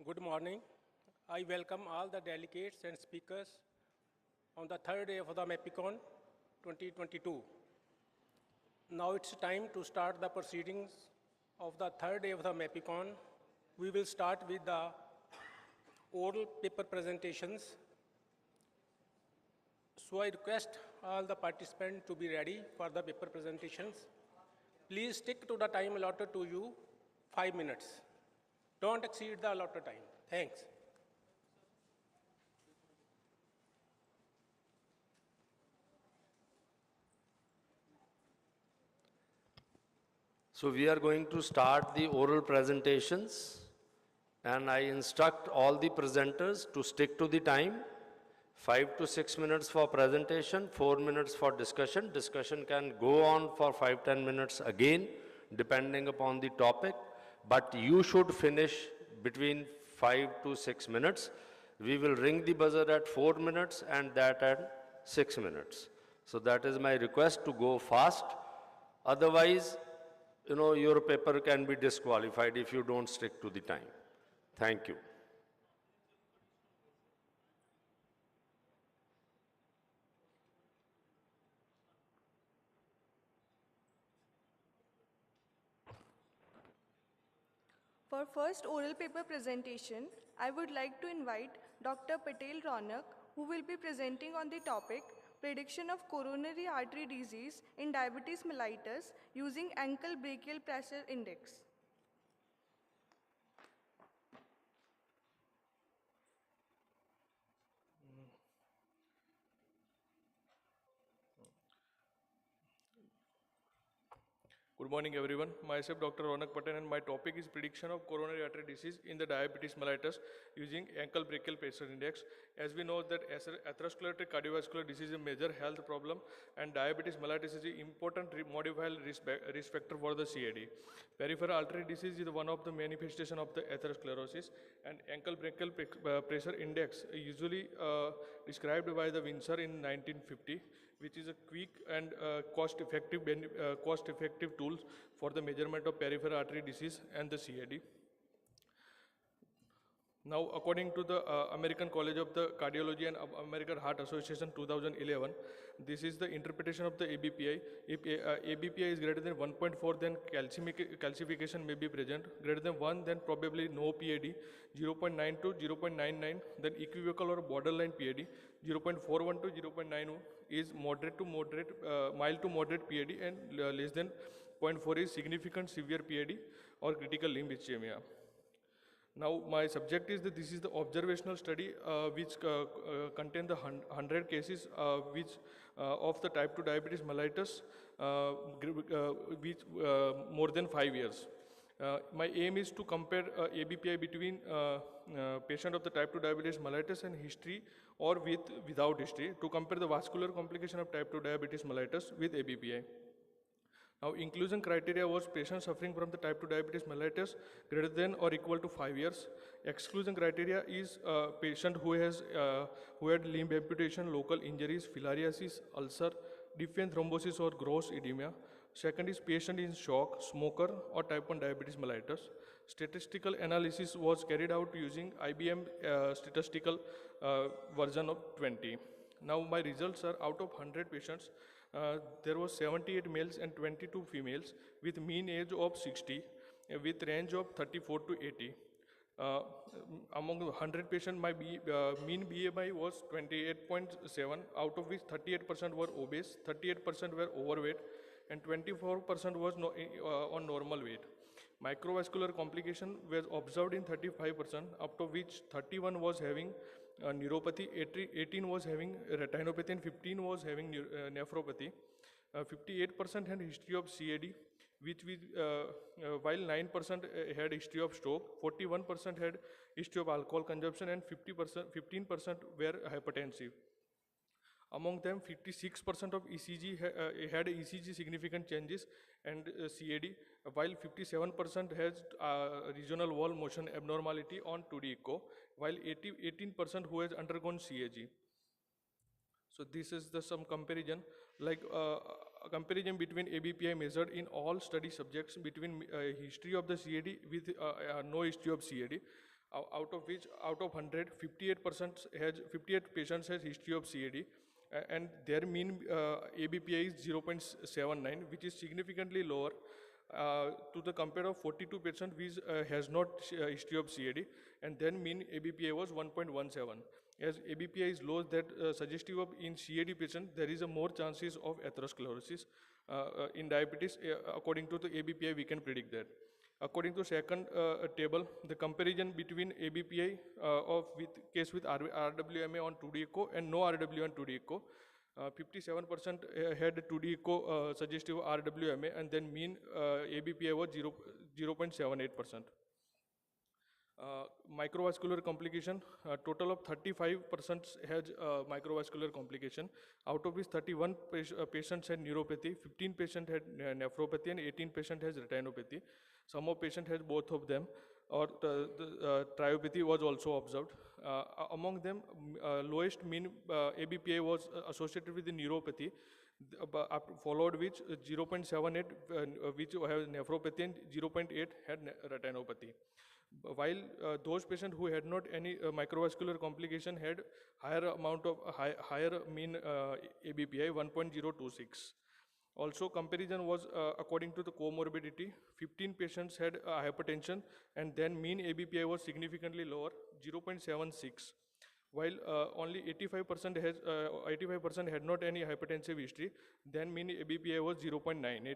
Good morning. I welcome all the delegates and speakers on the third day of the MAPICON 2022. Now it's time to start the proceedings of the third day of the MAPICON. We will start with the oral paper presentations. So I request all the participants to be ready for the paper presentations. Please stick to the time allotted to you, 5 minutes. Don't exceed the allotted time. Thanks. So we are going to start the oral presentations, and I instruct all the presenters to stick to the time. 5 to 6 minutes for presentation, 4 minutes for discussion. Discussion can go on for 5-10 minutes again, depending upon the topic, but you should finish between 5 to 6 minutes. We will ring the buzzer at 4 minutes and that at 6 minutes. So that is my request to go fast. Otherwise, your paper can be disqualified if you don't stick to the time. Thank you. For first oral paper presentation, I would like to invite Dr. Patel Ronak, who will be presenting on the topic Prediction of Coronary Artery Disease in Diabetes Mellitus using Ankle Brachial Pressure Index. Good morning everyone. Myself Dr. Ronak Patel and my topic is prediction of coronary artery disease in the diabetes mellitus using ankle brachial pressure index. As we know that atherosclerotic cardiovascular disease is a major health problem and diabetes mellitus is an important modifiable risk factor for the CAD. Peripheral artery disease is one of the manifestation of the atherosclerosis, and ankle brachial pressure index usually described by the Windsor in 1950, which is a quick and cost-effective tools for the measurement of peripheral artery disease and the CAD. Now, according to the American College of the Cardiology and American Heart Association 2011, this is the interpretation of the ABPI. If ABPI is greater than 1.4, then calcification may be present. Greater than 1, then probably no PAD. 0.9 to 0.99, then equivocal or borderline PAD. 0.41 to 0.91 is moderate to moderate, mild to moderate PAD, and less than 0.4 is significant severe PAD or critical limb ischemia. Now, my subject is that this is the observational study which contain the 100 cases of the type 2 diabetes mellitus which more than 5 years. My aim is to compare ABPI between patient of the type 2 diabetes mellitus and history or without history, to compare the vascular complication of type 2 diabetes mellitus with ABPI. Now, inclusion criteria was patient suffering from the type 2 diabetes mellitus greater than or equal to 5 years. Exclusion criteria is patient who had limb amputation, local injuries, filariasis, ulcer, deep vein thrombosis or gross edema. Second is patient in shock, smoker or type 1 diabetes mellitus. Statistical analysis was carried out using IBM statistical version of 20. Now my results are, out of 100 patients, there was 78 males and 22 females with mean age of 60 with range of 34 to 80. Among 100 patients, my mean BMI was 28.7, out of which 38% were obese, 38% were overweight, and 24% was on normal weight. Microvascular complication was observed in 35%, out of which 31 was having neuropathy, 18 was having retinopathy, and 15 was having nephropathy. 58% had history of CAD, while 9% had history of stroke, 41% had history of alcohol consumption, and 15% were hypertensive. Among them, 56% of ECG had ECG significant changes and CAD, while 57% has regional wall motion abnormality on 2D echo, while 18% who has undergone CAG. So this is some comparison, like a comparison between ABPI measured in all study subjects between history of the CAD with no history of CAD. Out of which, out of 100, 58 patients has history of CAD, and their mean ABPI is 0.79, which is significantly lower to the compare of 42 patients which has not history of CAD, and then mean ABPI was 1.17. As ABPI is low, that suggestive of in CAD patient there is a more chances of atherosclerosis. In diabetes, according to the ABPI, we can predict that. According to second table, the comparison between ABPI of with case with RWMA on 2D echo and no RW on 2D echo. 57% had 2D echo suggestive RWMA, and then mean ABPI was 0.78%. Microvascular complication, total of 35% has microvascular complication. Out of which 31 patients had neuropathy, 15 patients had nephropathy, and 18 patients has retinopathy. Some of patients has both of them, or the triopathy was also observed. Among them, lowest mean ABPI was associated with the neuropathy, followed which 0.78 which have nephropathy, and 0.8 had retinopathy. While those patients who had not any microvascular complication had higher amount of higher mean ABPI 1.026. Also, comparison was according to the comorbidity. 15 patients had hypertension, and then mean ABPI was significantly lower, 0.76. While only 85% had not any hypertensive history, then mean ABPI was 0.98.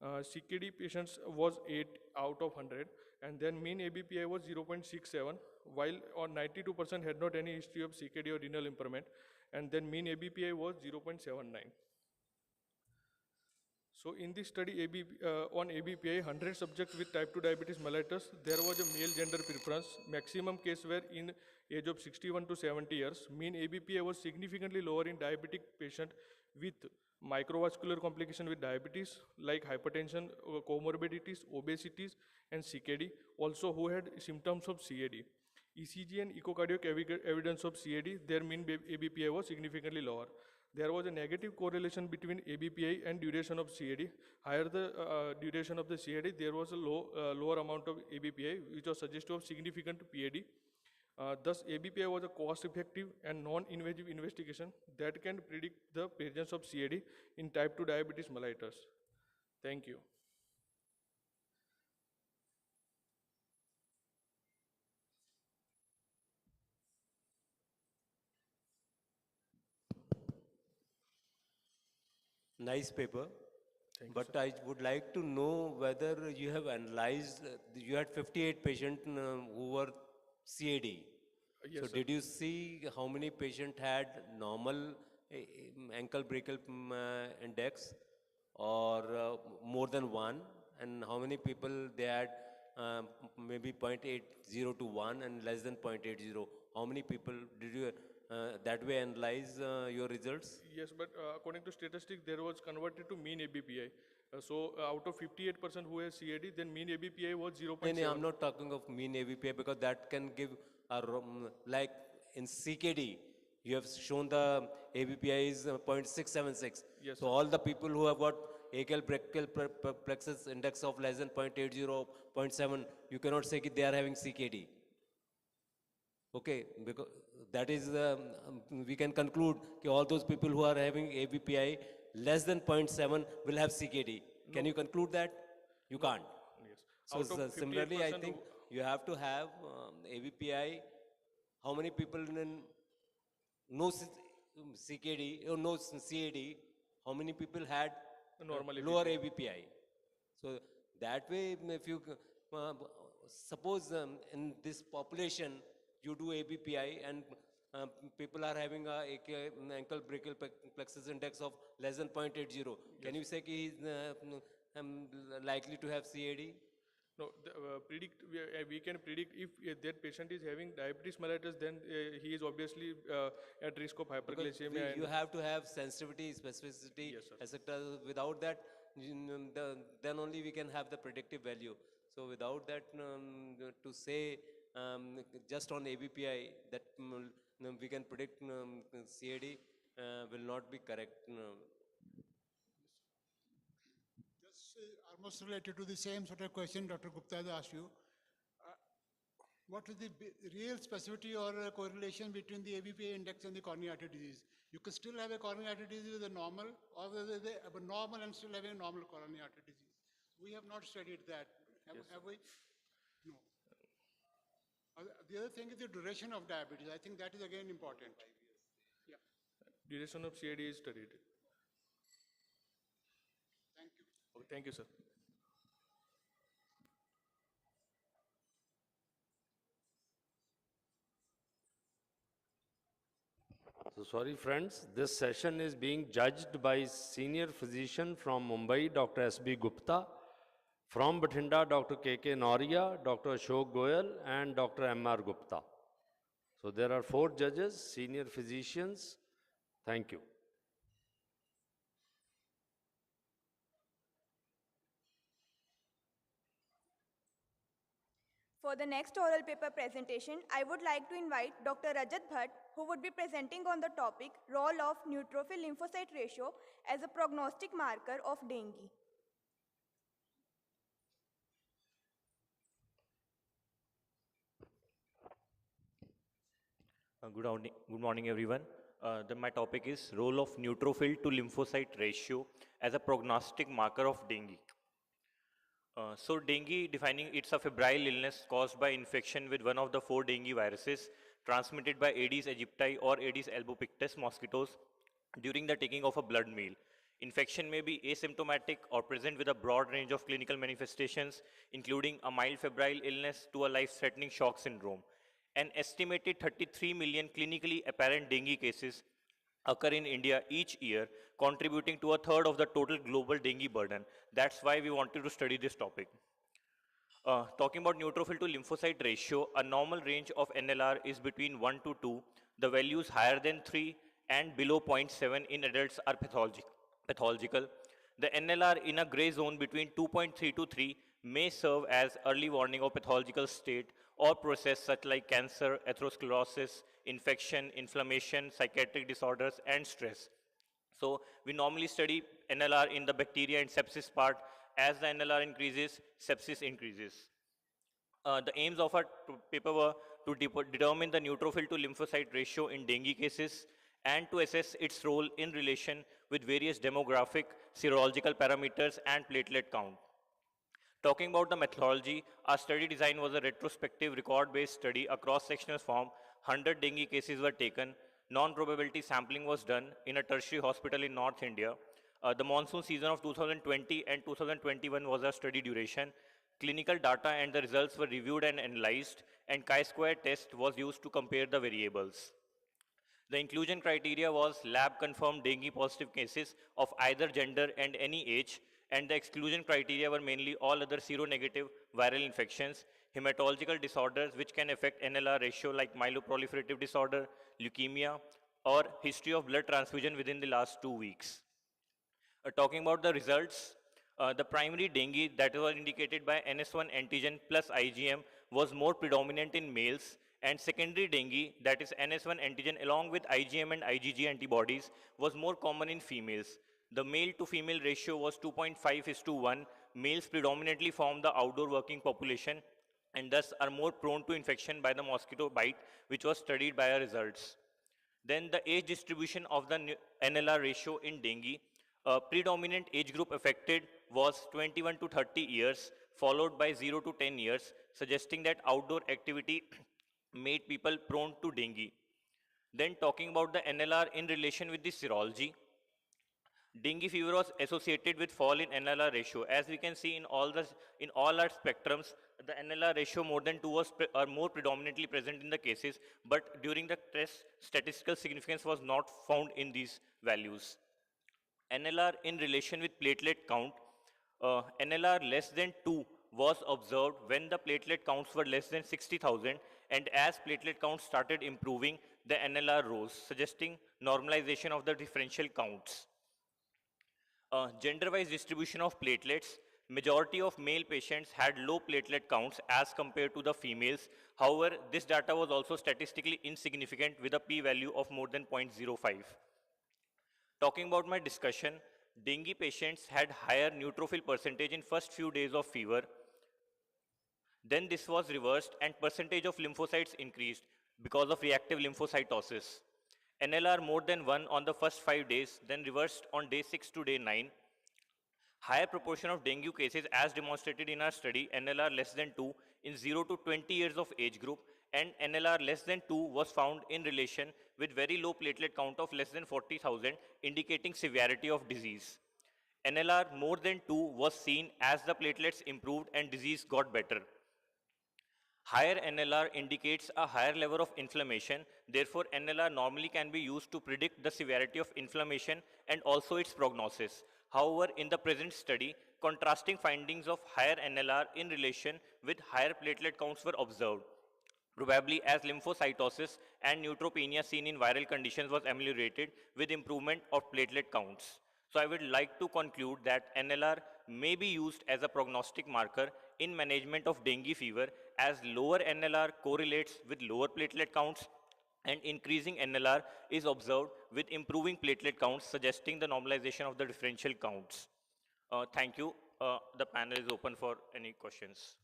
CKD patients was 8 out of 100, and then mean ABPI was 0.67, while on 92% had not any history of CKD or renal impairment, and then mean ABPI was 0.79. So in this study on ABPI, 100 subjects with type 2 diabetes mellitus, there was a male gender preference. Maximum case were in age of 61 to 70 years. Mean ABPI was significantly lower in diabetic patient with microvascular complication with diabetes like hypertension, comorbidities, obesities, and CKD, also who had symptoms of CAD. ECG and echocardiographic evidence of CAD, their mean ABPI was significantly lower. There was a negative correlation between ABPI and duration of CAD. Higher the duration of the CAD, there was a lower amount of ABPI, which was suggestive of significant PAD. Thus, ABPI was a cost-effective and non-invasive investigation that can predict the presence of CAD in type 2 diabetes mellitus. Thank you. Nice paper. Thank you, But sir. I would like to know whether you have analyzed, you had 58 patients who were CAD. So Yes, sir. did you see how many patients had normal ankle brachial index, or more than one? And how many people they had maybe 0.80 to 1 and less than 0.80? How many people did you that way analyze your results? Yes, but according to statistics, there was converted to mean ABPI. Out of 58% who has CAD, then mean ABPI was No, 0.7. no, I'm not talking of mean AVPI because that can give a like in CKD, you have shown the AVPI is 0.676. Yes, So sir. all the people who have got achial brachial plexus index of less than 0.80, 0.7, you cannot say that they are having CKD. Okay, because that is, we can conclude that all those people who are having AVPI less than 0.7 will have CKD. Can No. you conclude that? You can't. Yes. So Out of similarly, I 58% think you have to have AVPI. How many people in no CKD or no CAD? How many people had normal lower ABPI. AVPI? So that way, if you uh, suppose in this population you do ABPI and people are having a ankle brachial plexus index of less than 0.80, can you say he is likely to have CAD? No, we can predict if that patient is having diabetes mellitus, then he is obviously at risk of Because hyperglycemia. you have to have sensitivity, specificity, Yes, sir. etc. Without that, then only we can have the predictive value. So without that, to say just on ABPI that we can predict CAD will not be correct. Just almost related to the same sort of question Dr. Gupta has asked you. what is the real specificity or correlation between the ABPA index and the coronary artery disease? You can still have a coronary artery disease with a normal, or with a abnormal and still having a normal coronary artery disease. We have not studied that, have we? No. The other thing is the duration of diabetes. I think that is again important. Yeah. Duration of CAD is studied. Thank you. Okay, thank you, sir. So sorry friends, this session is being judged by senior physician from Mumbai, Dr. S.B. Gupta, from Bathinda, Dr. K.K. Noria, Dr. Ashok Goyal, and Dr. M.R. Gupta. So there are 4 judges, senior physicians. Thank you. For the next oral paper presentation, I would like to invite Dr. Rajat Bhatt, who would be presenting on the topic role of neutrophil lymphocyte ratio as a prognostic marker of dengue. Good morning, everyone. My topic is role of neutrophil to lymphocyte ratio as a prognostic marker of dengue. So dengue, defining it's a febrile illness caused by infection with one of the 4 dengue viruses transmitted by Aedes aegypti or Aedes albopictus mosquitoes during the taking of a blood meal. Infection may be asymptomatic or present with a broad range of clinical manifestations, including a mild febrile illness to a life-threatening shock syndrome. An estimated 33 million clinically apparent dengue cases occur in India each year, contributing to a third of the total global dengue burden. That's why we wanted to study this topic. Talking about neutrophil to lymphocyte ratio, a normal range of NLR is between 1 to 2. The values higher than 3 and below 0.7 in adults are pathological. The NLR in a gray zone between 2.3 to 3 may serve as early warning of pathological state or process such like cancer, atherosclerosis, infection, inflammation, psychiatric disorders, and stress. So we normally study NLR in the bacteria and sepsis part. As the NLR increases, sepsis increases. The aims of our paper were to determine the neutrophil to lymphocyte ratio in dengue cases and to assess its role in relation with various demographic, serological parameters, and platelet count. Talking about the methodology, our study design was a retrospective record-based study across sectional form. 100 dengue cases were taken. Non-probability sampling was done in a tertiary hospital in North India. The monsoon season of 2020 and 2021 was our study duration. Clinical data and the results were reviewed and analyzed, and chi-square test was used to compare the variables. The inclusion criteria was lab-confirmed dengue positive cases of either gender and any age, and the exclusion criteria were mainly all other seronegative viral infections, hematological disorders which can affect NLR ratio like myeloproliferative disorder, leukemia, or history of blood transfusion within the last 2 weeks. Talking about the results, the primary dengue that was indicated by NS1 antigen plus IgM was more predominant in males, and secondary dengue, that is NS1 antigen along with IgM and IgG antibodies, was more common in females. The male to female ratio was 2.5:1. Males predominantly form the outdoor working population and thus are more prone to infection by the mosquito bite, which was studied by our results. Then the age distribution of the NLR ratio in dengue, predominant age group affected was 21 to 30 years, followed by 0 to 10 years, suggesting that outdoor activity made people prone to dengue. Then talking about the NLR in relation with the serology, dengue fever was associated with fall in NLR ratio. As we can see in all our spectrums, the NLR ratio more than 2 was more predominantly present in the cases, but during the test, statistical significance was not found in these values. NLR in relation with platelet count, NLR less than 2 was observed when the platelet counts were less than 60,000, and as platelet counts started improving, the NLR rose, suggesting normalization of the differential counts. Gender-wise distribution of platelets, majority of male patients had low platelet counts as compared to the females. However, this data was also statistically insignificant with a p-value of more than 0.05. Talking about my discussion, dengue patients had higher neutrophil percentage in first few days of fever. Then this was reversed and percentage of lymphocytes increased because of reactive lymphocytosis. NLR more than 1 on the first 5 days, then reversed on day 6 to day 9. Higher proportion of dengue cases as demonstrated in our study, NLR less than 2 in 0 to 20 years of age group, and NLR less than 2 was found in relation with very low platelet count of less than 40,000, indicating severity of disease. NLR more than 2 was seen as the platelets improved and disease got better. Higher NLR indicates a higher level of inflammation. Therefore, NLR normally can be used to predict the severity of inflammation and also its prognosis. However, in the present study, contrasting findings of higher NLR in relation with higher platelet counts were observed, probably as lymphocytosis and neutropenia seen in viral conditions was ameliorated with improvement of platelet counts. So I would like to conclude that NLR may be used as a prognostic marker in management of dengue fever, as lower NLR correlates with lower platelet counts and increasing NLR is observed with improving platelet counts, suggesting the normalization of the differential counts. Thank you. The panel is open for any questions.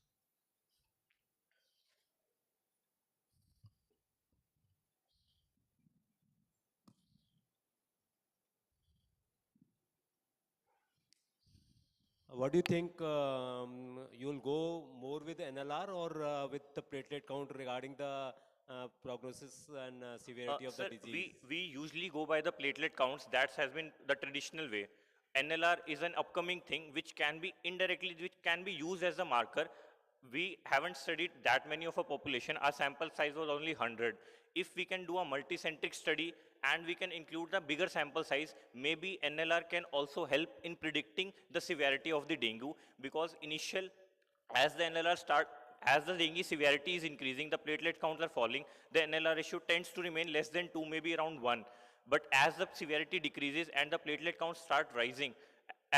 What do you think? You'll go more with NLR or with the platelet count regarding the prognosis and severity of the Sir, disease? we usually go by the platelet counts. That has been the traditional way. NLR is an upcoming thing which can be indirectly, which can be used as a marker. We haven't studied that many of a population. Our sample size was only 100. If we can do a multicentric study and we can include the bigger sample size, maybe NLR can also help in predicting the severity of the dengue, because initial, as the NLR start, as the dengue severity is increasing, the platelet counts are falling, the NLR ratio tends to remain less than 2, maybe around 1. But as the severity decreases and the platelet counts start rising,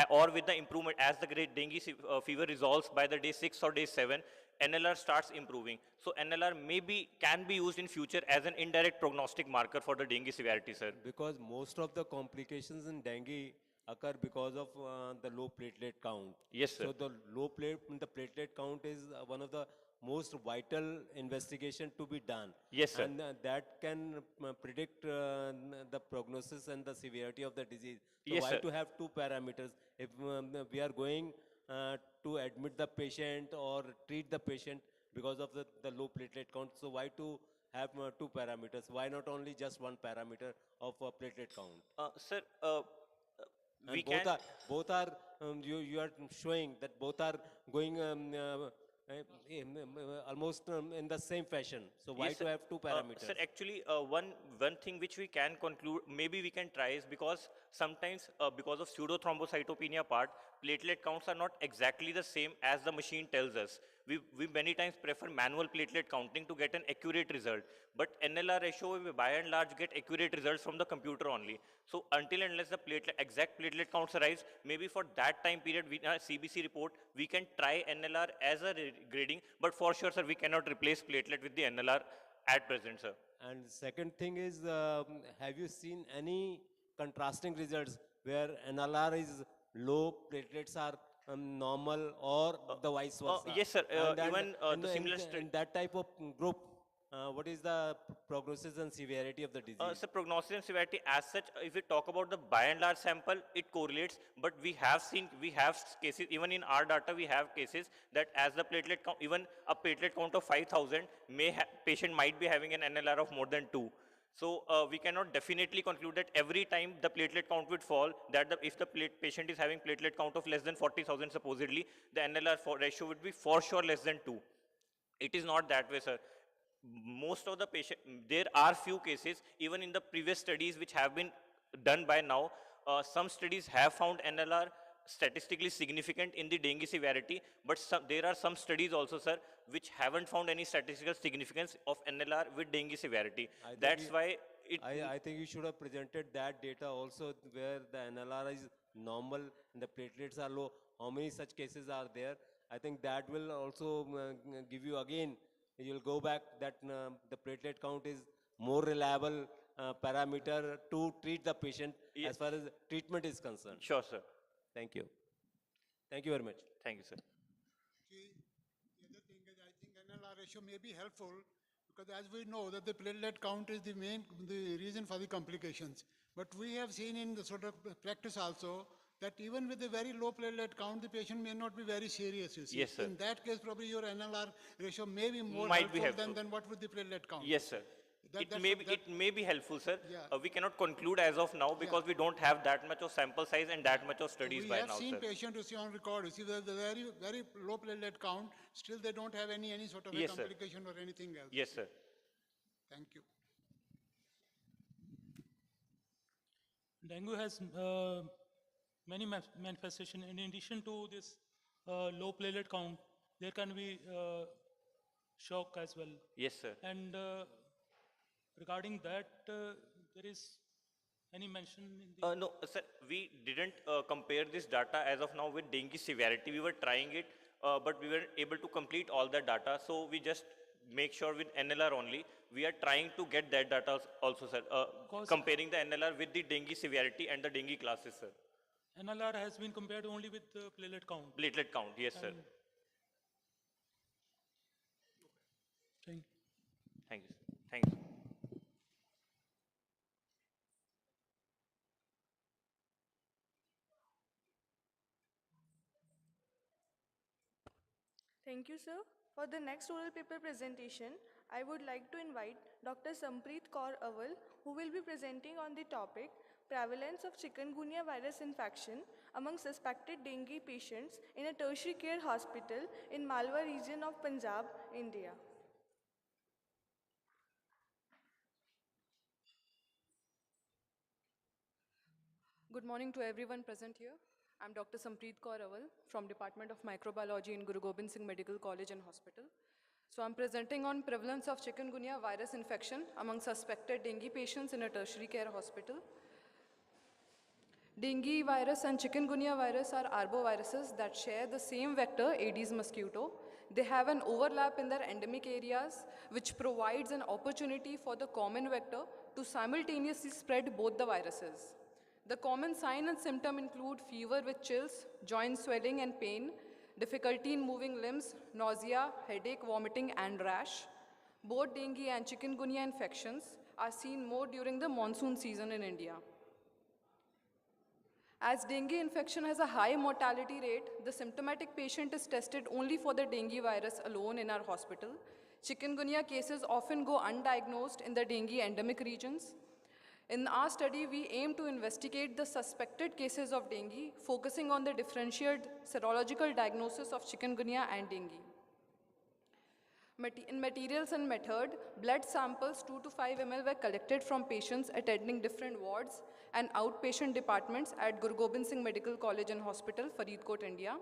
or with the improvement, as the great dengue fever resolves by the day 6 or day 7, NLR starts improving. So NLR maybe can be used in future as an indirect prognostic marker for the dengue severity, sir. Because most of the complications in dengue occur because of the low platelet count. Yes, sir. So the platelet count is one of the most vital investigation to be done. Yes, sir. And that can predict the prognosis and the severity of the disease. So Yes, why sir. to have two parameters? If we are going to admit the patient or treat the patient because of the low platelet count, so why to have two parameters? Why not only just one parameter of platelet count? Sir, And we can. both are you are showing that both are going almost in the same fashion. So why Yes, to sir. have two parameters? Sir, actually, one thing which we can conclude, maybe we can try, is because sometimes because of pseudothrombocytopenia part, platelet counts are not exactly the same as the machine tells us. We many times prefer manual platelet counting to get an accurate result. But NLR ratio, we by and large get accurate results from the computer only. So until and unless the exact platelet counts arise, maybe for that time period, we CBC report, we can try NLR as a grading. But for sure, sir, we cannot replace platelet with the NLR at present, sir. And second thing is, have you seen any contrasting results where NLR is low, platelets are normal, or the vice versa? Yes, sir. Even in the similar in that type of group, what is the prognosis and severity of the disease? So prognosis and severity as such, if we talk about the by and large sample, it correlates, but we have cases, even in our data, we have cases that as the platelet count, even a platelet count of 5,000, patient might be having an NLR of more than 2. So we cannot definitely conclude that every time the platelet count would fall, that if the patient is having platelet count of less than 40,000 supposedly, the NLR ratio would be for sure less than 2. It is not that way, sir. Most of the patient, there are few cases, even in the previous studies which have been done by now, some studies have found NLR statistically significant in the dengue severity, but there are some studies also, sir, which haven't found any statistical significance of NLR with dengue severity. That's why I think you should have presented that data also, where the NLR is normal and the platelets are low. How many such cases are there? I think that will also give you again, you'll go back that the platelet count is more reliable parameter to treat the patient as far as treatment is concerned. Sure, sir. Thank you. Thank you very much. Thank you, sir. Okay. The other thing is, I ratio may be helpful because as we know that the platelet count is the reason for the complications. But we have seen in the sort of practice also that even with a very low platelet count, the patient may not be very serious, you see. Yes, sir. In that case, probably your NLR ratio may be more Might be helpful helpful. than what would the platelet count. Yes, sir. It may be helpful, sir. Yeah. We cannot conclude as of now because we don't have that much of sample size and that much of studies by now, sir. We have seen patients, you see on record, you see the very, very low platelet count, still they don't have any sort of a Yes, sir. complication or anything else. Yes, sir. Thank you. Dengue has many manifestations. In addition to this low platelet count, there can be shock as well. Yes, sir. And regarding that, there is any mention in the... No, sir, we didn't compare this data as of now with dengue severity. We were trying it, but we weren't able to complete all the data. So we just make sure with NLR only. We are trying to get that data also, sir. Comparing the NLR with the dengue severity and the dengue classes, sir. NLR has been compared only with the platelet count. Platelet count, yes, sir. Thank you. Thank you. Thank you. Thank you, sir. For the next oral paper presentation, I would like to invite Dr. Sampreet Kaur Awal, who will be presenting on the topic Prevalence of Chikungunya virus infection among suspected dengue patients in a tertiary care hospital in Malwa region of Punjab, India. Good morning to everyone present here. I'm Dr. Sampreet Kaur Awal from Department of Microbiology in Guru Gobind Singh Medical College and Hospital. So I'm presenting on prevalence of chikungunya virus infection among suspected dengue patients in a tertiary care hospital. Dengue virus and chikungunya virus are arboviruses that share the same vector, Aedes mosquito. They have an overlap in their endemic areas, which provides an opportunity for the common vector to simultaneously spread both the viruses. The common sign and symptom include fever with chills, joint swelling and pain, difficulty in moving limbs, nausea, headache, vomiting, and rash. Both dengue and chikungunya infections are seen more during the monsoon season in India. As dengue infection has a high mortality rate, the symptomatic patient is tested only for the dengue virus alone in our hospital. Chikungunya cases often go undiagnosed in the dengue endemic regions. In our study, we aim to investigate the suspected cases of dengue, focusing on the differentiated serological diagnosis of chikungunya and dengue. In materials and method, blood samples 2 to 5 ml were collected from patients attending different wards and outpatient departments at Guru Gobind Singh Medical College and Hospital, Faridkot, India.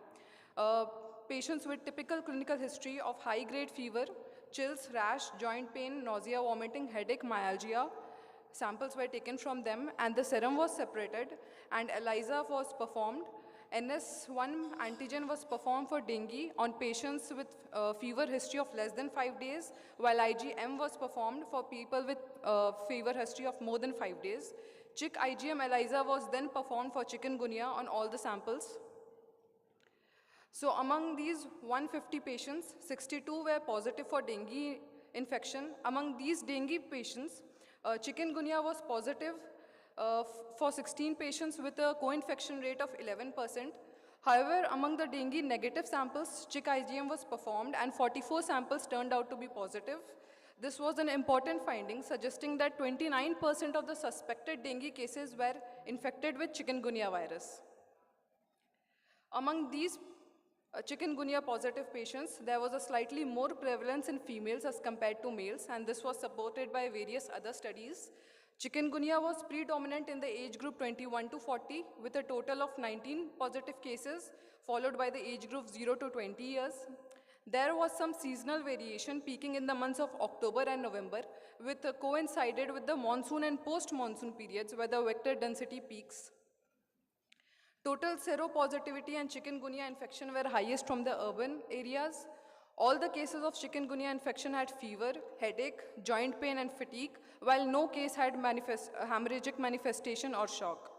Patients with typical clinical history of high-grade fever, chills, rash, joint pain, nausea, vomiting, headache, myalgia. Samples were taken from them and the serum was separated and ELISA was performed. NS1 antigen was performed for dengue on patients with fever history of less than 5 days, while IgM was performed for people with fever history of more than 5 days. Chick IgM ELISA was then performed for chikungunya on all the samples. So among these 150 patients, 62 were positive for dengue infection. Among these dengue patients, chikungunya was positive for 16 patients with a co-infection rate of 11%. However, among the dengue negative samples, Chick IgM was performed and 44 samples turned out to be positive. This was an important finding, suggesting that 29% of the suspected dengue cases were infected with chikungunya virus. Among these chikungunya positive patients, there was a slightly more prevalence in females as compared to males, and this was supported by various other studies. Chikungunya was predominant in the age group 21 to 40 with a total of 19 positive cases, followed by the age group 0 to 20 years. There was some seasonal variation peaking in the months of October and November, with coincided with the monsoon and post-monsoon periods where the vector density peaks. Total seropositivity and chikungunya infection were highest from the urban areas. All the cases of chikungunya infection had fever, headache, joint pain, and fatigue, while no case had hemorrhagic manifestation or shock.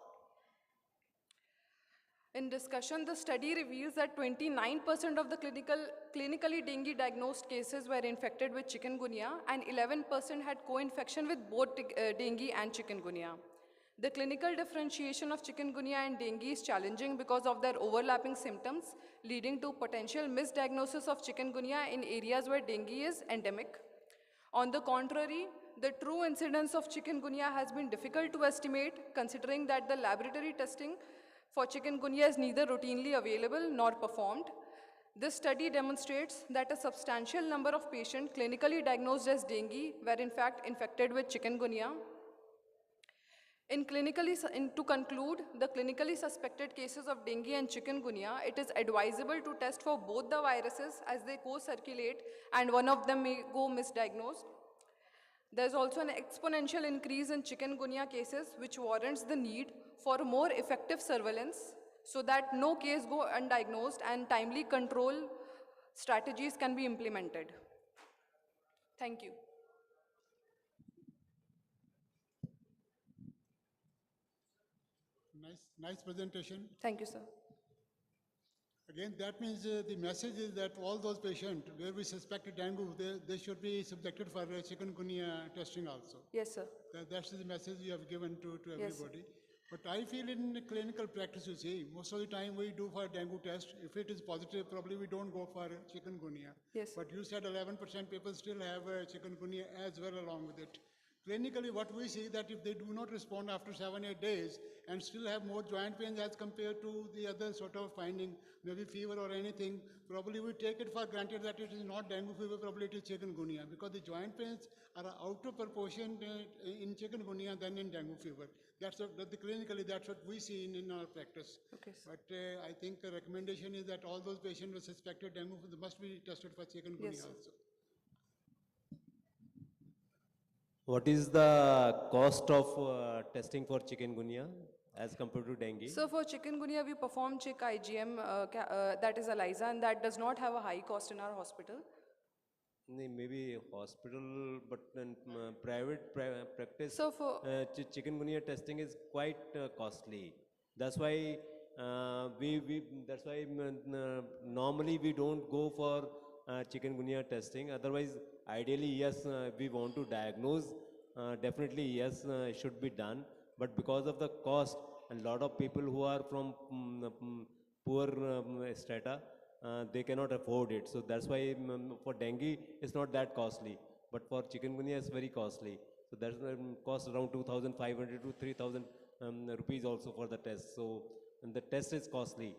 In discussion, the study reveals that 29% of the clinically dengue diagnosed cases were infected with chikungunya and 11% had co-infection with both dengue and chikungunya. The clinical differentiation of chikungunya and dengue is challenging because of their overlapping symptoms, leading to potential misdiagnosis of chikungunya in areas where dengue is endemic. On the contrary, the true incidence of chikungunya has been difficult to estimate, considering that the laboratory testing for chikungunya is neither routinely available nor performed. This study demonstrates that a substantial number of patients clinically diagnosed as dengue were in fact infected with chikungunya. To conclude, the clinically suspected cases of dengue and chikungunya, it is advisable to test for both the viruses as they co-circulate and one of them may go misdiagnosed. There's also an exponential increase in chikungunya cases which warrants the need for more effective surveillance so that no case go undiagnosed and timely control strategies can be implemented. Thank you. Nice presentation. Thank you, sir. Again, that means the message is that all those patients where we suspect dengue, they should be subjected for chikungunya testing also. Yes, sir. That's the message you have given to Yes, sir. everybody. But I feel in clinical practice, you see, most of the time we do for dengue test. If it is positive, probably we don't go for chikungunya. Yes. But you said 11% people still have chikungunya as well along with it. Clinically, what we see that if they do not respond after 7-8 days and still have more joint pains as compared to the other sort of finding, maybe fever or anything, probably we take it for granted that it is not dengue fever, probably it is chikungunya, because the joint pains are out of proportion in chikungunya than in dengue fever. That's clinically, that's what we see in our practice. Okay, sir. But I think the recommendation is that all those patients with suspected dengue fever must be tested for chikungunya Yes, sir. also. What is the cost of testing for chikungunya as compared to dengue? So for chikungunya, we perform chick IgM, that is ELISA, and that does not have a high cost in our hospital. Maybe hospital, but in private practice, So for chikungunya testing is quite costly. That's why normally we don't go for chikungunya testing. Otherwise, ideally, yes, we want to diagnose. Definitely, yes, it should be done. But because of the cost, a lot of people who are from poor strata, they cannot afford it. So that's why for dengue, it's not that costly. But for chikungunya, it's very costly. So that's cost around 2,500 to 3,000 rupees also for the test. So and the test is costly.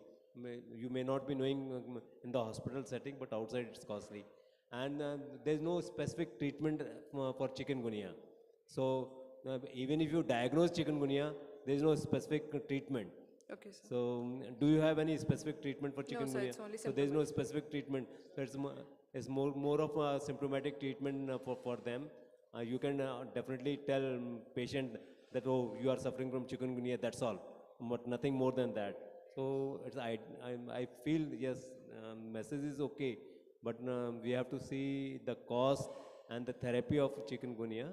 You may not be knowing in the hospital setting, but outside it's costly. And there's no specific treatment for chikungunya. So even if you diagnose chikungunya, there's no specific treatment. okay, sir. So do you have any specific treatment for No, sir, chikungunya? it's only So there's no specific treatment. So it's more of a symptomatic treatment for them. You can definitely tell patient that, oh, you are suffering from chikungunya, that's all, but nothing more than that. So it's, I feel, yes, message is okay, but we have to see the cost and the therapy of chikungunya.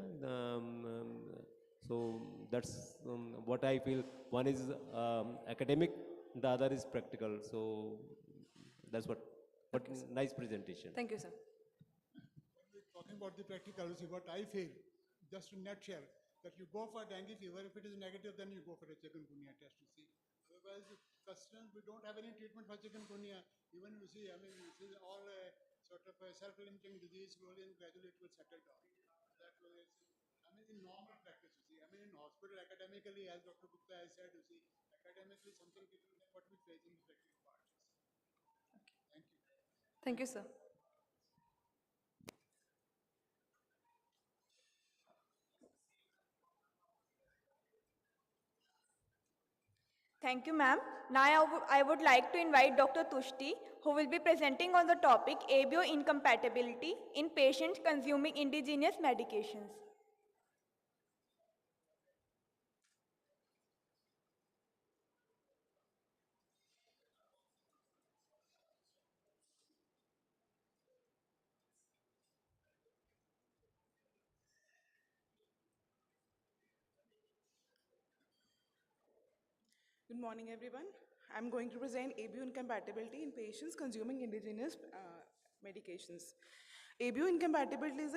So that's what I feel. One is academic, the other is practical. So that's what. But nice presentation. Thank you, sir. Talking about the practical, see what I feel, just in nutshell, that you go for dengue fever, if it is negative, then you go for a chikungunya test, you see. Otherwise, we don't have any treatment for chikungunya. Even you see, I mean, this is all sort of a self-limiting disease, slowly and gradually it will settle down. That way, I mean, in normal practice, you see, I mean, in hospital, academically, as Dr. Gupta has said, you see, academically, something people what we face in the practical part. Thank you. Thank you, sir. Thank you, ma'am. Now I would like to invite Dr. Tushti, who will be presenting on the topic ABO incompatibility in patients consuming indigenous medications. Good morning, everyone. I'm going to present ABO incompatibility in patients consuming indigenous medications. ABO incompatibility is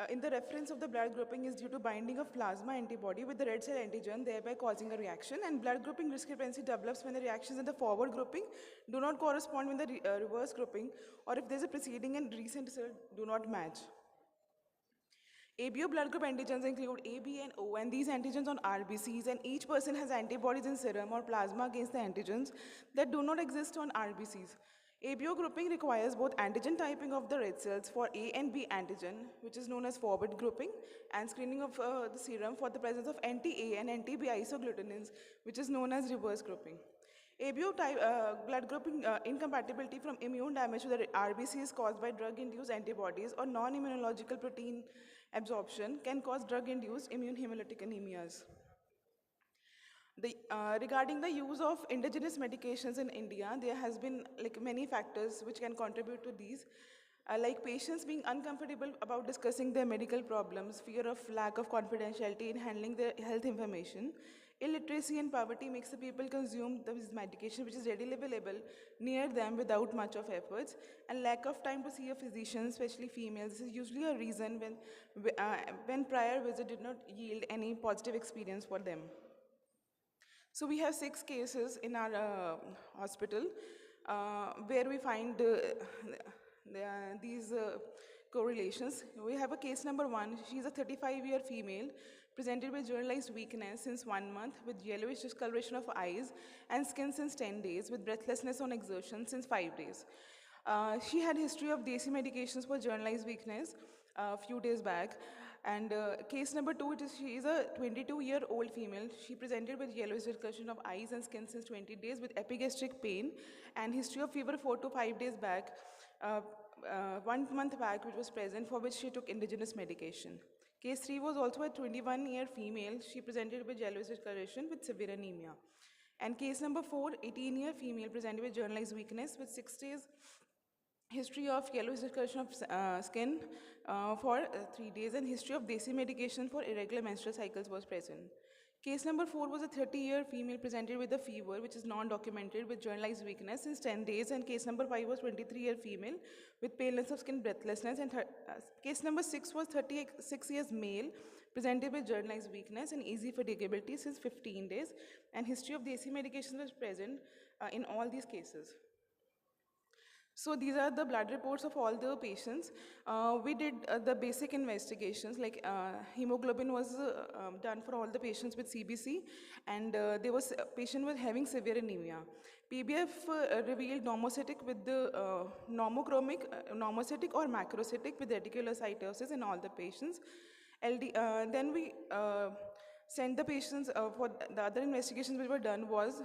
in the reference of the blood grouping is due to binding of plasma antibody with the red cell antigen, thereby causing a reaction, and blood grouping discrepancy develops when the reactions in the forward grouping do not correspond with the reverse grouping, or if there's a preceding and recent result do not match. ABO blood group antigens include A, B, and O, and these antigens on RBCs, and each person has antibodies in serum or plasma against the antigens that do not exist on RBCs. ABO grouping requires both antigen typing of the red cells for A and B antigen, which is known as forward grouping, and screening of the serum for the presence of anti-A and anti-B isoglutenins, which is known as reverse grouping. ABO type, blood grouping incompatibility from immune damage to the RBC is caused by drug-induced antibodies or non-immunological protein absorption can cause drug-induced immune hemolytic anemias. Regarding the use of indigenous medications in India, there has been many factors which can contribute to these, like patients being uncomfortable about discussing their medical problems, fear of lack of confidentiality in handling their health information. Illiteracy and poverty makes the people consume this medication which is readily available near them without much of efforts, and lack of time to see a physician, especially females. This is usually a reason when prior visit did not yield any positive experience for them. So we have 6 cases in our hospital where we find these correlations. We have a case number 1. She's a 35-year female presented with generalized weakness since 1 month with yellowish discoloration of eyes and skin since 10 days with breathlessness on exertion since 5 days. She had history of desi medications for generalized weakness a few days back. And case number 2, she is a 22-year-old female. She presented with yellowish discoloration of eyes and skin since 20 days with epigastric pain and history of fever 4 to 5 days back, 1 month back, which was present, for which she took indigenous medication. Case 3 was also a 21-year female. She presented with yellowish discoloration with severe anemia. And case number 4, 18-year female presented with generalized weakness with 6 days history of yellowish discoloration of skin for 3 days, and history of desi medication for irregular menstrual cycles was present. Case number 4 was a 30-year female presented with a fever which is non-documented with generalized weakness since 10 days, and case number 5 was 23-year female with paleness of skin, breathlessness, and case number 6 was 36 years male presented with generalized weakness and easy fatigability since 15 days, and history of desi medication was present in all these cases. So these are the blood reports of all the patients. We did the basic investigations, like hemoglobin was done for all the patients with CBC, and there was a patient was having severe anemia. PBF revealed normocytic with the normocytic or macrocytic with reticulocytosis in all the patients. Then we sent the patients for the other investigations which were done was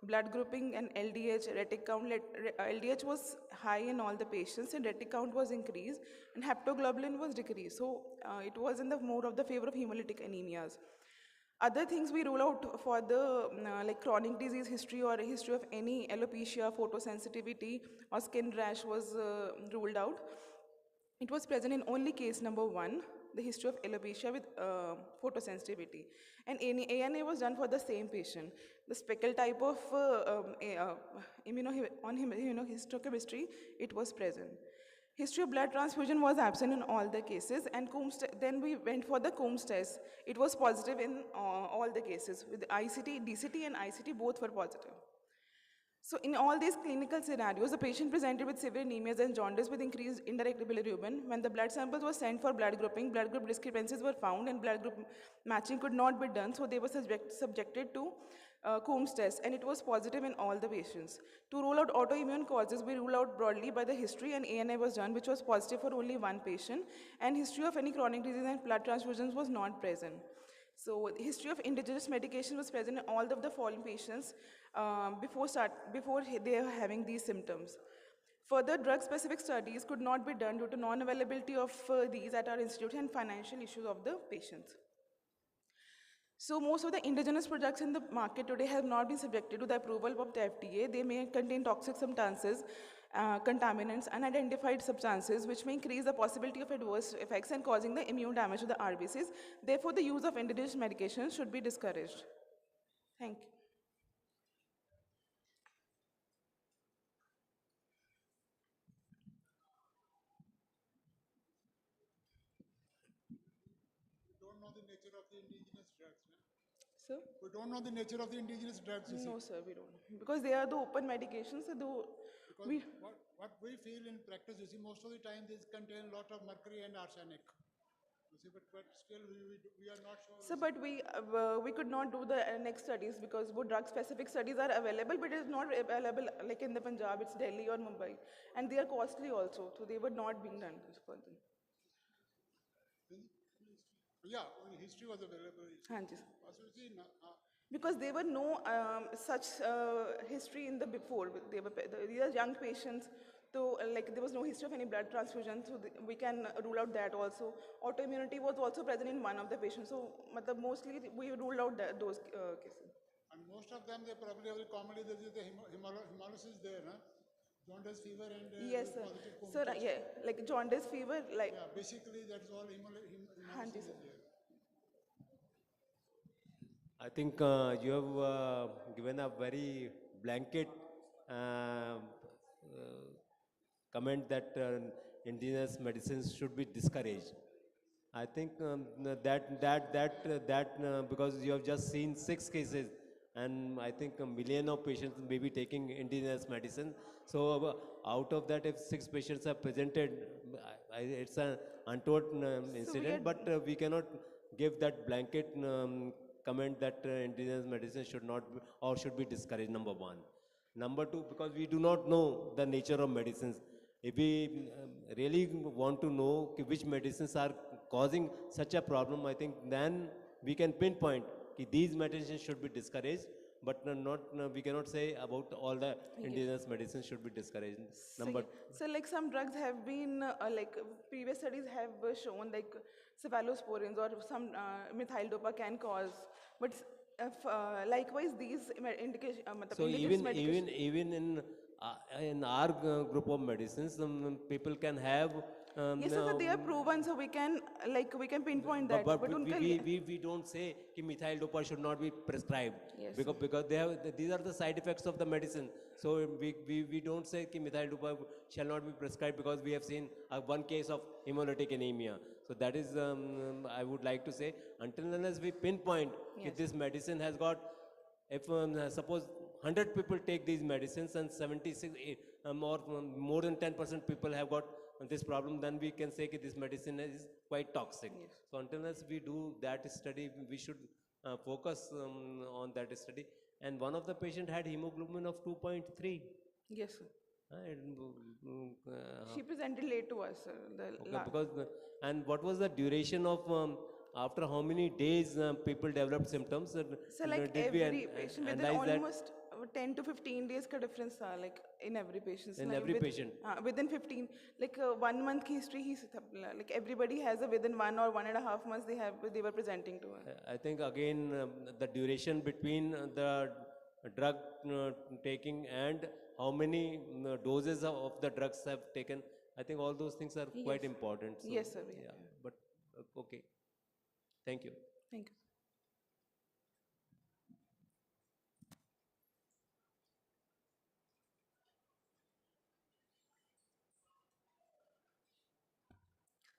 blood grouping and LDH, retic count. LDH was high in all the patients and retic count was increased and haptoglobulin was decreased. So it was in the more of the favor of hemolytic anemias. Other things we rule out for the like chronic disease history or a history of any alopecia, photosensitivity or skin rash was ruled out. It was present in only case number 1, the history of alopecia with photosensitivity. And ANA was done for the same patient. The speckle type of immunohistochemistry, it was present. History of blood transfusion was absent in all the cases, and then we went for the Coombs test. It was positive in all the cases. With ICT, DCT and ICT both were positive. So in all these clinical scenarios, the patient presented with severe anemias and jaundice with increased indirect bilirubin. When the blood samples were sent for blood grouping, blood group discrepancies were found and blood group matching could not be done, so they were subjected to Coombs test, and it was positive in all the patients. To rule out autoimmune causes, we rule out broadly by the history, and ANA was done, which was positive for only 1 patient, and history of any chronic disease and blood transfusions was not present. So the history of indigenous medication was present in all of the following patients before they are having these symptoms. Further drug-specific studies could not be done due to non-availability of these at our institute and financial issues of the patients. So most of the indigenous products in the market today have not been subjected to the approval of the FDA. They may contain toxic substances, contaminants, unidentified substances, which may increase the possibility of adverse effects and causing the immune damage to the RBCs. Therefore, the use of indigenous medications should be discouraged. Thank you. know the nature of the indigenous drugs. No? Sir? We don't know the nature of the indigenous drugs. You No, see. sir, we don't. Because they are the open medications, so Because we. what we feel in practice, you see, most of the time these contain a lot of mercury and arsenic. You see, but still we are not sure. So, but we could not do the next studies because drug-specific studies are available, but it is not available like in the Punjab, it's Delhi or Mumbai, and they are costly also, so they were not being done. Yeah, only history was available. Hanji. Also, you see, Because there were no such history in the before. These are young patients, so like there was no history of any blood transfusion, so we can rule out that also. Autoimmunity was also present in one of the patients, so mostly we ruled out those cases. and most of them, they probably have commonly there is the hemolysis there, huh? Jaundice fever and yes, sir. positive COVID Sir, test. yeah, like jaundice fever, like. Yeah, basically that's all hemolysis is there. I think you have given a very blanket comment that indigenous medicines should be discouraged. I think because you have just seen 6 cases, and I think a million of patients may be taking indigenous medicine. So out of that, if 6 patients are presented, it's an untoward incident. But we cannot give that blanket comment that indigenous medicine should not be, or should be discouraged. Number one. Number two, because we do not know the nature of medicines. If we really want to know which medicines are causing such a problem, I think then we can pinpoint that these medicines should be discouraged, but we cannot say about all the indigenous medicines should be discouraged. So like some drugs have been, like previous studies have shown like cephalosporins or some methyl dopa can cause, but likewise these indication. So even in our group of medicines, people can have. Yes, sir, they are proven, so we can pinpoint that. But we don't say that methyl dopa should not be prescribed. Yes, because these are the side effects of the medicine. So we don't say that methyl dopa shall not be prescribed because we have seen one case of hemolytic anemia. So that is I would like to say, until unless we pinpoint that this medicine has got, if suppose 100 people take these medicines and 76 or more than 10% people have got this problem, then we can say that this medicine is quite toxic. Yes. So until we do that study, we should focus on that study. And one of the patient had hemoglobin of 2.3. Yes, sir. She presented late to us, sir. And what was the duration of after how many days people developed symptoms? So like every patient within almost 10 to 15 days ka difference like in every patient. In every patient? Within 15, like 1 month ki history, like everybody has a within 1 or 1.5 months they were presenting to us. I think again the duration between the drug taking and how many doses of the drugs have taken, I think all those things are quite important. So, yes, sir. Yeah, but okay. Thank you. Thank you.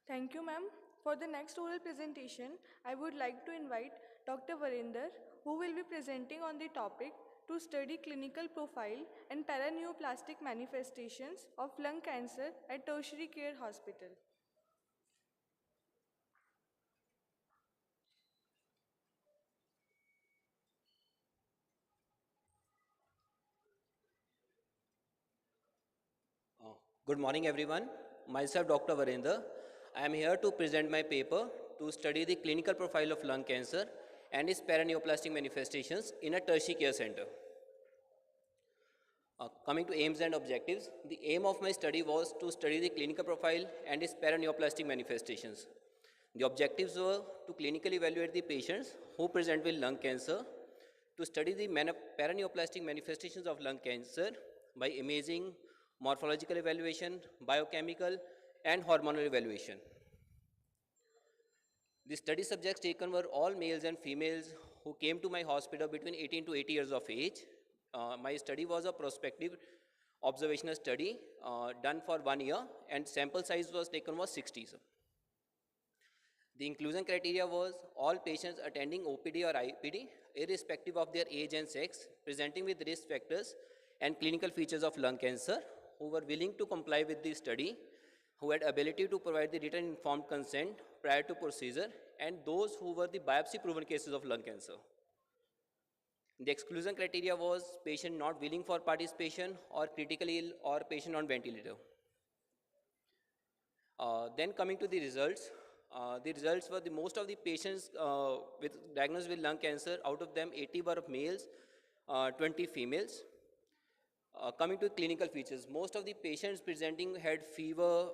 Thank you, ma'am. For the next oral presentation, I would like to invite Dr. Varinder, who will be presenting on the topic to study clinical profile and paraneoplastic manifestations of lung cancer at tertiary care hospital. Good morning, everyone. Myself, Dr. Varinder. I am here to present my paper to study the clinical profile of lung cancer and its paraneoplastic manifestations in a tertiary care center. Coming to aims and objectives, the aim of my study was to study the clinical profile and its paraneoplastic manifestations. The objectives were to clinically evaluate the patients who present with lung cancer, to study the paraneoplastic manifestations of lung cancer by imaging, morphological evaluation, biochemical, and hormonal evaluation. The study subjects taken were all males and females who came to my hospital between 18 to 80 years of age. My study was a prospective observational study done for 1 year, and sample size was taken was 60. The inclusion criteria was all patients attending OPD or IPD, irrespective of their age and sex, presenting with risk factors and clinical features of lung cancer, who were willing to comply with the study, who had ability to provide the written informed consent prior to procedure, and those who were the biopsy-proven cases of lung cancer. The exclusion criteria was patient not willing for participation or critically ill or patient on ventilator. Then coming to the results were the most of the patients diagnosed with lung cancer, out of them 80 were males, 20 females. Coming to clinical features, most of the patients presenting had fever,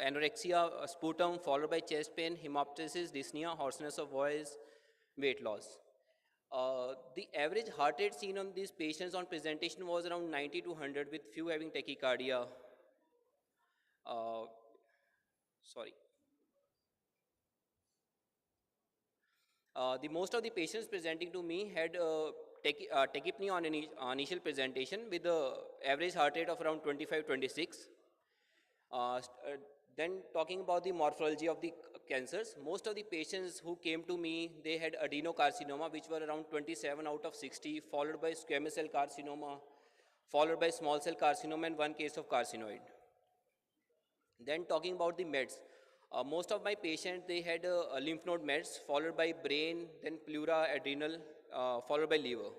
anorexia, sputum, followed by chest pain, hemoptysis, dyspnea, hoarseness of voice, weight loss. The average heart rate seen on these patients on presentation was around 90 to 100, with few having tachycardia. The most of the patients presenting to me had tachypnea on initial presentation with the average heart rate of around 25-26. Then talking about the morphology of the cancers, most of the patients who came to me, they had adenocarcinoma, which were around 27 out of 60, followed by squamous cell carcinoma, followed by small cell carcinoma, and one case of carcinoid. Then talking about the meds, most of my patients, they had lymph node meds, followed by brain, then pleura, adrenal, followed by liver.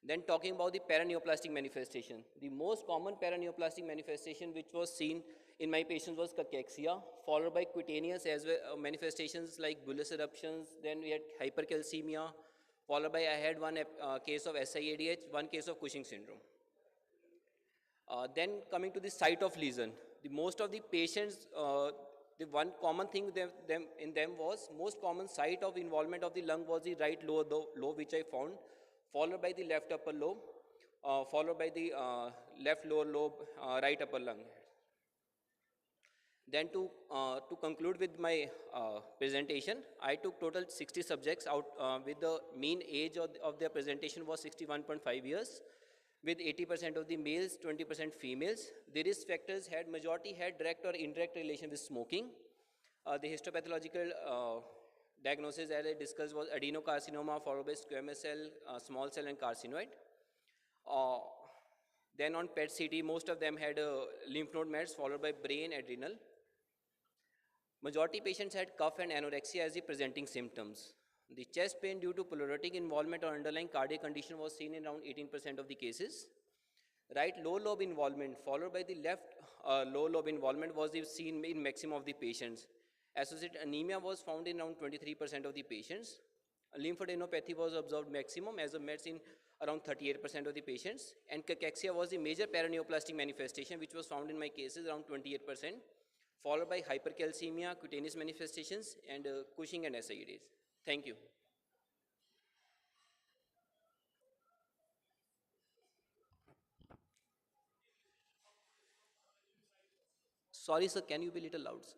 Then talking about the paraneoplastic manifestation, the most common paraneoplastic manifestation which was seen in my patients was cachexia, followed by cutaneous as well, manifestations like bullous eruptions. Then we had hypercalcemia, followed by I had one case of SIADH, one case of Cushing syndrome. Then coming to the site of lesion, the most of the patients, the one common thing in them was most common site of involvement of the lung was the right lower lobe, which I found, followed by the left upper lobe, followed by the left lower lobe, right upper lung. Then to conclude with my presentation, I took total 60 subjects out with the mean age of their presentation was 61.5 years, with 80% of the males, 20% females. The risk factors had majority had direct or indirect relation with smoking. The histopathological diagnosis, as I discussed, was adenocarcinoma, followed by squamous cell, small cell, and carcinoid. Then on PET CT, most of them had lymph node mets, followed by brain, adrenal. Majority patients had cough and anorexia as the presenting symptoms. The chest pain due to pleuritic involvement or underlying cardiac condition was seen in around 18% of the cases. Right lower lobe involvement, followed by the left lower lobe involvement, was seen in maximum of the patients. Associated anemia was found in around 23% of the patients. Lymphadenopathy was observed maximum as of meds in around 38% of the patients. And cachexia was the major paraneoplastic manifestation, which was found in my cases around 28%, followed by hypercalcemia, cutaneous manifestations, and Cushing and SIADs. Thank you. Sorry, sir, can you be a little loud, sir?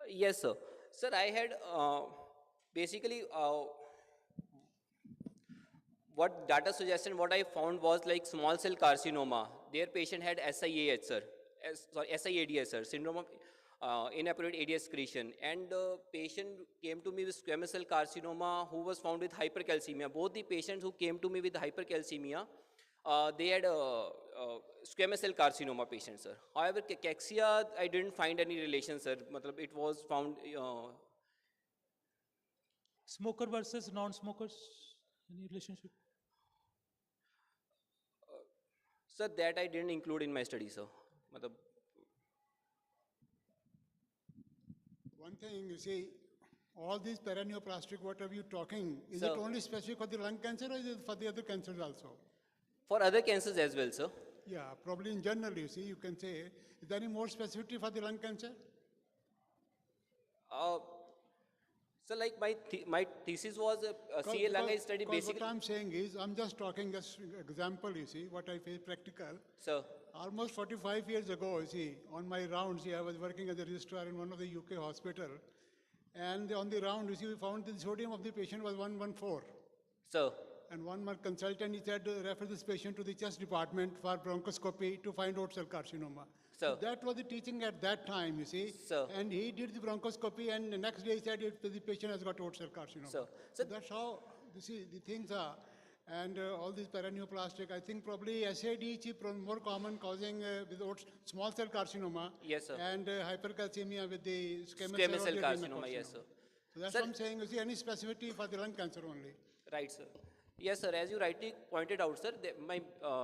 Yes, sir. Sir, I had basically what data suggestion, what I found was like small cell carcinoma. Their patient had SIAH, sir. SIADS, sir, syndrome of inappropriate ADS secretion. And the patient came to me with squamous cell carcinoma who was found with hypercalcemia. Both the patients who came to me with hypercalcemia, they had squamous cell carcinoma patients, sir. However, cachexia, I didn't find any relation, sir. It was found. Smoker versus non-smokers, any relationship? Sir, that I didn't include in my study, sir. One thing, you see, all these paraneoplastic, whatever you're talking, is Sir, it only specific for the lung cancer or is it for the other cancers also? For other cancers as well, sir. Yeah, probably in general, you see, you can say, is there any more specificity for the lung cancer? So like my thesis was a CA lung I studied basically. What I'm saying is, I'm just talking just example, you see, what I feel practical. Sir. Almost 45 years ago, you see, on my rounds, I was working as a registrar in one of the UK hospital. And on the round, you see, we found the sodium of the patient was 114. Sir. And one more consultant, he said, refer this patient to the chest department for bronchoscopy to find out cell carcinoma. Sir. That was the teaching at that time, you see. Sir. And he did the bronchoscopy, and the next day he said the patient has got out cell carcinoma. Sir. So that's how, you see, the things are. And all these paraneoplastic, I think probably SAD is more common causing with small cell carcinoma. Yes, sir. And hypercalcemia with the Squamous cell carcinoma, yes, sir. So that's Sir. what I'm saying, you see, any specificity for the lung cancer only. Right, sir. Yes, sir. As you rightly pointed out, sir, my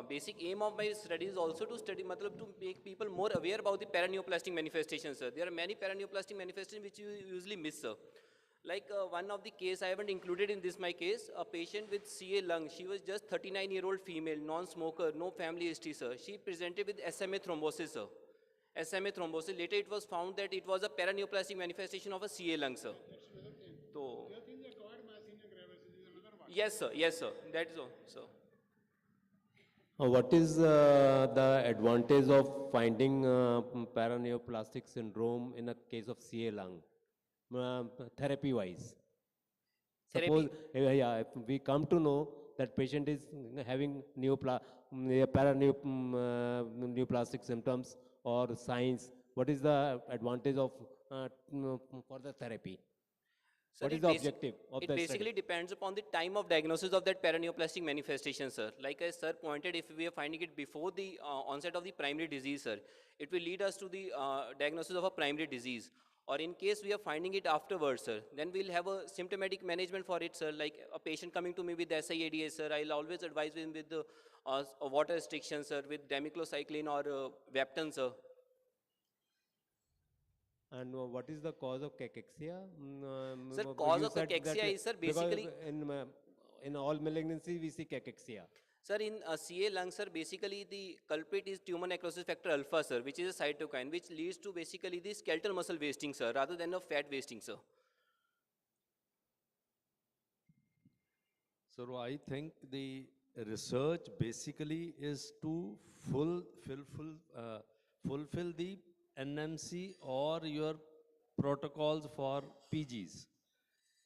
basic aim of my study is also to study, to make people more aware about the paraneoplastic manifestations, sir. There are many paraneoplastic manifestations which you usually miss, sir. Like one of the case I haven't included in this my case, a patient with CA lung. She was just 39-year-old female, non-smoker, no family history, sir. She presented with SMA thrombosis, sir. SMA thrombosis. Later it was found that it was a paraneoplastic manifestation of a CA lung, sir. So, yes, sir. Yes, sir. That is all, sir. What is the advantage of finding paraneoplastic syndrome in a case of CA lung, therapy-wise? Suppose, yeah, if we come to know that patient is having paraneoplastic symptoms or signs, what is the advantage of further therapy? Sir, What is the objective of the It basically depends upon the time of diagnosis of that paraneoplastic manifestation, sir. Like as sir pointed, if we are finding it before the onset of the primary disease, sir, it will lead us to the diagnosis of a primary disease. Or in case we are finding it afterwards, sir, then we'll have a symptomatic management for it, sir. Like a patient coming to me with SIADS, sir, I'll always advise him with the water restrictions, sir, with demiclocycline or Vaptan, sir. And what is the cause of cachexia? Sir, cause of cachexia is, sir, basically... In all malignancy, we see cachexia. Sir, in CA lung, sir, basically the culprit is tumor necrosis factor alpha, sir, which is a cytokine, which leads to basically the skeletal muscle wasting, sir, rather than a fat wasting, sir. So I think the research basically is to fulfill the NMC or your protocols for PGs.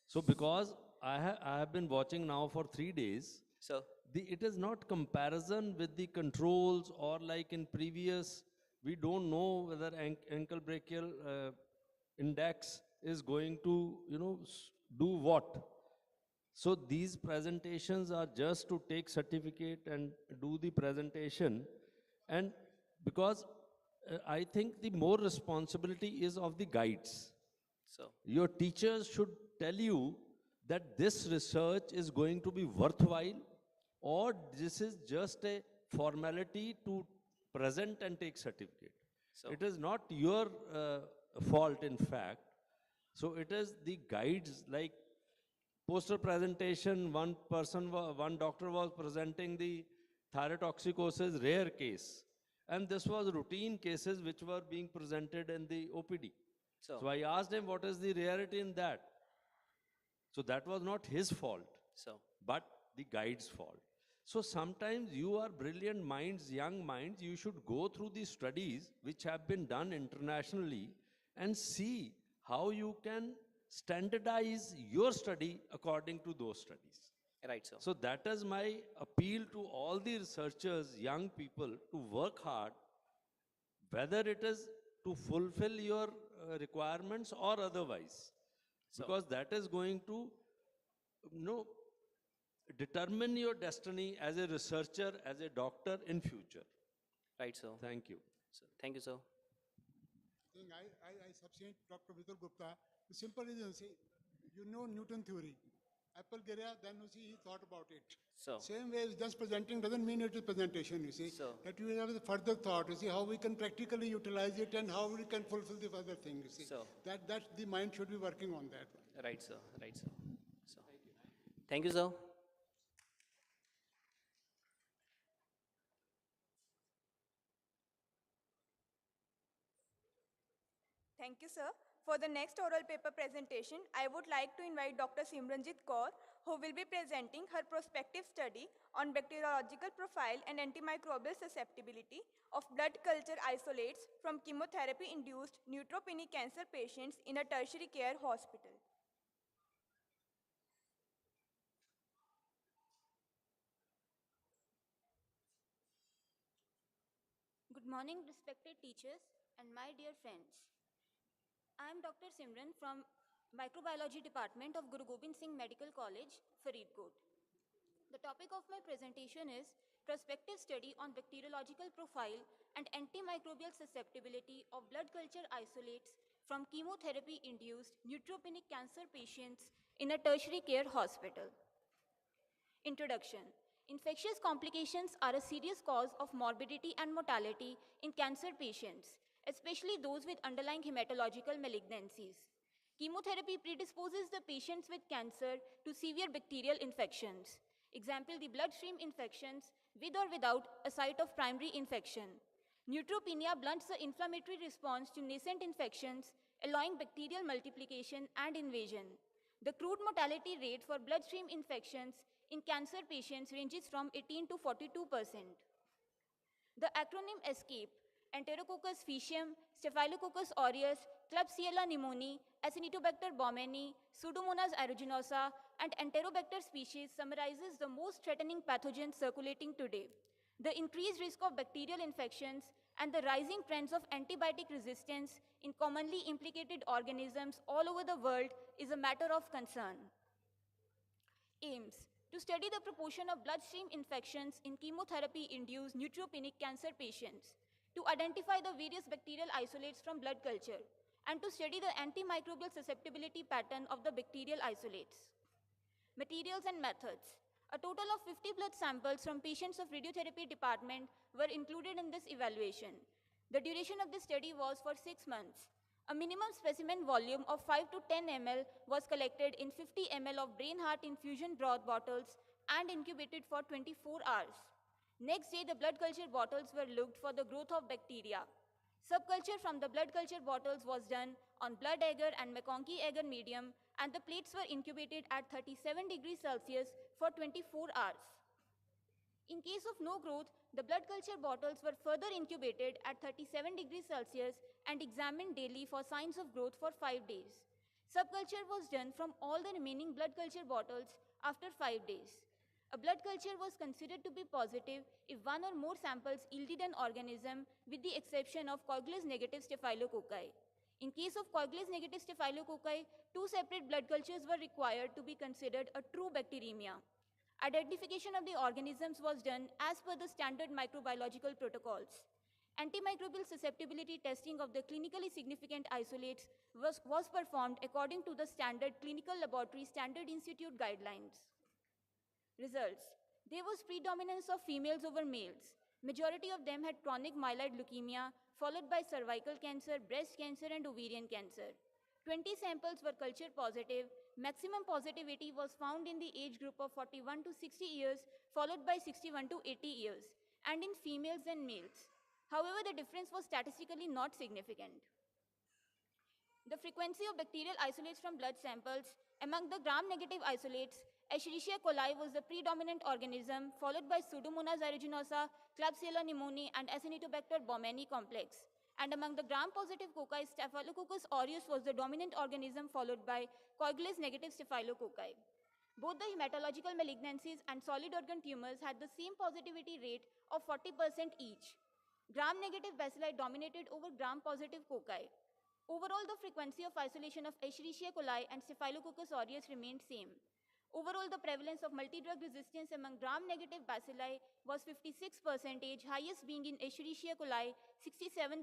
So because I have been watching now for 3 days, Sir. it is not comparison with the controls or like in previous, we don't know whether ankle brachial index is going to, do what. So these presentations are just to take certificate and do the presentation. And because I think the more responsibility is of the guides. So your teachers should tell you that this research is going to be worthwhile, or this is just a formality to present and take certificate. So it is not your fault, in fact. So it is the guides, like poster presentation, one doctor was presenting the thyrotoxicosis rare case. And this was routine cases which were being presented in the OPD. So I asked him, what is the rarity in that? So that was not his fault, but the guide's fault. So sometimes you are brilliant minds, young minds, you should go through the studies which have been done internationally and see how you can standardize your study according to those studies. Right, sir. So that is my appeal to all the researchers, young people, to work hard, whether it is to fulfill your requirements or otherwise. Because that is going to, determine your destiny as a researcher, as a doctor in future. Right, sir. Thank you. Thank you, sir. I substitute Dr. Vitul Gupta. The simple reason, see, you know Newton theory. Apple Giria, then you see, he thought about it. Same way as just presenting doesn't mean it is presentation, you see. That you have the further thought, you see, how we can practically utilize it and how we can fulfill the further thing, you see. That the mind should be working on that. Right, sir. Right, sir. Thank you, sir. Thank you, sir. For the next oral paper presentation, I would like to invite Dr. Simranjit Kaur, who will be presenting her prospective study on bacteriological profile and antimicrobial susceptibility of blood culture isolates from chemotherapy-induced neutropenic cancer patients in a tertiary care hospital. Good morning, respected teachers and my dear friends. I am Dr. Simran from Microbiology Department of Guru Gobind Singh Medical College, Faridkot. The topic of my presentation is prospective study on bacteriological profile and antimicrobial susceptibility of blood culture isolates from chemotherapy-induced neutropenic cancer patients in a tertiary care hospital. Introduction. Infectious complications are a serious cause of morbidity and mortality in cancer patients, especially those with underlying hematological malignancies. Chemotherapy predisposes the patients with cancer to severe bacterial infections. Example, the bloodstream infections with or without a site of primary infection. Neutropenia blunts the inflammatory response to nascent infections, allowing bacterial multiplication and invasion. The crude mortality rate for bloodstream infections in cancer patients ranges from 18 to 42%. The acronym ESCAPE, Enterococcus faecium, Staphylococcus aureus, Klebsiella pneumoniae, Acinetobacter baumannii, Pseudomonas aeruginosa, and Enterobacter species summarizes the most threatening pathogens circulating today. The increased risk of bacterial infections and the rising trends of antibiotic resistance in commonly implicated organisms all over the world is a matter of concern. Aims: to study the proportion of bloodstream infections in chemotherapy-induced neutropenic cancer patients, to identify the various bacterial isolates from blood culture, and to study the antimicrobial susceptibility pattern of the bacterial isolates. Materials and methods. A total of 50 blood samples from patients of radiotherapy department were included in this evaluation. The duration of this study was for 6 months. A minimum specimen volume of 5 to 10 ml was collected in 50 ml of brain-heart infusion broth bottles and incubated for 24 hours. Next day, the blood culture bottles were looked for the growth of bacteria. Subculture from the blood culture bottles was done on blood agar and McConkey agar medium, and the plates were incubated at 37 degrees Celsius for 24 hours. In case of no growth, the blood culture bottles were further incubated at 37 degrees Celsius and examined daily for signs of growth for 5 days. Subculture was done from all the remaining blood culture bottles after 5 days. A blood culture was considered to be positive if one or more samples yielded an organism, with the exception of coagulase-negative staphylococci. In case of coagulase-negative staphylococci, 2 separate blood cultures were required to be considered a true bacteremia. Identification of the organisms was done as per the standard microbiological protocols. Antimicrobial susceptibility testing of the clinically significant isolates was performed according to the standard Clinical Laboratory Standard Institute guidelines. Results. There was predominance of females over males. Majority of them had chronic myeloid leukemia, followed by cervical cancer, breast cancer, and ovarian cancer. 20 samples were culture positive. Maximum positivity was found in the age group of 41 to 60 years, followed by 61 to 80 years, and in females and males. However, the difference was statistically not significant. The frequency of bacterial isolates from blood samples. Among the gram-negative isolates, Escherichia coli was the predominant organism, followed by Pseudomonas aeruginosa, Klebsiella pneumoniae, and Acinetobacter baumannii complex. And among the gram-positive cocci, Staphylococcus aureus was the dominant organism, followed by coagulase-negative staphylococci. Both the hematological malignancies and solid organ tumors had the same positivity rate of 40% each. Gram-negative bacilli dominated over gram-positive cocci. Overall, the frequency of isolation of Escherichia coli and Staphylococcus aureus remained same. Overall, the prevalence of multi-drug resistance among gram-negative bacilli was 56%, highest being in Escherichia coli, 67%.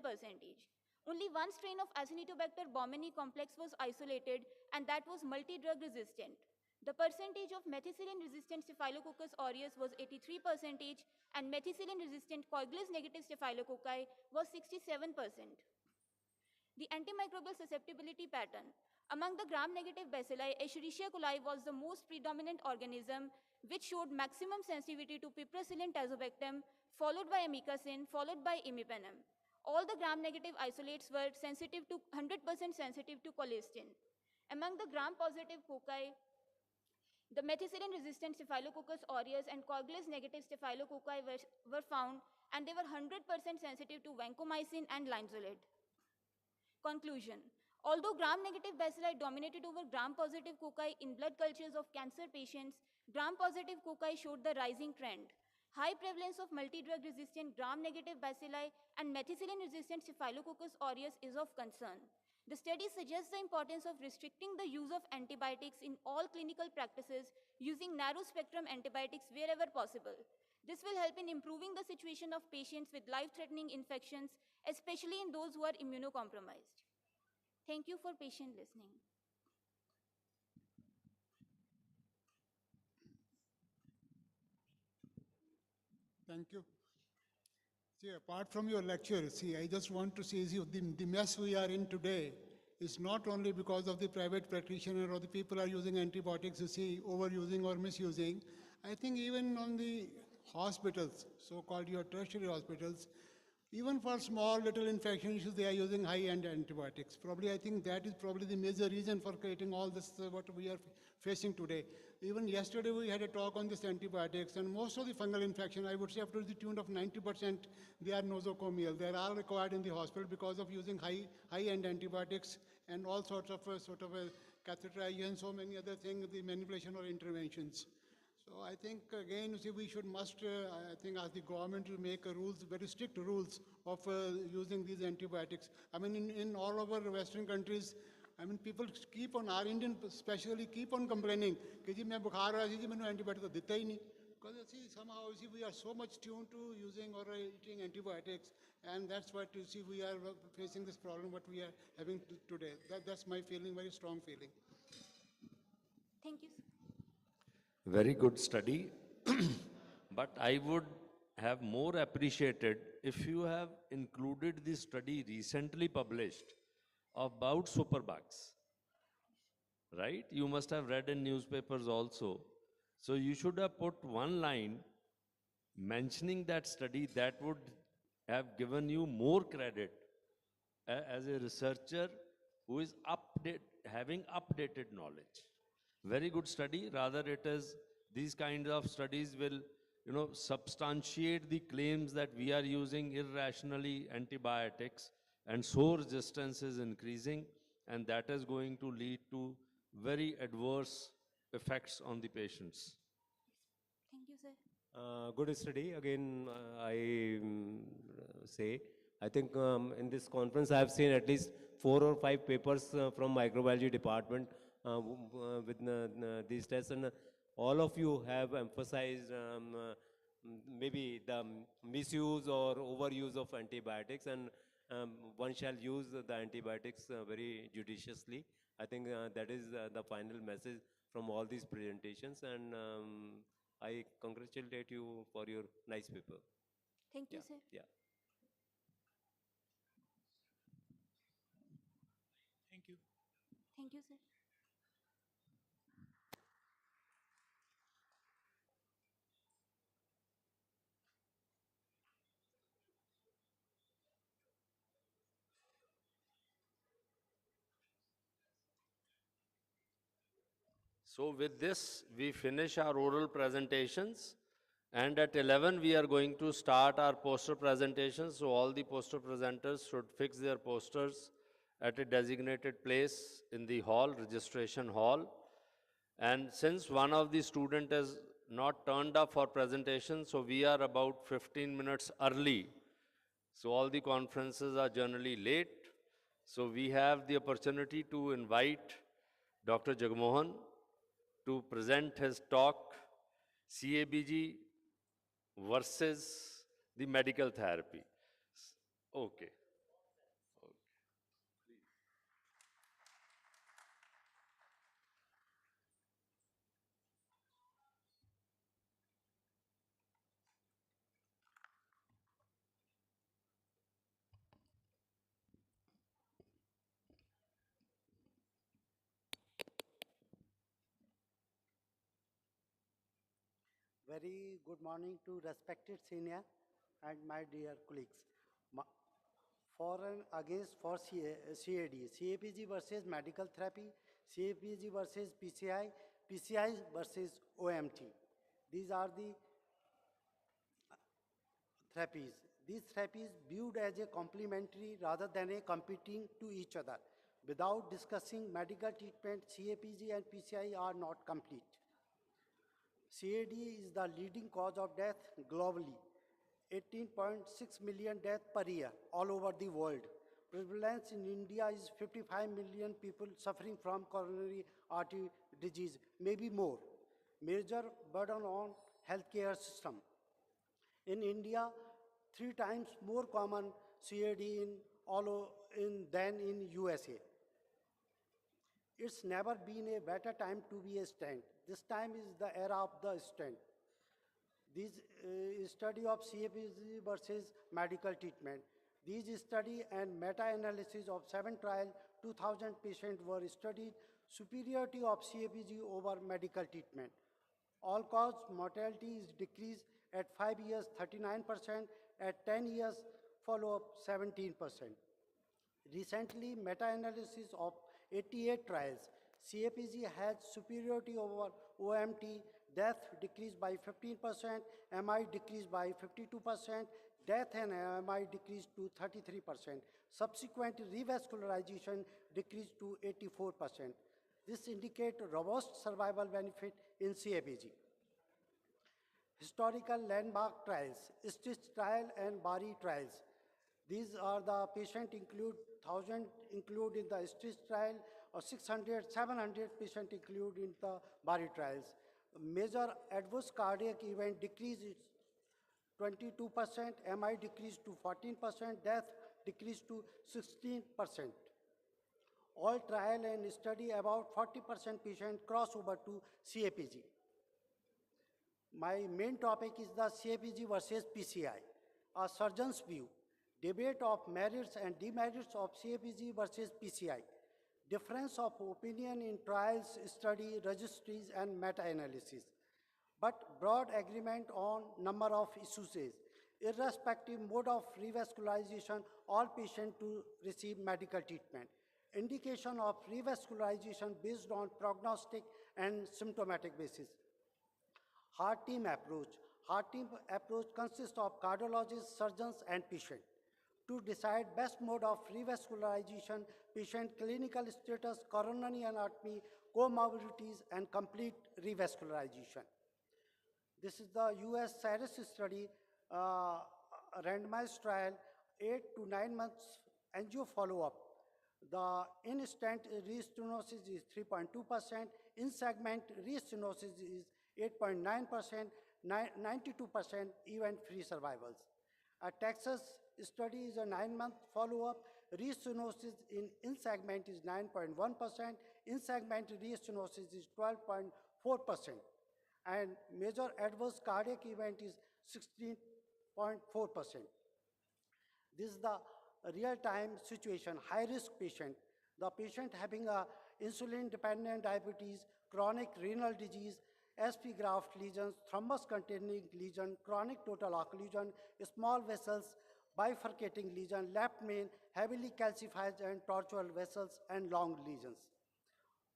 Only one strain of Acinetobacter baumannii complex was isolated, and that was multi-drug resistant. The percentage of methicillin-resistant Staphylococcus aureus was 83%, and methicillin-resistant coagulase-negative staphylococci was 67%. The antimicrobial susceptibility pattern. Among the gram-negative bacilli, Escherichia coli was the most predominant organism, which showed maximum sensitivity to piperacillin tazobactam, followed by amikacin, followed by imipenem. All the gram-negative isolates were sensitive to 100% sensitive to colistin. Among the gram-positive cocci, the methicillin-resistant Staphylococcus aureus and coagulase-negative staphylococci were found, and they were 100% sensitive to vancomycin and linezolid. Conclusion. Although gram-negative bacilli dominated over gram-positive cocci in blood cultures of cancer patients, gram-positive cocci showed the rising trend. high prevalence of multi-drug resistant gram-negative bacilli and methicillin-resistant Staphylococcus aureus is of concern. The study suggests the importance of restricting the use of antibiotics in all clinical practices using narrow-spectrum antibiotics wherever possible. This will help in improving the situation of patients with life-threatening infections, especially in those who are immunocompromised. Thank you for patient listening. Thank you. See, apart from your lecture, see, I just want to say, see, the mess we are in today is not only because of the private practitioner or the people are using antibiotics, you see, overusing or misusing. I think even on the hospitals, so-called your tertiary hospitals, even for small little infection issues, they are using high-end antibiotics. Probably, I think that is probably the major reason for creating all this, what we are facing today. Even yesterday, we had a talk on this antibiotics, and most of the fungal infection, I would say up to the tune of 90%, they are nosocomial. They are all required in the hospital because of using high-end antibiotics and all sorts of catheterization, so many other things, the manipulation or interventions. So I think, again, you see, we must, I think, ask the government to make rules, very strict rules of using these antibiotics. I mean, in all over Western countries, I mean, people keep on, our Indian especially, keep on complaining, कि जी मैं बुखार आ जी मैंने antibiotic तो देता ही नहीं. Because see, somehow you see, we are so much tuned to using or eating antibiotics, and that's what you see, we are facing this problem, what we are having today. That's my feeling, very strong feeling. Thank you, sir. Very good study. But I would have more appreciated if you have included the study recently published about superbugs. Right? You must have read in newspapers also. So you should have put one line mentioning that study. That would have given you more credit as a researcher who is having updated knowledge. Very good study. Rather, it is these kinds of studies will, substantiate the claims that we are using irrationally antibiotics, and so resistance is increasing, and that is going to lead to very adverse effects on the patients. Thank you, sir. Good study. Again, say, I think in this conference I have seen at least 4 or 5 papers from microbiology department with these tests, and all of you have emphasized maybe the misuse or overuse of antibiotics, and one shall use the antibiotics very judiciously. I think that is the final message from all these presentations, and I congratulate you for your nice paper. Thank you, sir. Yeah. Thank you. Thank you, sir. So with this, we finish our oral presentations, and at 11 we are going to start our poster presentations. So all the poster presenters should fix their posters at a designated place in the hall, registration hall. And since one of the student has not turned up for presentation, so we are about 15 minutes early. So all the conferences are generally late. So we have the opportunity to invite Dr. Jagmohan to present his talk, CABG versus the medical therapy. Okay. Very good morning to respected senior and my dear colleagues. For and against for CAD, CAPG versus medical therapy, CAPG versus PCI, PCI versus OMT. These are the therapies. These therapies viewed as a complementary rather than a competing to each other. Without discussing medical treatment, CAPG and PCI are not complete. CAD is the leading cause of death globally. 18.6 million deaths per year all over the world. Prevalence in India is 55 million people suffering from coronary artery disease, maybe more. Major burden on healthcare system. In India, 3 times more common CAD than in USA. It's never been a better time to be a stent. This time is the era of the stent. This study of CAPG versus medical treatment. These study and meta-analysis of 7 trials, 2,000 patients were studied, superiority of CAPG over medical treatment. All-cause mortality is decreased at 5 years, 39%, at 10 years follow-up, 17%. Recently, meta-analysis of 88 trials, CAPG has superiority over OMT, death decreased by 15%, MI decreased by 52%, death and MI decreased to 33%. Subsequent revascularization decreased to 84%. This indicates robust survival benefit in CAPG. Historical landmark trials, STITCH trial and BARI trials. These are the patient include 1,000 include in the STITCH trial, or 600, 700 patient include in the BARI trials. Major adverse cardiac event decrease is 22%, MI decreased to 14%, death decreased to 16%. All trial and study about 40% patient cross over to CAPG. My main topic is the CAPG versus PCI, a surgeon's view, debate of merits and demerits of CAPG versus PCI, difference of opinion in trials, study, registries, and meta-analysis, but broad agreement on number of issues. Irrespective mode of revascularization, all patients to receive medical treatment. Indication of revascularization based on prognostic and symptomatic basis. Heart team approach. Heart team approach consists of cardiologists, surgeons, and patient. To decide best mode of revascularization, patient clinical status, coronary anatomy, comorbidities, and complete revascularization. This is the US CIRRUS study, randomized trial, 8 to 9 months angio follow-up. The in-stent restenosis is 3.2%, in-segment restenosis is 8.9%, 92% event-free survivals. A Texas study is a 9-month follow-up. Restenosis in-segment is 9.1%, in-segment restenosis is 12.4%, and major adverse cardiac event is 16.4%. This is the real-time situation, high-risk patient. The patient having a insulin-dependent diabetes, chronic renal disease, SP graft lesions, thrombus-containing lesion, chronic total occlusion, small vessels, bifurcating lesion, left main, heavily calcified and tortuous vessels, and long lesions.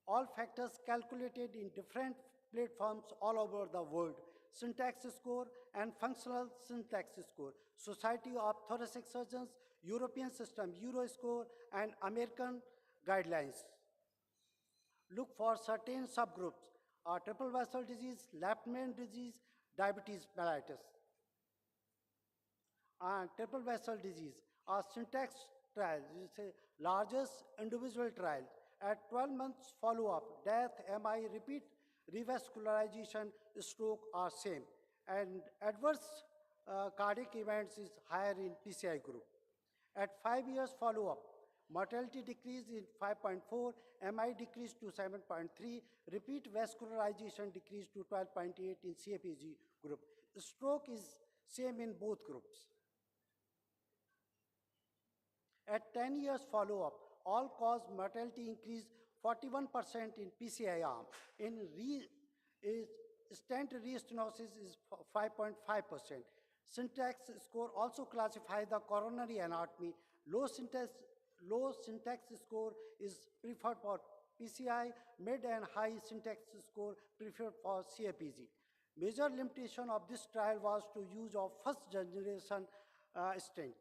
All factors calculated in different platforms all over the world. Syntax score and functional syntax score. Society of Thoracic Surgeons, European System, Euroscore, and American guidelines. Look for certain subgroups, triple vessel disease, left main disease, diabetes mellitus. And triple vessel disease, a syntax trial, is a largest individual trial. At 12 months follow-up, death, MI, repeat revascularization, stroke are same. And adverse cardiac events is higher in PCI group. At 5 years follow-up, mortality decreased in 5.4, MI decreased to 7.3, repeat vascularization decreased to 12.8 in CAPG group. Stroke is same in both groups. At 10 years follow-up, all-cause mortality increased 41% in PCI arm. In stent restenosis is 5.5%. Syntax score also classifies the coronary anatomy. Low syntax score is preferred for PCI, mid and high syntax score preferred for CAPG. Major limitation of this trial was to use of first generation stent.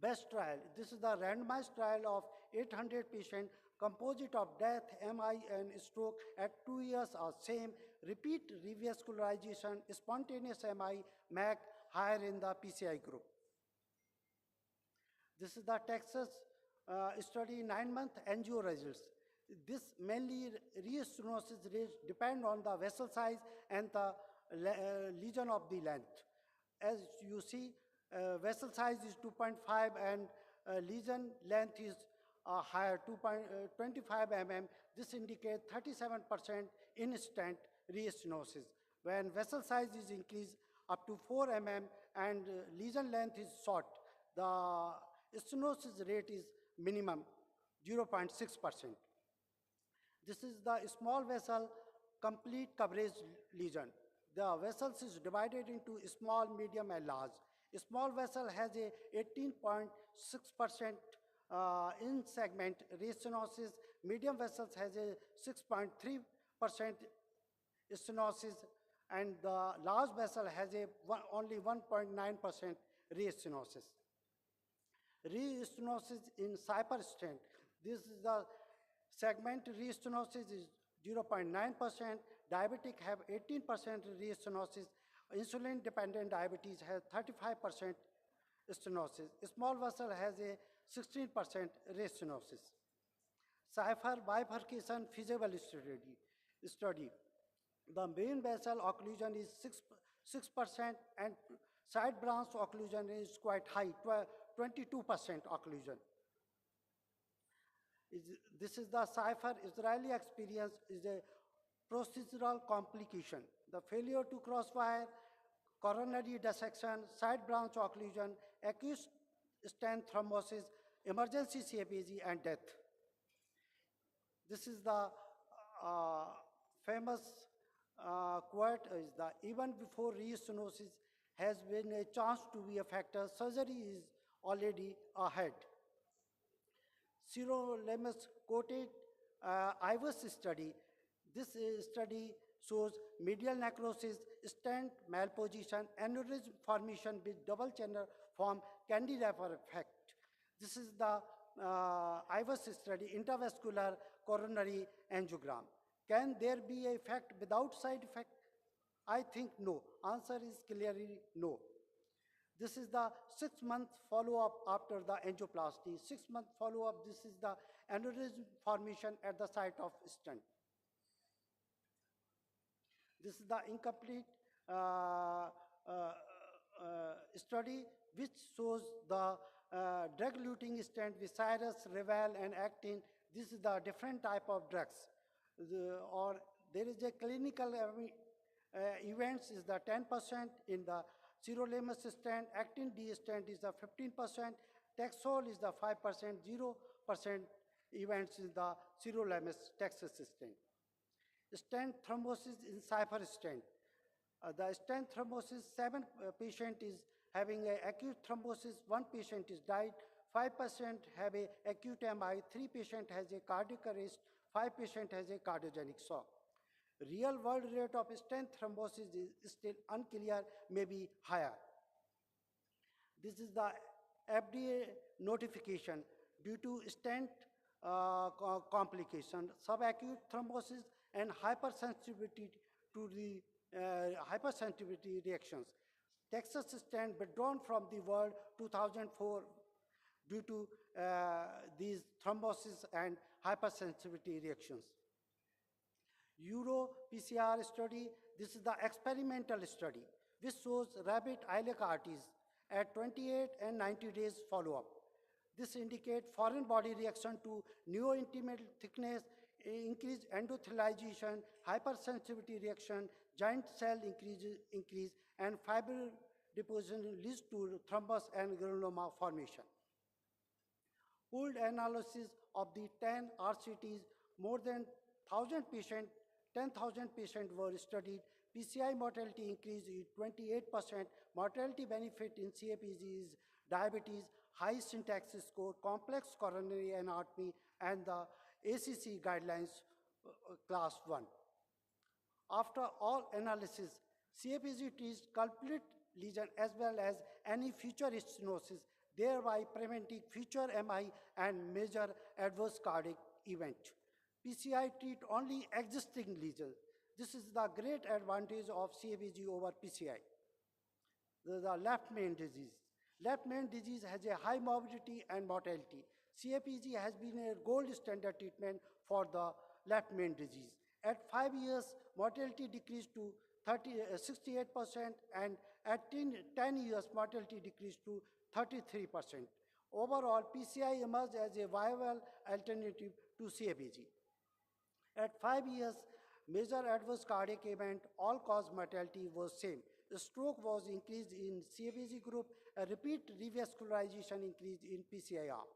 Best trial, this is the randomized trial of 800 patients, Composite of death, MI, and stroke at 2 years are same. Repeat revascularization, spontaneous MI, MAC higher in the PCI group. This is the Texas study 9-month angio results. This mainly restenosis rates depend on the vessel size and the lesion of the length. As you see, vessel size is 2.5 and lesion length is higher, 25 mm. This indicates 37% instant restenosis. When vessel size is increased up to 4 mm and lesion length is short, the stenosis rate is minimum 0.6%. This is the small vessel complete coverage lesion. The vessels is divided into small, medium, and large. A small vessel has a 18.6% in segment restenosis. Medium vessels has a 6.3% stenosis, and the large vessel has a only 1.9% restenosis. Restenosis in Cyper stent. This is the segment restenosis is 0.9%. Diabetic have 18% restenosis. Insulin-dependent diabetes has 35% stenosis. Small vessel has a 16% restenosis. Cypher bifurcation feasible study. The main vessel occlusion is 6% and side branch occlusion is quite high, 22% occlusion. This is the Cypher Israeli experience is a procedural complication. The failure to crosswire, coronary dissection, side branch occlusion, acute stent thrombosis, emergency CABG, and death. This is the famous quote is that even before restenosis has been a chance to be a factor, surgery is already ahead. Sirolimus coated IVUS study. This study shows medial necrosis, stent malposition, aneurysm formation with double channel form candidator effect. This is the IVUS study, intravascular coronary angiogram. Can there be an effect without side effect? I think no. Answer is clearly no. This is the 6-month follow-up after the angioplasty. 6-month follow-up, this is the aneurysm formation at the site of stent. This is the incomplete study which shows the drug-eluting stent with Cyrus, Reval, and Actin. This is the different type of drugs. Or there is a clinical events is the 10% in the sirolimus stent, Actin D stent is the 15%, Taxol is the 5%, 0% events in the sirolimus Texas stent. Stent thrombosis in Cypher stent. The stent thrombosis, 7 patient is having a acute thrombosis, 1 patient is died, 5% have a acute MI, 3 patient has a cardiac arrest, 5 patient has a cardiogenic shock. Real world rate of stent thrombosis is still unclear, maybe higher. This is the FDA notification due to stent complication, subacute thrombosis, and hypersensitivity to the hypersensitivity reactions. Texas stent withdrawn from the world 2004 due to these thrombosis and hypersensitivity reactions. Euro PCR study, this is the experimental study, which shows rabbit iliac arteries at 28 and 90 days follow-up. This indicates foreign body reaction to neointimal thickness, increased endothelialization, hypersensitivity reaction, giant cell increase, and fiber deposition leads to thrombus and granuloma formation. Pooled analysis of the 10 RCTs, more than 1,000 patients, 10,000 patients were studied. PCI mortality increased 28%. Mortality benefit in CAPG is diabetes, high syntax score, complex coronary anatomy, and the ACC guidelines class 1. After all analysis, CAPG treats culprit lesion as well as any future stenosis, thereby preventing future MI and major adverse cardiac event. PCI treat only existing lesions. This is the great advantage of CABG over PCI. The left main disease. Left main disease has a high morbidity and mortality. CAPG has been a gold standard treatment for the left main disease. At 5 years, mortality decreased to 68%, and at 10 years, mortality decreased to 33%. Overall, PCI emerged as a viable alternative to CAPG. At 5 years, major adverse cardiac event, all-cause mortality was same. The stroke was increased in CABG group, a repeat revascularization increased in PCI arm.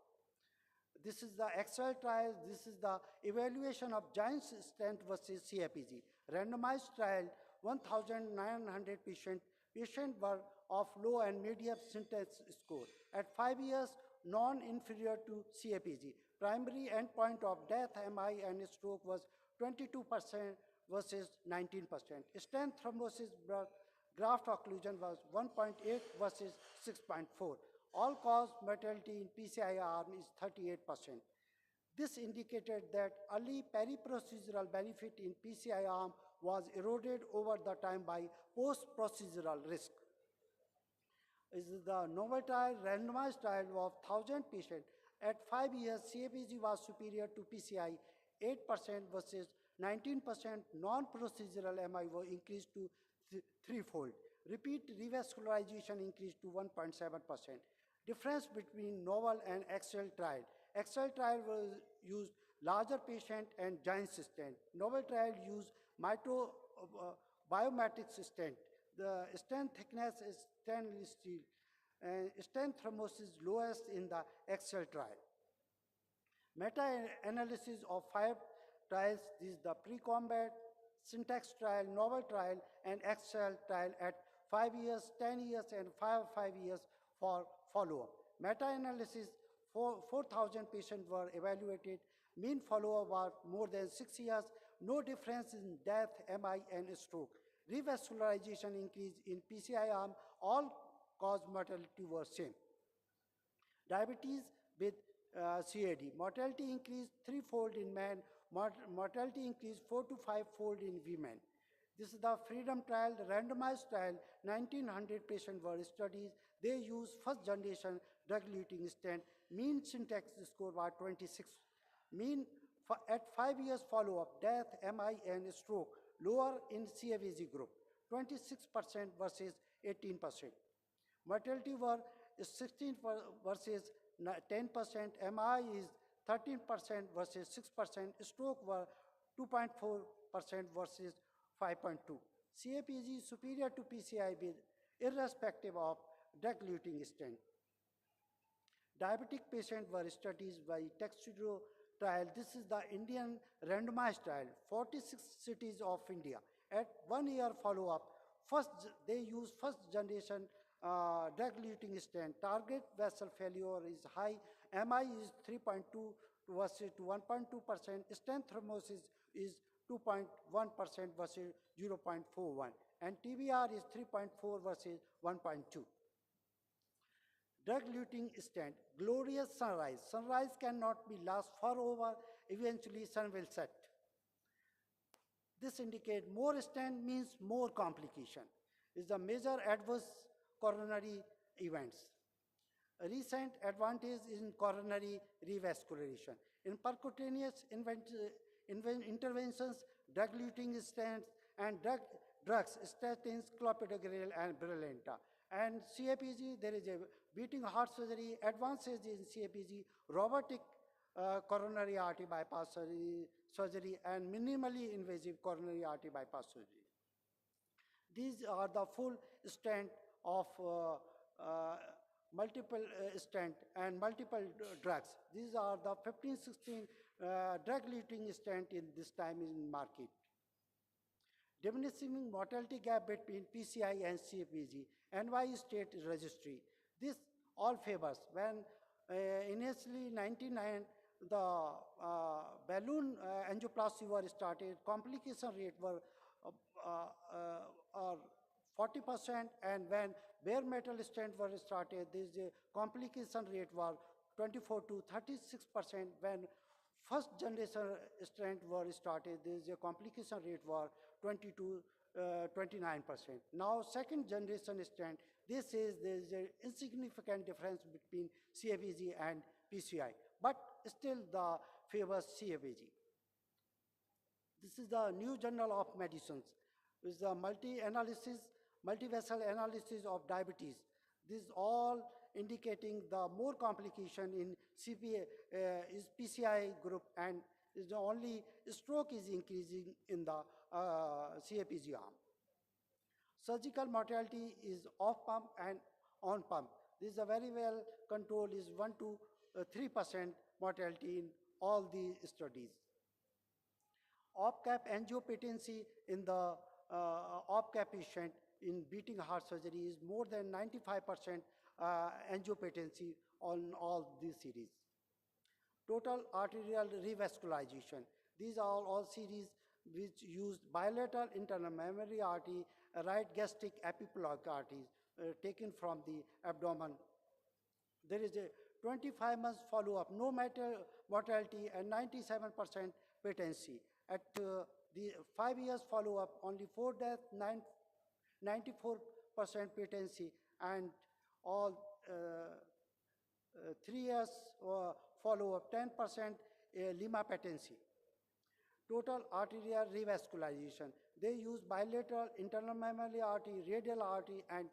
This is the Excel trial. This is the evaluation of giant stent versus CAPG. Randomized trial, 1,900 patients. Patients were of low and medium sentence score. At 5 years, non-inferior to CAPG. Primary endpoint of death, MI, and stroke was 22% versus 19%. Stent thrombosis graft occlusion was 1.8 versus 6.4. All-cause mortality in PCI arm is 38%. This indicated that early peri-procedural benefit in PCI arm was eroded over the time by post-procedural risk. This is the novel trial, randomized trial of 1,000 patients. At 5 years, CABG was superior to PCI, 8% versus 19%. Non-procedural MI was increased to threefold. Repeat revascularization increased to 1.7%. Difference between novel and Excel trial. Excel trial was used larger patient and giant stent. Novel trial used biometric stent. The stent thickness is stainless steel. Stent thrombosis lowest in the Excel trial. Meta-analysis of 5 trials. This is the pre-combat, syntax trial, novel trial, and Excel trial at 5 years, 10 years, and 5 years for follow-up. Meta-analysis, 4,000 patients were evaluated. Mean follow-up was more than 6 years. No difference in death, MI, and stroke. Revascularization increase in PCI arm. All-cause mortality were same. Diabetes with CAD. Mortality increased threefold in men. Mortality increased 4 to 5-fold in women. This is the freedom trial, the randomized trial. 1,900 patients were studied. They used first generation drug-eluting stent. Mean syntax score was 26. Mean at 5 years follow-up, death, MI, and stroke, lower in CAVG group, 26% versus 18%. Mortality were 16 versus 10%. MI is 13% versus 6%. Stroke were 2.4% versus 5.2. CAPG superior to PCI with irrespective of drug-eluting stent. Diabetic patients were studied by Tuxedo trial. This is the Indian randomized trial, 46 cities of India. At 1 year follow-up, they use first generation drug-eluting stent. Target vessel failure is high. MI is 3.2 versus 1.2%. Stent thrombosis is 2.1% versus 0.41. And TBR is 3.4 versus 1.2. Drug-eluting stent, glorious sunrise. Sunrise cannot be last forever. Eventually, sun will set. This indicates more stent means more complication. Is the major adverse coronary events. A recent advantage in coronary revascularization. In percutaneous interventions, drug-eluting stents and drugs, statins, clopidogrel, and Brilinta. And CAPG, there is a beating heart surgery, advances in CAPG, robotic coronary artery bypass surgery, and minimally invasive coronary artery bypass surgery. These are the full stent of multiple stent and multiple drugs. These are the 15, 16 drug-eluting stent in this time in market. Diminishing mortality gap between PCI and CAPG, NY state registry. This all favors. When initially 99, the balloon angioplasty were started, complication rate were 40%, and when bare metal stent were started, this complication rate was 24 to 36%. When first generation stent were started, there is a complication rate was 20 to 29%. Now second generation stent, this says there is an insignificant difference between CABG and PCI, but still the favors CABG. This is the New Journal of Medicine. This is the multi-vessel analysis of diabetes. This is all indicating the more complication in is PCI group, and is the only stroke is increasing in the CAPG arm. Surgical mortality is off pump and on pump. This is a very well controlled, is 1 to 3% mortality in all the studies. Op-cap angiopatency in the op-cap patient in beating heart surgery is more than 95% angiopatency on all these series. Total arterial revascularization. These are all series which use bilateral internal mammary artery, right gastric epiploic arteries taken from the abdomen. There is a 25 months follow-up, no matter mortality and 97% patency. At the 5 years follow-up, only 4 deaths, 94% patency, and all 3 years follow-up, 10% lima patency. Total arterial revascularization. They use bilateral internal mammary artery, radial artery, and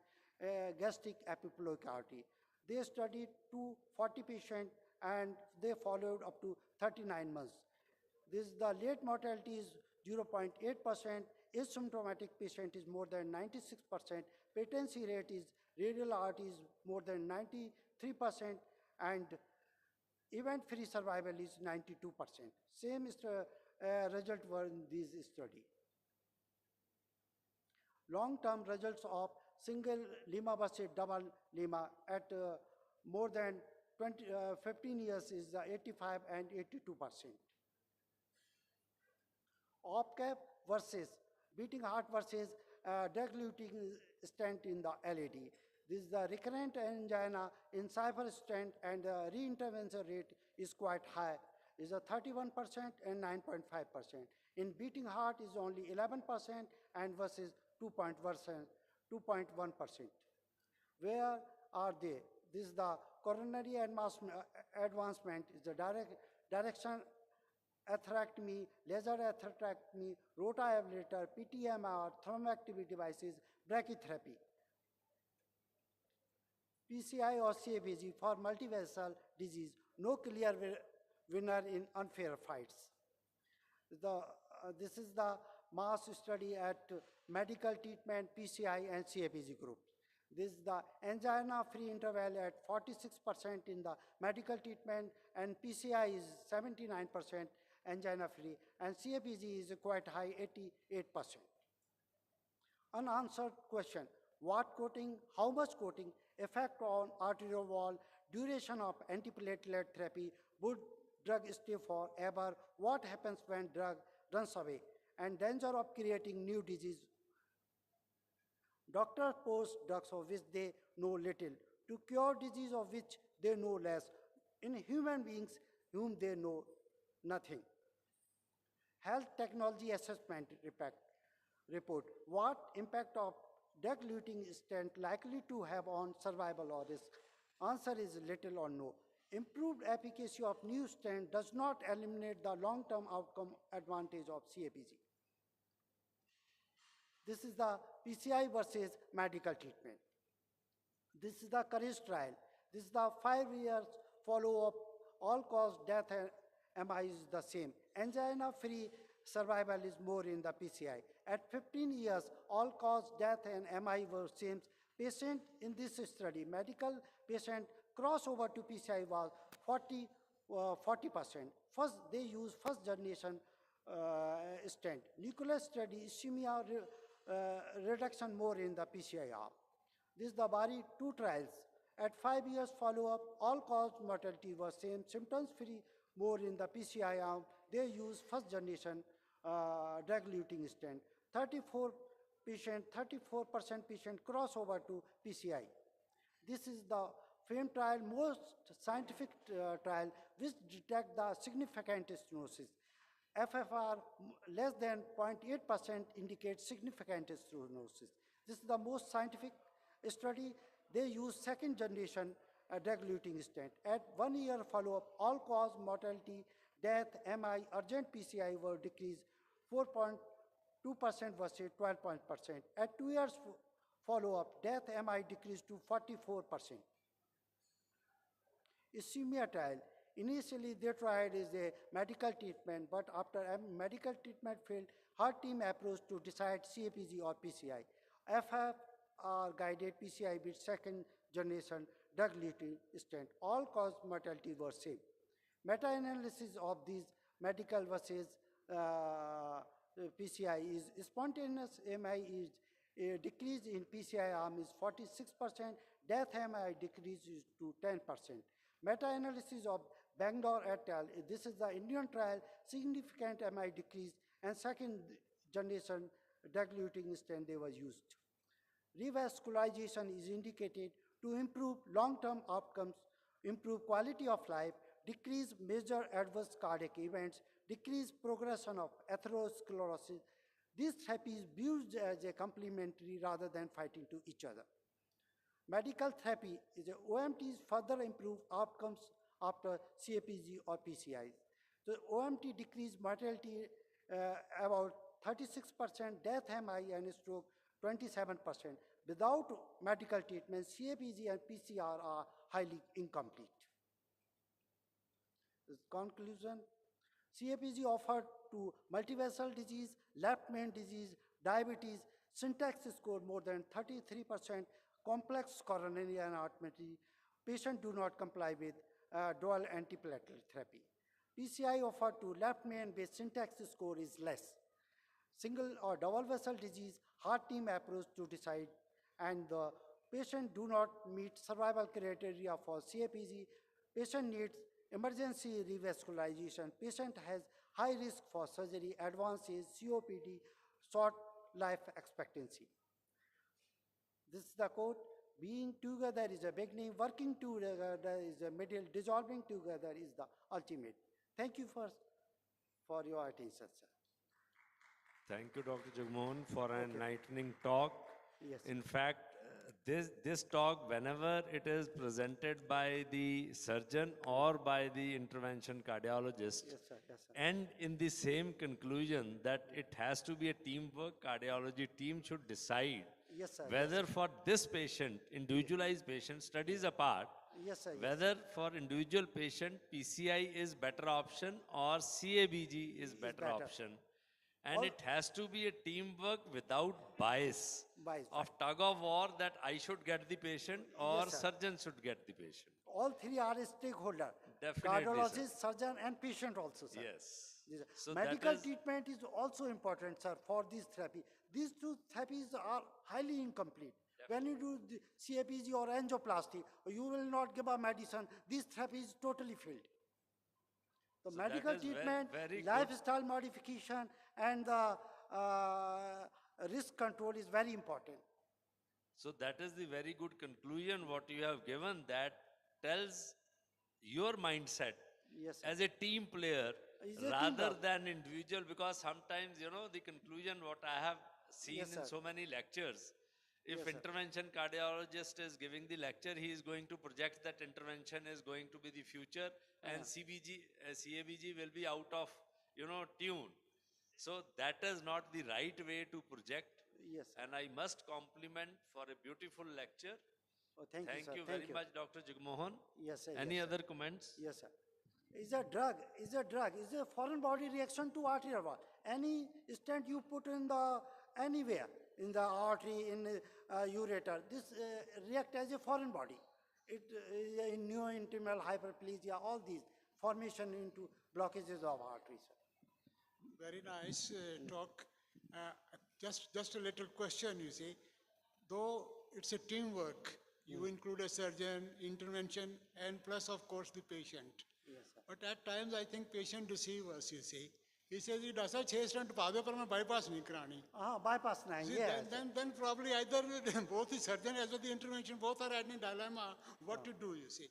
gastric epiploic artery. They studied 240 patients and they followed up to 39 months. This the late mortality is 0.8%, asymptomatic patient is more than 96%, patency rate is radial artery is more than 93%, and event-free survival is 92%. Same result were in this study. Long-term results of single lima versus double lima at more than 15 years is 85 and 82%. Op-cap versus beating heart versus drug-eluting stent in the LAD. This is the recurrent angina in cipher stent, and the reintervention rate is quite high, is a 31% and 9.5%. In beating heart is only 11% and versus 2.1%. Where are they? This is the coronary advancement, is the direction atherectomy, laser atherectomy, rotaablator, PTMR, thermoactive devices, brachytherapy. PCI or CABG for multivessel disease, no clear winner in unfair fights. This is the mass study at medical treatment, PCI and CABG groups. This is the angina-free interval at 46% in the medical treatment, and PCI is 79% angina-free, and CABG is quite high, 88%. Unanswered question: what coating, how much coating, effect on arterial wall, duration of antiplatelet therapy, would drug stay forever, what happens when drug runs away, and danger of creating new disease. Doctors post drugs of which they know little, to cure disease of which they know less, in human beings whom they know nothing. Health technology assessment report. What impact of drug-eluting stent likely to have on survival or risk? Answer is little or no. Improved efficacy of new stent does not eliminate the long-term outcome advantage of CABG. This is the PCI versus medical treatment. This is the COURAGE trial. This is the 5 years follow-up, all-cause death and MI is the same. Angina-free survival is more in the PCI. At 15 years, all-cause death and MI were same. Patient in this study, medical patient crossover to PCI was 40%. First, they use first generation stent. Nuclear study, ischemia reduction more in the PCI arm. This is the BARI 2 trials. At 5 years follow-up, all-cause mortality was same, symptoms-free more in the PCI arm. They use first generation drug-eluting stent. 34% patient crossover to PCI. This is the FAME trial, most scientific trial which detect the significant stenosis. FFR less than 0.8% indicates significant stenosis. This is the most scientific study. They use second generation drug-eluting stent. At 1 year follow-up, all-cause mortality, death, MI, urgent PCI were decreased 4.2% versus 12%. At 2 years follow-up, death, MI decreased to 44%. Ischemia trial. Initially, they tried as a medical treatment, but after a medical treatment failed, heart team approached to decide CAPG or PCI. FFR guided PCI with second generation drug-eluting stent. All cause mortality were same. Meta-analysis of these medical versus PCI is spontaneous MI is a decrease in PCI arm is 46%, death MI decreases to 10%. Meta-analysis of Bangor et al., this is the Indian trial, significant MI decrease and second generation drug-eluting stent they were used. Revascularization is indicated to improve long-term outcomes, improve quality of life, decrease major adverse cardiac events, decrease progression of atherosclerosis. These therapies used as a complementary rather than fighting to each other. Medical therapy is OMTs further improve outcomes after CAPG or PCI. The OMT decreased mortality about 36%, death, MI, and stroke 27%. Without medical treatment, CAPG and PCR are highly incomplete. Conclusion, CAPG offered to multivessel disease, left main disease, diabetes, syntax score more than 33%, complex coronary and artery. Patients do not comply with dual antiplatelet therapy. PCI offered to left main based syntax score is less. Single or double vessel disease, heart team approach to decide, and the patient do not meet survival criteria for CAPG. Patient needs emergency revascularization. Patient has high risk for surgery, advances, COPD, short life expectancy. This is the quote, being together is a beginning, working together is a middle, dissolving together is the ultimate. Thank you for your attention, sir. Thank you, Dr. Jagmohan, for an enlightening talk. Yes. In fact, this talk, whenever it is presented by the surgeon or by the intervention cardiologist, Yes, sir. Yes, sir. and in the same conclusion that it has to be a teamwork, cardiology team should decide Yes, sir. whether Yes, sir. for this patient, individualized patient, studies apart, Yes, sir. Yes, whether for individual patient, PCI is better option or CABG is better option. And it has to be a teamwork without bias of tug of war that I should get the patient or Yes, sir. surgeon should get the patient. All three are stakeholder. Definitely, Cardiologist, surgeon, and patient also, sir. Yes. Yes, sir. So that medical is- treatment is also important, sir, for this therapy. These two therapies are highly incomplete. When you do the CAPG or angioplasty, you will not give a medicine. This therapy is totally failed. The So that medical is treatment, very good. lifestyle modification, and the risk control is very important. So that is the very good conclusion what you have given that tells your mindset Yes, sir. as a team player Is a rather teamwork. than individual, because sometimes, the conclusion what I have seen Yes, in sir. so many lectures, if Yes, sir. intervention cardiologist is giving the lecture, he is going to project that intervention is going to be the future and CABG will be out of, tune. So that is not the right way to project. Yes, sir. And I must compliment for a beautiful lecture. Oh, thank you, sir. you Thank very you. much, Dr. Jagmohan. Yes, sir. Any yes, sir. other comments? Yes, sir. Is a drug, is a foreign body reaction to arterial wall. Any stent you put in the, anywhere, in the artery, in the ureter, this react as a foreign body. It in neointimal hyperplasia, all these formation into blockages of arteries. Very nice talk. Just a little question, you see. Though it's a teamwork, you include a surgeon, intervention, and plus, of course, the patient. Yes, sir. But at times, I think patient deceive us, you see. He says, "ये doctor 6 stent पा दो पर मैं bypass नहीं करानी." Bypass nahi, See, yes. then probably either both the surgeon as well the intervention, both are in a dilemma what to do, you see.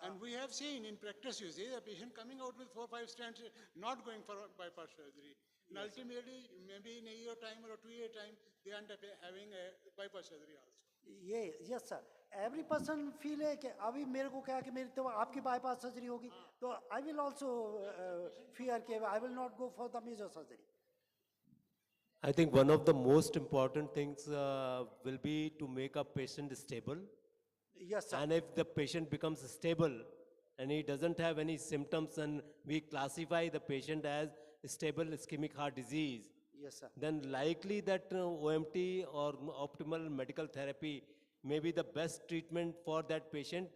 And we have seen in practice, you see, the patient coming out with 4 5 stents, not going for bypass surgery. And ultimately, maybe in a year time or a 2 year time, they end up having a bypass surgery also. Yes, sir. Every person feel है कि अभी मेरे को क्या कि मेरी तो आपकी bypass surgery होगी, तो I will also fear कि I will not go for the major surgery. I think one of the most important things will be to make a patient stable. Yes, sir. And if the patient becomes stable and he doesn't have any symptoms and we classify the patient as stable ischemic heart disease, Yes, sir. then likely that OMT or optimal medical therapy may be the best treatment for that patient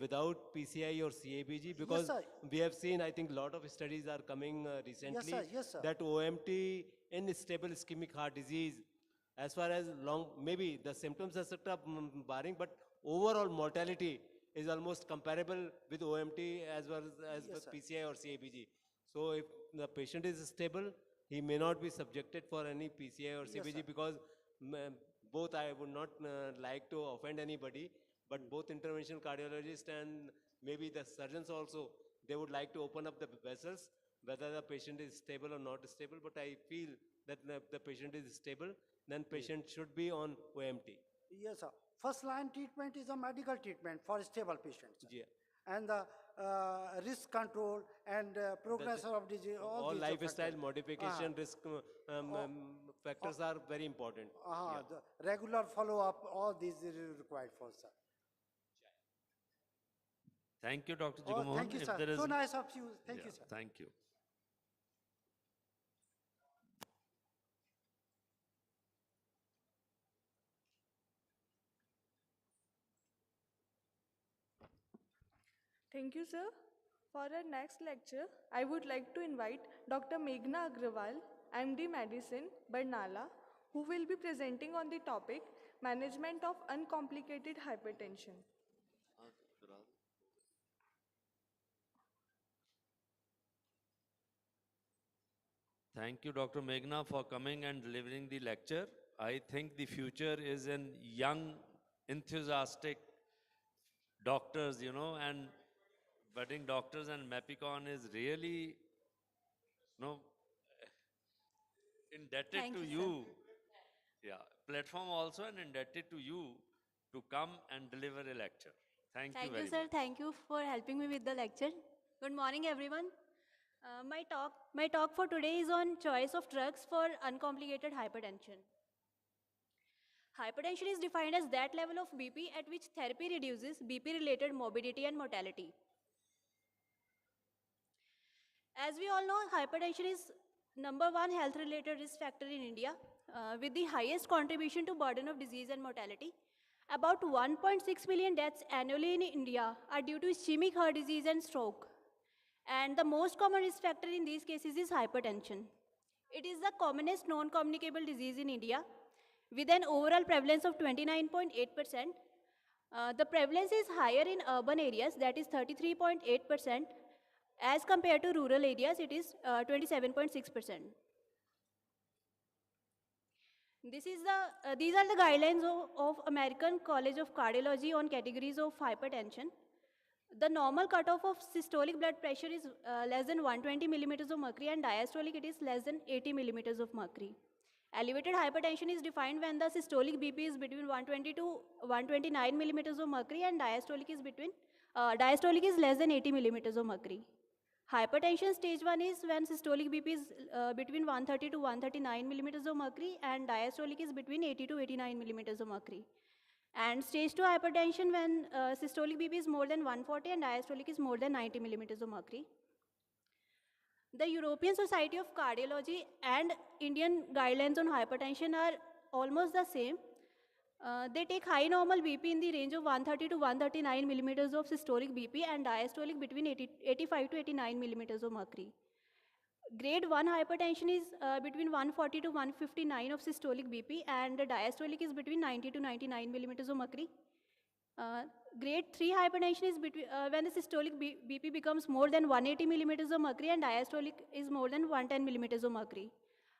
without PCI or CABG, because sir. we have seen, I think, a lot of studies are coming recently Yes, sir. that OMT in stable ischemic heart disease, as far as maybe the symptoms etc. barring, but overall mortality is almost comparable with OMT as well as Yes, with sir. PCI or CABG. So if the patient is stable, he may not be subjected for any PCI or Yes, CABG, sir. because both, I would not like to offend anybody, but both interventional cardiologists and maybe the surgeons also, they would like to open up the vessels, whether the patient is stable or not stable. But I feel that the patient is stable, then patient should be on OMT. Yes, sir. First line treatment is a medical treatment for stable patients. Yeah. And the risk control and progress of disease, all these lifestyle factors. modification risk factors are very important. Yeah. The regular follow-up, all these is required for, sir. Thank you, Dr. Oh, Jigamohan. thank you, If sir. there is- So nice of you. Thank you, Yeah, sir. Thank you. Thank you, sir. For our next lecture, I would like to invite Dr. Meghna Agrawal, MD Medicine, Barnala, who will be presenting on the topic Management of Uncomplicated Hypertension. Thank you, Dr. Meghna, for coming and delivering the lecture. I think the future is in young, enthusiastic doctors, and budding doctors, and MAPICON is really, indebted Thank to you, you. sir. Yeah, platform also and indebted to you to come and deliver a lecture. Thank you Thank very you, sir. much. Thank you for helping me with the lecture. Good morning, everyone. My talk for today is on choice of drugs for uncomplicated hypertension. Hypertension is defined as that level of BP at which therapy reduces BP-related morbidity and mortality. As we all know, hypertension is #1 health-related risk factor in India, with the highest contribution to burden of disease and mortality. About 1.6 million deaths annually in India are due to ischemic heart disease and stroke. And the most common risk factor in these cases is hypertension. It is the commonest non-communicable disease in India, with an overall prevalence of 29.8%. The prevalence is higher in urban areas, that is 33.8%. As compared to rural areas, it is 27.6%. These are the guidelines of American College of Cardiology on categories of hypertension. The normal cutoff of systolic blood pressure is less than 120 millimeters of mercury, and diastolic it is less than 80 millimeters of mercury. Elevated hypertension is defined when the systolic BP is between 120 to 129 millimeters of mercury, and diastolic is less than 80 millimeters of mercury. Hypertension stage 1 is when systolic BP is between 130 to 139 millimeters of mercury, and diastolic is between 80 to 89 millimeters of mercury. And stage 2 hypertension when systolic BP is more than 140 and diastolic is more than 90 millimeters of mercury. The European Society of Cardiology and Indian guidelines on hypertension are almost the same. They take high normal BP in the range of 130 to 139 millimeters of systolic BP and diastolic between 85 to 89 millimeters of mercury. Grade 1 hypertension is between 140 to 159 of systolic BP, and diastolic is between 90 to 99 millimeters of mercury. Grade 3 hypertension is when the systolic BP becomes more than 180 millimeters of mercury and diastolic is more than 110 millimeters of mercury.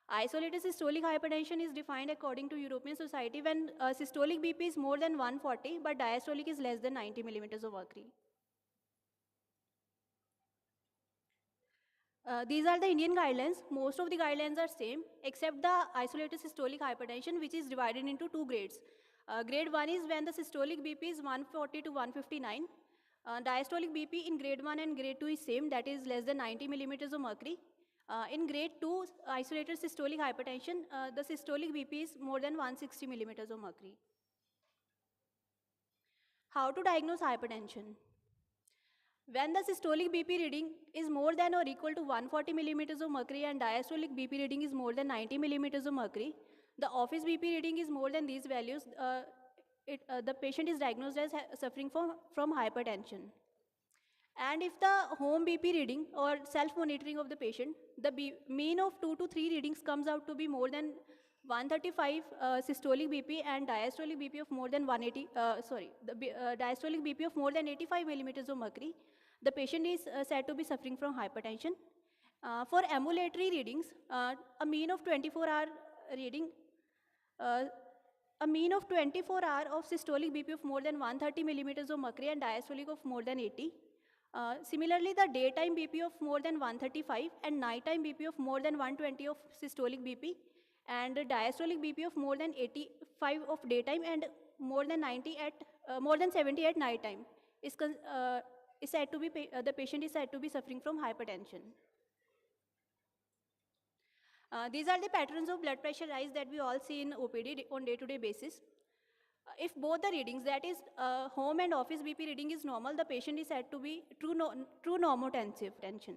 Isolated systolic hypertension is defined according to European Society when systolic BP is more than 140 but diastolic is less than 90 millimeters of mercury. These are the Indian guidelines. Most of the guidelines are same except the isolated systolic hypertension, which is divided into two grades. Grade 1 is when the systolic BP is 140 to 159. Diastolic BP in grade 1 and grade 2 is same, that is less than 90 millimeters of mercury. In grade 2 isolated systolic hypertension, the systolic BP is more than 160 millimeters of mercury. How to diagnose hypertension? When the systolic BP reading is more than or equal to 140 millimeters of mercury and diastolic BP reading is more than 90 millimeters of mercury, the office BP reading is more than these values, the patient is diagnosed as suffering from hypertension. And if the home BP reading or self-monitoring of the patient, the mean of 2 to 3 readings comes out to be more than 135 systolic BP and diastolic BP of more than diastolic BP of more than 85 millimeters of mercury, the patient is said to be suffering from hypertension. For ambulatory readings, a mean of 24-hour reading, a mean of 24-hour of systolic BP of more than 130 millimeters of mercury and diastolic of more than 80. Similarly, the daytime BP of more than 135 and nighttime BP of more than 120 of systolic BP and diastolic BP of more than 85 of daytime and more than 70 at nighttime is said to be the patient is said to be suffering from hypertension. These are the patterns of blood pressure rise that we all see in OPD on day-to-day basis. If both the readings, that is home and office BP reading is normal, the patient is said to be true normotensive tension.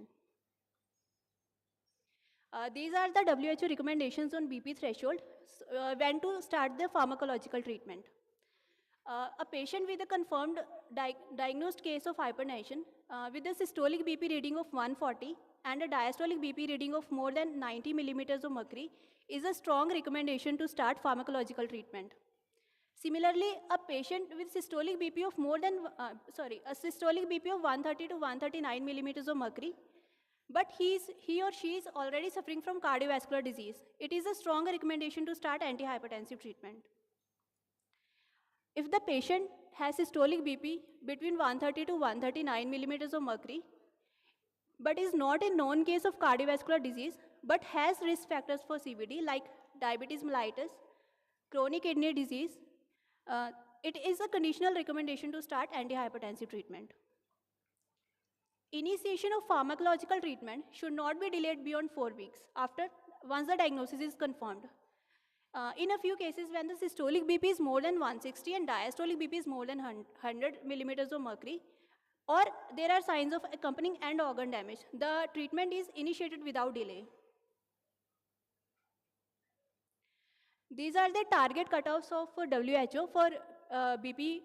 These are the WHO recommendations on BP threshold, when to start the pharmacological treatment. A patient with a confirmed diagnosed case of hypertension with a systolic BP reading of 140 and a diastolic BP reading of more than 90 millimeters of mercury is a strong recommendation to start pharmacological treatment. Similarly, a patient with systolic BP of a systolic BP of 130 to 139 millimeters of mercury, but he or she is already suffering from cardiovascular disease, it is a strong recommendation to start antihypertensive treatment. If the patient has systolic BP between 130 to 139 millimeters of mercury, but is not a known case of cardiovascular disease, but has risk factors for CVD like diabetes mellitus, chronic kidney disease, it is a conditional recommendation to start antihypertensive treatment. Initiation of pharmacological treatment should not be delayed beyond 4 weeks once the diagnosis is confirmed. In a few cases, when the systolic BP is more than 160 and diastolic BP is more than 100 millimeters of mercury, or there are signs of accompanying end organ damage, the treatment is initiated without delay. These are the target cutoffs of WHO for BP.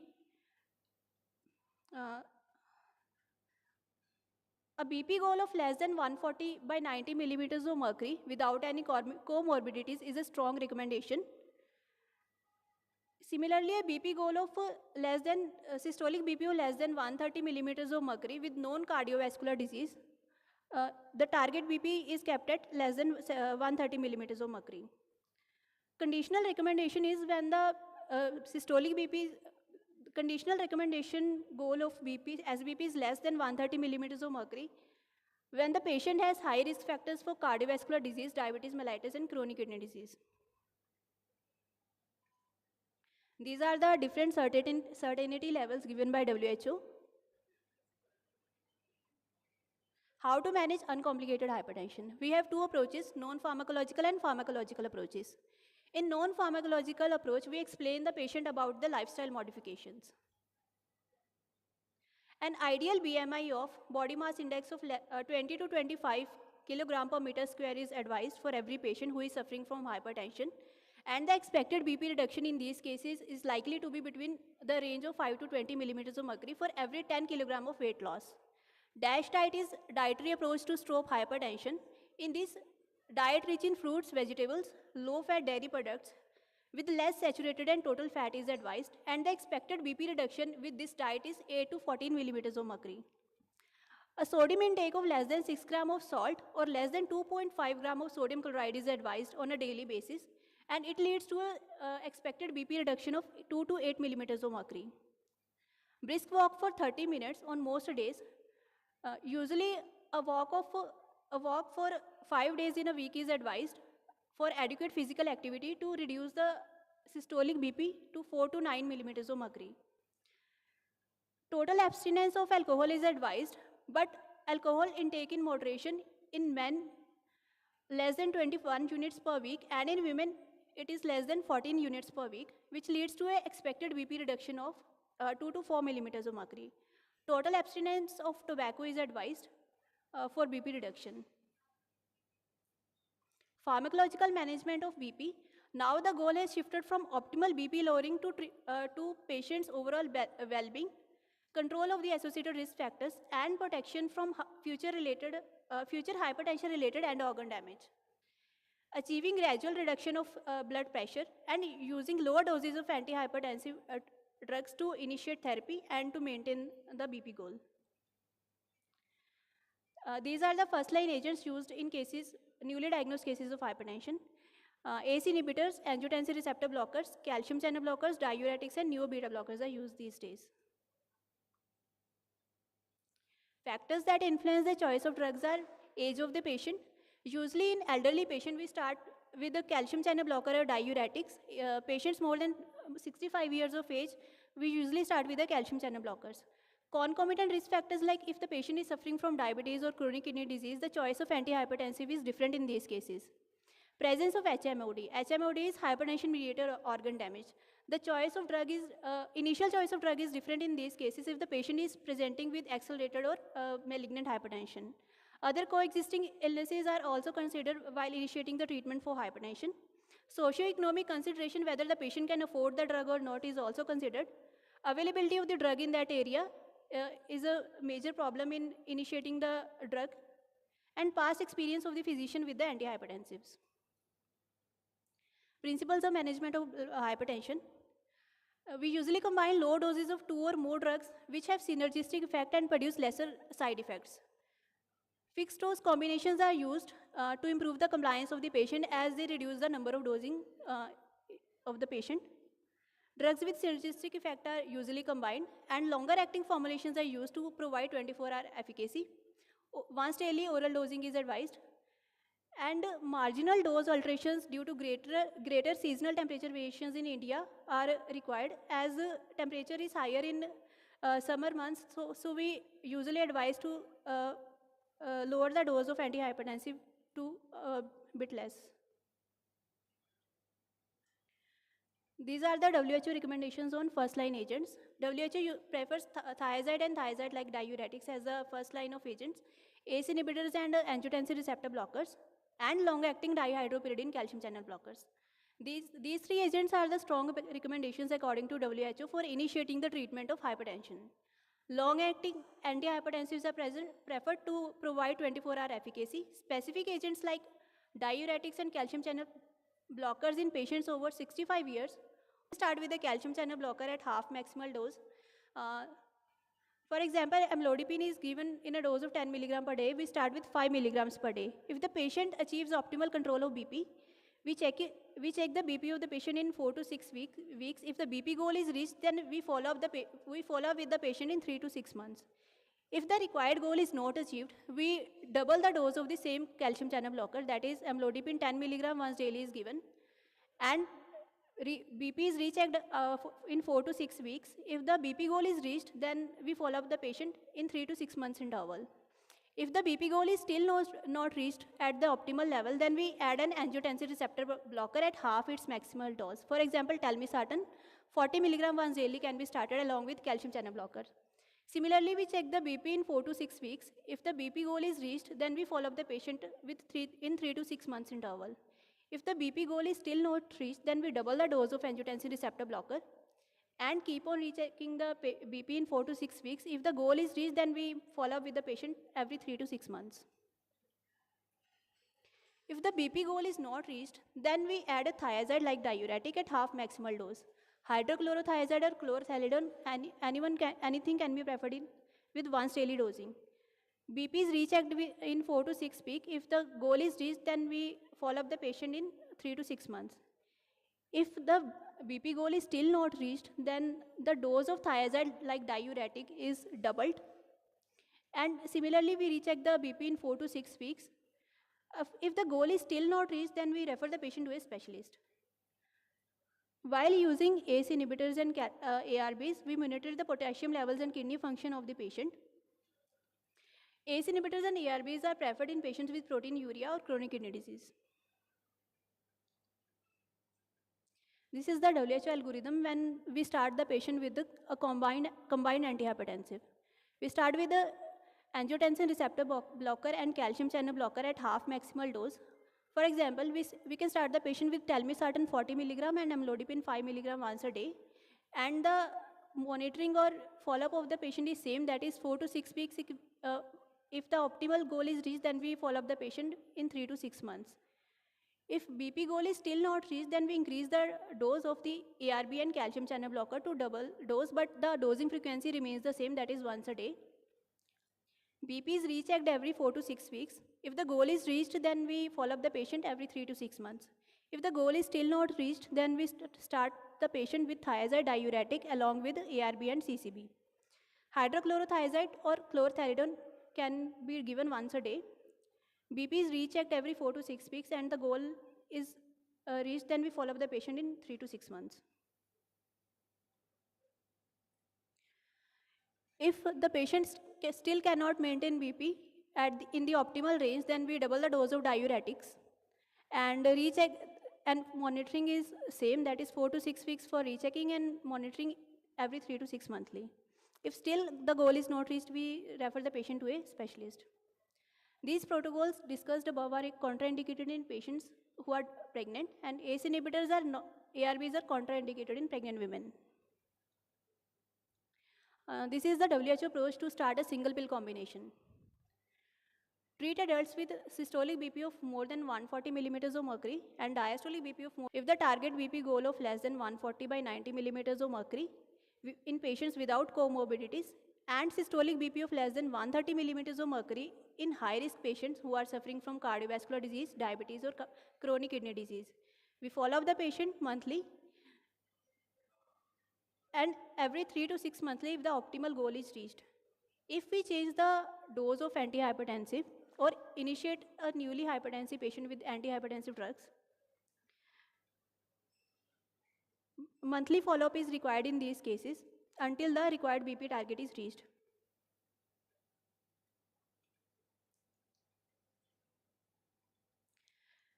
A BP goal of less than 140 by 90 millimeters of mercury without any comorbidities is a strong recommendation. Similarly, a BP goal of systolic BP of less than 130 millimeters of mercury with known cardiovascular disease, the target BP is kept at less than 130 millimeters of mercury. Conditional recommendation is when the systolic BP, conditional recommendation goal of SBP is less than 130 millimeters of mercury when the patient has high risk factors for cardiovascular disease, diabetes mellitus, and chronic kidney disease. These are the different certainty levels given by WHO. How to manage uncomplicated hypertension? We have two approaches, non-pharmacological and pharmacological approaches. In non-pharmacological approach, we explain the patient about the lifestyle modifications. An ideal BMI of body mass index of 20 to 25 kilogram per meter square is advised for every patient who is suffering from hypertension, and the expected BP reduction in these cases is likely to be between the range of 5 to 20 millimeters of mercury for every 10 kilogram of weight loss. DASH diet is dietary approach to stop hypertension. In this diet rich in fruits, vegetables, low-fat dairy products, with less saturated and total fat is advised, and the expected BP reduction with this diet is 8 to 14 millimeters of mercury. A sodium intake of less than 6 gram of salt or less than 2.5 gram of sodium chloride is advised on a daily basis, and it leads to an expected BP reduction of 2 to 8 millimeters of mercury. Brisk walk for 30 minutes on most days. Usually a walk for 5 days in a week is advised for adequate physical activity to reduce the systolic BP to 4 to 9 millimeters of mercury. Total abstinence of alcohol is advised, but alcohol intake in moderation in men less than 21 units per week, and in women it is less than 14 units per week, which leads to an expected BP reduction of 2 to 4 millimeters of mercury. Total abstinence of tobacco is advised for BP reduction. Pharmacological management of BP. Now the goal has shifted from optimal BP lowering to patients' overall well-being, control of the associated risk factors, and protection from future hypertension-related and organ damage. Achieving gradual reduction of blood pressure and using lower doses of antihypertensive drugs to initiate therapy and to maintain the BP goal. These are the first-line agents used in newly diagnosed cases of hypertension. ACE inhibitors, angiotensin receptor blockers, calcium channel blockers, diuretics, and neo-beta blockers are used these days. Factors that influence the choice of drugs are age of the patient. Usually in elderly patient, we start with the calcium channel blocker or diuretics. Patients more than 65 years of age, we usually start with the calcium channel blockers. Concomitant risk factors, like if the patient is suffering from diabetes or chronic kidney disease, the choice of antihypertensive is different in these cases. Presence of HMOD. HMOD is hypertension-mediated organ damage. The choice of drug is, initial choice of drug is different in these cases if the patient is presenting with accelerated or malignant hypertension. Other coexisting illnesses are also considered while initiating the treatment for hypertension. Socioeconomic consideration, whether the patient can afford the drug or not, is also considered. Availability of the drug in that area is a major problem in initiating the drug, and past experience of the physician with the antihypertensives. Principles of management of hypertension. We usually combine low doses of 2 or more drugs which have synergistic effect and produce lesser side effects. Fixed dose combinations are used to improve the compliance of the patient as they reduce the number of dosing of the patient. Drugs with synergistic effect are usually combined, and longer acting formulations are used to provide 24-hour efficacy. Once daily oral dosing is advised. And marginal dose alterations due to greater seasonal temperature variations in India are required, as temperature is higher in summer months. So we usually advise to lower the dose of antihypertensive to a bit less. These are the WHO recommendations on first-line agents. WHO prefers thiazide and thiazide-like diuretics as the first line of agents, ACE inhibitors and angiotensin receptor blockers, and long-acting dihydropyridine calcium channel blockers. These 3 agents are the strong recommendations according to WHO for initiating the treatment of hypertension. Long-acting antihypertensives are preferred to provide 24-hour efficacy. Specific agents like diuretics and calcium channel blockers in patients over 65 years. Start with a calcium channel blocker at half maximal dose. For example, amlodipine is given in a dose of 10 mg per day. We start with 5 milligrams per day. If the patient achieves optimal control of BP, we check the BP of the patient in 4 to 6 weeks. If the BP goal is reached, then we follow up with the patient in 3 to 6 months. If the required goal is not achieved, we double the dose of the same calcium channel blocker, that is amlodipine 10 mg once daily is given, and BP is rechecked in 4 to 6 weeks. If the BP goal is reached, then we follow up the patient in 3 to 6 months interval. If the BP goal is still not reached at the optimal level, then we add an angiotensin receptor blocker at half its maximal dose. For example, telmisartan, 40 mg once daily can be started along with calcium channel blocker. Similarly, we check the BP in 4 to 6 weeks. If the BP goal is reached, then we follow up the patient in 3 to 6 months interval. If the BP goal is still not reached, then we double the dose of angiotensin receptor blocker and keep on rechecking the BP in 4 to 6 weeks. If the goal is reached, then we follow up with the patient every 3 to 6 months. If the BP goal is not reached, then we add a thiazide-like diuretic at half maximal dose. Hydrochlorothiazide or chlorthalidone, anything can be preferred with once daily dosing. BP is rechecked in 4 to 6 weeks. If the goal is reached, then we follow up the patient in 3 to 6 months. If the BP goal is still not reached, then the dose of thiazide-like diuretic is doubled. And similarly, we recheck the BP in 4 to 6 weeks. If the goal is still not reached, then we refer the patient to a specialist. While using ACE inhibitors and ARBs, we monitor the potassium levels and kidney function of the patient. ACE inhibitors and ARBs are preferred in patients with proteinuria or chronic kidney disease. This is the WHO algorithm when we start the patient with a combined antihypertensive. We start with the angiotensin receptor blocker and calcium channel blocker at half maximal dose. For example, we can start the patient with telmisartan 40 mg and amlodipine 5 mg once a day. And the monitoring or follow-up of the patient is same, that is 4 to 6 weeks. If the optimal goal is reached, then we follow up the patient in 3 to 6 months. If BP goal is still not reached, then we increase the dose of the ARB and calcium channel blocker to double dose, but the dosing frequency remains the same, that is once a day. BP is rechecked every 4 to 6 weeks. If the goal is reached, then we follow up the patient every 3 to 6 months. If the goal is still not reached, then we start the patient with thiazide diuretic along with ARB and CCB. Hydrochlorothiazide or chlorthalidone can be given once a day. BP is rechecked every 4 to 6 weeks and the goal is reached, then we follow up the patient in 3 to 6 months. If the patient still cannot maintain BP in the optimal range, then we double the dose of diuretics and recheck, and monitoring is same, that is 4 to 6 weeks for rechecking and monitoring every 3 to 6 monthly. If still the goal is not reached, we refer the patient to a specialist. These protocols discussed above are contraindicated in patients who are pregnant, and ACE inhibitors ARBs are contraindicated in pregnant women. This is the WHO approach to start a single pill combination. Treat adults with systolic BP of more than 140 millimeters of mercury and diastolic BP of more. If the target BP goal of less than 140 by 90 millimeters of mercury in patients without comorbidities, and systolic BP of less than 130 millimeters of mercury in high-risk patients who are suffering from cardiovascular disease, diabetes, or chronic kidney disease. We follow up the patient monthly and every 3 to 6 monthly if the optimal goal is reached. If we change the dose of antihypertensive or initiate a newly hypertensive patient with antihypertensive drugs, monthly follow-up is required in these cases until the required BP target is reached.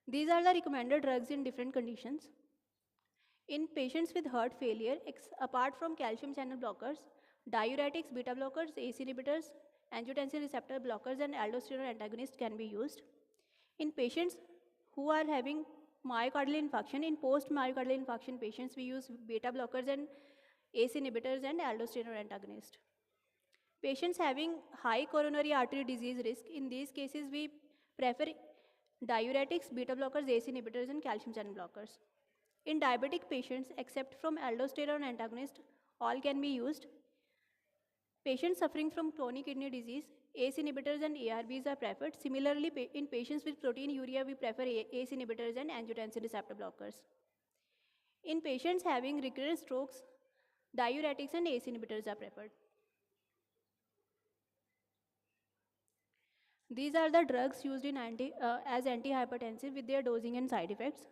These are the recommended drugs in different conditions. In patients with heart failure, apart from calcium channel blockers, diuretics, beta blockers, ACE inhibitors, angiotensin receptor blockers, and aldosterone antagonists can be used. In patients who are having myocardial infarction, in post-myocardial infarction patients, we use beta blockers and ACE inhibitors and aldosterone antagonists. Patients having high coronary artery disease risk, in these cases we prefer diuretics, beta blockers, ACE inhibitors, and calcium channel blockers. In diabetic patients, except from aldosterone antagonist, all can be used. Patients suffering from chronic kidney disease, ACE inhibitors and ARBs are preferred. Similarly, in patients with proteinuria, we prefer ACE inhibitors and angiotensin receptor blockers. In patients having recurrent strokes, diuretics and ACE inhibitors are preferred. These are the drugs used in as antihypertensive with their dosing and side effects.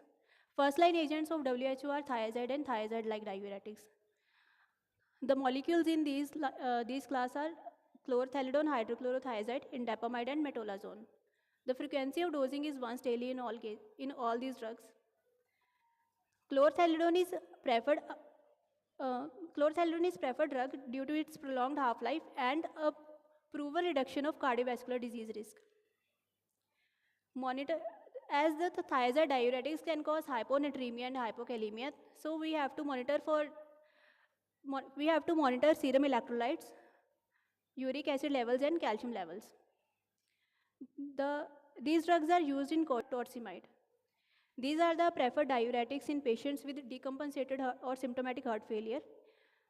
First-line agents of WHO are thiazide and thiazide-like diuretics. The molecules in these class are chlorthalidone, hydrochlorothiazide, indapamide, and metolazone. The frequency of dosing is once daily in all these drugs. Chlorthalidone is preferred. Chlorthalidone is preferred drug due to its prolonged half-life and a proven reduction of cardiovascular disease risk. As the thiazide diuretics can cause hyponatremia and hypokalemia, so we have to monitor serum electrolytes, uric acid levels, and calcium levels. The These drugs are used in torsemide. These are the preferred diuretics in patients with decompensated or symptomatic heart failure.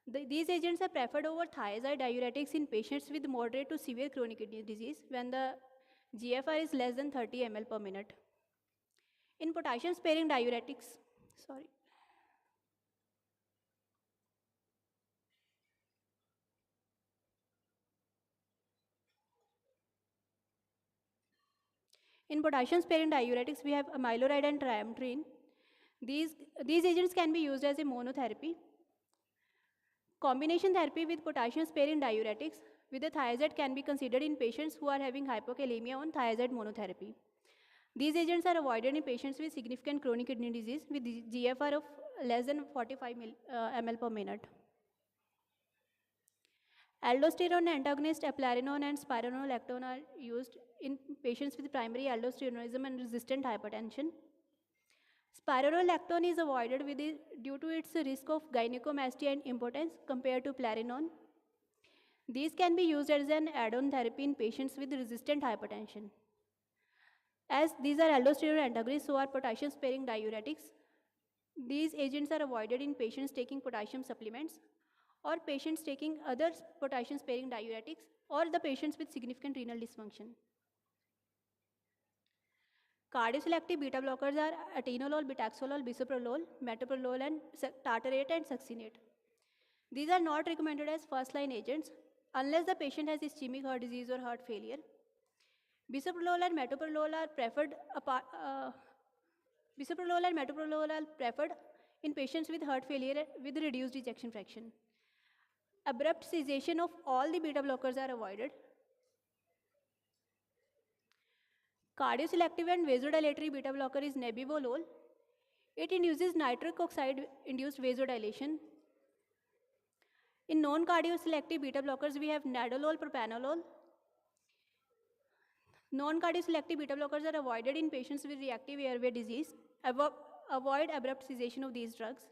These agents are preferred over thiazide diuretics in patients with moderate to severe chronic kidney disease when the GFR is less than 30 ml per minute. In potassium sparing diuretics, sorry. In potassium sparing diuretics, we have amiloride and triamterene. These agents can be used as a monotherapy. Combination therapy with potassium sparing diuretics with a thiazide can be considered in patients who are having hypokalemia on thiazide monotherapy. These agents are avoided in patients with significant chronic kidney disease with GFR of less than 45 ml per minute. Aldosterone antagonist eplerenone and spironolactone are used in patients with primary aldosteronism and resistant hypertension. Spironolactone is avoided due to its risk of gynecomastia and impotence compared to eplerenone. These can be used as an add-on therapy in patients with resistant hypertension. As these are aldosterone antagonists, so are potassium-sparing diuretics. These agents are avoided in patients taking potassium supplements or patients taking other potassium-sparing diuretics or the patients with significant renal dysfunction. Cardioselective beta blockers are atenolol, betaxolol, bisoprolol, metoprolol, and tartarate and succinate. These are not recommended as first-line agents unless the patient has ischemic heart disease or heart failure. Bisoprolol and metoprolol are preferred in patients with heart failure with reduced ejection fraction. Abrupt cessation of all the beta blockers are avoided. Cardioselective and vasodilatory beta blocker is nebivolol. It induces nitric oxide-induced vasodilation. In non-cardioselective beta blockers, we have nadolol, propranolol. Non-cardioselective beta blockers are avoided in patients with reactive airway disease. Avoid abrupt cessation of these drugs.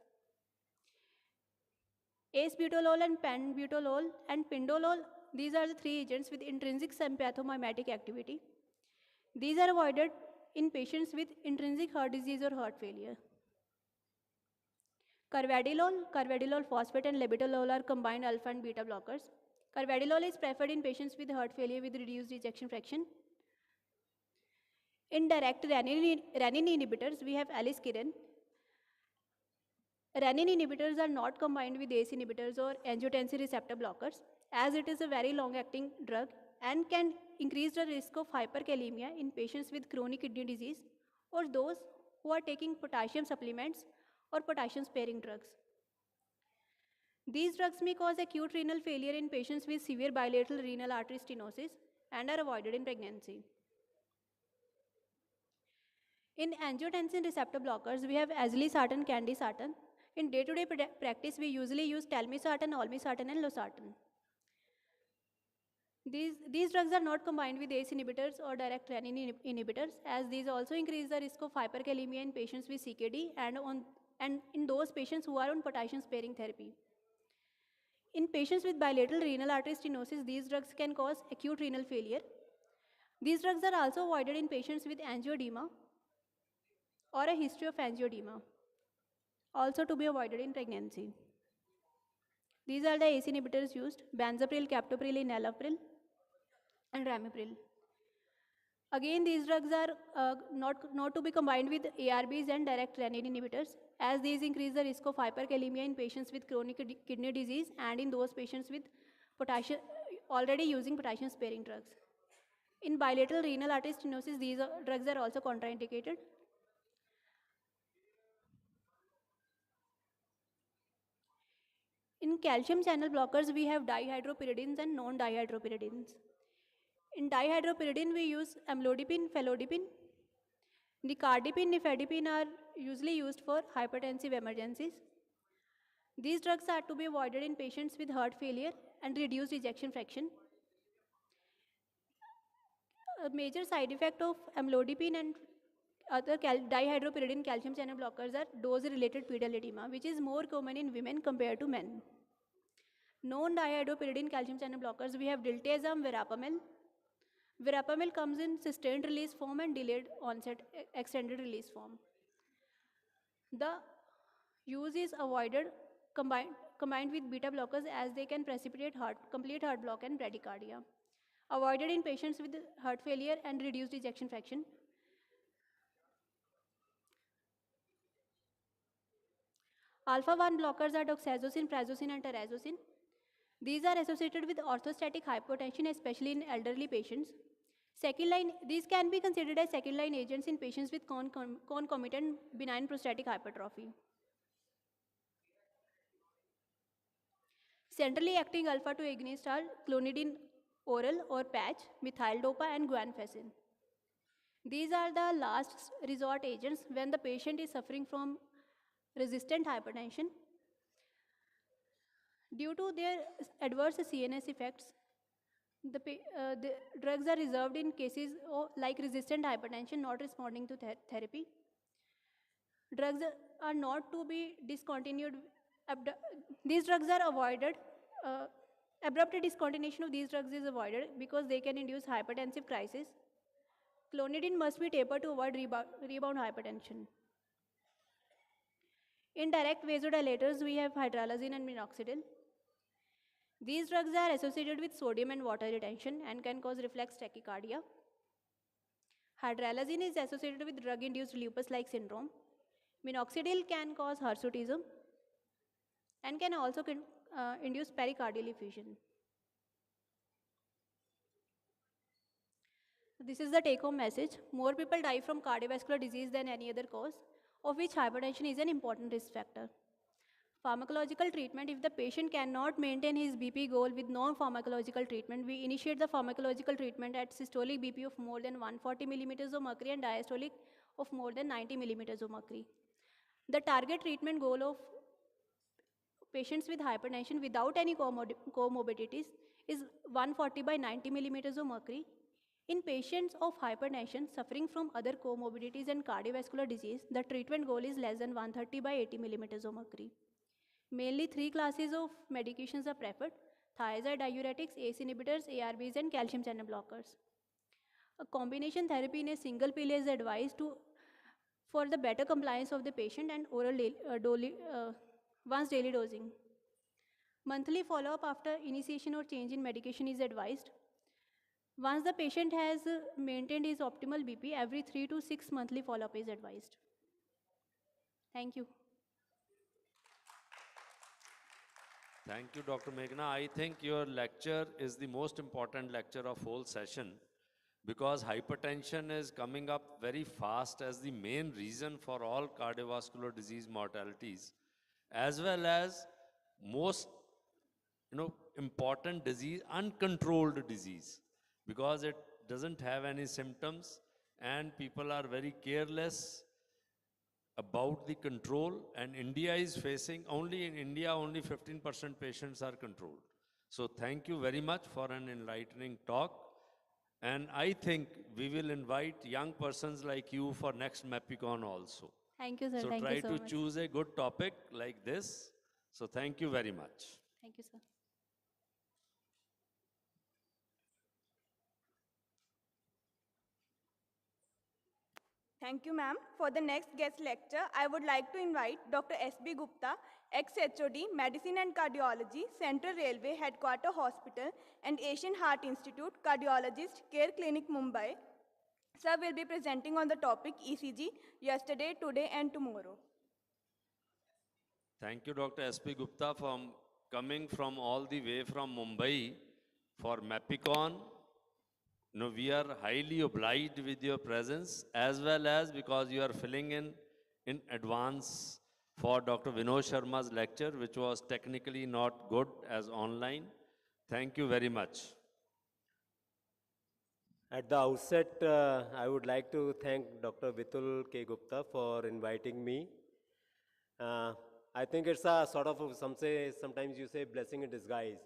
Acebutolol and penbutolol and pindolol, these are the three agents with intrinsic sympathomimetic activity. These are avoided in patients with intrinsic heart disease or heart failure. Carvedilol phosphate and labetalol are combined alpha and beta blockers. Carvedilol is preferred in patients with heart failure with reduced ejection fraction. In direct renin inhibitors, we have aliskiren. Renin inhibitors are not combined with ACE inhibitors or angiotensin receptor blockers, as it is a very long-acting drug and can increase the risk of hyperkalemia in patients with chronic kidney disease or those who are taking potassium supplements or potassium-sparing drugs. These drugs may cause acute renal failure in patients with severe bilateral renal artery stenosis and are avoided in pregnancy. In angiotensin receptor blockers, we have azlisartan, candesartan. In day-to-day practice, we usually use telmisartan, olmesartan, and losartan. These drugs are not combined with ACE inhibitors or direct renin inhibitors, as these also increase the risk of hyperkalemia in patients with CKD and in those patients who are on potassium-sparing therapy. In patients with bilateral renal artery stenosis, these drugs can cause acute renal failure. These drugs are also avoided in patients with angioedema or a history of angioedema, also to be avoided in pregnancy. These are the ACE inhibitors used: benzapril, captopril, enalapril, and ramipril. Again, these drugs are not to be combined with ARBs and direct renin inhibitors, as these increase the risk of hyperkalemia in patients with chronic kidney disease and in those patients with already using potassium-sparing drugs. In bilateral renal artery stenosis, these drugs are also contraindicated. In calcium channel blockers, we have dihydropyridines and non-dihydropyridines. In dihydropyridine, we use amlodipine, felodipine. Nicardipine, nifedipine are usually used for hypertensive emergencies. These drugs are to be avoided in patients with heart failure and reduced ejection fraction. A major side effect of amlodipine and other dihydropyridine calcium channel blockers are dose-related pedal edema, which is more common in women compared to men. Non-dihydropyridine calcium channel blockers, we have diltiazem, verapamil. Verapamil comes in sustained release form and delayed onset extended release form. The use is avoided combined with beta blockers as they can precipitate complete heart block and bradycardia. Avoided in patients with heart failure and reduced ejection fraction. Alpha-1 blockers are doxazocin, prazosin, and terazosin. These are associated with orthostatic hypotension, especially in elderly patients. Second line, these can be considered as second line agents in patients with concomitant benign prostatic hypertrophy. Centrally acting alpha-2 agonists are clonidine oral or patch, methyl-dopa, and guanfacine. These are the last resort agents when the patient is suffering from resistant hypertension. Due to their adverse CNS effects, the drugs are reserved in cases like resistant hypertension not responding to therapy. Drugs are not to be discontinued. These drugs are avoided. Abrupt discontinuation of these drugs is avoided because they can induce hypertensive crisis. Clonidine must be tapered to avoid rebound hypertension. In direct vasodilators, we have hydralazine and minoxidil. These drugs are associated with sodium and water retention and can cause reflex tachycardia. Hydralazine is associated with drug-induced lupus-like syndrome. Minoxidil can cause hirsutism and can also induce pericardial effusion. This is the take-home message. More people die from cardiovascular disease than any other cause, of which hypertension is an important risk factor. Pharmacological treatment, if the patient cannot maintain his BP goal with non-pharmacological treatment, we initiate the pharmacological treatment at systolic BP of more than 140 millimeters of mercury and diastolic of more than 90 millimeters of mercury. The target treatment goal of patients with hypertension without any comorbidities is 140 by 90 millimeters of mercury. In patients of hypertension suffering from other comorbidities and cardiovascular disease, the treatment goal is less than 130 by 80 millimeters of mercury. Mainly 3 classes of medications are preferred: thiazide diuretics, ACE inhibitors, ARBs, and calcium channel blockers. A combination therapy in a single pill is advised for the better compliance of the patient and oral once daily dosing. Monthly follow-up after initiation or change in medication is advised. Once the patient has maintained his optimal BP, every 3 to 6 monthly follow-up is advised. Thank you. Thank you, Dr. Meghna. I think your lecture is the most important lecture of whole session because hypertension is coming up very fast as the main reason for all cardiovascular disease mortalities, as well as most important disease, uncontrolled disease, because it doesn't have any symptoms and people are very careless about the control, and India is facing, only in India, only 15% patients are controlled. So thank you very much for an enlightening talk. And I think we will invite young persons like you for next MAPICON also. Thank you, sir. So Thank try you so to much. choose a good topic like this. So thank you very much. Thank you, sir. Thank you, ma'am. For the next guest lecture, I would like to invite Dr. S.B. Gupta, ex-HOD, Medicine and Cardiology, Central Railway Headquarter Hospital and Asian Heart Institute, Cardiologist, Care Clinic, Mumbai. Sir will be presenting on the topic ECG, yesterday, today, and tomorrow. Thank you, Dr. S.P. Gupta, for coming from all the way from Mumbai for MAPICON. No, we are highly obliged with your presence, as well as because you are filling in advance for Dr. Vinod Sharma's lecture, which was technically not good as online. Thank you very much. At the outset, I would like to thank Dr. Vitul K. Gupta for inviting me. I think it's a sort of, sometimes you say blessing in disguise,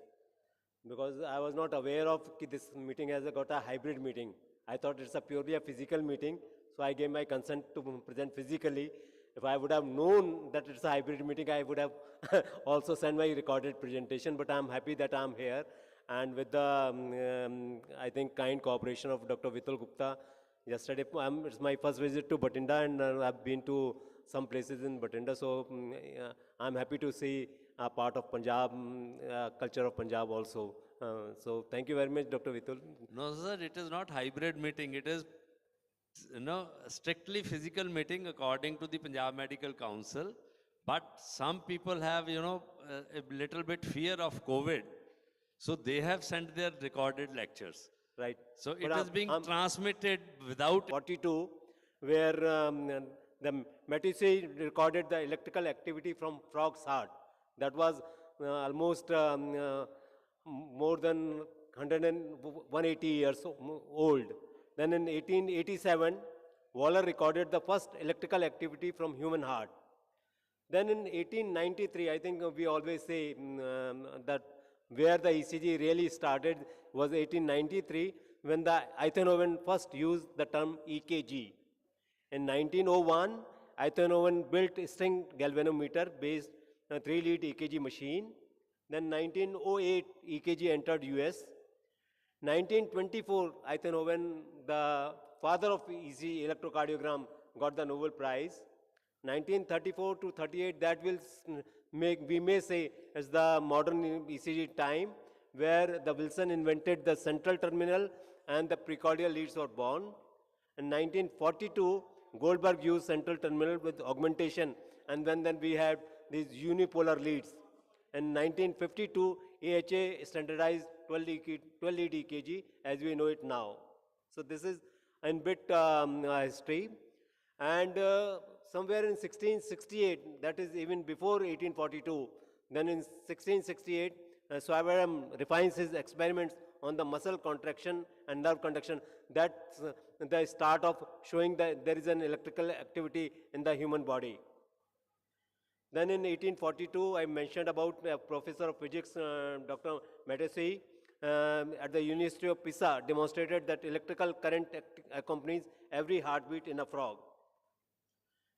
because I was not aware of this meeting has got a hybrid meeting. I thought it's purely a physical meeting, so I gave my consent to present physically. If I would have known that it's a hybrid meeting, I would have also sent my recorded presentation, but I'm happy that I'm here. And with the, I think, kind cooperation of Dr. Vitul Gupta, yesterday, it's my first visit to Bathinda, and I've been to some places in Bathinda, so I'm happy to see a part of Punjab, culture of Punjab also. So thank you very much, Dr. Vitul. No, sir, it is not hybrid meeting. It is, strictly physical meeting according to the Punjab Medical Council. But some people have, a little bit fear of COVID. So they have sent their recorded lectures. Right. So it But is being transmitted without 42, where the Matisse recorded the electrical activity from frog's heart. That was almost more than 180 years old. Then in 1887, Waller recorded the first electrical activity from human heart. Then in 1893, I think we always say that where the ECG really started was 1893, when the Einthoven first used the term EKG. In 1901, Einthoven built a string galvanometer based on a 3-lead EKG machine. Then 1908, EKG entered US. 1924, Einthoven, the father of ECG electrocardiogram, got the Nobel Prize. 1934 to 38, that will we may say, is the modern ECG time, where the Wilson invented the central terminal and the precordial leads were born. In 1942, Goldberg used central terminal with augmentation, and then we had these unipolar leads. In 1952, AHA standardized 12-lead EKG as we know it now. So this is a bit history. And somewhere in 1668, that is even before 1842, then in 1668, Swabaram refines his experiments on the muscle contraction and nerve conduction. That's the start of showing that there is an electrical activity in the human body. Then in 1842, I mentioned about a professor of physics, Dr. Matisse, at the University of Pisa, demonstrated that electrical current accompanies every heartbeat in a frog.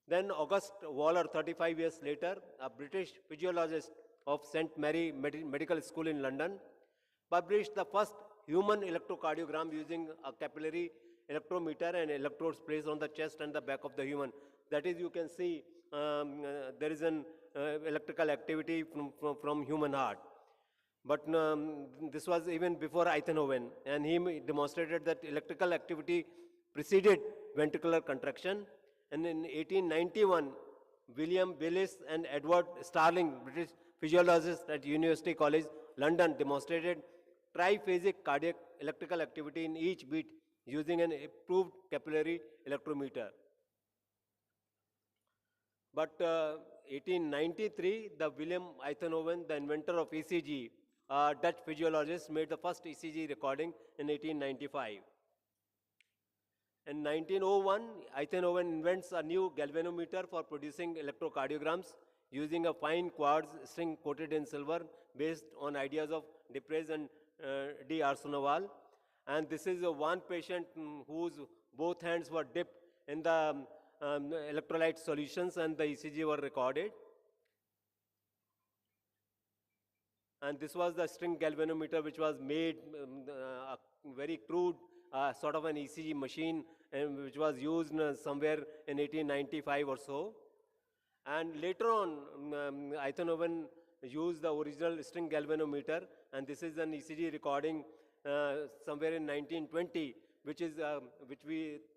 Then August Waller, 35 years later, a British physiologist of St. Mary Medical School in London, published the first human electrocardiogram using a capillary electrometer and electrodes placed on the chest and the back of the human. That is, you can see there is an electrical activity from human heart. But this was even before Einthoven, and he demonstrated that electrical activity preceded ventricular contraction. And in 1891, William Bayliss and Edward Starling, British physiologists at University College London, demonstrated triphasic cardiac electrical activity in each beat using an approved capillary electrometer. But 1893, the William Einthoven, the inventor of ECG, a Dutch physiologist, made the first ECG recording in 1895. In 1901, Einthoven invents a new galvanometer for producing electrocardiograms using a fine quartz string coated in silver based on ideas of Dupres and D'Arsenoval. And this is one patient whose both hands were dipped in the electrolyte solutions and the ECG were recorded. And this was the string galvanometer which was made a very crude sort of an ECG machine, and which was used somewhere in 1895 or so. And later on, Einthoven used the original string galvanometer, and this is an ECG recording somewhere in 1920, which is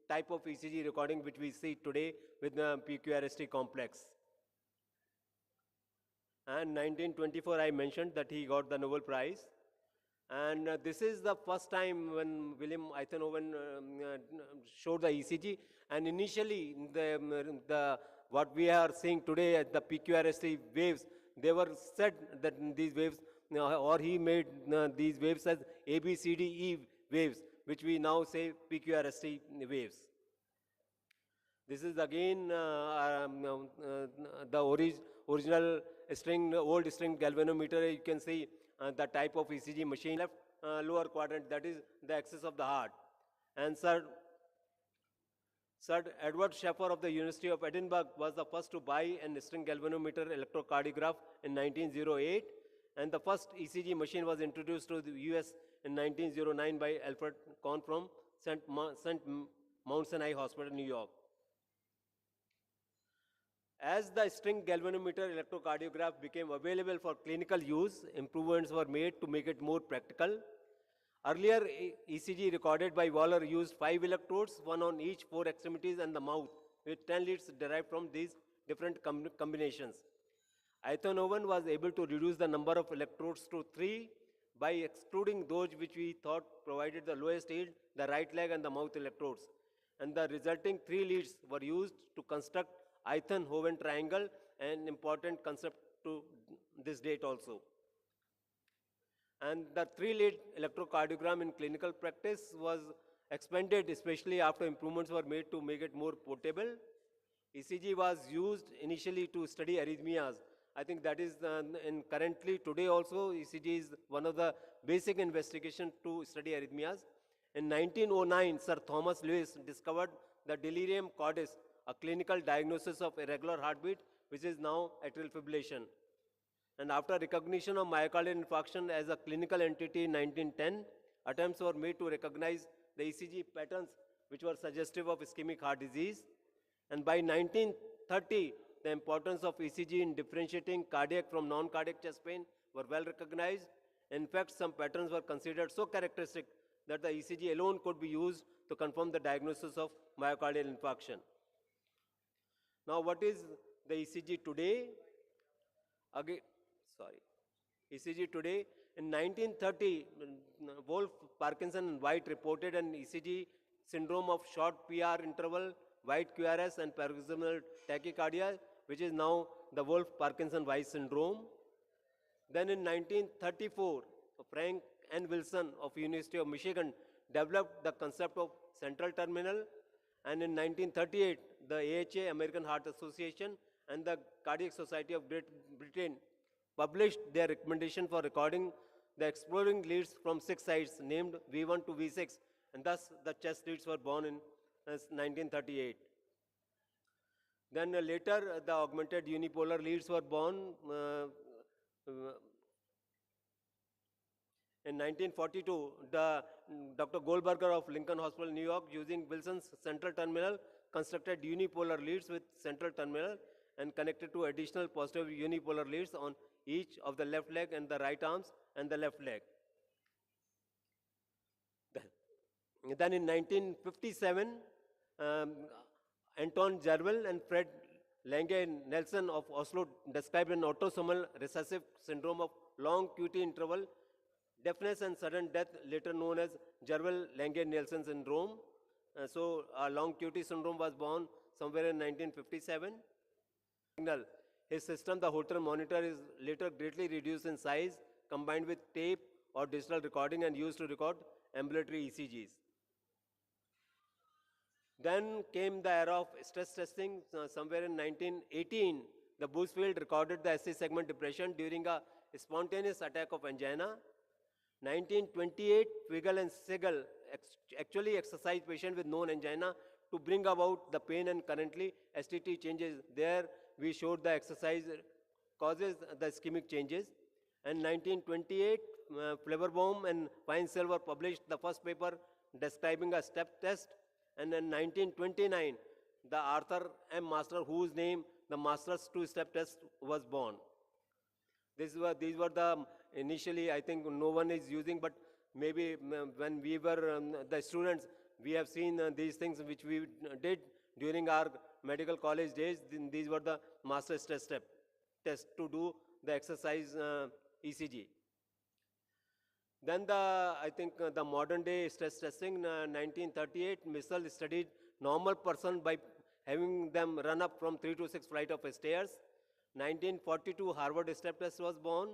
type of ECG recording which we see today with the PQRST complex. And 1924, I mentioned that he got the Nobel Prize. And this is the first time when William Einthoven showed the ECG. And initially, what we are seeing today at the PQRST waves, they were said that these waves, or he made these waves as ABCDE waves, which we now say PQRST waves. This is again the original string, old string galvanometer. You can see the type of ECG machine. Left lower quadrant, that is the axis of the heart. And Sir Edward Schaeffer of the University of Edinburgh was the first to buy a string galvanometer electrocardiograph in 1908. And the first ECG machine was introduced to the US in 1909 by Alfred Kohn from St. Mount Sinai Hospital, New York. As the string galvanometer electrocardiograph became available for clinical use, improvements were made to make it more practical. Earlier, ECG recorded by Waller used 5 electrodes, one on each 4 extremities and the mouth, with 10 leads derived from these different combinations. Einthoven was able to reduce the number of electrodes to 3 by excluding those which we thought provided the lowest yield, the right leg and the mouth electrodes. And the resulting 3 leads were used to construct Einthoven triangle, an important concept to this date also. And the 3-lead electrocardiogram in clinical practice was expanded, especially after improvements were made to make it more portable. ECG was used initially to study arrhythmias. I think that is, currently today also, ECG is one of the basic investigation to study arrhythmias. In 1909, Sir Thomas Lewis discovered the delirium cordis, a clinical diagnosis of irregular heartbeat, which is now atrial fibrillation. And after recognition of myocardial infarction as a clinical entity in 1910, attempts were made to recognize the ECG patterns which were suggestive of ischemic heart disease. And by 1930, the importance of ECG in differentiating cardiac from non-cardiac chest pain were well recognized. In fact, some patterns were considered so characteristic that the ECG alone could be used to confirm the diagnosis of myocardial infarction. Now, what is the ECG today? Again, ECG today. In 1930, Wolf, Parkinson, and White reported an ECG syndrome of short PR interval, White QRS, and paroxysmal tachycardia, which is now the Wolf, Parkinson, White syndrome. Then in 1934, Frank N. Wilson of University of Michigan developed the concept of central terminal. And in 1938, the AHA, American Heart Association, and the Cardiac Society of Great Britain published their recommendation for recording the exploring leads from 6 sites named V1 to V6, and thus the chest leads were born in 1938. Then later, the augmented unipolar leads were born in 1942. Dr. Goldberger of Lincoln Hospital, New York, using Wilson's central terminal, constructed unipolar leads with central terminal and connected to additional positive unipolar leads on each of the left leg and the right arms and the left leg. Then in 1957, Anton Jervell and Fred Lange Nelson of Oslo described an autosomal recessive syndrome of long QT interval deafness and sudden death, later known as Jervell-Lange-Nielsen syndrome. So a long QT syndrome was born somewhere in 1957. His system, the Holter monitor, is later greatly reduced in size, combined with tape or digital recording, and used to record ambulatory ECGs. Then came the era of stress testing. Somewhere in 1918, the Busfield recorded the SC segment depression during a spontaneous attack of angina. 1928, Figel and Siegel actually exercised patient with known angina to bring about the pain, and currently STT changes. There we showed the exercise causes the ischemic changes. And 1928, Fleverbaum and Feinsilver published the first paper describing a step test. And in 1929, the Arthur M. Master, whose name the Master's two-step test was born. These were the initially, I think no one is using, but maybe when we were the students, we have seen these things which we did during our medical college days. These were the Master's test to do the exercise ECG. Then I think the modern day stress testing, 1938, Missel studied normal person by having them run up from 3 to 6 flight of stairs. 1942, Harvard step test was born.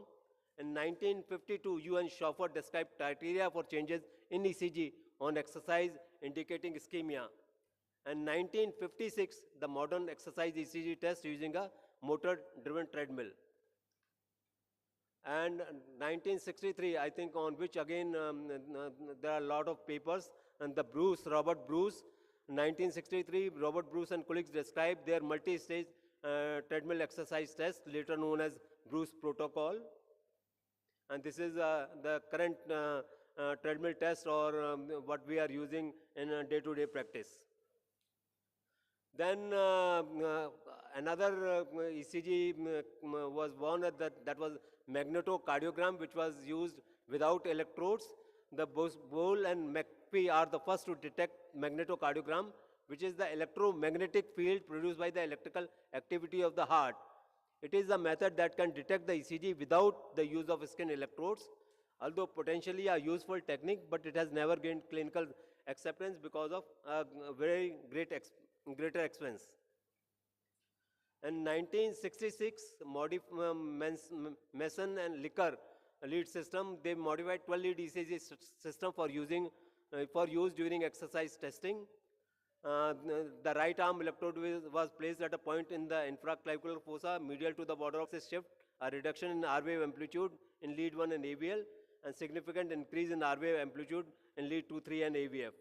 In 1952, UN Schoffer described criteria for changes in ECG on exercise indicating ischemia. And 1956, the modern exercise ECG test using a motor-driven treadmill. And 1963, I think, on which again there are a lot of papers, and the Robert Bruce, 1963, Robert Bruce and colleagues described their multi-stage treadmill exercise test, later known as Bruce protocol. And this is the current treadmill test or what we are using in day-to-day practice. Then another ECG was born that was magnetocardiogram, which was used without electrodes. The Bowl and McPhee are the first to detect magnetocardiogram, which is the electromagnetic field produced by the electrical activity of the heart. It is a method that can detect the ECG without the use of skin electrodes, although potentially a useful technique, but it has never gained clinical acceptance because of very greater expense. In 1966, Mason and Licker lead system, they modified 12 lead ECG system for use during exercise testing. The right arm electrode was placed at a point in the infraclavicular fossa medial to the border of the shift, a reduction in R wave amplitude in lead 1 and AVL, and significant increase in R wave amplitude in lead 2, 3 and AVF.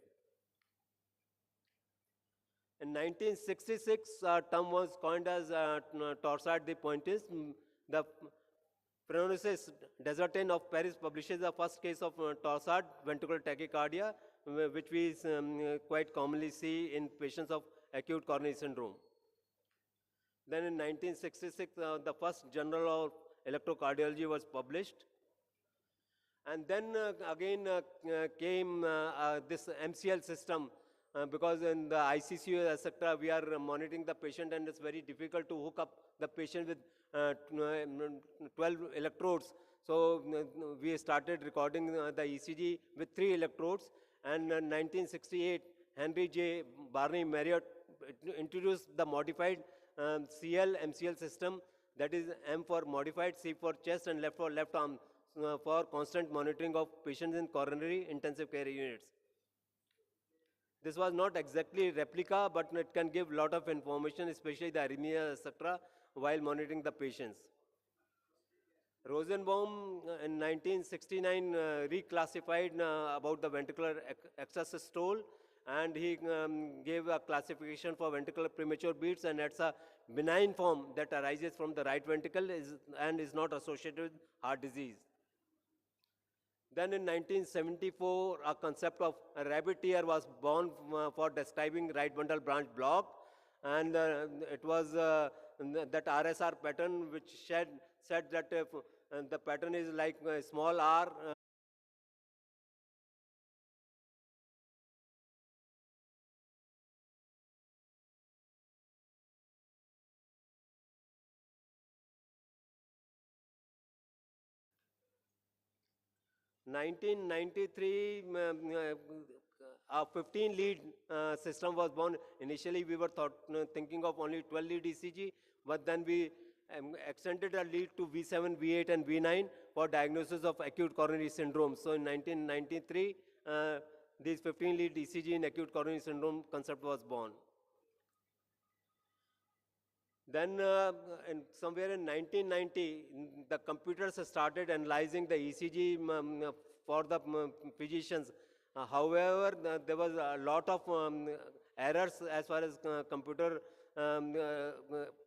In 1966, a term was coined as torsade de pointes. The Prononces Desertain of Paris publishes the first case of torsade ventricular tachycardia, which we quite commonly see in patients of acute coronary syndrome. Then in 1966, the first journal of electrocardiology was published. And then again came this MCL system, because in the ICCU, etc., we are monitoring the patient, and it's very difficult to hook up the patient with 12 electrodes. So we started recording the ECG with 3 electrodes, and in 1968, Henry J. Barney Marriott introduced the modified MCL system, that is M for modified, C for chest, and left for left arm, for constant monitoring of patients in coronary intensive care units. This was not exactly replica, but it can give lot of information, especially the arrhythmia, etc., while monitoring the patients. Rosenbaum in 1969 reclassified about the ventricular excess systole, and he gave a classification for ventricular premature beats, and that's a benign form that arises from the right ventricle and is not associated with heart disease. Then in 1974, a concept of a rabbit ear was born for describing right bundle branch block, and it was that RSR pattern which said that the pattern is like a small r. 1993, a 15-lead system was born. Initially, we were thinking of only 12-lead ECG, but then we extended a lead to V7, V8, and V9 for diagnosis of acute coronary syndrome. So in 1993, this 15-lead ECG in acute coronary syndrome concept was born. Then somewhere in 1990, the computers started analyzing the ECG for the physicians. However, there was a lot of errors as far as computer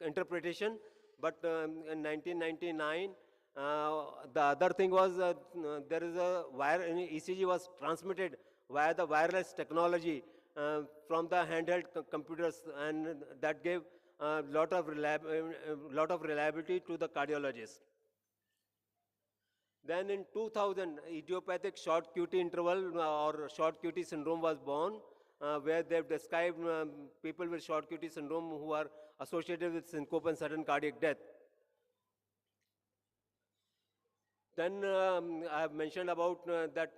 interpretation. But in 1999, the other thing was there is a wire, ECG was transmitted via the wireless technology from the handheld computers, and that gave a lot of reliability to the cardiologist. Then in 2000, idiopathic short QT interval or short QT syndrome was born, where they've described people with short QT syndrome who are associated with syncope and sudden cardiac death. Then I have mentioned about that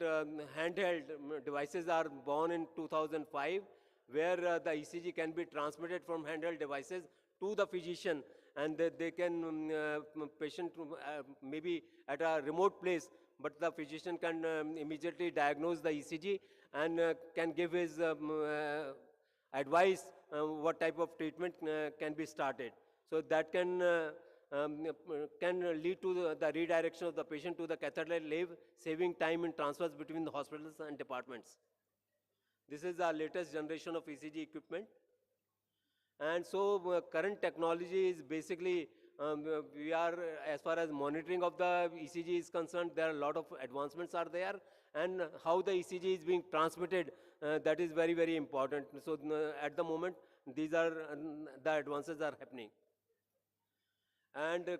handheld devices are born in 2005, where the ECG can be transmitted from handheld devices to the physician, and they can, patient maybe at a remote place, but the physician can immediately diagnose the ECG and can give his advice what type of treatment can be started. So that can lead to the redirection of the patient to the catheter lab, saving time in transfers between the hospitals and departments. This is our latest generation of ECG equipment. And so current technology is basically we are, as far as monitoring of the ECG is concerned, there are a lot of advancements are there, and how the ECG is being transmitted, that is very, very important. So at the moment, these are, the advances are happening. And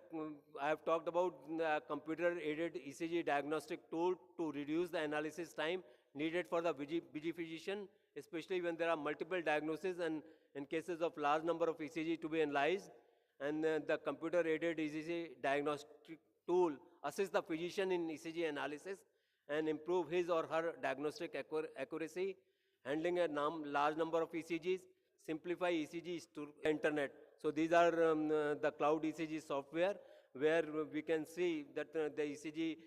I have talked about the computer-aided ECG diagnostic tool to reduce the analysis time needed for the busy physician, especially when there are multiple diagnoses and in cases of large number of ECG to be analyzed. And the computer-aided ECG diagnostic tool assists the physician in ECG analysis and improve his or her diagnostic accuracy, handling a large number of ECGs, simplify ECGs to internet. So these are the cloud ECG software where we can see that the ECG,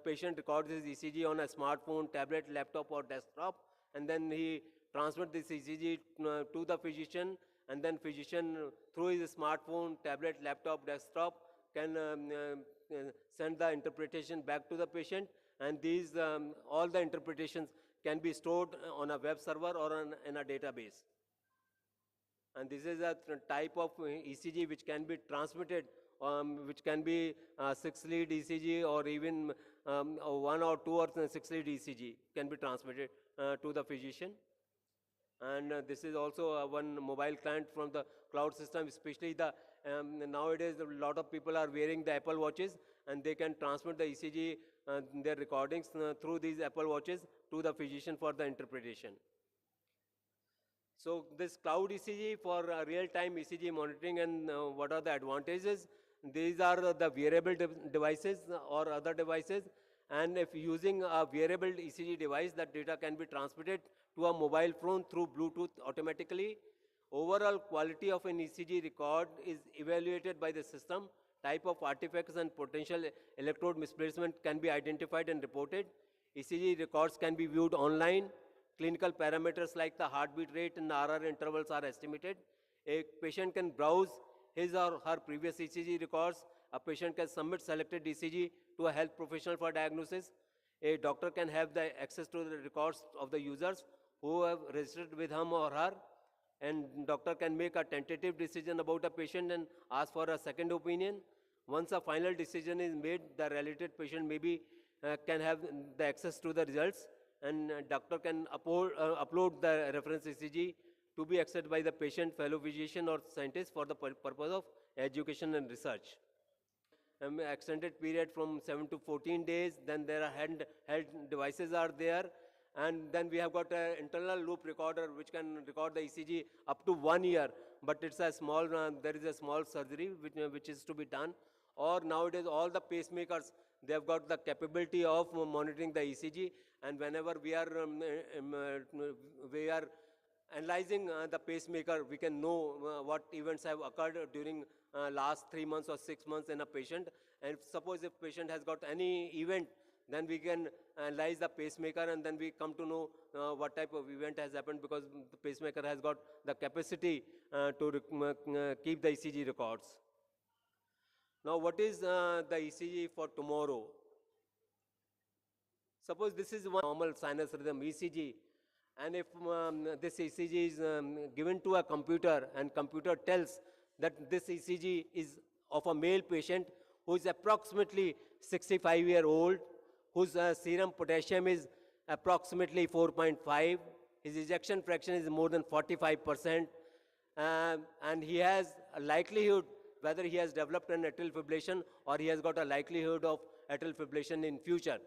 patient records his ECG on a smartphone, tablet, laptop or desktop, and then he transmits this ECG to the physician, and then physician through his smartphone, tablet, laptop, desktop can send the interpretation back to the patient, and these all the interpretations can be stored on a web server or in a database. And this is a type of ECG which can be transmitted, which can be 6-lead ECG or even 1 or 2 or 6-lead ECG can be transmitted to the physician. And this is also one mobile client from the cloud system, especially the nowadays a lot of people are wearing the Apple watches, and they can transmit the ECG, their recordings through these Apple watches to the physician for the interpretation. So this cloud ECG for real-time ECG monitoring, and what are the advantages? These are the wearable devices or other devices, and if using a wearable ECG device, that data can be transmitted to a mobile phone through Bluetooth automatically. Overall quality of an ECG record is evaluated by the system. Type of artifacts and potential electrode misplacement can be identified and reported. ECG records can be viewed online. Clinical parameters like the heartbeat rate and RR intervals are estimated. A patient can browse his or her previous ECG records. A patient can submit selected ECG to a health professional for diagnosis. A doctor can have the access to the records of the users who have registered with him or her, and doctor can make a tentative decision about a patient and ask for a second opinion. Once a final decision is made, the related patient maybe can have the access to the results, and doctor can upload the reference ECG to be accessed by the patient, fellow physician or scientist for the purpose of education and research. Extended period from 7 to 14 days, then there are handheld devices are there, and then we have got an internal loop recorder which can record the ECG up to 1 year, but it's a small, there is a small surgery which is to be done. Or nowadays all the pacemakers, they have got the capability of monitoring the ECG, and whenever we are analyzing the pacemaker, we can know what events have occurred during last 3 months or 6 months in a patient. And suppose if patient has got any event, then we can analyze the pacemaker, and then we come to know what type of event has happened, because the pacemaker has got the capacity to keep the ECG records. Now, what is the ECG for tomorrow? Suppose this is one normal sinus rhythm ECG, and if this ECG is given to a computer, and computer tells that this ECG is of a male patient who is approximately 65-year-old, whose serum potassium is approximately 4.5, his ejection fraction is more than 45%, and he has a likelihood whether he has developed an atrial fibrillation or he has got a likelihood of atrial fibrillation in future.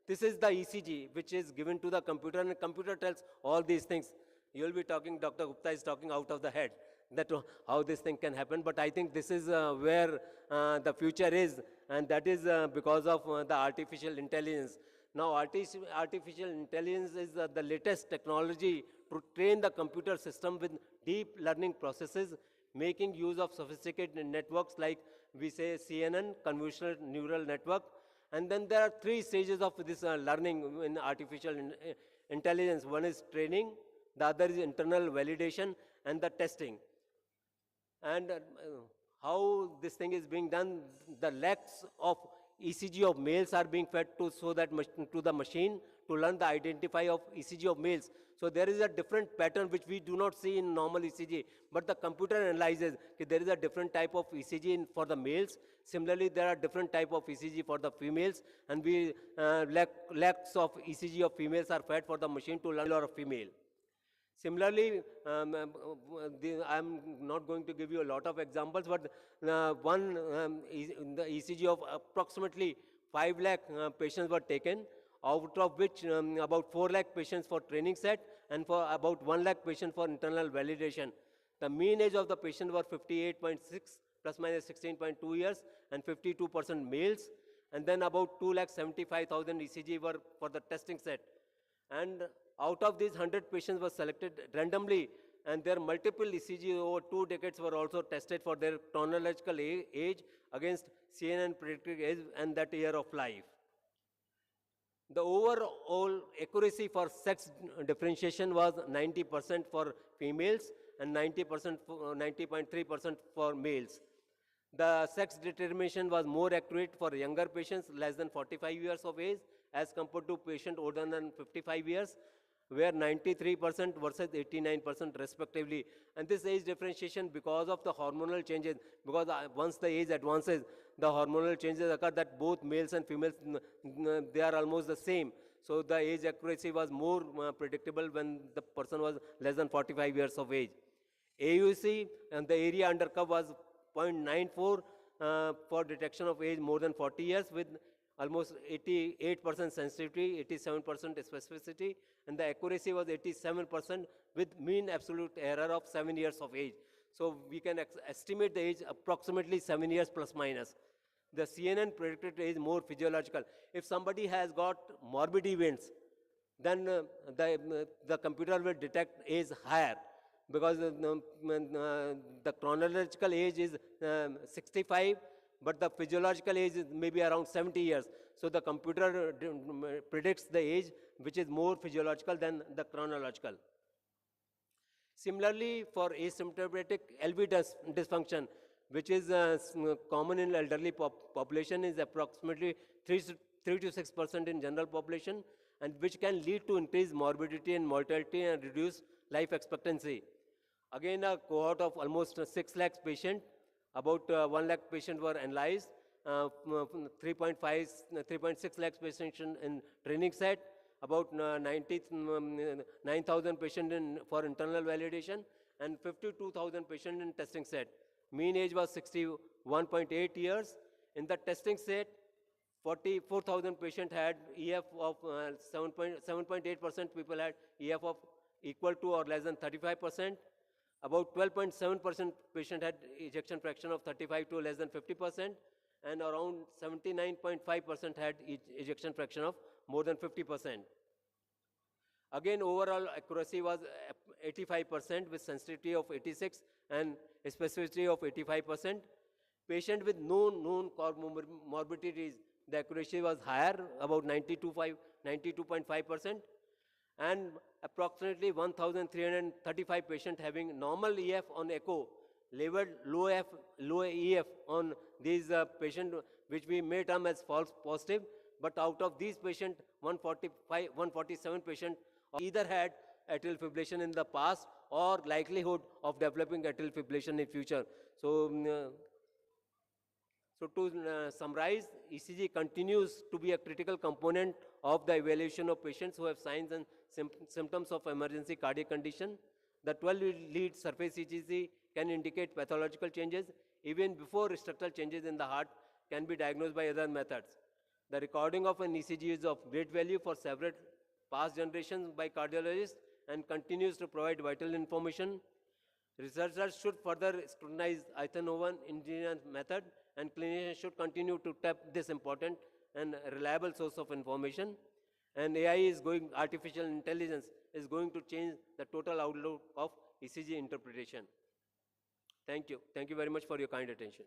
This is the ECG which is given to the computer, and the computer tells all these things. You will be talking, Dr. Gupta is talking out of the head, that how this thing can happen, but I think this is where the future is, and that is because of the artificial intelligence. Now, artificial intelligence is the latest technology to train the computer system with deep learning processes, making use of sophisticated networks like we say CNN, convolutional neural network. And then there are 3 stages of this learning in artificial intelligence. One is training, the other is internal validation, and the testing. And how this thing is being done, the lacks of ECG of males are being fed to to the machine to learn the identify of ECG of males. So there is a different pattern which we do not see in normal ECG, but the computer analyzes that there is a different type of ECG for the males. Similarly, there are different type of ECG for the females, and we lacks of ECG of females are fed for the machine to learn or a female. Similarly, I'm not going to give you a lot of examples, but the ECG of approximately 5 lakh patients were taken, out of which about 4 lakh patients for training set and for about 1 lakh patients for internal validation. The mean age of the patient were 58.6 plus minus 16.2 years and 52% males, and then about 2,75,000 ECG were for the testing set. And out of these 100 patients were selected randomly, and their multiple ECG over 2 decades were also tested for their chronological age against CNN predicted age and that year of life. The overall accuracy for sex differentiation was 90% for females and 90.3% for males. The sex determination was more accurate for younger patients less than 45 years of age as compared to patients older than 55 years, where 93% versus 89% respectively. And this age differentiation because of the hormonal changes, because once the age advances, the hormonal changes occur that both males and females, they are almost the same. So the age accuracy was more predictable when the person was less than 45 years of age. AUC and the area under curve was 0.94 for detection of age more than 40 years with almost 88% sensitivity, 87% specificity, and the accuracy was 87% with mean absolute error of 7 years of age. So we can estimate the age approximately 7 years plus minus. The CNN predicted age more physiological. If somebody has got morbid events, then the computer will detect age higher, because the chronological age is 65, but the physiological age is maybe around 70 years. So the computer predicts the age which is more physiological than the chronological. Similarly, for asymptomatic LV dysfunction, which is common in elderly population, is approximately 3 to 6% in general population, and which can lead to increased morbidity and mortality and reduced life expectancy. Again, a cohort of almost 6 lakhs patients, about 1 lakh patients were analyzed, 3.6 lakhs patients in training set, about 9,000 patients for internal validation, and 52,000 patients in testing set. Mean age was 61.8 years. In the testing set, 44,000 patients had EF of 7.8% people had EF of equal to or less than 35%. About 12.7% patient had ejection fraction of 35 to less than 50%, and around 79.5% had ejection fraction of more than 50%. Again, overall accuracy was 85% with sensitivity of 86 and specificity of 85%. Patient with no known comorbidities, the accuracy was higher, about 92.5%, and approximately 1,335 patients having normal EF on echo, labeled low EF on these patients, which we may term as false positive. But out of these patients, 147 patients either had atrial fibrillation in the past or likelihood of developing atrial fibrillation in future. So to summarize, ECG continues to be a critical component of the evaluation of patients who have signs and symptoms of emergency cardiac condition. The 12-lead surface ECG can indicate pathological changes even before structural changes in the heart can be diagnosed by other methods. The recording of an ECG is of great value for several past generations by cardiologists and continues to provide vital information. Researchers should further scrutinize Eithanovan engineering method, and clinicians should continue to tap this important and reliable source of information. And artificial intelligence is going to change the total outlook of ECG interpretation. Thank you. Thank you very much for your kind attention.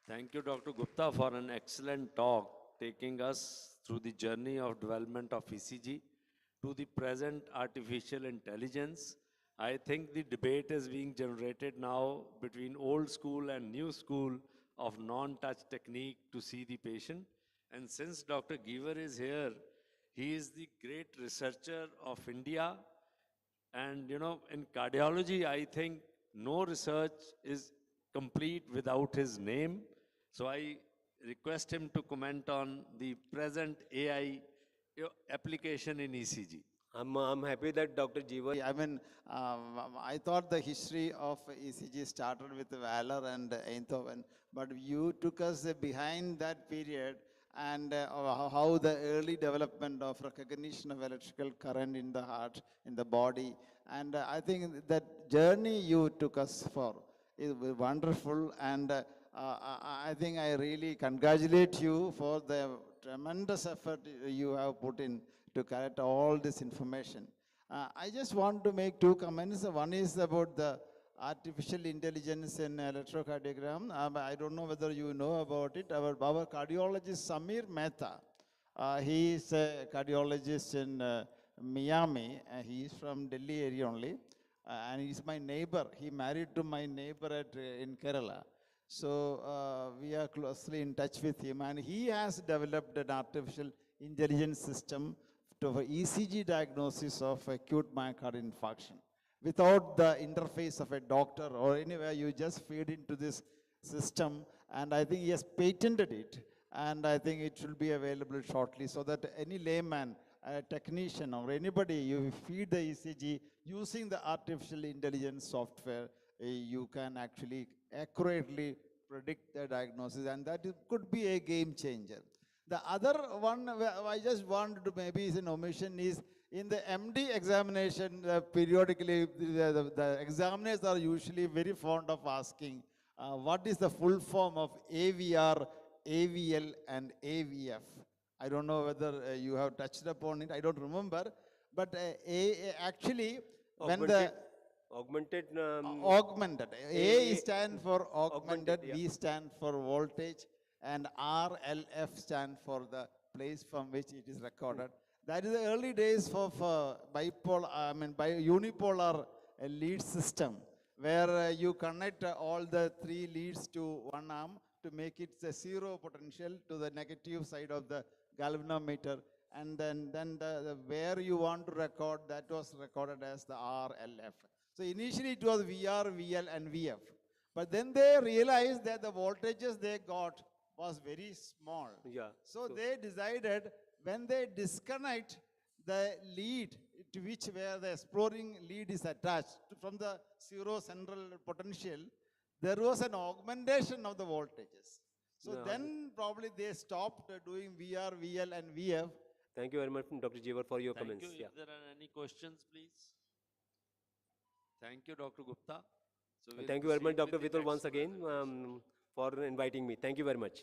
Thank you, Dr. Gupta, for an excellent talk, taking us through the journey of development of ECG to the present artificial intelligence. I think the debate is being generated now between old school and new school of non-touch technique to see the patient. And since Dr. Giver is here, he is the great researcher of India. And in cardiology, I think no research is complete without his name. So I request him to comment on the present AI application in ECG. I'm happy that Dr. Jeevan. I mean, I thought the history of ECG started with Valor and Eindhoven, but you took us behind that period and how the early development of recognition of electrical current in the heart, in the body. And I think that journey you took us for is wonderful. And I think I really congratulate you for the tremendous effort you have put in to collect all this information. I just want to make two comments. One is about the artificial intelligence in electrocardiogram. I don't know whether you know about it. Our cardiologist Samir Mehta, he is a cardiologist in Miami. He is from Delhi area only. And he's my neighbor. He married to my neighbor in Kerala. So we are closely in touch with him. And he has developed an artificial intelligence system for ECG diagnosis of acute myocardial infarction. Without the interface of a doctor or anywhere, you just feed into this system, and I think he has patented it, and I think it will be available shortly so that any layman, a technician or anybody, you feed the ECG using the artificial intelligence software, you can actually accurately predict the diagnosis, and that could be a game changer. The other one I just wanted to maybe is an omission is in the MD examination, periodically the examiners are usually very fond of asking what is the full form of AVR, AVL and AVF. I don't know whether you have touched upon it, I don't remember, but actually when the Augmented. augmented. A stand for augmented, yeah. V stand for voltage, and RLF stand for the place from which it is recorded. That is the early days of unipolar lead system, where you connect all the three leads to one arm to make it a zero potential to the negative side of the galvanometer, and then where you want to record, that was recorded as the RLF. So initially it was VR, VL and VF. But then they realized that the voltages they got was very small. Yeah. So they decided when they disconnect the lead to which where the exploring lead is attached from the zero central potential, there was an augmentation of the voltages. So then probably they stopped doing VR, VL and VF. Thank you very much, Dr. Jeevar, for your comments. Thank you. If there are any questions, please. Thank you, Dr. Gupta. So we'll Thank you very much, proceed Dr. with the Vitul, once next again for inviting me. Thank you very much.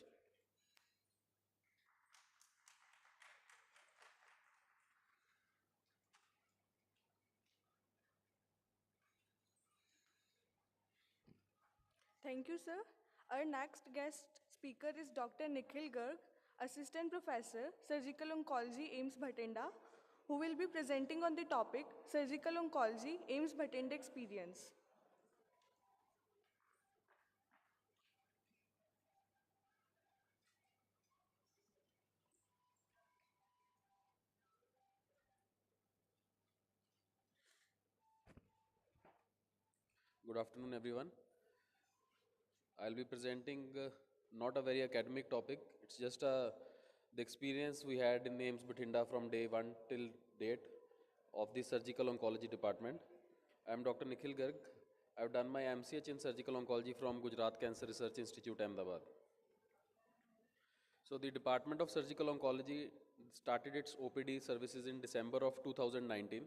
Thank you, sir. Our next guest speaker is Dr. Nikhil Garg, Assistant Professor, Surgical Oncology, AIIMS Bathinda, who will be presenting on the topic Surgical Oncology, AIIMS Bathinda Experience. Good afternoon, everyone. I'll be presenting not a very academic topic. It's just the experience we had in AIIMS Bathinda from day one till date of the surgical oncology department. I'm Dr. Nikhil Garg. I've done my MCH in surgical oncology from Gujarat Cancer Research Institute, Ahmedabad. So the Department of Surgical Oncology started its OPD services in December of 2019,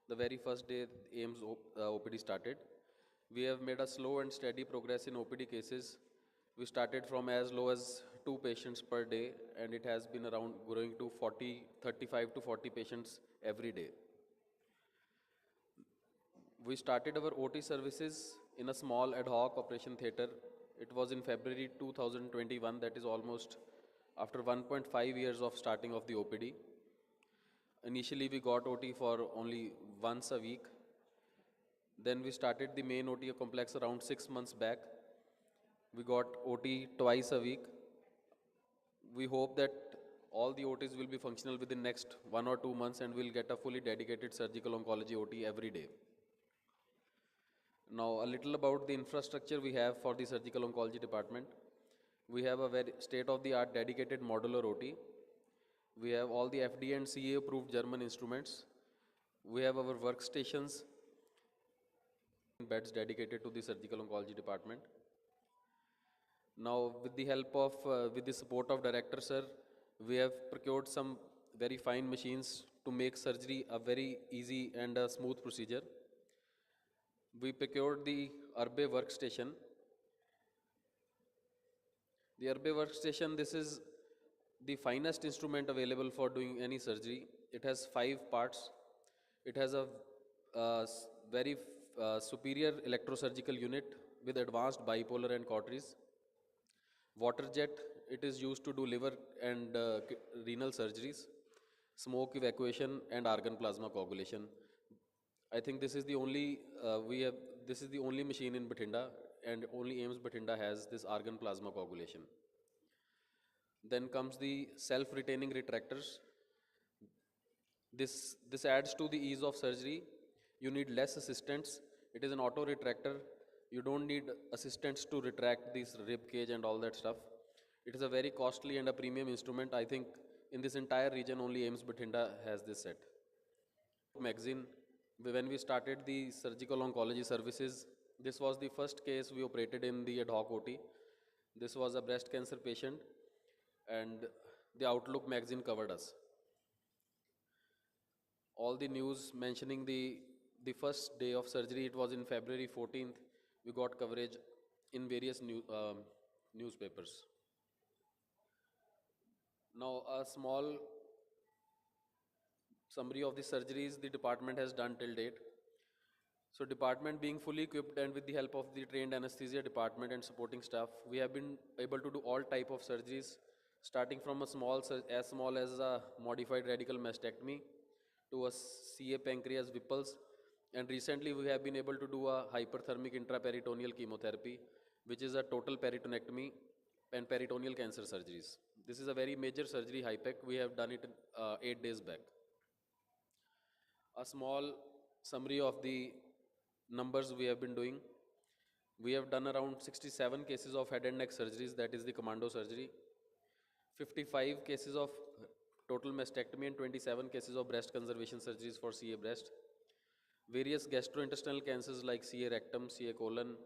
the very first day AIIMS OPD started. We have made a slow and steady progress in OPD cases. We started from as low as 2 patients per day, and it has been around growing to 35 to 40 patients every day. We started our OT services in a small ad hoc operation theatre. It was in February 2021, that is almost after 1.5 years of starting of the OPD. Initially, we got OT for only once a week. Then we started the main OT complex around 6 months back. We got OT twice a week. We hope that all the OTs will be functional within next 1 or 2 months and we'll get a fully dedicated surgical oncology OT every day. Now, a little about the infrastructure we have for the surgical oncology department. We have a very state-of-the-art dedicated modular OT. We have all the FDA and CA approved German instruments. We have our workstations, beds dedicated to the surgical oncology department. Now, with the help of, with the support of director sir, we have procured some very fine machines to make surgery a very easy and a smooth procedure. We procured the Urbe workstation. The Urbe workstation, this is the finest instrument available for doing any surgery. It has 5 parts. It has a very superior electrosurgical unit with advanced bipolar and cauteries. Water jet, it is used to do liver and renal surgeries, smoke evacuation and organ plasma coagulation. I think this is the only, this is the only machine in Bathinda and only AIMS Bathinda has this organ plasma coagulation. Then comes the self-retaining retractors. This adds to the ease of surgery. You need less assistance. It is an auto retractor. You don't need assistants to retract this rib cage and all that stuff. It is a very costly and a premium instrument. I think in this entire region only AIMS Bathinda has this set. Magazine, when we started the surgical oncology services, this was the first case we operated in the ad hoc OT. This was a breast cancer patient and the Outlook magazine covered us. All the news mentioning the first day of surgery, it was in February 14th, we got coverage in various newspapers. Now, a small summary of the surgeries the department has done till date. So department being fully equipped and with the help of the trained anesthesia department and supporting staff, we have been able to do all type of surgeries, starting from as small as a modified radical mastectomy to a CA pancreas Whipples. And recently we have been able to do a hyperthermic intraperitoneal chemotherapy, which is a total peritonectomy and peritoneal cancer surgeries. This is a very major surgery, HIPEC. We have done it 8 days back. A small summary of the numbers we have been doing. We have done around 67 cases of head and neck surgeries, that is the commando surgery. 55 cases of total mastectomy and 27 cases of breast conservation surgeries for CA breast. Various gastrointestinal cancers like CA rectum, CA colon,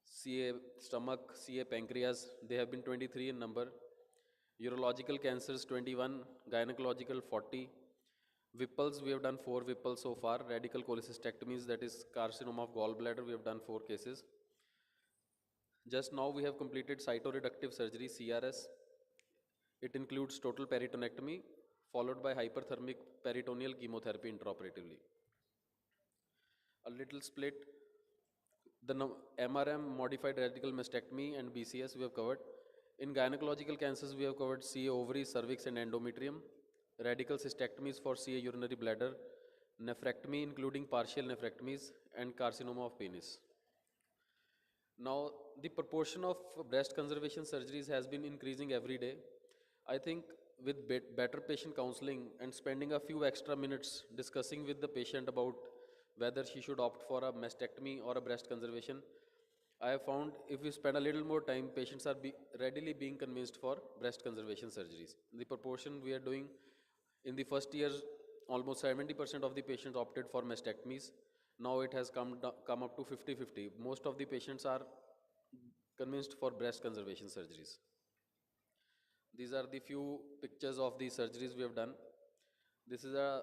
CA stomach, CA pancreas, they have been 23 in number. Urological cancers 21, gynecological 40. Whipples, we have done 4 Whipples so far. Radical cholecystectomies, that is carcinoma of gallbladder, we have done 4 cases. Just now we have completed cytoreductive surgery, CRS. It includes total peritonectomy followed by hyperthermic peritoneal chemotherapy intraoperatively. A little split, the MRM, modified radical mastectomy and BCS we have covered. In gynecological cancers we have covered CA ovaries, cervix and endometrium. Radical cystectomies for CA urinary bladder, nephrectomy including partial nephrectomies and carcinoma of penis. Now the proportion of breast conservation surgeries has been increasing every day. I think with better patient counseling and spending a few extra minutes discussing with the patient about whether she should opt for a mastectomy or a breast conservation, I have found if we spend a little more time, patients are readily being convinced for breast conservation surgeries. The proportion we are doing in the first year, almost 70% of the patients opted for mastectomies. Now it has come up to 50-50. Most of the patients are convinced for breast conservation surgeries. These are the few pictures of the surgeries we have done. This is a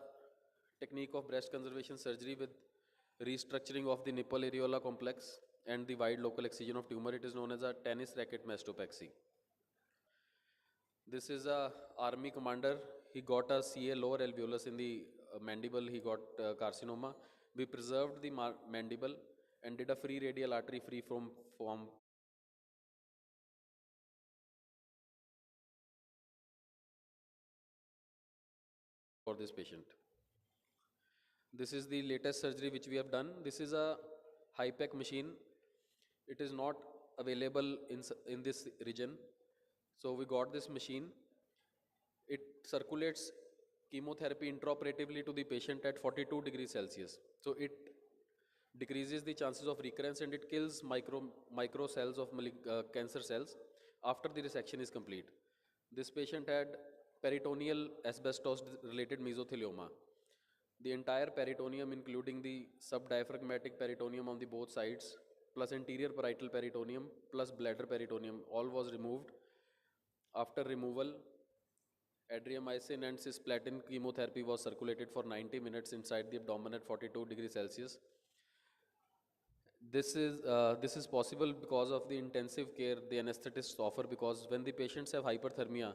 technique of breast conservation surgery with restructuring of the nipple areola complex and the wide local excision of tumor. It is known as a tennis racket mastopexy. This is a army commander. He got a CA lower alveolus in the mandible. He got carcinoma. We preserved the mandible and did a free radial artery free from for this patient. This is the latest surgery which we have done. This is a HIPEC machine. It is not available in this region. So we got this machine. It circulates chemotherapy intraoperatively to the patient at 42 degrees Celsius. So it decreases the chances of recurrence and it kills micro cells of cancer cells after the resection is complete. This patient had peritoneal asbestos related mesothelioma. The entire peritoneum, including the subdiaphragmatic peritoneum on the both sides, plus anterior parietal peritoneum, plus bladder peritoneum, all was removed. After removal, adriamycin and cisplatin chemotherapy was circulated for 90 minutes inside the abdomen at 42 degrees Celsius. This is possible because of the intensive care the anesthetists offer, because when the patients have hyperthermia,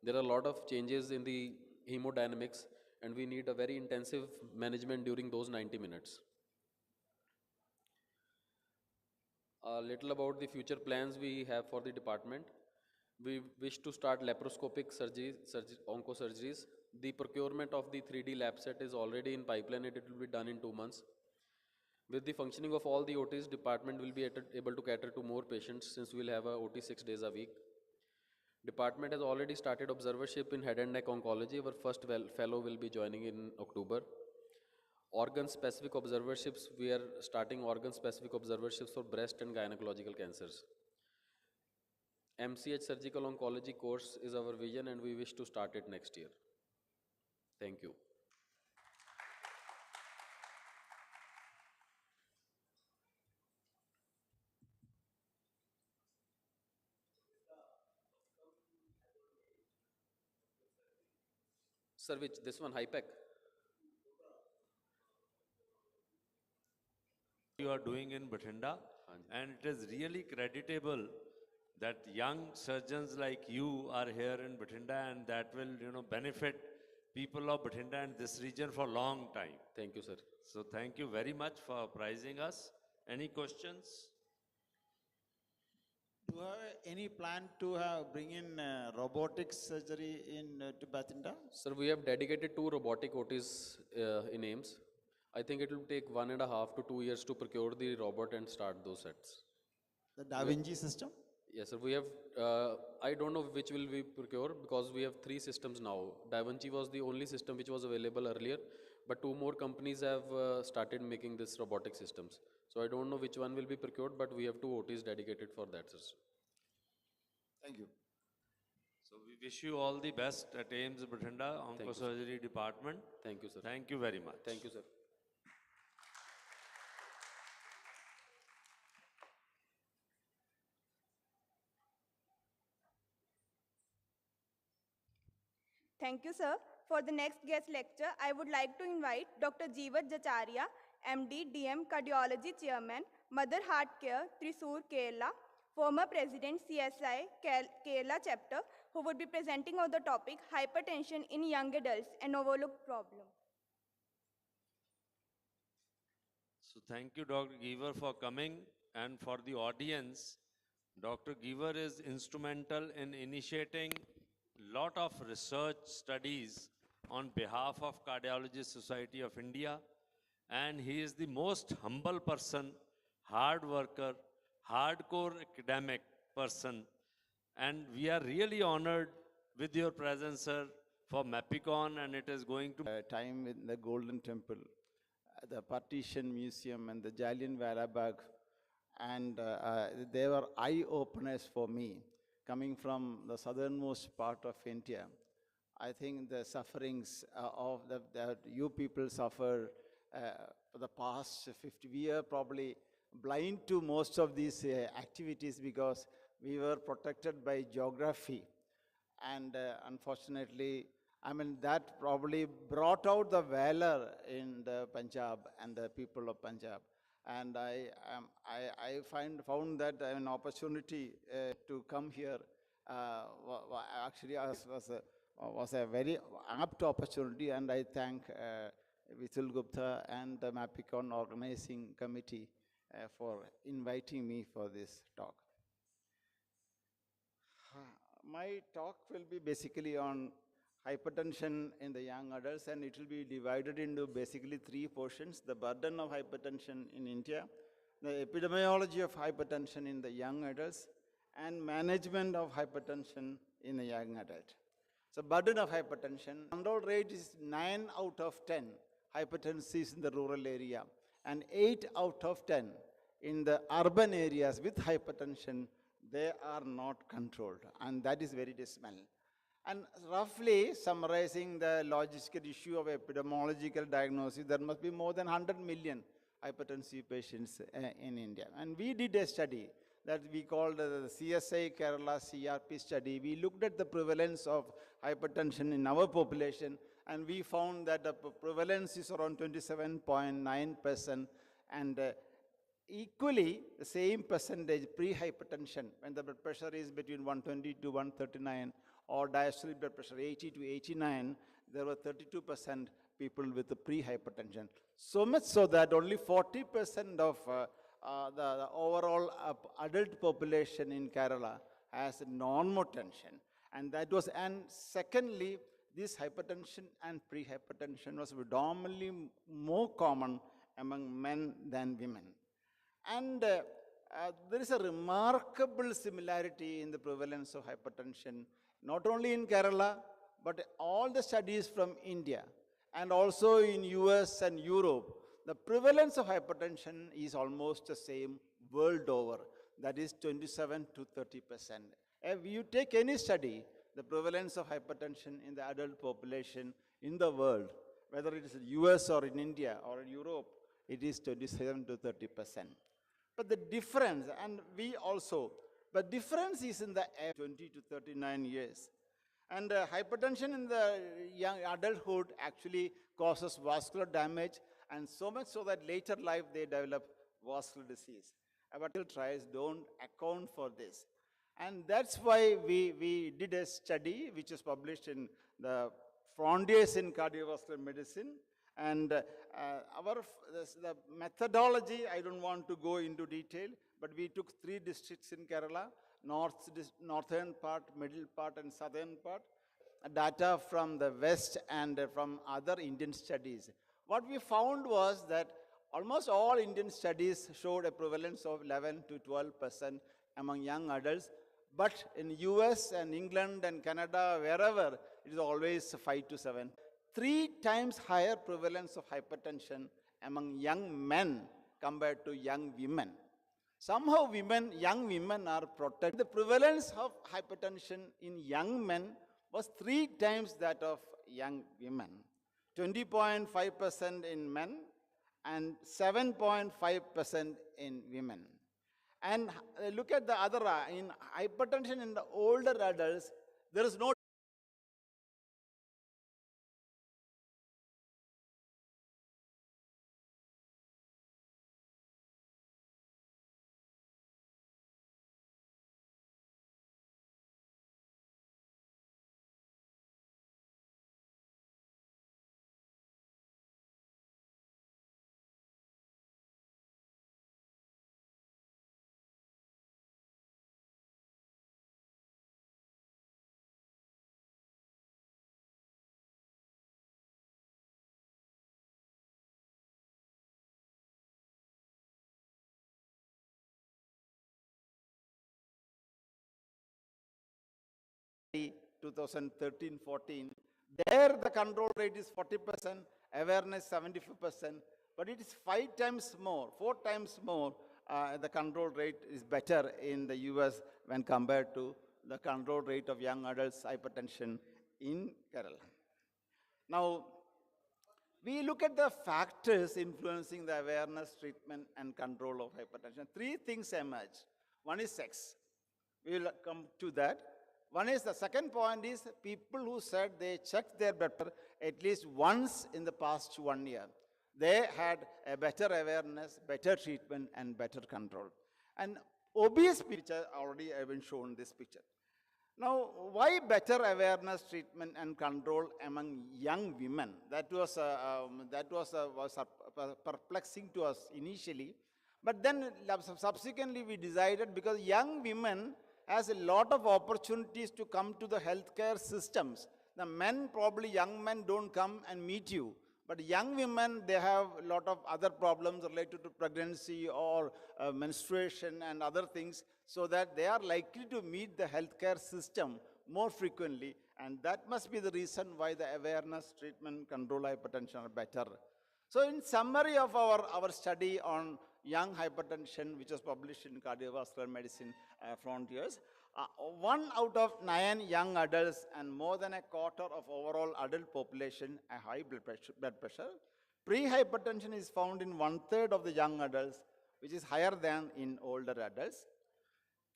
there are a lot of changes in the hemodynamics and we need a very intensive management during those 90 minutes. A little about the future plans we have for the department. We wish to start laparoscopic oncosurgeries. The procurement of the 3D lab set is already in pipeline and it will be done in 2 months. With the functioning of all the OTs, department will be able to cater to more patients since we will have a OT 6 days a week. Department has already started observership in head and neck oncology. Our first fellow will be joining in October. Organ-specific observerships, we are starting organ-specific observerships for breast and gynecological cancers. MCH surgical oncology course is our vision and we wish to start it next year. Thank you. Sir, which, this one, HIPEC? You are doing in Bathinda, and it is really creditable that young surgeons like you are here in Bathinda, and that will, benefit people of Bathinda and this region for a long time. Thank you, sir. So thank you very much for prizing us. Any questions? Do you have any plan to bring in robotic surgery to Bathinda? Sir, we have dedicated 2 robotic OTs in AIMS. I think it will take 1.5 to 2 years to procure the robot and start those sets. The Da Vinci system? Yes, sir. We have, I don't know which will we procure because we have 3 systems now. Da Vinci was the only system which was available earlier, but 2 more companies have started making this robotic systems. So I don't know which one will be procured, but we have 2 OTs dedicated for that system. Thank you. So we wish you all the best at AIMS Bathinda Oncosurgery Department. Thank you, sir. Thank you very much. Thank you, sir. Thank you, sir. For the next guest lecture, I would like to invite Dr. Jeevat Jacharya, MD, DM, Cardiology Chairman, Mother Heart Care, Thrissur, Kerala, former President, CSI, Kerala Chapter, who would be presenting on the topic Hypertension in Young Adults, an Overlooked Problem. So thank you, Dr. Giver, for coming, and for the audience. Dr. Giver is instrumental in initiating lot of research studies on behalf of Cardiology Society of India, and he is the most humble person, hard worker, hardcore academic person, and we are really honored with your presence, sir, for MAPICON, and it is going to time in the Golden Temple, the Partition Museum and the Jallianwala Bagh, and they were eye-openers for me. Coming from the southernmost part of India, I think the sufferings of that you people suffer for the past 50, we are probably blind to most of these activities because we were protected by geography. And unfortunately, I mean, that probably brought out the valor in the Punjab and the people of Punjab. And I found that an opportunity to come here actually was a very apt opportunity, and I thank Vitul Gupta and the MAPICON organizing committee for inviting me for this talk. My talk will be basically on hypertension in the young adults, and it will be divided into basically 3 portions: the burden of hypertension in India, the epidemiology of hypertension in the young adults, and management of hypertension in a young adult. So burden of hypertension, control rate is 9 out of 10 hypertensives in the rural area, and 8 out of 10 in the urban areas with hypertension, they are not controlled, and that is very dismal. And roughly summarizing the logistical issue of epidemiological diagnosis, there must be more than 100 million hypertensive patients in India. And we did a study that we called the CSI Kerala CRP study. We looked at the prevalence of hypertension in our population, and we found that the prevalence is around 27.9%, and equally the same percentage pre-hypertension, when the blood pressure is between 120 to 139, or diastolic blood pressure 80 to 89, there were 32% people with the pre-hypertension. So much so that only 40% of the overall adult population in Kerala has normotension. And secondly, this hypertension and pre-hypertension was predominantly more common among men than women. And there is a remarkable similarity in the prevalence of hypertension, not only in Kerala, but all the studies from India and also in US and Europe. The prevalence of hypertension is almost the same world over, that is 27 to 30%. If you take any study, the prevalence of hypertension in the adult population in the world, whether it is in US or in India or in Europe, it is 27 to 30%. But the difference, but difference is in the 20 to 39 years. And hypertension in the young adulthood actually causes vascular damage, and so much so that later life they develop vascular disease. But trials don't account for this. And that's why we did a study which was published in the Frontiers in Cardiovascular Medicine. And the methodology, I don't want to go into detail, but we took 3 districts in Kerala, northern part, middle part, and southern part, data from the west and from other Indian studies. What we found was that almost all Indian studies showed a prevalence of 11 to 12% among young adults, but in US and England and Canada, wherever, it is always 5 to 7. 3 times higher prevalence of hypertension among young men compared to young women. Somehow young women are protected. The prevalence of hypertension in young men was 3 times that of young women. 20.5% in men and 7.5% in women. And look at the other, in hypertension in the older adults, there is no study 2013-14. There the control rate is 40%, awareness 75%, but it is 5 times more, 4 times more. The control rate is better in the US when compared to the control rate of young adults hypertension in Kerala. Now, we look at the factors influencing the awareness, treatment, and control of hypertension. 3 things emerge. One is sex. We will come to that. One is, the second point is people who said they checked their blood pressure at least once in the past 1 year. They had a better awareness, better treatment, and better control. And obese picture, already I have shown this picture. Now, why better awareness, treatment, and control among young women? That was perplexing to us initially. But then subsequently we decided, because young women has a lot of opportunities to come to the healthcare systems. The men, probably young men, don't come and meet you. But young women, they have a lot of other problems related to pregnancy or menstruation and other things, so that they are likely to meet the healthcare system more frequently, and that must be the reason why the awareness, treatment, control hypertension are better. So in summary of our study on young hypertension, which was published in Cardiovascular Medicine Frontiers, 1 out of 9 young adults and more than a quarter of overall adult population have high blood pressure. Pre-hypertension is found in 1/3 of the young adults, which is higher than in older adults.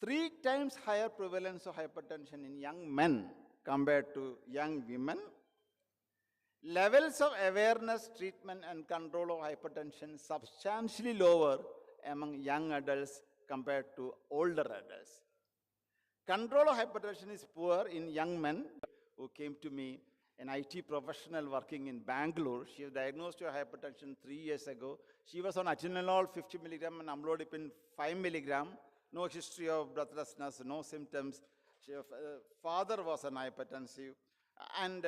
3 times higher prevalence of hypertension in young men compared to young women. Levels of awareness, treatment, and control of hypertension substantially lower among young adults compared to older adults. Control of hypertension is poor in young men who came to me, an IT professional working in Bangalore. She was diagnosed with hypertension 3 years ago. She was on atenolol 50 milligram and amlodipine 5 milligram. No history of breathlessness, no symptoms. Her father was an hypertensive, and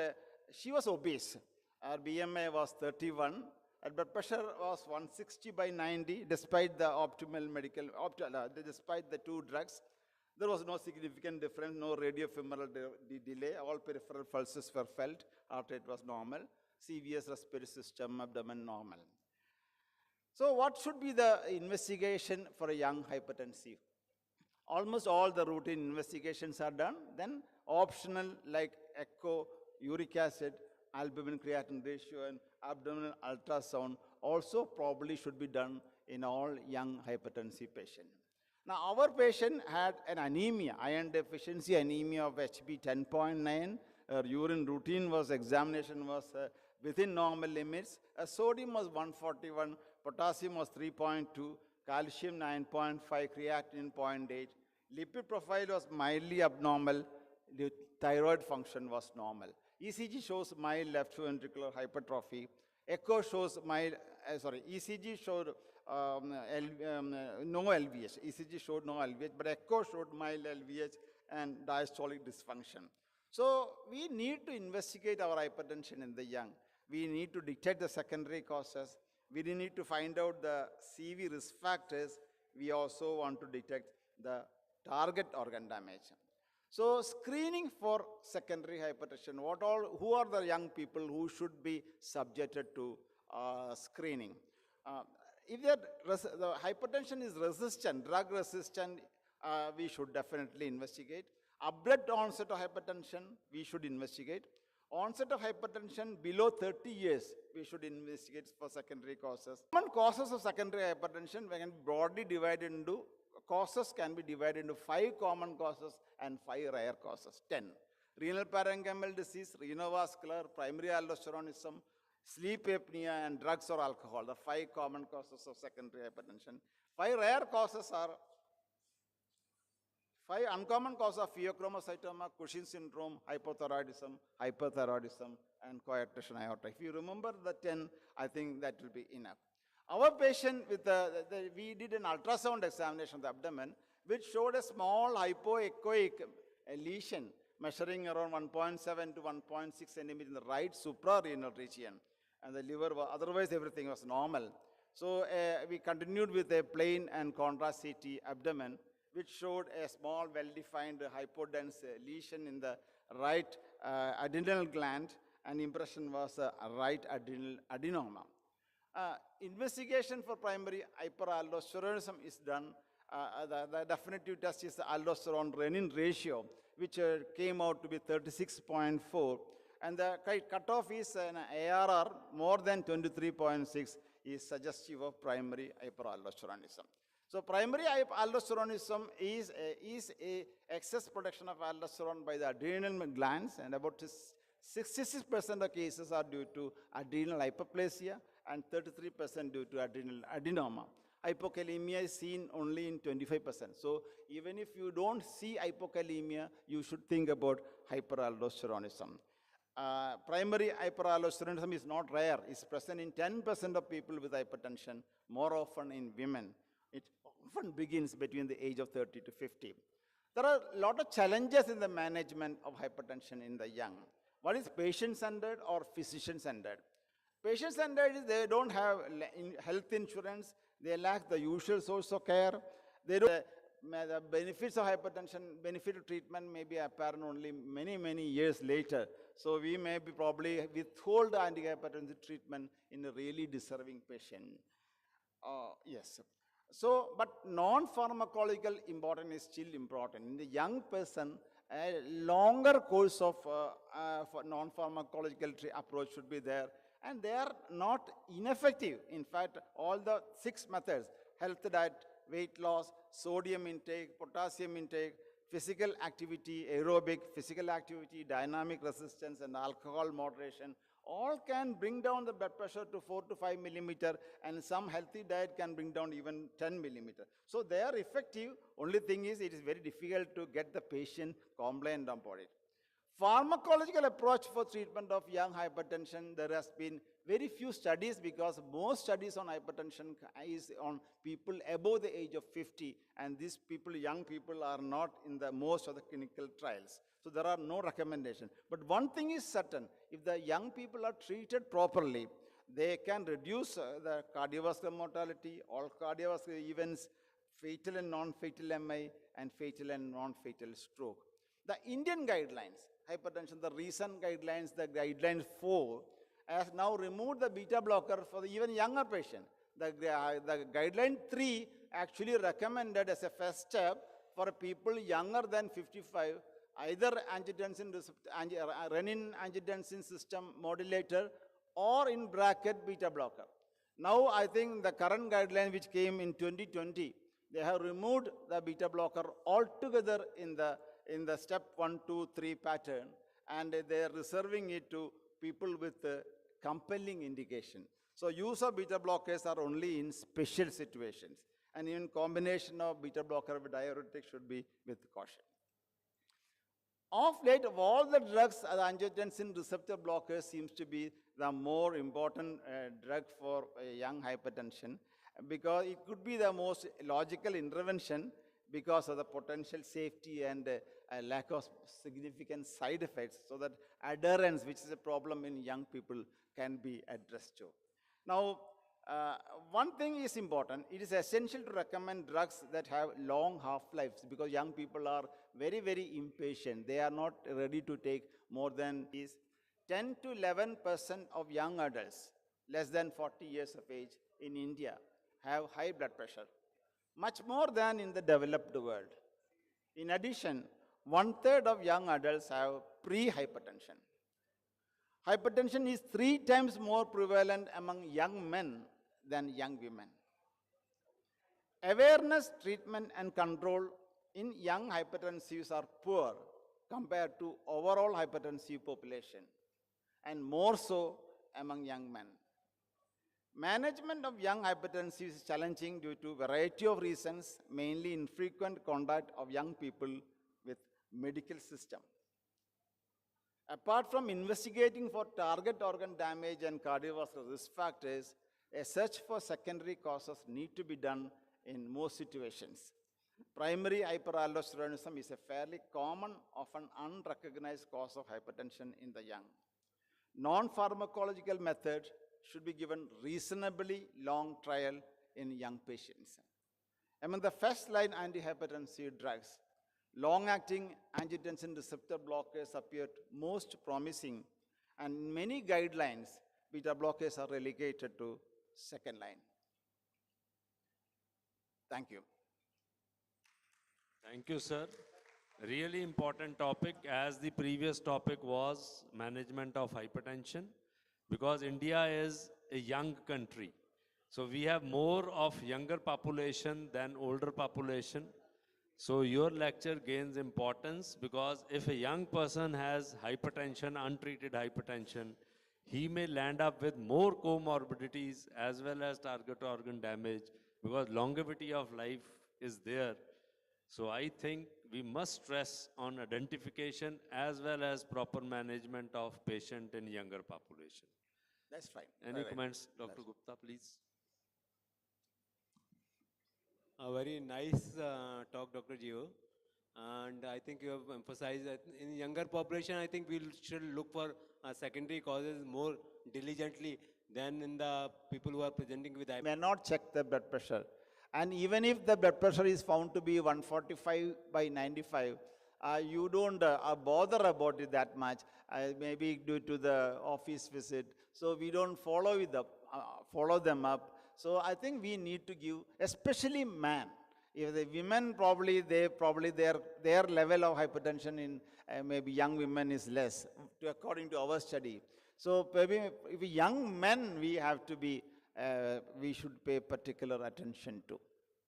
she was obese. Her BMI was 31. Her blood pressure was 160/90, despite the optimal despite the 2 drugs. There was no significant difference, no radiofemoral delay. All peripheral pulses were felt. Heart rate was normal. CVS, respiratory system, abdomen normal. So what should be the investigation for a young hypertensive? Almost all the routine investigations are done. Then optional like echo, uric acid, albumin creatinine ratio, and abdominal ultrasound also probably should be done in all young hypertensive patients. Now, our patient had an anemia, iron deficiency anemia of HB 10.9. Her urine routine examination was within normal limits. Sodium was 141, potassium was 3.2, calcium 9.5, creatinine 0.8. Lipid profile was mildly abnormal. The thyroid function was normal. ECG shows mild left ventricular hypertrophy. Echo shows ECG showed no LVH. ECG showed no LVH, but echo showed mild LVH and diastolic dysfunction. So we need to investigate our hypertension in the young. We need to detect the secondary causes. We need to find out the CV risk factors. We also want to detect the target organ damage. So screening for secondary hypertension, who are the young people who should be subjected to screening? If the hypertension is resistant, drug resistant, we should definitely investigate. Abrupt onset of hypertension, we should investigate. Onset of hypertension below 30 years, we should investigate for secondary causes. Common causes of secondary hypertension can be broadly divided into, causes can be divided into 5 common causes and 5 rare causes, 10. Renal parenchymal disease, renovascular, primary aldosteronism, sleep apnea, and drugs or alcohol, the 5 common causes of secondary hypertension. 5 rare causes are 5 uncommon causes of pheochromocytoma, Cushing syndrome, hypothyroidism, and coarctation aorta. If you remember the 10, I think that will be enough. Our patient, we did an ultrasound examination of the abdomen, which showed a small hypoechoic lesion measuring around 1.7 to 1.6 centimeters in the right suprarenal region. And the liver, otherwise everything was normal. So we continued with a plain and contrast CT abdomen, which showed a small, well-defined hypodense lesion in the right adrenal gland, and impression was a right adrenal adenoma. Investigation for primary hyperaldosteronism is done. The definitive test is the aldosterone-renin ratio, which came out to be 36.4. And the cutoff is an ARR more than 23.6 is suggestive of primary hyperaldosteronism. So primary aldosteronism is a excess production of aldosterone by the adrenal glands, and about 66% of cases are due to adrenal hyperplasia and 33% due to adrenal adenoma. Hypokalemia is seen only in 25%. So even if you don't see hypokalemia, you should think about hyperaldosteronism. Primary hyperaldosteronism is not rare. It's present in 10% of people with hypertension, more often in women. It often begins between the age of 30 to 50. There are a lot of challenges in the management of hypertension in the young. One is patient-centered or physician-centered. Patient-centered is they don't have health insurance, they lack the usual source of care, they don't, the benefits of hypertension, benefit of treatment may be apparent only many, many years later. So we may be probably withhold antihypertensive treatment in a really deserving patient. Yes. So, but non-pharmacological important is still important. In the young person, a longer course of for non-pharmacological approach should be there. And they are not ineffective. In fact, all the 6 methods, health diet, weight loss, sodium intake, potassium intake, physical activity, aerobic, physical activity, dynamic resistance, and alcohol moderation, all can bring down the blood pressure to 4 to 5 millimeter, and some healthy diet can bring down even 10 millimeter. So they are effective. Only thing is, it is very difficult to get the patient compliant upon it. Pharmacological approach for treatment of young hypertension, there has been very few studies because most studies on hypertension is on people above the age of 50, and these people, young people, are not in the most of the clinical trials. So there are no recommendations. But one thing is certain, if the young people are treated properly, they can reduce the cardiovascular mortality, all cardiovascular events, fatal and non-fatal MI, and fatal and non-fatal stroke. The Indian guidelines, hypertension, the recent guidelines, the guideline 4, has now removed the beta blocker for the even younger patient. The guideline 3 actually recommended as a first step for people younger than 55, either angiotensin renin-angiotensin system modulator or in bracket beta blocker. Now I think the current guideline which came in 2020, they have removed the beta blocker altogether in the step 1, 2, 3 pattern, and they are reserving it to people with compelling indication. So use of beta blockers are only in special situations, and even combination of beta blocker with diuretic should be with caution. Of late, of all the drugs, the angiotensin receptor blockers seems to be the more important drug for young hypertension, because it could be the most logical intervention because of the potential safety and lack of significant side effects, so that adherence, which is a problem in young people, can be addressed too. Now, one thing is important. It is essential to recommend drugs that have long half-lives, because young people are very, very impatient. They are not ready to take more than 10 to 11% of young adults less than 40 years of age in India have high blood pressure, much more than in the developed world. In addition, 1/3 of young adults have pre-hypertension. Hypertension is 3 times more prevalent among young men than young women. Awareness, treatment, and control in young hypertensives are poor compared to overall hypertensive population, and more so among young men. Management of young hypertensives is challenging due to a variety of reasons, mainly infrequent contact of young people with medical system. Apart from investigating for target organ damage and cardiovascular risk factors, a search for secondary causes need to be done in most situations. Primary hyperaldosteronism is a fairly common, often unrecognized cause of hypertension in the young. Non-pharmacological methods should be given reasonably long trial in young patients. Among the first-line antihypertensive drugs, long-acting angiotensin receptor blockers appeared most promising, and in many guidelines, beta blockers are relegated to second line. Thank you. Thank you, sir. Really important topic, as the previous topic was management of hypertension, because India is a young country. So we have more of younger population than older population. So your lecture gains importance, because if a young person has hypertension, untreated hypertension, he may land up with more comorbidities as well as target organ damage, because longevity of life is there. So I think we must stress on identification as well as proper management of patient in younger population. That's fine. Any comments, Dr. Gupta, please? A very nice talk, Dr. Gio. And I think you have emphasized that in younger population, I think we should look for secondary causes more diligently, than in the people who are presenting with may not check the blood pressure. And even if the blood pressure is found to be 145 by 95, you don't bother about it that much, maybe due to the office visit. So we don't follow them up. So I think we need to give, especially man. If the women probably their level of hypertension in maybe young women is less, according to our study. So maybe if young men we have to be we should pay particular attention to.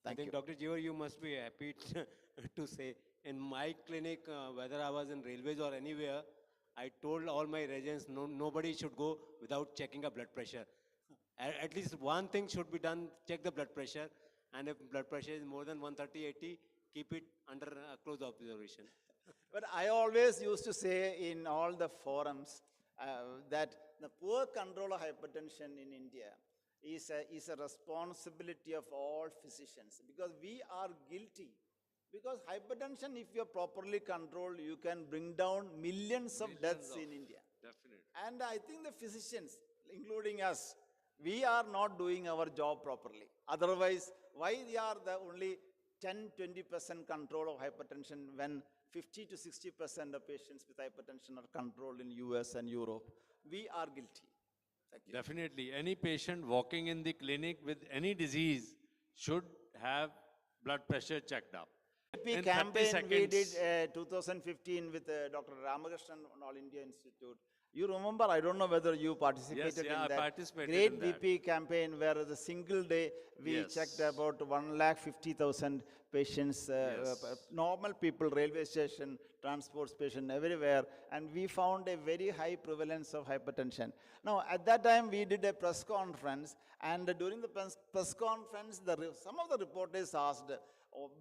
I think, Dr. Jivar, you must be happy to say, in my clinic, whether I was in railways or anywhere, I told all my residents, nobody should go without checking a blood pressure. At least one thing should be done, check the blood pressure. And if blood pressure is more than 130/80, keep it under close observation. But I always used to say in all the forums that the poor control of hypertension in India is a responsibility of all physicians, because we are guilty. Because hypertension, if you are properly controlled, you can bring down millions of deaths in India. Definitely. And I think the physicians, including us, we are not doing our job properly. Otherwise, why we are the only 10-20% control of hypertension when 50 to 60% of patients with hypertension are controlled in US and Europe? We are guilty. Thank you. Definitely. Any patient walking in the clinic with any disease should have blood pressure checked up. BP campaign we did 2015 with Dr. Ramakrishnan on All India Institute. You remember, I don't know whether you participated in I that participated great in that. BP campaign where the single day we checked about 150,000 patients, normal people, railway station, transport station, everywhere, and we found a very high prevalence of hypertension. Now, at that time, we did a press conference, and during the press conference, some of the reporters asked,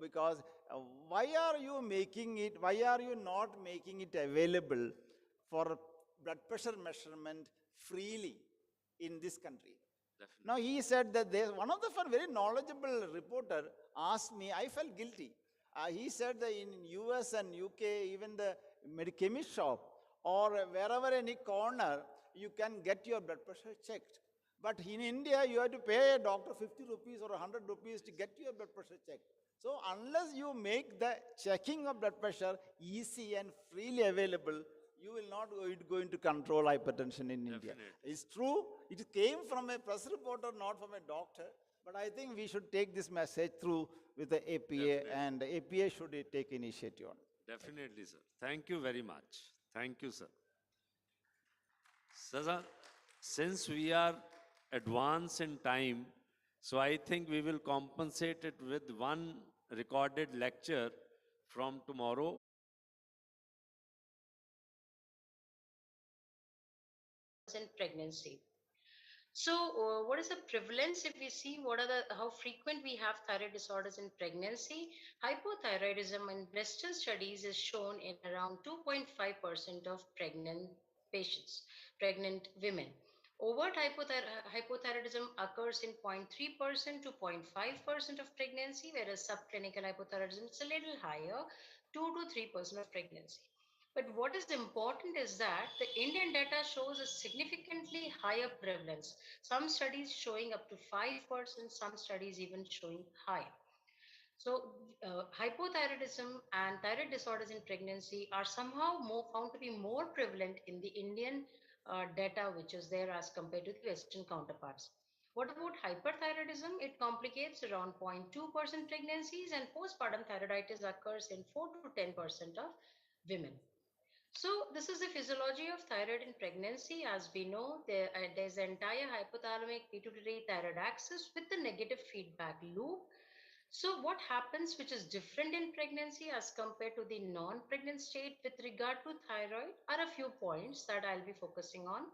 because why are you not making it available for blood pressure measurement freely in this country? Definitely. Now he said that one of the very knowledgeable reporter asked me, I felt guilty. He said that in US and UK, even the chemist shop or wherever any corner, you can get your blood pressure checked. But in India, you have to pay a doctor 50 rupees or 100 rupees to get your blood pressure checked. So unless you make the checking of blood pressure easy and freely available, you will not going to control hypertension in India. It's true, it came from a press reporter, not from a doctor, but I think we should take this message through with the APA, and the APA should take initiative on it. Definitely, sir. Thank you very much. Thank you, sir. Sir, since we are advanced in time, so I think we will compensate it with one recorded lecture from tomorrow. In pregnancy. So what is the prevalence if we see how frequent we have thyroid disorders in pregnancy? Hypothyroidism in Western studies is shown in around 2.5% of pregnant patients, pregnant women. Overt hypothyroidism occurs in 0.3% to 0.5% of pregnancy, whereas subclinical hypothyroidism is a little higher, 2 to 3% of pregnancy. But what is important is that the Indian data shows a significantly higher prevalence. Some studies showing up to 5%, some studies even showing higher. So hypothyroidism and thyroid disorders in pregnancy are somehow found to be more prevalent in the Indian data which is there as compared to the Western counterparts. What about hyperthyroidism? It complicates around 0.2% pregnancies, and postpartum thyroiditis occurs in 4 to 10% of women. So this is the physiology of thyroid in pregnancy. As we know, there's the entire hypothalamic pituitary thyroid axis with the negative feedback loop. So what happens which is different in pregnancy as compared to the non-pregnant state with regard to thyroid are a few points that I'll be focusing on.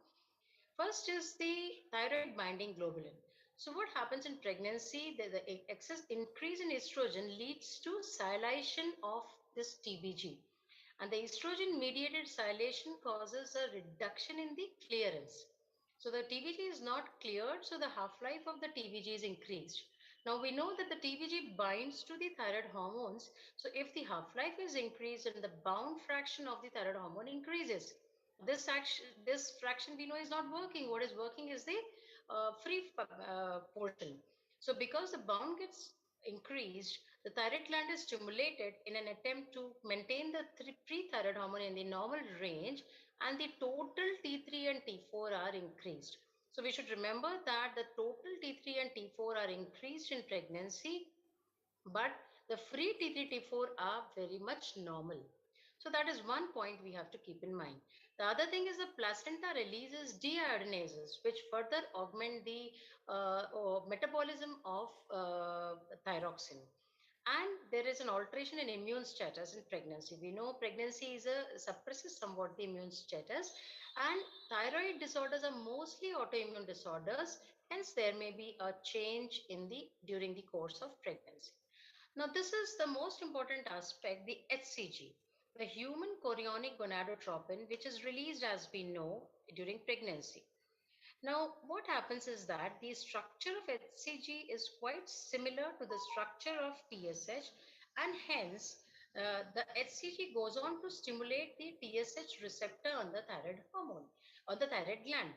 First is the thyroid binding globulin. So what happens in pregnancy, the excess increase in estrogen leads to silation of this TBG. And the estrogen mediated silation causes a reduction in the clearance. So the TBG is not cleared, so the half-life of the TBG is increased. Now we know that the TBG binds to the thyroid hormones. So if the half-life is increased and the bound fraction of the thyroid hormone increases, this fraction we know is not working. What is working is the portion. So because the bound gets increased, the thyroid gland is stimulated in an attempt to maintain the pre-thyroid hormone in the normal range, and the total T3 and T4 are increased. So we should remember that the total T3 and T4 are increased in pregnancy, but the free T3, T4 are very much normal. So that is one point we have to keep in mind. The other thing is the placenta releases deiodinases, which further augment the metabolism of thyroxine. And there is an alteration in immune status in pregnancy. We know pregnancy suppresses somewhat the immune status, and thyroid disorders are mostly autoimmune disorders. Hence, there may be a change in the during the course of pregnancy. Now, this is the most important aspect, the HCG, the human chorionic gonadotropin, which is released, as we know, during pregnancy. Now, what happens is that the structure of HCG is quite similar to the structure of TSH, and hence the HCG goes on to stimulate the TSH receptor on the thyroid hormone, on the thyroid gland,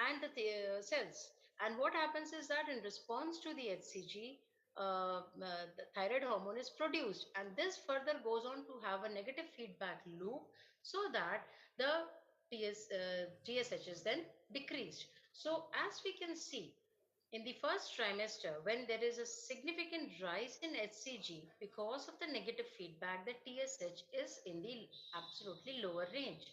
and the cells. And what happens is that in response to the HCG, the thyroid hormone is produced, and this further goes on to have a negative feedback loop, so that the TSH is then decreased. So as we can see, in the first trimester, when there is a significant rise in HCG because of the negative feedback, the TSH is in the absolutely lower range.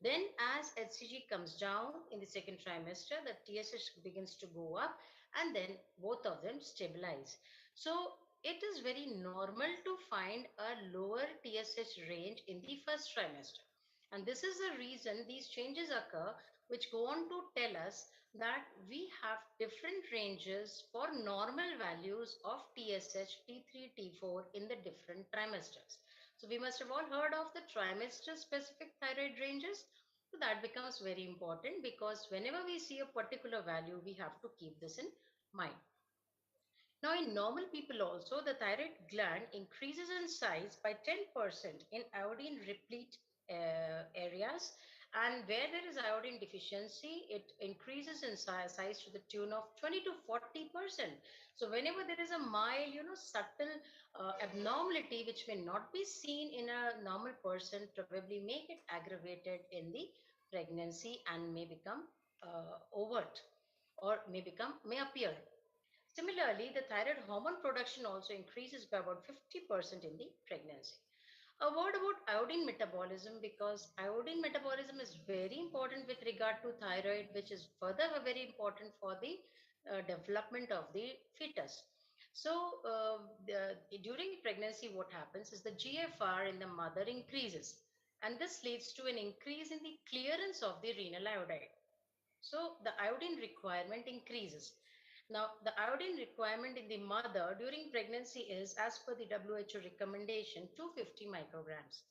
Then as HCG comes down in the second trimester, the TSH begins to go up, and then both of them stabilize. So it is very normal to find a lower TSH range in the first trimester. And this is the reason these changes occur, which go on to tell us that we have different ranges for normal values of TSH, T3, T4 in the different trimesters. So we must have all heard of the trimester specific thyroid ranges. So that becomes very important, because whenever we see a particular value, we have to keep this in mind. Now, in normal people also, the thyroid gland increases in size by 10% in iodine replete areas, and where there is iodine deficiency, it increases in size to the tune of 20 to 40%. So whenever there is a mild, subtle abnormality which may not be seen in a normal person, probably make it aggravated in the pregnancy and may become overt, or may appear. Similarly, the thyroid hormone production also increases by about 50% in the pregnancy. A word about iodine metabolism, because iodine metabolism is very important with regard to thyroid, which is further very important for the development of the fetus. So, during pregnancy, what happens is the GFR in the mother increases, and this leads to an increase in the clearance of the renal iodide. So, the iodine requirement increases. Now, the iodine requirement in the mother during pregnancy is, as per the WHO recommendation, 250 micrograms.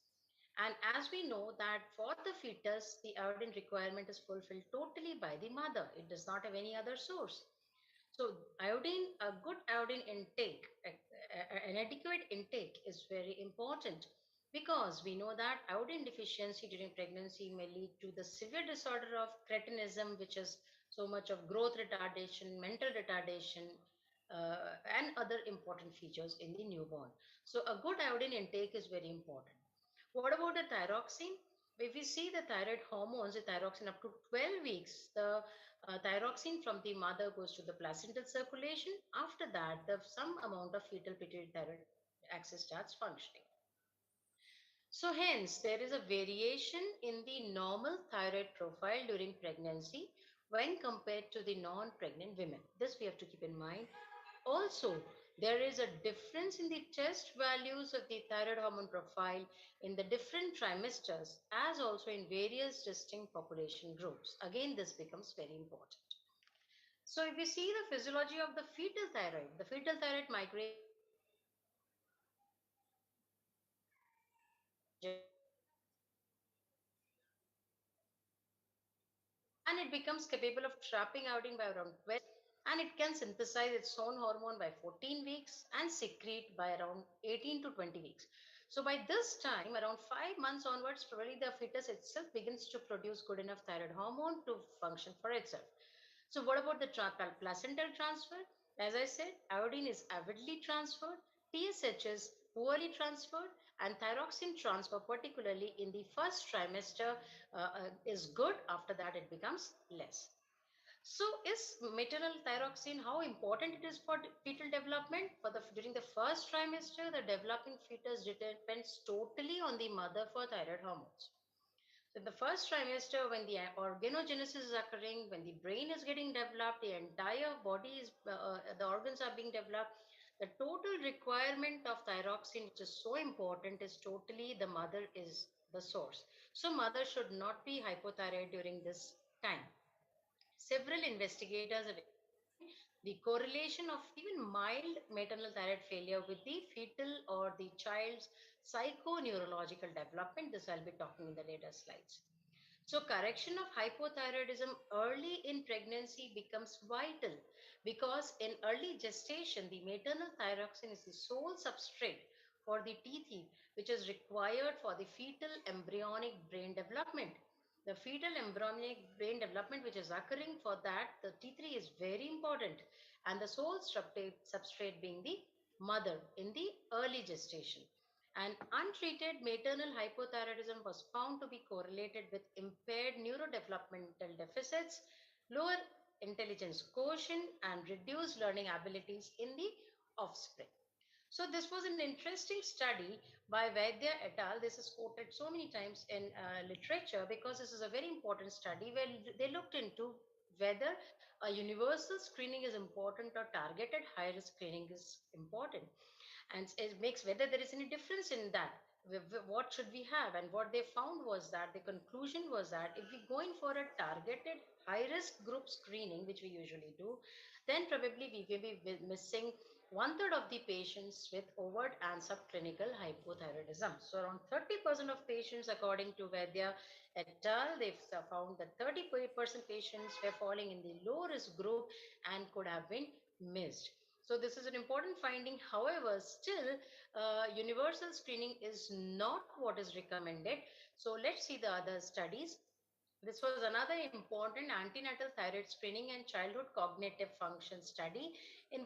And as we know that for the fetus, the iodine requirement is fulfilled totally by the mother. It does not have any other source. So iodine, a good iodine intake, an adequate intake is very important, because we know that iodine deficiency during pregnancy may lead to the severe disorder of cretinism, which is so much of growth retardation, mental retardation, and other important features in the newborn. So a good iodine intake is very important. What about the thyroxine? If we see the thyroid hormones, the thyroxine up to 12 weeks, the thyroxine from the mother goes to the placental circulation. After that, some amount of fetal pituitary thyroid axis starts functioning. So hence, there is a variation in the normal thyroid profile during pregnancy when compared to the non-pregnant women. This we have to keep in mind. Also, there is a difference in the test values of the thyroid hormone profile in the different trimesters, as also in various distinct population groups. Again, this becomes very important. So if we see the physiology of the fetal thyroid migrates and it becomes capable of trapping iodine by around 12, and it can synthesize its own hormone by 14 weeks and secrete by around 18 to 20 weeks. So by this time, around 5 months onwards, probably the fetus itself begins to produce good enough thyroid hormone to function for itself. So what about the placental transfer? As I said, iodine is avidly transferred, TSH is poorly transferred, and thyroxine transfer, particularly in the first trimester, is good. After that, it becomes less. So, is maternal thyroxine how important it is for fetal development? During the first trimester, the developing fetus depends totally on the mother for thyroid hormones. So, in the first trimester, when the organogenesis is occurring, when the brain is getting developed, the entire body is, the organs are being developed, the total requirement of thyroxine, which is so important, is totally the mother is the source. So, mother should not be hypothyroid during this time. Several investigators have examined the correlation of even mild maternal thyroid failure with the fetal or the child's psychoneurological development. This I'll be talking in the later slides. So correction of hypothyroidism early in pregnancy becomes vital because in early gestation, the maternal thyroxine is the sole substrate for the T3, which is required for the fetal embryonic brain development. The fetal embryonic brain development, which is occurring for that, the T3 is very important, and the sole substrate being the mother in the early gestation. And untreated maternal hypothyroidism was found to be correlated with impaired neurodevelopmental deficits, lower intelligence quotient, and reduced learning abilities in the offspring. So this was an interesting study by Vaidya et al. This is quoted so many times in literature because this is a very important study where they looked into whether a universal screening is important or targeted high risk screening is important, and it makes whether there is any difference in that. What should we have? And what they found was that the conclusion was that if we go in for a targeted high risk group screening, which we usually do, then probably we will be missing one third of the patients with overt and subclinical hypothyroidism. So around 30% of patients, according to Vaidya et al., they've found that 30% patients were falling in the low risk group and could have been missed. So this is an important finding. However, still universal screening is not what is recommended. So let's see the other studies. This was another important antenatal thyroid screening and childhood cognitive function study. In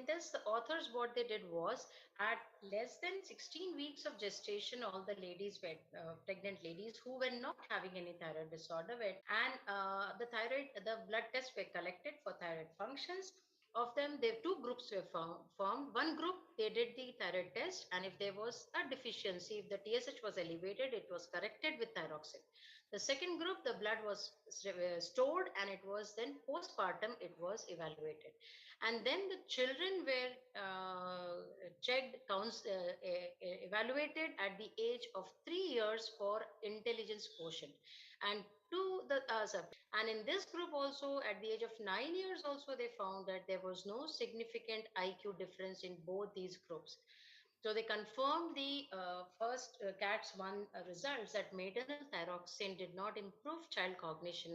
this, the authors, what they did was, at less than 16 weeks of gestation, all the ladies were pregnant ladies who were not having any thyroid disorder were, and the blood tests were collected for thyroid functions. Of them, there two groups were formed. One group, they did the thyroid test, and if there was a deficiency, if the TSH was elevated, it was corrected with thyroxine. The second group, the blood was stored, and it was then postpartum, it was evaluated. And then the children were checked, evaluated at the age of 3 years for intelligence quotient. And and in this group also, at the age of 9 years also, they found that there was no significant IQ difference in both these groups. So they confirmed the first CATS-1 results that maternal thyroxine did not improve child cognition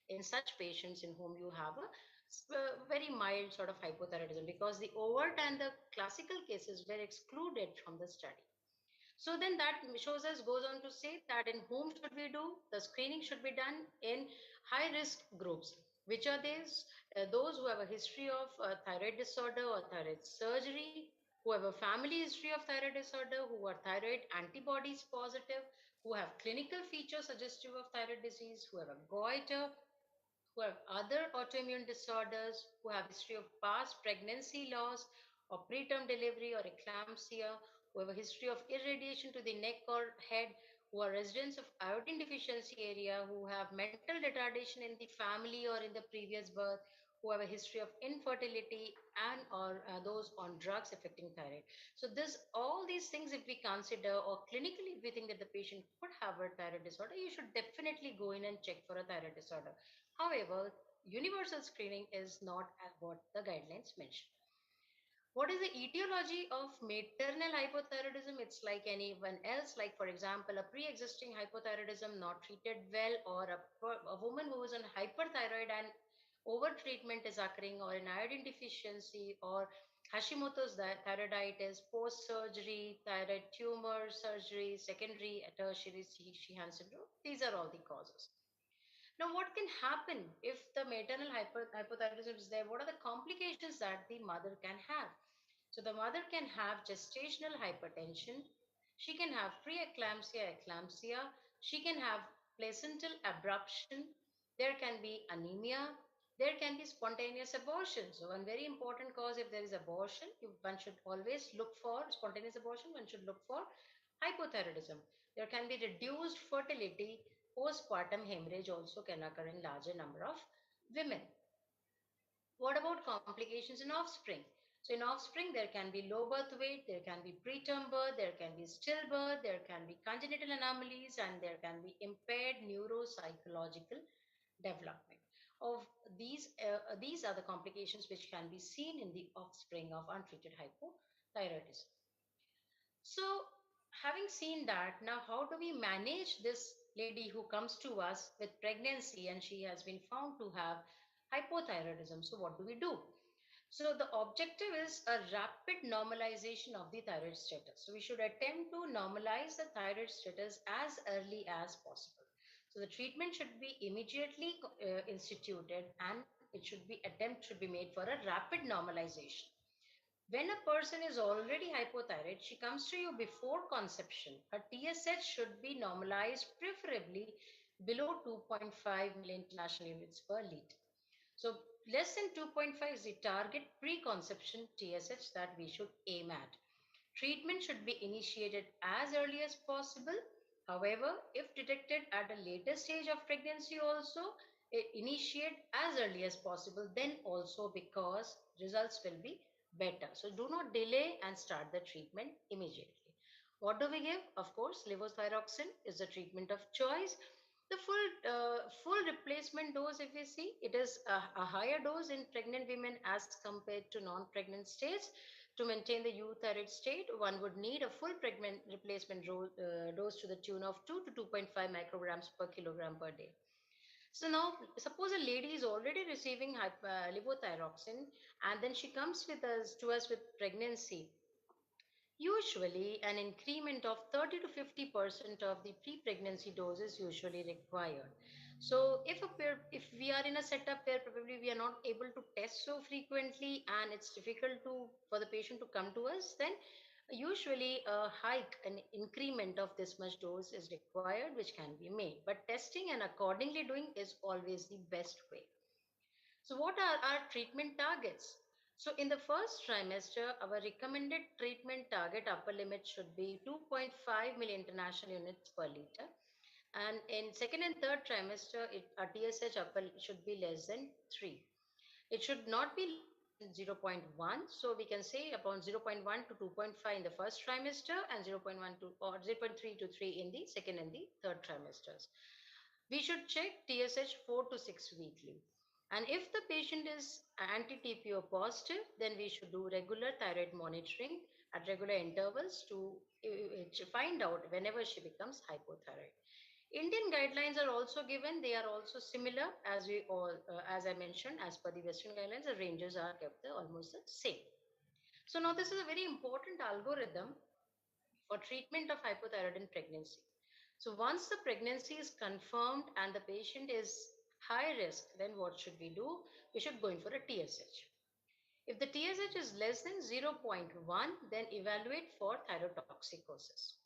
in such patients in whom you have a very mild sort of hypothyroidism, because the overt and the classical cases were excluded from the study. So then that shows us, goes on to say that in whom should we do? The screening should be done in high risk groups. Which are these? Those who have a history of thyroid disorder or thyroid surgery, who have a family history of thyroid disorder, who are thyroid antibodies positive, who have clinical features suggestive of thyroid disease, who have a goiter, who have other autoimmune disorders, who have history of past pregnancy loss or preterm delivery or eclampsia, who have a history of irradiation to the neck or head, who are residents of iodine deficiency area, who have mental retardation in the family or in the previous birth, who have a history of infertility, and or those on drugs affecting thyroid. So this, all these things, if we consider, or clinically if we think that the patient could have a thyroid disorder, you should definitely go in and check for a thyroid disorder. However, universal screening is not what the guidelines mention. What is the etiology of maternal hypothyroidism? It's like anyone else, like for example, a pre-existing hypothyroidism not treated well, or a woman who is on hyperthyroid and overtreatment is occurring, or an iodine deficiency, or Hashimoto's thyroiditis, post-surgery, thyroid tumor surgery, secondary tertiary Sheehan syndrome. These are all the causes. Now, what can happen if the maternal hypothyroidism is there? What are the complications that the mother can have? So, the mother can have gestational hypertension. She can have preeclampsia, eclampsia. She can have placental abruption. There can be anemia. There can be spontaneous abortion. So, one very important cause if there is abortion, one should always look for spontaneous abortion, one should look for hypothyroidism. There can be reduced fertility. Postpartum hemorrhage also can occur in larger number of women. What about complications in offspring? So in offspring, there can be low birth weight, there can be preterm birth, there can be stillbirth, there can be congenital anomalies, and there can be impaired neuropsychological development. Of these are the complications which can be seen in the offspring of untreated hypothyroidism. So, having seen that, now how do we manage this lady who comes to us with pregnancy and she has been found to have hypothyroidism? So, what do we do? So, the objective is a rapid normalization of the thyroid status. So, we should attempt to normalize the thyroid status as early as possible. So, the treatment should be immediately instituted, and attempt should be made for a rapid normalization. When a person is already hypothyroid, she comes to you before conception. Her TSH should be normalized, preferably below 2.5 million international units per liter. So less than 2.5 is the target pre-conception TSH that we should aim at. Treatment should be initiated as early as possible. However, if detected at a later stage of pregnancy also, initiate as early as possible then also, because results will be better. So do not delay and start the treatment immediately. What do we give? Of course, levothyroxine is the treatment of choice. The full replacement dose, if we see, it is a higher dose in pregnant women as compared to non-pregnant states. To maintain the euthyroid state, one would need a full pregnant replacement dose to the tune of 2 to 2.5 micrograms per kilogram per day. So now, suppose a lady is already receiving levothyroxine, and then she comes to us with pregnancy. Usually, an increment of 30 to 50% of the pre-pregnancy dose is usually required. So, if we are in a setup where probably we are not able to test so frequently and it's difficult for the patient to come to us, then usually an increment of this much dose is required, which can be made. But testing and accordingly doing is always the best way. So what are our treatment targets? So in the first trimester, our recommended treatment target upper limit should be 2.5 million international units per liter. And in second and third trimester, our TSH upper should be less than 3. It should not be less than 0.1. So we can say upon 0.1 to 2.5 in the first trimester and 0.1 to or 0.3 to 3 in the second and the third trimesters. We should check TSH 4 to 6 weekly. And if the patient is anti-TPO positive, then we should do regular thyroid monitoring at regular intervals to find out whenever she becomes hypothyroid. Indian guidelines are also given. They are also similar as I mentioned, as per the Western guidelines, the ranges are kept almost the same. So now this is a very important algorithm for treatment of hypothyroid in pregnancy. So once the pregnancy is confirmed and the patient is high risk, then what should we do? We should go in for a TSH. If the TSH is less than 0.1, then evaluate for thyrotoxicosis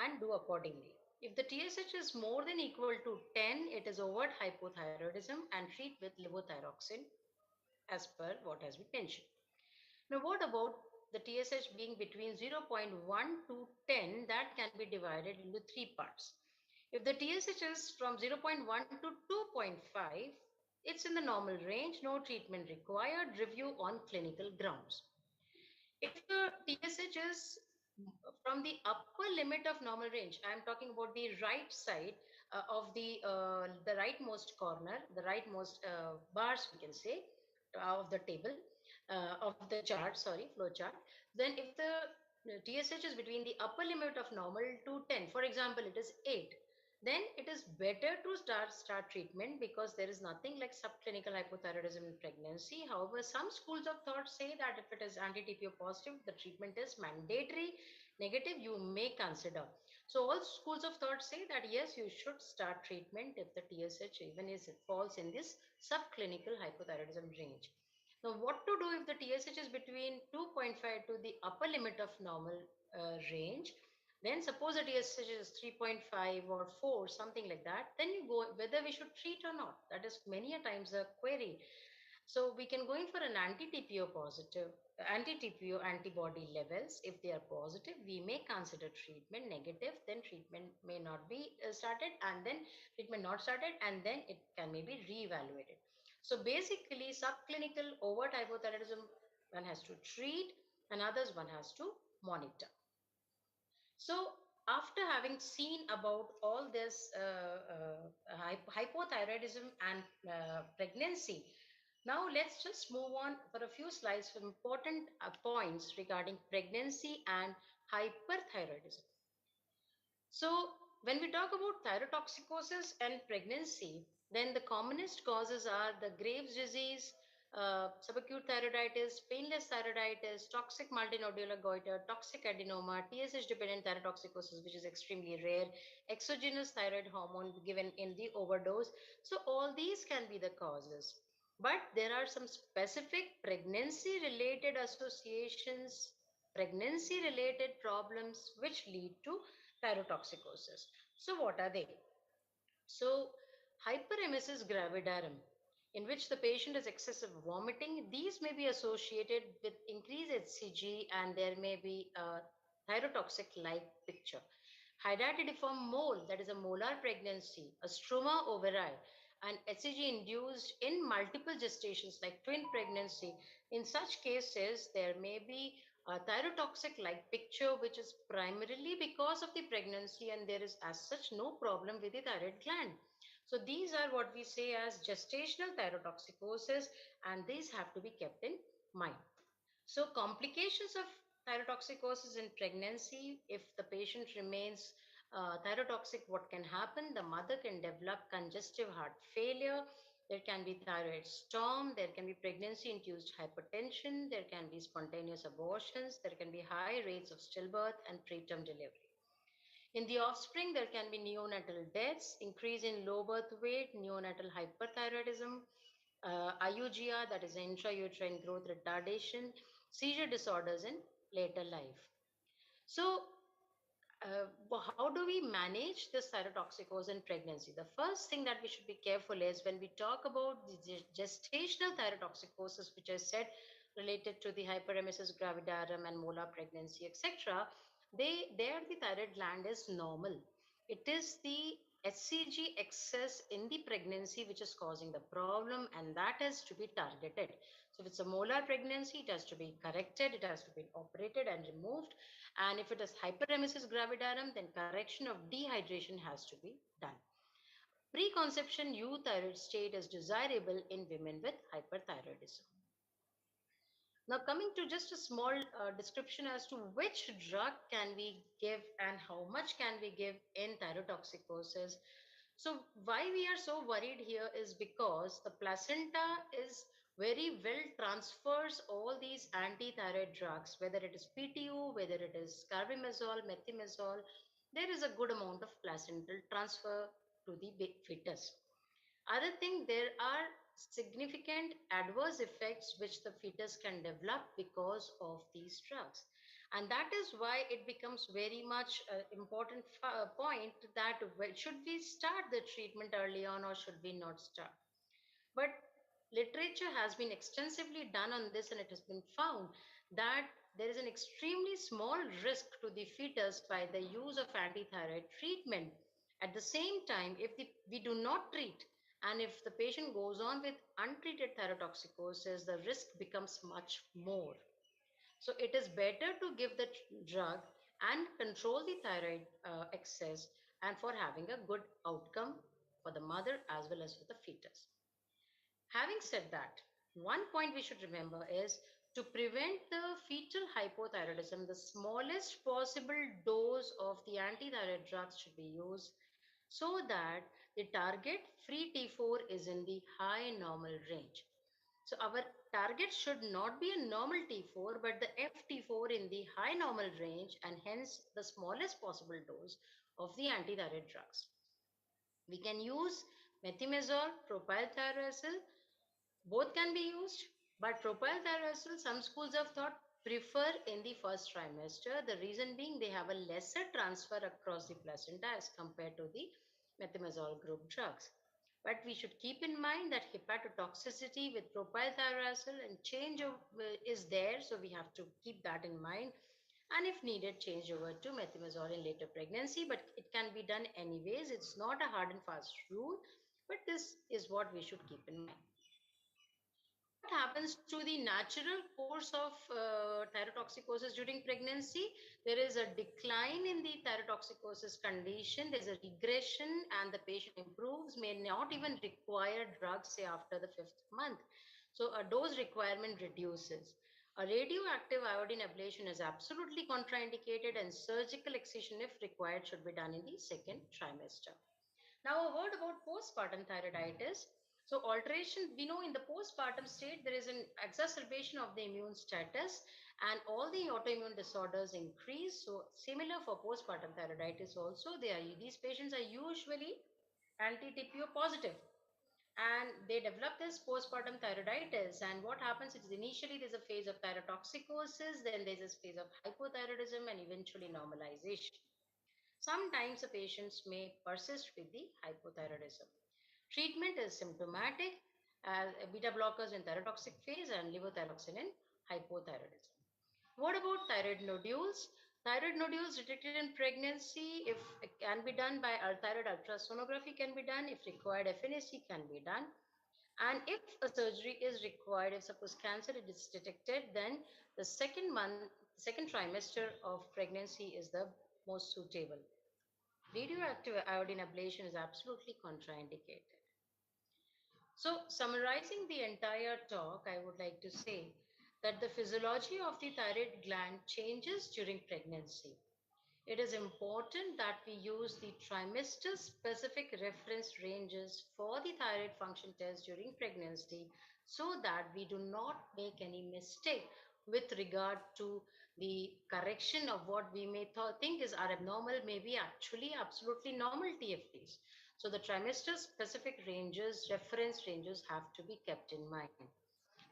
and do accordingly. If the TSH is more than equal to 10, it is overt hypothyroidism and treat with levothyroxine as per what has been mentioned. Now, what about the TSH being between 0.1 to 10? That can be divided into 3 parts. If the TSH is from 0.1 to 2.5, it's in the normal range, no treatment required, review on clinical grounds. If the TSH is from the upper limit of normal range, I am talking about the right side of the rightmost corner, the rightmost bars, we can say, of the table, of the chart, sorry, flow chart. Then if the TSH is between the upper limit of normal to 10, for example, it is 8, then it is better to start treatment, because there is nothing like subclinical hypothyroidism in pregnancy. However, some schools of thought say that if it is anti-TPO positive, the treatment is mandatory. Negative, you may consider. So all schools of thought say that yes, you should start treatment if the TSH even is it falls in this subclinical hypothyroidism range. Now, what to do if the TSH is between 2.5 to the upper limit of normal range? Then suppose the TSH is 3.5 or 4, something like that. Then you go whether we should treat or not. That is many a times a query. So we can go in for an anti-TPO positive, anti-TPO antibody levels. If they are positive, we may consider treatment. Negative, then treatment may not be started, and then treatment not started, and then it can maybe re-evaluated. So basically, subclinical overt hypothyroidism, one has to treat, and others one has to monitor. So after having seen about all this hypothyroidism and pregnancy, now let's just move on for a few slides for important points regarding pregnancy and hyperthyroidism. So when we talk about thyrotoxicosis and pregnancy, then the commonest causes are the Graves' disease, subacute thyroiditis, painless thyroiditis, toxic multinodular goiter, toxic adenoma, TSH-dependent thyrotoxicosis, which is extremely rare, exogenous thyroid hormone given in the overdose. So all these can be the causes. But there are some specific pregnancy-related associations, pregnancy-related problems which lead to thyrotoxicosis. So what are they? So hyperemesis gravidarum, in which the patient has excessive vomiting, these may be associated with increased HCG and there may be a thyrotoxic-like picture. Hydatidiform mole, that is a molar pregnancy, a struma overi, and HCG induced in multiple gestations like twin pregnancy. In such cases, there may be a thyrotoxic-like picture, which is primarily because of the pregnancy, and there is as such no problem with the thyroid gland. So these are what we say as gestational thyrotoxicosis, and these have to be kept in mind. So complications of thyrotoxicosis in pregnancy, if the patient remains thyrotoxic, what can happen? The mother can develop congestive heart failure. There can be thyroid storm. There can be pregnancy-induced hypertension. There can be spontaneous abortions. There can be high rates of stillbirth and preterm delivery. In the offspring, there can be neonatal deaths, increase in low birth weight, neonatal hyperthyroidism, IUGR, that is intrauterine growth retardation, seizure disorders in later life. So, how do we manage this thyrotoxicosis in pregnancy? The first thing that we should be careful is when we talk about the gestational thyrotoxicosis, which I said related to the hyperemesis gravidarum and molar pregnancy, etc., there the thyroid gland is normal. It is the HCG excess in the pregnancy which is causing the problem, and that has to be targeted. So if it's a molar pregnancy, it has to be corrected, it has to be operated and removed. And if it is hyperemesis gravidarum, then correction of dehydration has to be done. Preconception euthyroid state is desirable in women with hyperthyroidism. Now coming to just a small description as to which drug can we give and how much can we give in thyrotoxicosis. So why we are so worried here is because the placenta is very well transfers all these anti-thyroid drugs, whether it is PTU, whether it is carbimazole, methimazole, there is a good amount of placental transfer to the fetus. Other thing, there are significant adverse effects which the fetus can develop because of these drugs. And that is why it becomes very much important point that should we start the treatment early on or should we not start? But literature has been extensively done on this, and it has been found that there is an extremely small risk to the fetus by the use of antithyroid treatment. At the same time, if we do not treat, and if the patient goes on with untreated thyrotoxicosis, the risk becomes much more. So it is better to give the drug and control the thyroid excess, and for having a good outcome for the mother as well as for the fetus. Having said that, one point we should remember is to prevent the fetal hypothyroidism, the smallest possible dose of the antithyroid drugs should be used so that the target free T4 is in the high normal range. So our target should not be a normal T4, but the FT4 in the high normal range, and hence the smallest possible dose of the antithyroid drugs. We can use methimazole, propylthiouracil, both can be used, but propylthiouracil, some schools have thought prefer in the first trimester. The reason being they have a lesser transfer across the placenta as compared to the methimazole group drugs. But we should keep in mind that hepatotoxicity with propylthiouracil and is there, so we have to keep that in mind. And if needed, change over to methimazole in later pregnancy, but it can be done anyways. It's not a hard and fast rule, but this is what we should keep in mind. What happens to the natural course of thyrotoxicosis during pregnancy? There is a decline in the thyrotoxicosis condition. There's a regression and the patient improves, may not even require drugs, say after the 5th month. So a dose requirement reduces. A radioactive iodine ablation is absolutely contraindicated, and surgical excision, if required, should be done in the 2nd trimester. Now a word about postpartum thyroiditis. So alteration, we know in the postpartum state, there is an exacerbation of the immune status and all the autoimmune disorders increase. So similar for postpartum thyroiditis also, these patients are usually anti-TPO positive and they develop this postpartum thyroiditis. And what happens is initially there's a phase of thyrotoxicosis, then there's a phase of hypothyroidism and eventually normalization. Sometimes the patients may persist with the hypothyroidism. Treatment is symptomatic, beta blockers in thyrotoxic phase and levothyroxine in hypothyroidism. What about thyroid nodules? Thyroid nodules detected in pregnancy, if it can be done by thyroid ultrasonography can be done, if required FNAC can be done. And if a surgery is required, if suppose cancer is detected, then the second trimester of pregnancy is the most suitable. Radioactive iodine ablation is absolutely contraindicated. So summarizing the entire talk, I would like to say that the physiology of the thyroid gland changes during pregnancy. It is important that we use the trimester specific reference ranges for the thyroid function test during pregnancy so that we do not make any mistake with regard to the correction of what we may think is abnormal may be actually absolutely normal TFTs. So the trimester specific ranges, reference ranges have to be kept in mind.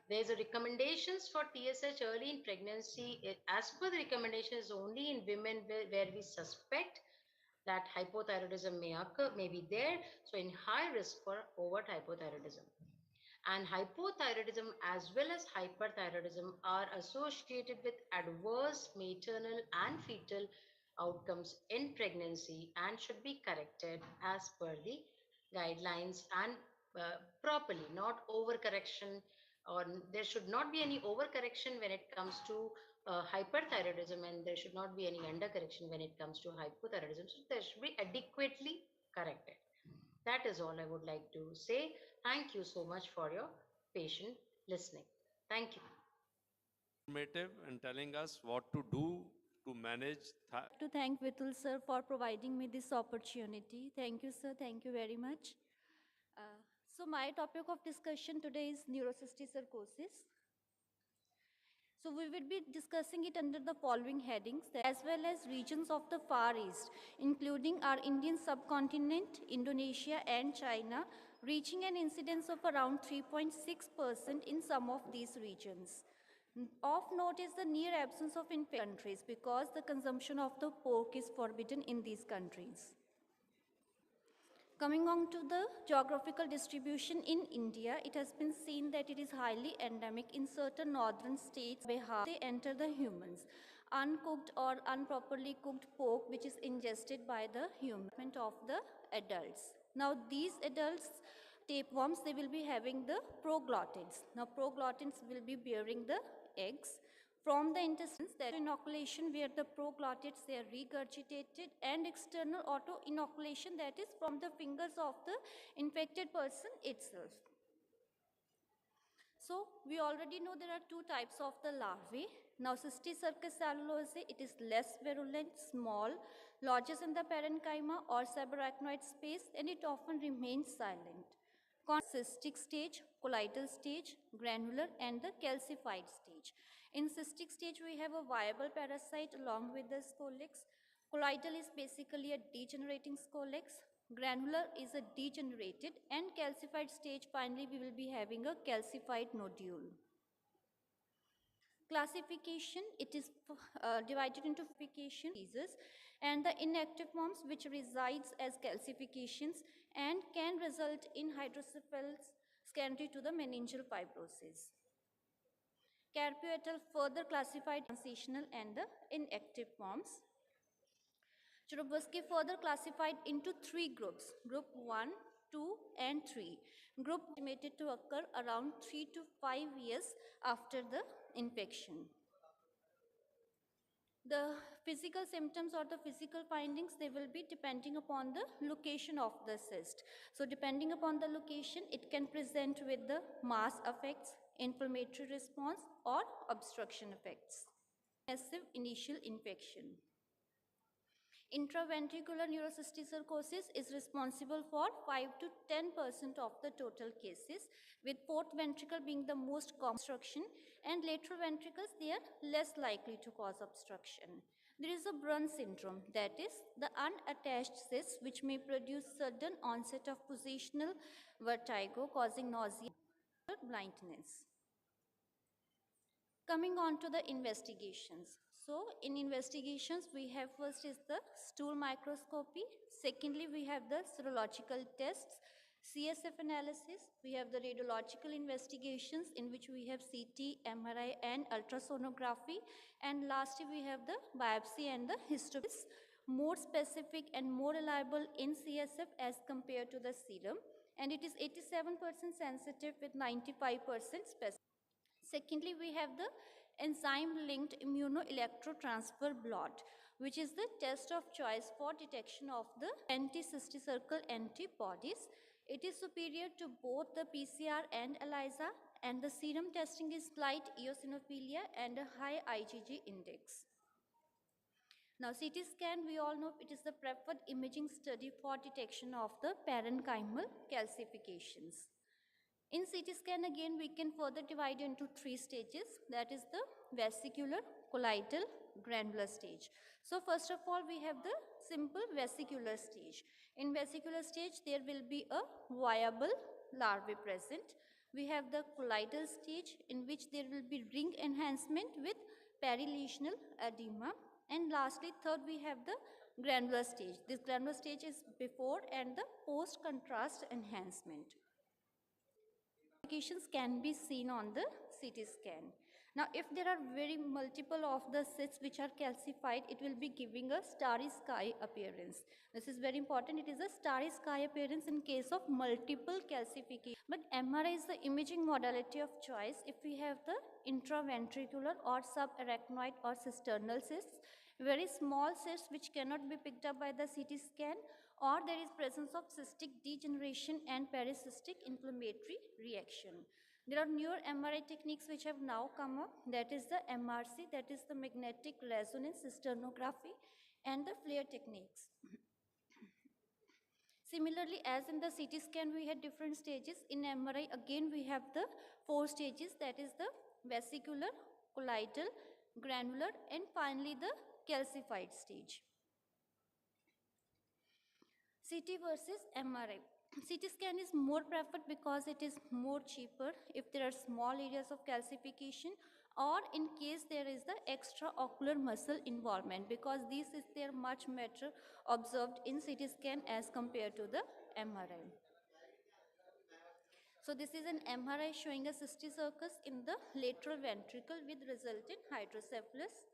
There's a recommendations for TSH early in pregnancy. As per the recommendations, only in women where we suspect that hypothyroidism may be there. So in high risk for overt hypothyroidism. And hypothyroidism as well as hyperthyroidism are associated with adverse maternal and fetal outcomes in pregnancy and should be corrected as per the guidelines and properly, not overcorrection, or there should not be any overcorrection when it comes to hyperthyroidism, and there should not be any undercorrection when it comes to hypothyroidism. So there should be adequately corrected. That is all I would like to say. Thank you so much for your patient listening. Thank you. Informative and telling us what to do to manage. To thank Vitul sir for providing me this opportunity. Thank you, sir. Thank you very much. So my topic of discussion today is neurocysticercosis. So we will be discussing it under the following headings, as well as regions of the Far East, including our Indian subcontinent, Indonesia and China, reaching an incidence of around 3.6% in some of these regions. Of note is the near absence of infected countries because the consumption of the pork is forbidden in these countries. Coming on to the geographical distribution in India, it has been seen that it is highly endemic in certain northern states. They enter the humans. Uncooked or improperly cooked pork which is ingested by the human of the adults. Now these adults, tapeworms, they will be having the proglotids. Now proglotids will be bearing the eggs. From the intestines, there is inoculation where the proglotids, they are regurgitated, and external auto-inoculation, that is from the fingers of the infected person itself. So we already know there are two types of the larvae. Now Cysticercus cellulose, it is less virulent, small, lodges in the parenchyma or subarachnoid space, and it often remains silent. Cystic stage, colloidal stage, granular, and the calcified stage. In cystic stage, we have a viable parasite along with the scolex. Colloidal is basically a degenerating scolex. Granular is a degenerated, and calcified stage, finally we will be having a calcified nodule. Classification, it is divided into diseases and the inactive forms which resides as calcifications and can result in hydrocephalus secondary to the meningeal fibrosis. Carpio et al. Further classified transitional and the inactive forms. Churubusky further classified into three groups, group 1, 2 and 3. Group estimated to occur around 3 to 5 years after the infection. The physical symptoms or the physical findings, they will be depending upon the location of the cyst. So depending upon the location, it can present with the mass effects, inflammatory response or obstruction effects. Massive initial infection. Intraventricular neurocysticercosis is responsible for 5 to 10% of the total cases, with fourth ventricle being the most common obstruction, and lateral ventricles, they are less likely to cause obstruction. There is a Brunt syndrome, that is the unattached cyst which may produce sudden onset of positional vertigo causing nausea or blindness. Coming on to the investigations. So in investigations, we have first is the stool microscopy. Secondly, we have the serological tests, CSF analysis. We have the radiological investigations in which we have CT, MRI and ultrasonography. And lastly, we have the biopsy and the histopathology. More specific and more reliable in CSF as compared to the serum. And it is 87% sensitive with 95% specific. Secondly, we have the enzyme-linked immunoelectrotransfer blot, which is the test of choice for detection of the anti-cysticercal antibodies. It is superior to both the PCR and ELISA, and the serum testing is slight eosinophilia and a high IgG index. Now, CT scan, we all know it is the preferred imaging study for detection of the parenchymal calcifications. In CT scan, again, we can further divide into three stages, that is the vesicular, colloidal, granular stage. So first of all, we have the simple vesicular stage. In vesicular stage, there will be a viable larvae present. We have the colloidal stage in which there will be ring enhancement with perilesional edema. And lastly, third, we have the granular stage. This granular stage is before and the post-contrast enhancement. Calcifications can be seen on the CT scan. Now, if there are very multiple of the cysts which are calcified, it will be giving a starry sky appearance. This is very important. It is a starry sky appearance in case of multiple calcification. But MRI is the imaging modality of choice if we have the intraventricular or subarachnoid or cisternal cysts, very small cysts which cannot be picked up by the CT scan, or there is presence of cystic degeneration and pericystic inflammatory reaction. There are newer MRI techniques which have now come up, that is the MRC, that is the magnetic resonance cisternography, and the FLAIR techniques. Similarly, as in the CT scan, we had different stages. In MRI, again, we have the 4 stages, that is the vesicular, colloidal, granular, and finally the calcified stage. CT versus MRI. CT scan is more preferred because it is more cheaper if there are small areas of calcification, or in case there is the extraocular muscle involvement, because these is there much better observed in CT scan as compared to the MRI. So this is an MRI showing a cysticercus in the lateral ventricle with resultant hydrocephalus.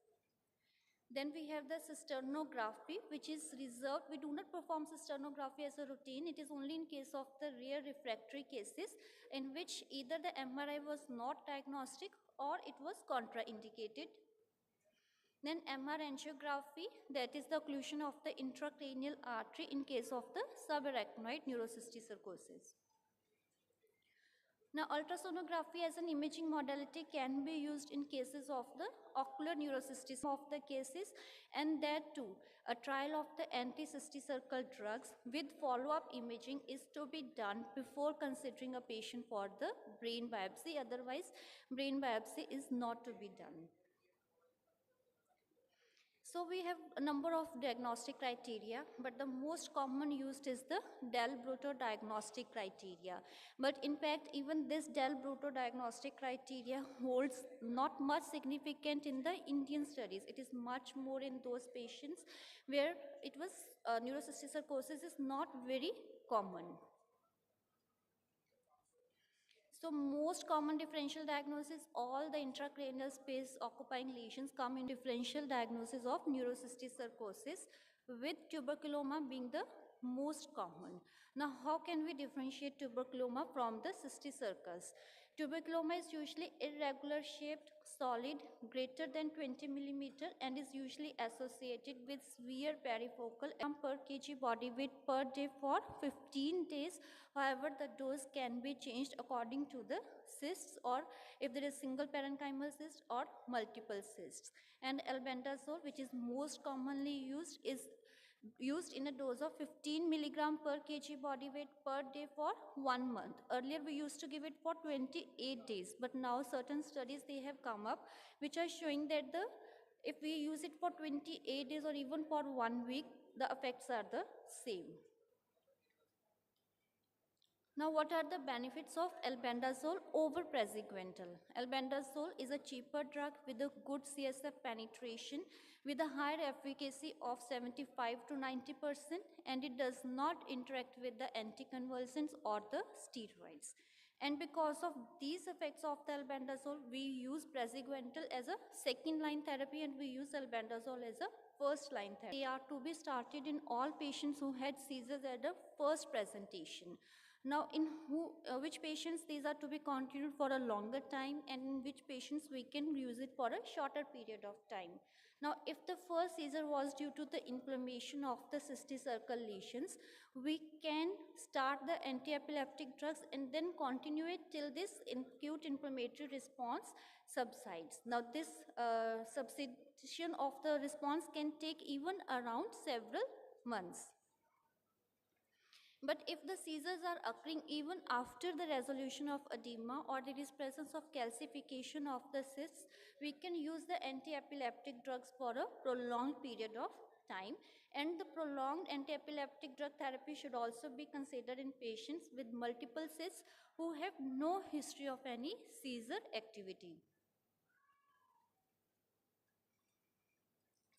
Then we have the cisternography, which is reserved. We do not perform cisternography as a routine. It is only in case of the rare refractory cases in which either the MRI was not diagnostic or it was contraindicated. Then MR angiography, that is the occlusion of the intracranial artery in case of the subarachnoid neurocysticercosis. Now, ultrasonography as an imaging modality can be used in cases of the ocular neurocystis of the cases, and that too, a trial of the anti-cysticercal drugs with follow-up imaging is to be done before considering a patient for the brain biopsy. Otherwise, brain biopsy is not to be done. So we have a number of diagnostic criteria, but the most common used is the Del-Brutto diagnostic criteria. But in fact, even this Del-Brutto diagnostic criteria holds not much significant in the Indian studies. It is much more in those patients where it was neurocystic sarcosis is not very common. So most common differential diagnosis, all the intracranial space occupying lesions come in differential diagnosis of neurocystic sarcosis, with tuberculoma being the most common. Now, how can we differentiate tuberculoma from the cysticercus? Tuberculoma is usually irregular shaped, solid, greater than 20 millimeter, and is usually associated with severe perifocal per kg body weight per day for 15 days. However, the dose can be changed according to the cysts, or if there is single parenchymal cyst or multiple cysts. And albendazole, which is most commonly used, is used in a dose of 15 milligram per kg body weight per day for 1 month. Earlier we used to give it for 28 days, but now certain studies they have come up which are showing that if we use it for 28 days or even for 1 week, the effects are the same. Now, what are the benefits of albendazole over praziquantel? Albendazole is a cheaper drug with a good CSF penetration with a higher efficacy of 75 to 90%, and it does not interact with the anticonvulsants or the steroids. And because of these effects of the albendazole, we use praziquantel as a second-line therapy and we use albendazole as a first-line therapy. They are to be started in all patients who had seizures at the first presentation. Now, in which patients these are to be continued for a longer time, and in which patients we can use it for a shorter period of time. Now, if the first seizure was due to the inflammation of the cysticercal lesions, we can start the anti-epileptic drugs and then continue it till this acute inflammatory response subsides. Now, this subsidation of the response can take even around several months. But if the seizures are occurring even after the resolution of edema or there is presence of calcification of the cysts, we can use the anti-epileptic drugs for a prolonged period of time. And the prolonged anti-epileptic drug therapy should also be considered in patients with multiple cysts who have no history of any seizure activity.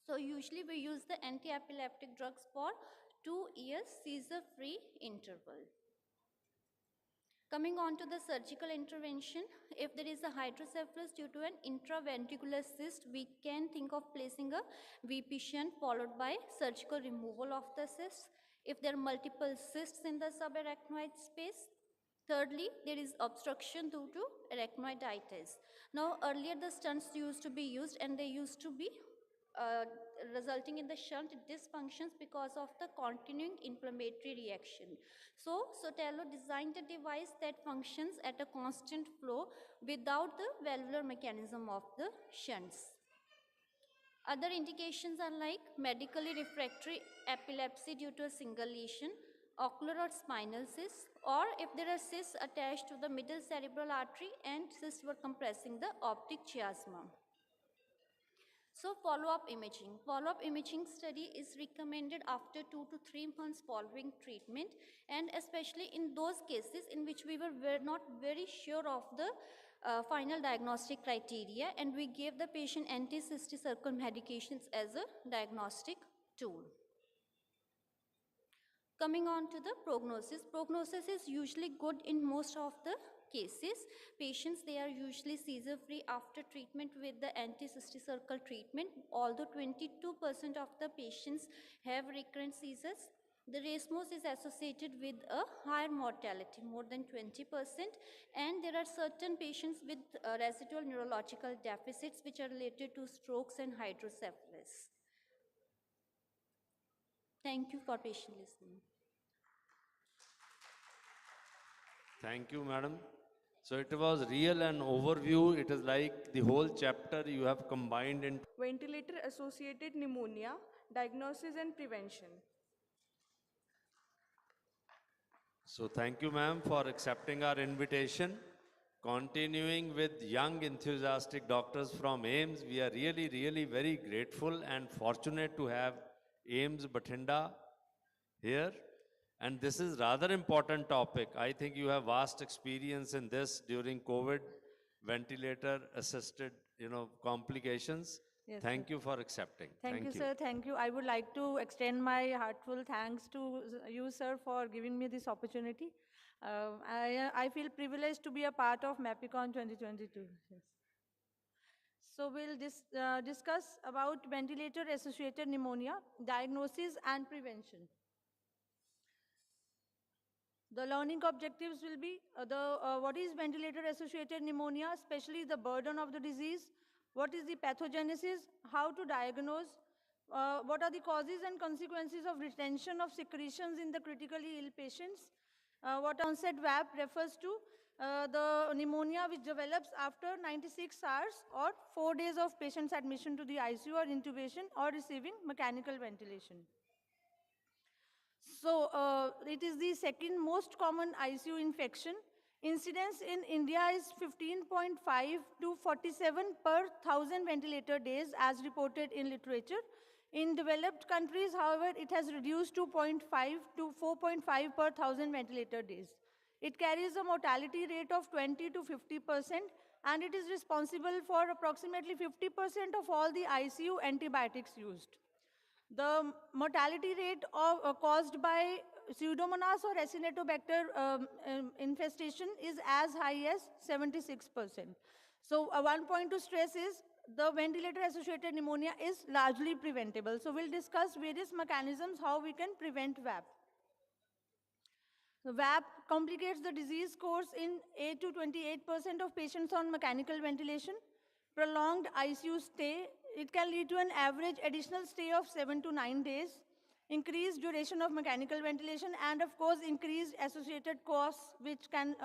So usually we use the anti-epileptic drugs for 2 years seizure-free interval. Coming on to the surgical intervention, if there is a hydrocephalus due to an intraventricular cyst, we can think of placing a VP shunt followed by surgical removal of the cyst. If there are multiple cysts in the subarachnoid space, thirdly, there is obstruction due to arachnoiditis. Now, earlier the stunts used to be used and they used to be resulting in the shunt dysfunctions because of the continuing inflammatory reaction. So, Sotelo designed a device that functions at a constant flow without the valvular mechanism of the shunts. Other indications are like medically refractory epilepsy due to a single lesion, ocular or spinal cysts, or if there are cysts attached to the middle cerebral artery and cysts were compressing the optic chiasma. So follow-up imaging. Follow-up imaging study is recommended after 2 to 3 months following treatment, and especially in those cases in which we were not very sure of the final diagnostic criteria, and we gave the patient anti-cysticercal medications as a diagnostic tool. Coming on to the prognosis. Prognosis is usually good in most of the cases. Patients, they are usually seizure-free after treatment with the anti-cysticercal treatment, although 22% of the patients have recurrent seizures. The RASMOS is associated with a higher mortality, more than 20%, and there are certain patients with residual neurological deficits which are related to strokes and hydrocephalus. Thank you for patient listening. Thank you, madam. So it was real and overview. It is like the whole chapter you have combined in Ventilator-associated pneumonia, diagnosis and prevention. So thank you, ma'am, for accepting our invitation. continuing with young enthusiastic doctors from AIMS. We are really, really very grateful and fortunate to have AIMS Bathinda here. And this is rather important topic. I think you have vast experience in this during COVID, ventilator assisted, complications. Yes, Thank sir. you for accepting. Thank you, sir. Thank you. I would like to extend my heartfelt thanks to you, sir, for giving me this opportunity. I feel privileged to be a part of MAPICON 2022. Yes. So we'll discuss about ventilator-associated pneumonia, diagnosis and prevention. The learning objectives will be what is ventilator-associated pneumonia, especially the burden of the disease, what is the pathogenesis, how to diagnose, what are the causes and consequences of retention of secretions in the critically ill patients, what onset VAP refers to, the pneumonia which develops after 96 hours or 4 days of patient's admission to the ICU or intubation or receiving mechanical ventilation. So it is the second most common ICU infection. Incidence in India is 15.5 to 47 per 1,000 ventilator days as reported in literature. In developed countries, however, it has reduced to 0.5 to 4.5 per 1,000 ventilator days. It carries a mortality rate of 20 to 50%, and it is responsible for approximately 50% of all the ICU antibiotics used. The mortality rate caused by Pseudomonas or Acinetobacter infestation is as high as 76%. So one point to stress is the ventilator-associated pneumonia is largely preventable. So we'll discuss various mechanisms how we can prevent VAP. The VAP complicates the disease course in 8 to 28% of patients on mechanical ventilation. Prolonged ICU stay, it can lead to an average additional stay of 7 to 9 days, increased duration of mechanical ventilation, and of course increased associated costs which can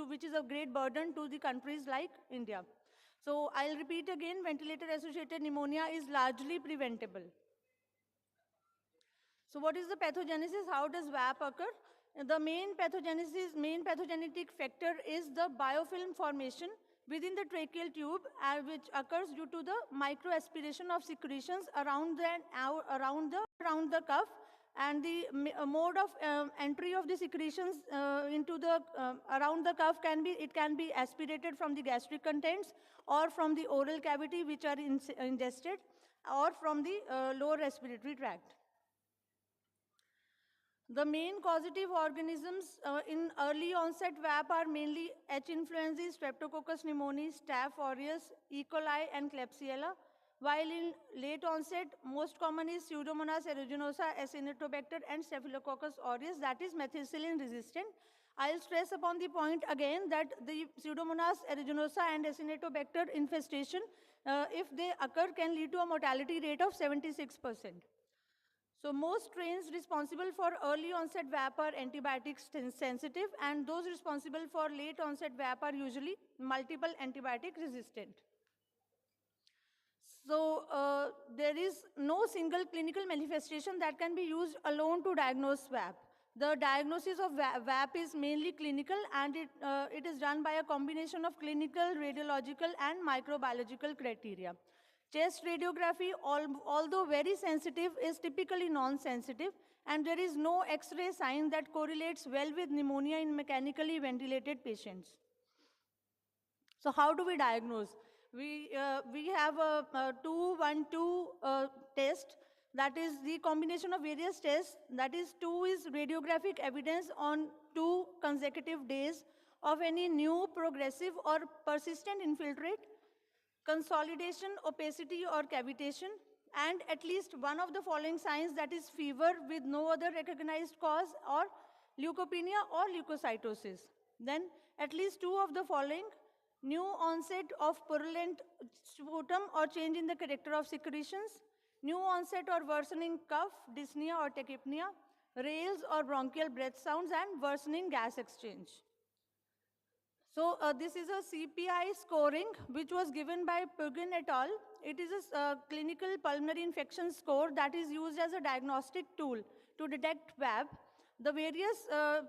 which is a great burden to the countries like India. So I'll repeat again, ventilator-associated pneumonia is largely preventable. So what is the pathogenesis? How does VAP occur? The main pathogenic factor is the biofilm formation within the tracheal tube, which occurs due to the microaspiration of secretions around the cuff, and the mode of entry of the secretions into the around the cuff can be aspirated from the gastric contents or from the oral cavity which are ingested or from the lower respiratory tract. The main causative organisms in early onset VAP are mainly H. influenzae, Streptococcus pneumoniae, Staph aureus, E. coli, and Klebsiella, while in late onset, most common is Pseudomonas aeruginosa, Acinetobacter, and Staphylococcus aureus, that is methicillin resistant. I'll stress upon the point again that the Pseudomonas aeruginosa and Acinetobacter infestation, if they occur, can lead to a mortality rate of 76%. So most strains responsible for early onset VAP are antibiotic sensitive, and those responsible for late onset VAP are usually multiple antibiotic resistant. So there is no single clinical manifestation that can be used alone to diagnose VAP. The diagnosis of VAP is mainly clinical, and it is done by a combination of clinical, radiological, and microbiological criteria. Chest radiography, although very sensitive, is typically non-sensitive, and there is no X-ray sign that correlates well with pneumonia in mechanically ventilated patients. So how do we diagnose? We have a 2-1-2 test, that is the combination of various tests. That is, 2 is radiographic evidence on 2 consecutive days of any new progressive or persistent infiltrate, consolidation, opacity, or cavitation, and at least one of the following signs, that is fever with no other recognized cause, or leukopenia or leukocytosis. Then at least 2 of the following: new onset of purulent sputum or change in the character of secretions, new onset or worsening cough, dyspnea or tachypnea, rales or bronchial breath sounds, and worsening gas exchange. So this is a CPI scoring which was given by Pugin et al. It is a clinical pulmonary infection score that is used as a diagnostic tool to detect VAP. The various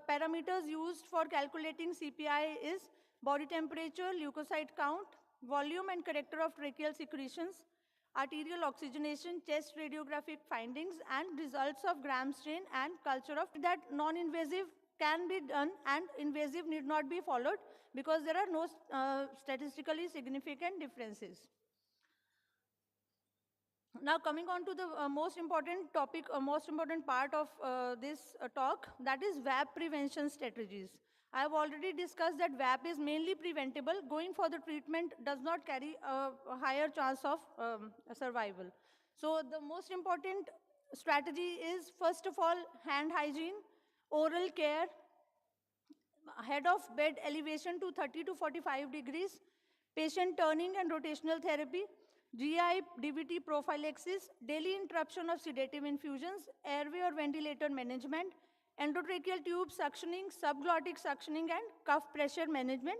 parameters used for calculating CPI is body temperature, leukocyte count, volume and character of tracheal secretions, arterial oxygenation, chest radiographic findings, and results of gram strain and culture of that non-invasive can be done and invasive need not be followed because there are no statistically significant differences. Now coming on to the most important topic, most important part of this talk, that is VAP prevention strategies. I have already discussed that VAP is mainly preventable. Going for the treatment does not carry a higher chance of survival. So the most important strategy is, first of all, hand hygiene, oral care, head of bed elevation to 30 to 45 degrees, patient turning and rotational therapy, GI DVT prophylaxis, daily interruption of sedative infusions, airway or ventilator management, endotracheal tube suctioning, subglottic suctioning, and cuff pressure management.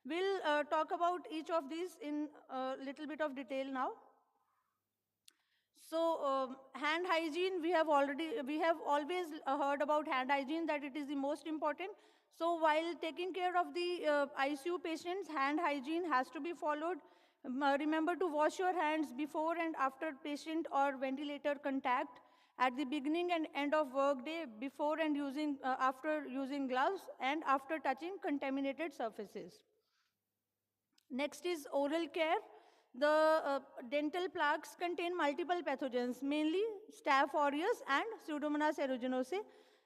We'll talk about each of these in a little bit of detail now. So hand hygiene, we have always heard about hand hygiene, that it is the most important. So while taking care of the ICU patients, hand hygiene has to be followed. Remember to wash your hands before and after patient or ventilator contact, at the beginning and end of workday, before and after using gloves, and after touching contaminated surfaces. Next is oral care. The dental plaques contain multiple pathogens, mainly Staph aureus and Pseudomonas aeruginosa.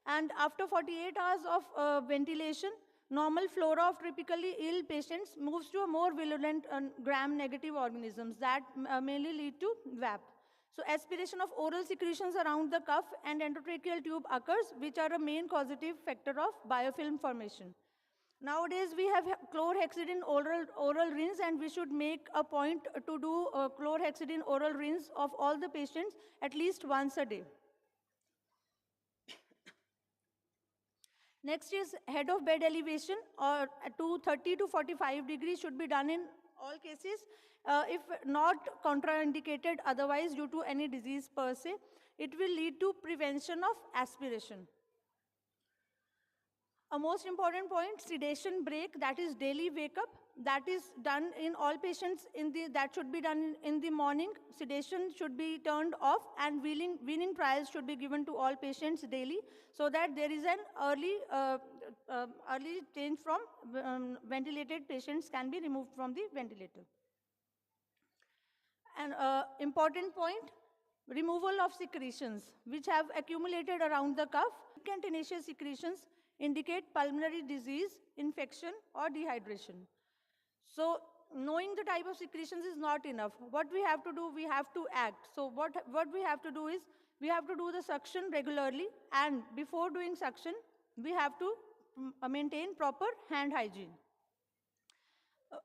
And after 48 hours of ventilation, normal flora of typically ill patients moves to a more virulent gram-negative organisms that mainly lead to VAP. So aspiration of oral secretions around the cuff and endotracheal tube occurs, which are a main causative factor of biofilm formation. Nowadays, we have chlorhexidine oral rinse, and we should make a point to do chlorhexidine oral rinse of all the patients at least once a day. Next is head of bed elevation, or to 30 to 45 degrees should be done in all cases. If not contraindicated otherwise due to any disease per se, it will lead to prevention of aspiration. A most important point, sedation break, that is daily wake up, that is done in all patients that should be done in the morning. Sedation should be turned off, and weaning trials should be given to all patients daily, so that there is an early change from ventilated patients can be removed from the ventilator. An important point, removal of secretions which have accumulated around the cuff. Tenacious secretions indicate pulmonary disease, infection, or dehydration. So knowing the type of secretions is not enough. What we have to do, we have to act. So what we have to do is, we have to do the suction regularly, and before doing suction, we have to maintain proper hand hygiene.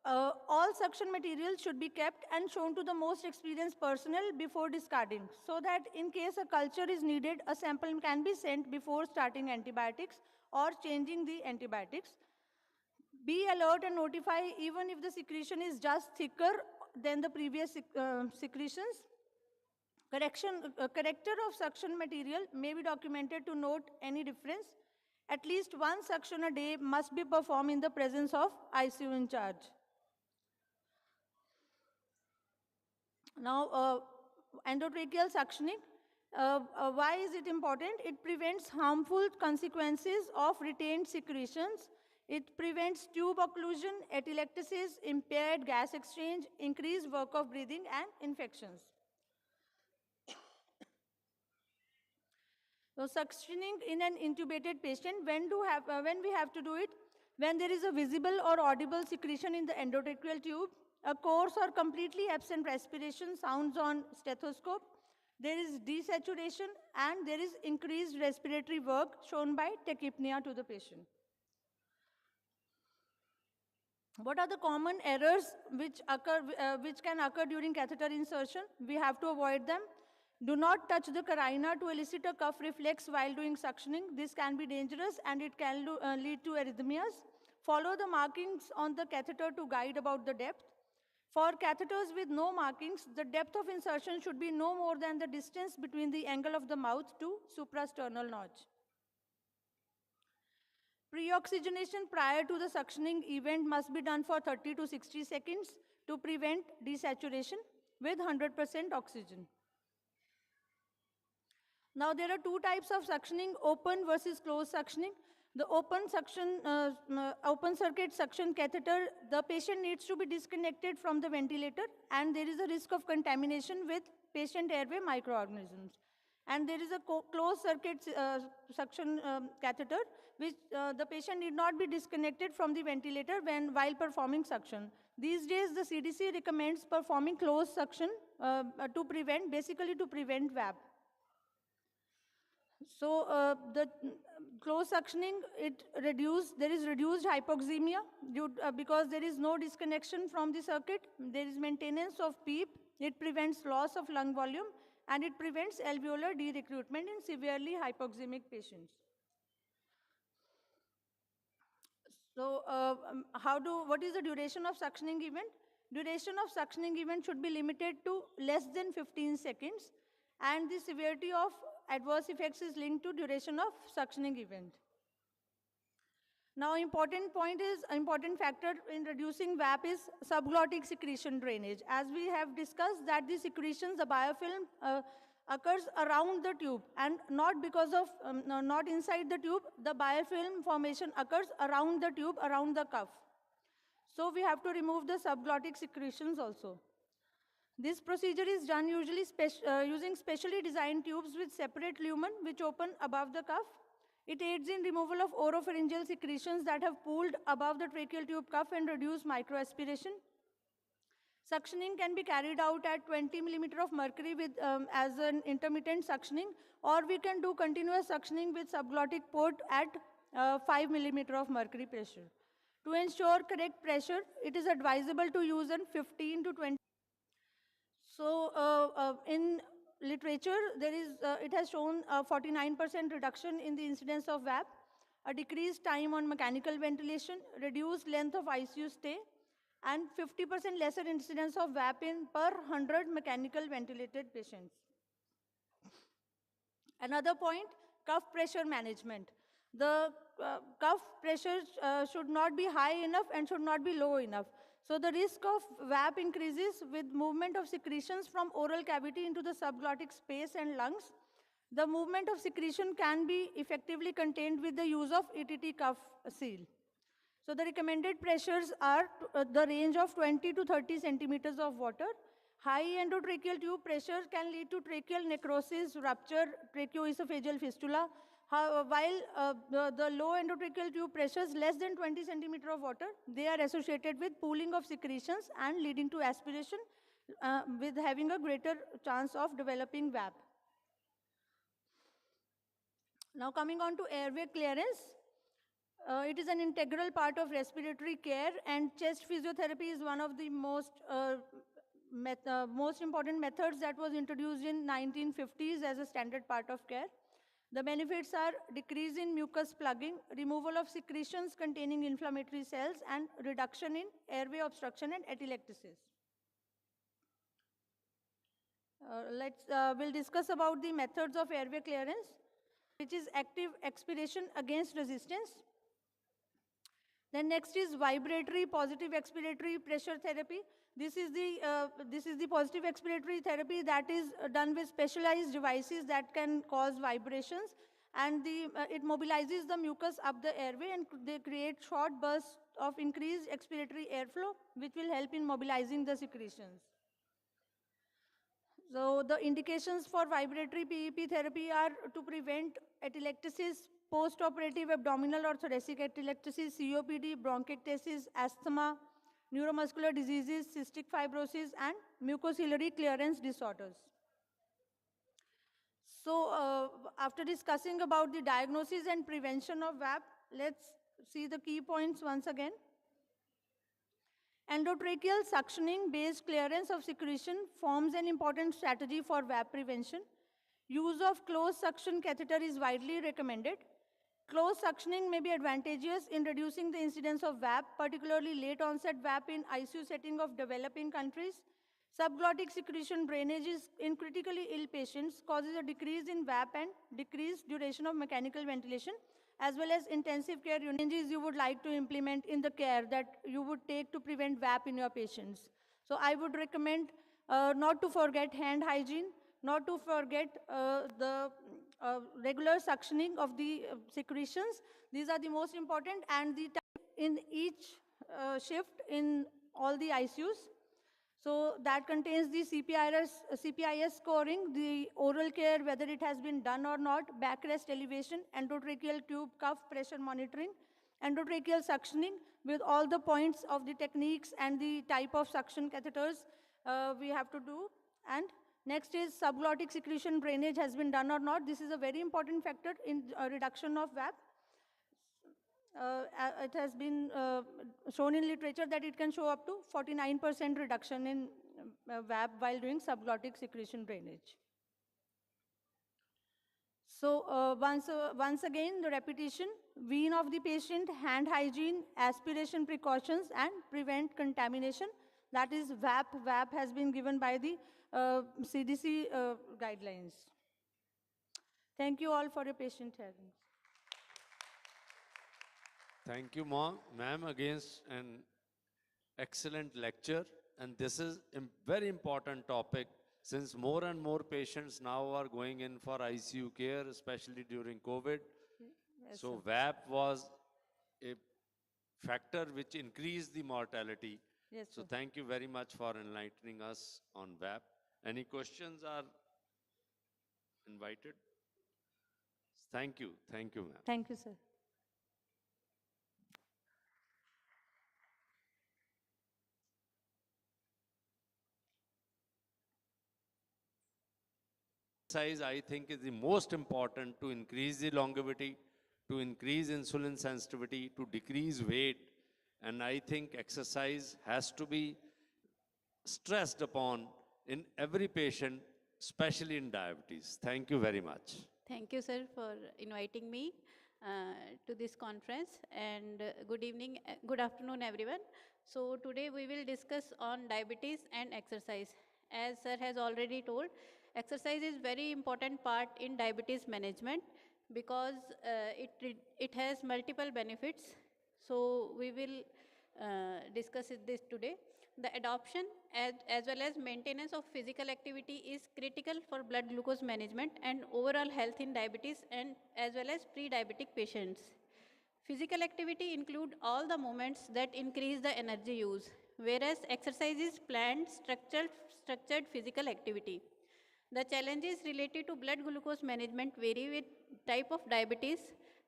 All suction materials should be kept and shown to the most experienced personnel before discarding, so that in case a culture is needed, a sample can be sent before starting antibiotics or changing the antibiotics. Be alert and notify even if the secretion is just thicker than the previous secretions. Corrector of suction material may be documented to note any difference. At least one suction a day must be performed in the presence of ICU in charge. Now, endotracheal suctioning. Why is it important? It prevents harmful consequences of retained secretions. It prevents tube occlusion, atelectasis, impaired gas exchange, increased work of breathing, and infections. So suctioning in an intubated patient, when we have to do it? When there is a visible or audible secretion in the endotracheal tube, a coarse or completely absent respiration sounds on stethoscope, there is desaturation, and there is increased respiratory work shown by tachypnea to the patient. What are the common errors which can occur during catheter insertion? We have to avoid them. Do not touch the carina to elicit a cuff reflex while doing suctioning. This can be dangerous, and it can lead to arrhythmias. Follow the markings on the catheter to guide about the depth. For catheters with no markings, the depth of insertion should be no more than the distance between the angle of the mouth to suprasternal notch. Pre-oxygenation prior to the suctioning event must be done for 30 to 60 seconds to prevent desaturation with 100% oxygen. Now there are two types of suctioning, open versus closed suctioning. The open circuit suction catheter, the patient needs to be disconnected from the ventilator and there is a risk of contamination with patient airway microorganisms. And there is a closed circuit suction catheter, which the patient need not be disconnected from the ventilator while performing suction. These days, the CDC recommends performing closed suction basically to prevent VAP. So the closed suctioning, there is reduced hypoxemia because there is no disconnection from the circuit. There is maintenance of PEEP. It prevents loss of lung volume and it prevents alveolar de-recruitment in severely hypoxemic patients. So what is the duration of suctioning event? Duration of suctioning event should be limited to less than 15 seconds and the severity of adverse effects is linked to duration of suctioning event. Now important factor in reducing VAP is subglottic secretion drainage. As we have discussed that the secretions, the biofilm occurs around the tube and not inside the tube, the biofilm formation occurs around the tube, around the cuff. So we have to remove the subglottic secretions also. This procedure is done usually using specially designed tubes with separate lumen which open above the cuff. It aids in removal of oropharyngeal secretions that have pooled above the tracheal tube cuff and reduce microaspiration. Suctioning can be carried out at 20 millimeter of mercury as an intermittent suctioning, or we can do continuous suctioning with subglottic port at 5 millimeter of mercury pressure. To ensure correct pressure, it is advisable to use an 15 to 20. So in literature, it has shown a 49% reduction in the incidence of VAP, a decreased time on mechanical ventilation, reduced length of ICU stay, and 50% lesser incidence of VAP in per 100 mechanical ventilated patients. Another point, cuff pressure management. The cuff pressure should not be high enough and should not be low enough. So the risk of VAP increases with movement of secretions from oral cavity into the subglottic space and lungs. The movement of secretion can be effectively contained with the use of ETT cuff seal. So the recommended pressures are the range of 20 to 30 centimeters of water. High endotracheal tube pressure can lead to tracheal necrosis, rupture, tracheoesophageal fistula, while the low endotracheal tube pressures less than 20 centimeter of water, they are associated with pooling of secretions and leading to aspiration with having a greater chance of developing VAP. Now coming on to airway clearance. It is an integral part of respiratory care and chest physiotherapy is one of the most important methods that was introduced in 1950s as a standard part of care. The benefits are decrease in mucus plugging, removal of secretions containing inflammatory cells, and reduction in airway obstruction and atelectasis. We'll discuss about the methods of airway clearance, which is active expiration against resistance. Then next is vibratory positive expiratory pressure therapy. This is the positive expiratory therapy that is done with specialized devices that can cause vibrations, and it mobilizes the mucus up the airway and they create short bursts of increased expiratory airflow which will help in mobilizing the secretions. So the indications for vibratory PEP therapy are to prevent atelectasis, post-operative abdominal or thoracic atelectasis, COPD, bronchiectasis, asthma, neuromuscular diseases, cystic fibrosis, and mucociliary clearance disorders. So after discussing about the diagnosis and prevention of VAP, let's see the key points once again. Endotracheal suctioning-based clearance of secretion forms an important strategy for VAP prevention. Use of closed suction catheter is widely recommended. Closed suctioning may be advantageous in reducing the incidence of VAP, particularly late onset VAP in ICU setting of developing countries. Subglottic secretion drainage in critically ill patients causes a decrease in VAP and decreased duration of mechanical ventilation, as well as intensive care unit changes you would like to implement in the care that you would take to prevent VAP in your patients. So I would recommend not to forget hand hygiene, not to forget the regular suctioning of the secretions. These are the most important, and the time in each shift in all the ICUs. So that contains the CPIS scoring, the oral care, whether it has been done or not, backrest elevation, endotracheal tube cuff pressure monitoring, endotracheal suctioning with all the points of the techniques and the type of suction catheters we have to do. And next is subglottic secretion drainage has been done or not. This is a very important factor in reduction of VAP. It has been shown in literature that it can show up to 49% reduction in VAP while doing subglottic secretion drainage. So once again, the repetition, wean off the patient, hand hygiene, aspiration precautions, and prevent contamination. That is VAP. VAP has been given by the CDC guidelines. Thank you all for your patient hearing. Thank you, ma'am, against an excellent lecture. And this is a very important topic since more and more patients now are going in for ICU care, especially during COVID. Yes, So sir. VAP was a factor which increased the mortality. Yes, so sir. thank you very much for enlightening us on VAP. Any questions are invited? Thank you, ma'am. Thank you, sir. Exercise, I think, is the most important to increase the longevity, to increase insulin sensitivity, to decrease weight. And I think exercise has to be stressed upon in every patient, especially in diabetes. Thank you very much. Thank you, sir, for inviting me to this conference. And good evening, good afternoon, everyone. So today we will discuss on diabetes and exercise. As sir has already told, exercise is very important part in diabetes management because it has multiple benefits. So we will discuss this today. The adoption as well as maintenance of physical activity is critical for blood glucose management and overall health in diabetes and as well as pre-diabetic patients. Physical activity include all the movements that increase the energy use, whereas exercise is planned, structured physical activity. The challenges related to blood glucose management vary with type of diabetes,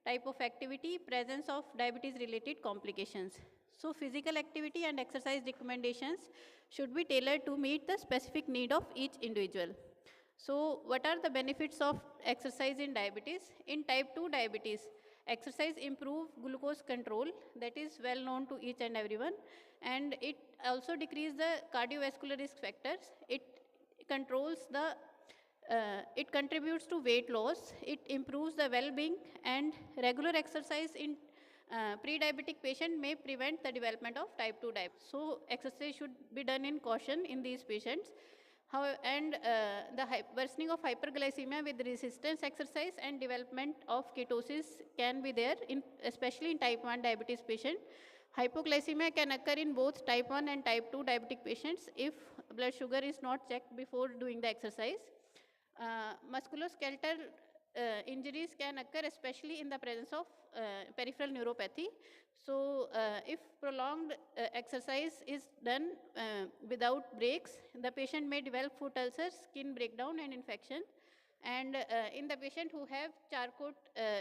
type of activity, presence of diabetes-related complications. So physical activity and exercise recommendations should be tailored to meet the specific need of each individual. So what are the benefits of exercise in diabetes? In type 2 diabetes, exercise improve glucose control, that is well known to each and everyone, and it also decrease the cardiovascular risk factors. It controls the it contributes to weight loss, it improves the well-being, and regular exercise in pre-diabetic patient may prevent the development of type 2 diabetes. So exercise should be done in caution in these patients. And the worsening of hyperglycemia with resistance exercise and development of ketosis can be there, especially in type 1 diabetes patient. Hypoglycemia can occur in both type 1 and type 2 diabetic patients if blood sugar is not checked before doing the exercise. Musculoskeletal injuries can occur especially in the presence of peripheral neuropathy. So if prolonged exercise is done without breaks, the patient may develop foot ulcers, skin breakdown and infection. And in the patient who have Charcot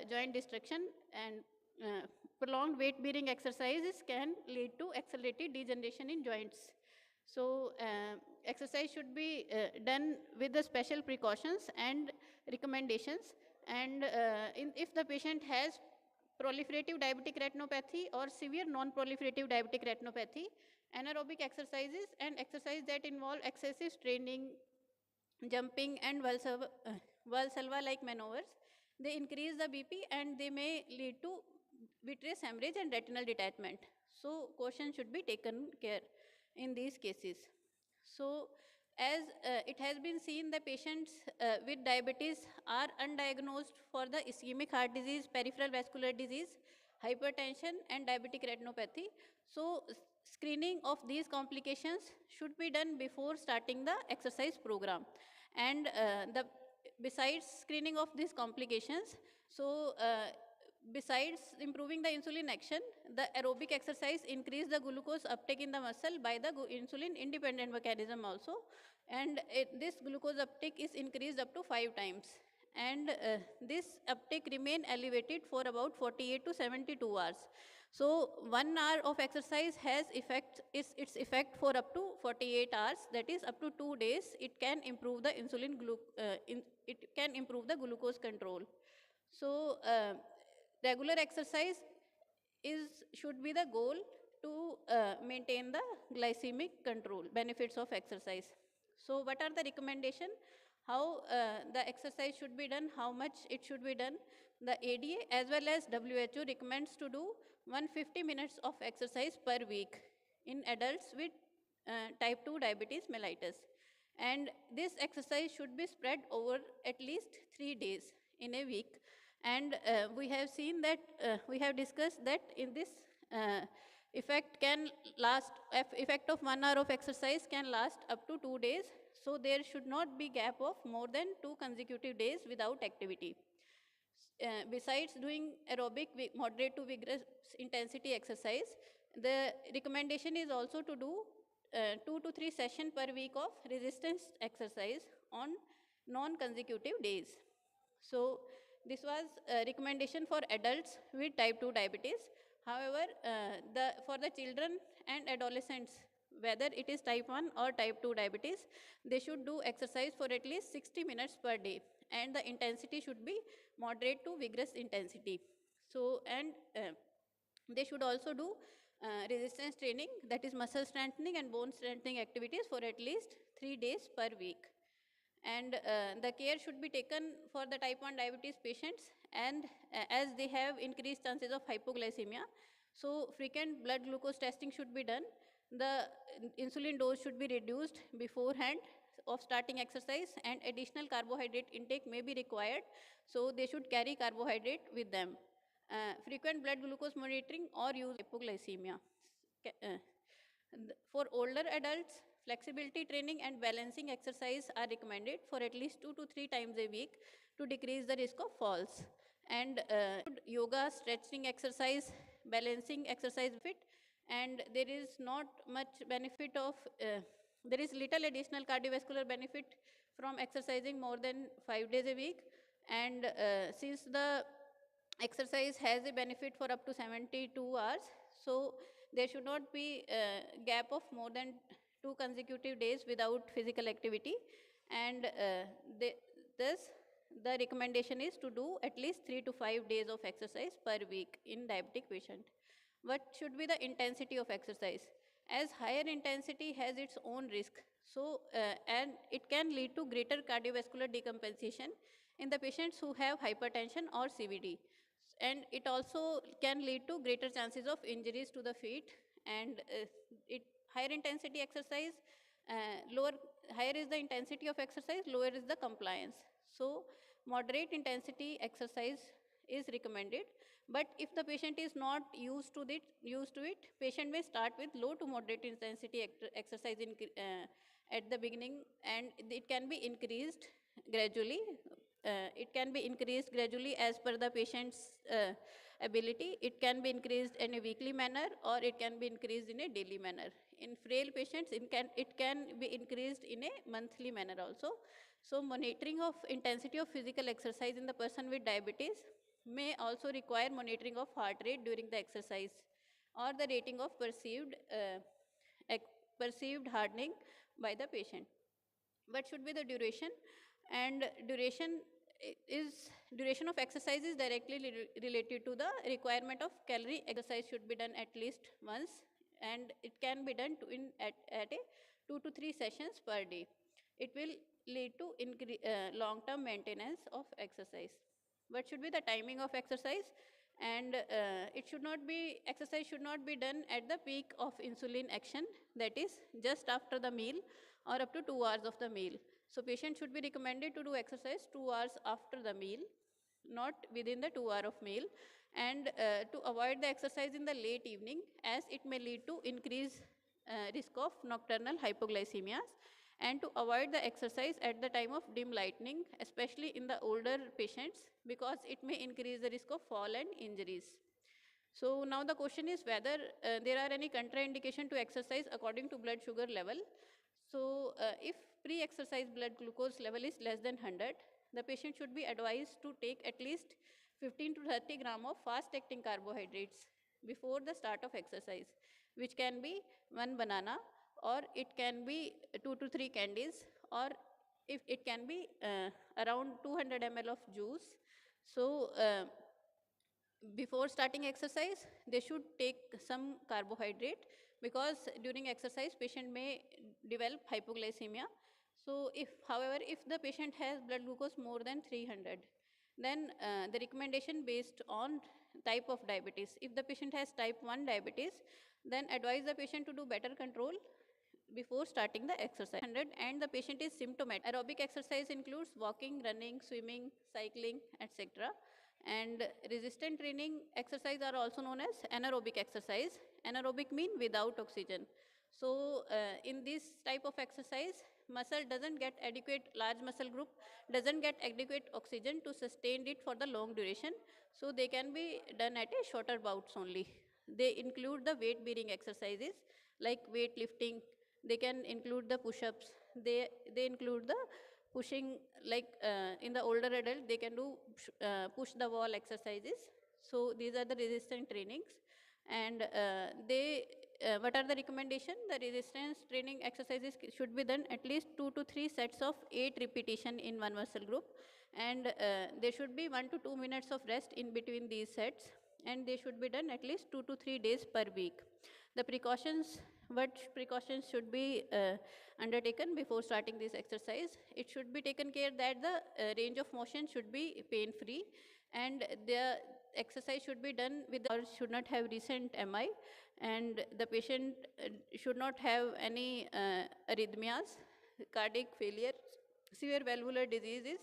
joint destruction and prolonged weight bearing exercises can lead to accelerated degeneration in joints. So exercise should be done with the special precautions and recommendations. And if the patient has proliferative diabetic retinopathy or severe non-proliferative diabetic retinopathy, anaerobic exercises and exercise that involve excessive straining, jumping and Valsalva-like maneuvers, they increase the BP and they may lead to vitreous hemorrhage and retinal detachment. So caution should be taken care in these cases. So as it has been seen the patients with diabetes are undiagnosed for the ischemic heart disease, peripheral vascular disease, hypertension and diabetic retinopathy. So screening of these complications should be done before starting the exercise program. And besides screening of these complications, so besides improving the insulin action, the aerobic exercise increase the glucose uptake in the muscle by the insulin independent mechanism also. And this glucose uptake is increased up to 5 times. And this uptake remain elevated for about 48 to 72 hours. So 1 hour of exercise has its effect for up to 48 hours, that is up to 2 days. It can improve the it can improve the glucose control. So regular exercise should be the goal to maintain the glycemic control, benefits of exercise. So what are the recommendation? How the exercise should be done, how much it should be done? The ADA as well as WHO recommends to do 150 minutes of exercise per week in adults with type 2 diabetes mellitus. And this exercise should be spread over at least 3 days in a week. And we have seen that, we have discussed that in this effect of 1 hour of exercise can last up to 2 days. So there should not be gap of more than 2 consecutive days without activity. Besides doing aerobic moderate to vigorous intensity exercise, the recommendation is also to do 2 to 3 sessions per week of resistance exercise on non-consecutive days. So this was a recommendation for adults with type 2 diabetes. However, for the children and adolescents, whether it is type 1 or type 2 diabetes, they should do exercise for at least 60 minutes per day. And the intensity should be moderate to vigorous intensity. So, and they should also do resistance training, that is muscle strengthening and bone strengthening activities for at least 3 days per week. And the care should be taken for the type 1 diabetes patients, and as they have increased chances of hypoglycemia, so frequent blood glucose testing should be done. The insulin dose should be reduced beforehand of starting exercise, and additional carbohydrate intake may be required, so they should carry carbohydrate with them. Frequent blood glucose monitoring or use hypoglycemia. For older adults, flexibility training and balancing exercise are recommended for at least 2 to 3 times a week to decrease the risk of falls. And yoga, stretching exercise, balancing exercise fit, and there is not much benefit of, there is little additional cardiovascular benefit from exercising more than 5 days a week. And since the exercise has a benefit for up to 72 hours, so there should not be a gap of more than 2 consecutive days without physical activity. And thus the recommendation is to do at least 3 to 5 days of exercise per week in diabetic patient. What should be the intensity of exercise? As higher intensity has its own risk, so and it can lead to greater cardiovascular decompensation in the patients who have hypertension or CVD. And it also can lead to greater chances of injuries to the feet. And higher intensity exercise, higher is the intensity of exercise, lower is the compliance. So moderate intensity exercise is recommended, but if the patient is not used to it, patient may start with low to moderate intensity exercise at the beginning, and it can be increased gradually. It can be increased gradually as per the patient's ability. It can be increased in a weekly manner, or it can be increased in a daily manner. In frail patients, it can be increased in a monthly manner also. So monitoring of intensity of physical exercise in the person with diabetes may also require monitoring of heart rate during the exercise, or the rating of perceived hardening by the patient. What should be the duration? And duration of exercise is directly related to the requirement of calorie. Exercise should be done at least once, and it can be done at a 2 to 3 sessions per day. It will lead to long-term maintenance of exercise. What should be the timing of exercise? And exercise should not be done at the peak of insulin action, that is just after the meal or up to 2 hours of the meal. So patient should be recommended to do exercise 2 hours after the meal, not within the 2 hour of meal, and to avoid the exercise in the late evening as it may lead to increased risk of nocturnal hypoglycemias, and to avoid the exercise at the time of dim lightning, especially in the older patients, because it may increase the risk of fall and injuries. So now the question is whether there are any contraindication to exercise according to blood sugar level. So if pre-exercise blood glucose level is less than 100, the patient should be advised to take at least 15 to 30 gram of fast-acting carbohydrates before the start of exercise, which can be 1 banana, or it can be 2 to 3 candies, or if it can be around 200 ml of juice. So before starting exercise, they should take some carbohydrate, because during exercise patient may develop hypoglycemia. So however, if the patient has blood glucose more than 300, then the recommendation based on type of diabetes. If the patient has type 1 diabetes, then advise the patient to do better control before starting the exercise. And the patient is symptomatic. Aerobic exercise includes walking, running, swimming, cycling, etc. And resistant training exercise are also known as anaerobic exercise. Anaerobic mean without oxygen. So in this type of exercise, muscle doesn't get adequate, large muscle group doesn't get adequate oxygen to sustain it for the long duration. So they can be done at a shorter bouts only. They include the weight bearing exercises like weight lifting. They can include the push-ups. They include the pushing, like in the older adult, they can do push the wall exercises. So these are the resistance trainings. And what are the recommendation? The resistance training exercises should be done at least 2 to 3 sets of 8 repetition in one muscle group. And there should be 1 to 2 minutes of rest in between these sets. And they should be done at least 2 to 3 days per week. The precautions, what precautions should be undertaken before starting this exercise? It should be taken care that the range of motion should be pain-free, and the exercise should be done with, or should not have recent MI, and the patient should not have any arrhythmias, cardiac failure, severe valvular diseases,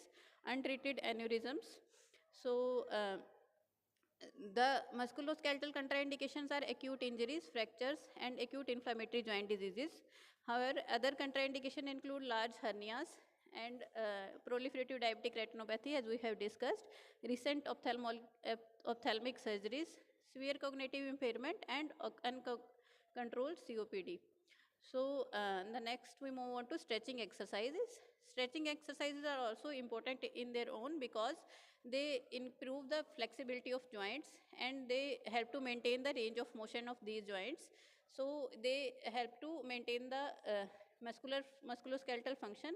untreated aneurysms. So the musculoskeletal contraindications are acute injuries, fractures, and acute inflammatory joint diseases. However, other contraindications include large hernias and proliferative diabetic retinopathy, as we have discussed, recent ophthalmic surgeries, severe cognitive impairment, and uncontrolled COPD. So the next we move on to stretching exercises. Stretching exercises are also important in their own, because they improve the flexibility of joints and they help to maintain the range of motion of these joints. So they help to maintain the musculoskeletal function,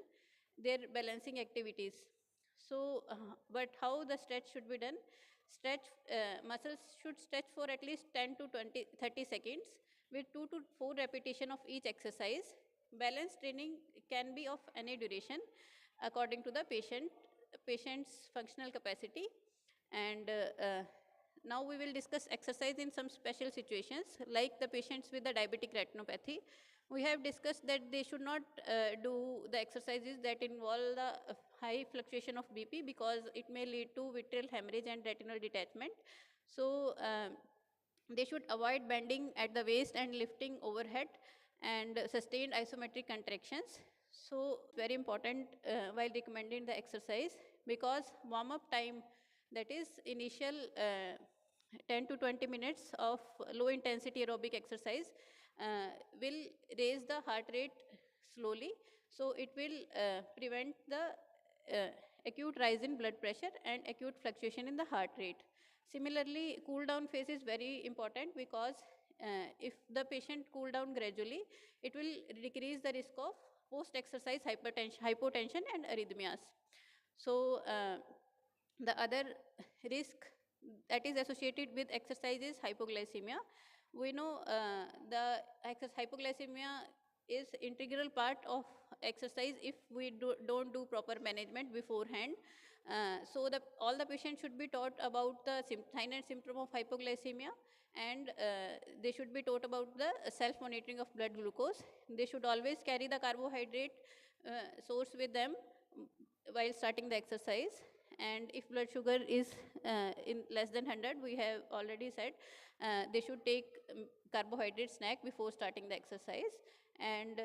their balancing activities. So, but how the stretch should be done? Muscles should stretch for at least 10 to 30 seconds with 2 to 4 repetition of each exercise. Balance training can be of any duration according to the patient's functional capacity. And now we will discuss exercise in some special situations, like the patients with the diabetic retinopathy. We have discussed that they should not do the exercises that involve the high fluctuation of BP, because it may lead to vitreal hemorrhage and retinal detachment. So they should avoid bending at the waist and lifting overhead and sustained isometric contractions. So very important while recommending the exercise, because warm-up time, that is initial 10 to 20 minutes of low intensity aerobic exercise will raise the heart rate slowly. So it will prevent the acute rise in blood pressure and acute fluctuation in the heart rate. Similarly, cool down phase is very important, because if the patient cool down gradually, it will decrease the risk of post-exercise hypotension and arrhythmias. So the other risk that is associated with exercise is hypoglycemia. We know the hypoglycemia is integral part of exercise if we don't do proper management beforehand. So all the patients should be taught about the sign and symptom of hypoglycemia, And they should be taught about the self-monitoring of blood glucose. They should always carry the carbohydrate source with them while starting the exercise. And if blood sugar is in less than 100, we have already said, they should take carbohydrate snack before starting the exercise. And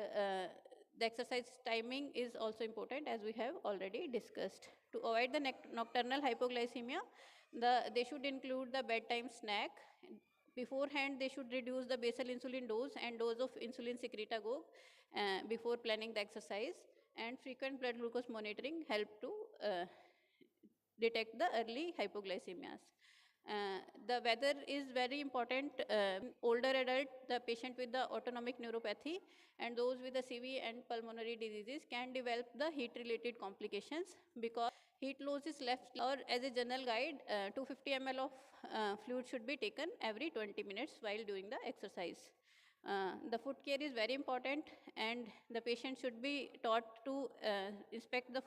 the exercise timing is also important, as we have already discussed. To avoid the nocturnal hypoglycemia, they should include the bedtime snack. Beforehand, they should reduce the basal insulin dose and dose of insulin secretagogue before planning the exercise. And frequent blood glucose monitoring help to detect the early hypoglycemias. The weather is very important. Older adult, the patient with the autonomic neuropathy, and those with the CV and pulmonary diseases can develop the heat-related complications, because heat loss is left, or as a general guide, 250 ml of fluid should be taken every 20 minutes while doing the exercise. The foot care is very important, and the patient should be taught to inspect the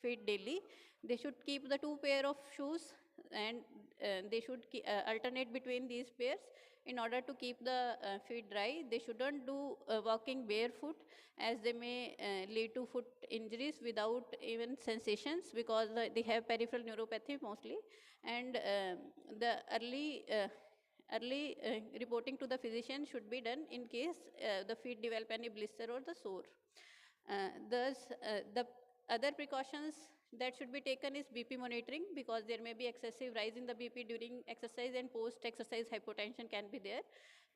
feet daily. They should keep the 2 pair of shoes, and they should alternate between these pairs in order to keep the feet dry. They shouldn't do walking barefoot, as they may lead to foot injuries without even sensations, because they have peripheral neuropathy mostly. And the early reporting to the physician should be done in case the feet develop any blister or the sore. The other precautions that should be taken is BP monitoring, because there may be excessive rise in the BP during exercise, and post-exercise hypotension can be there.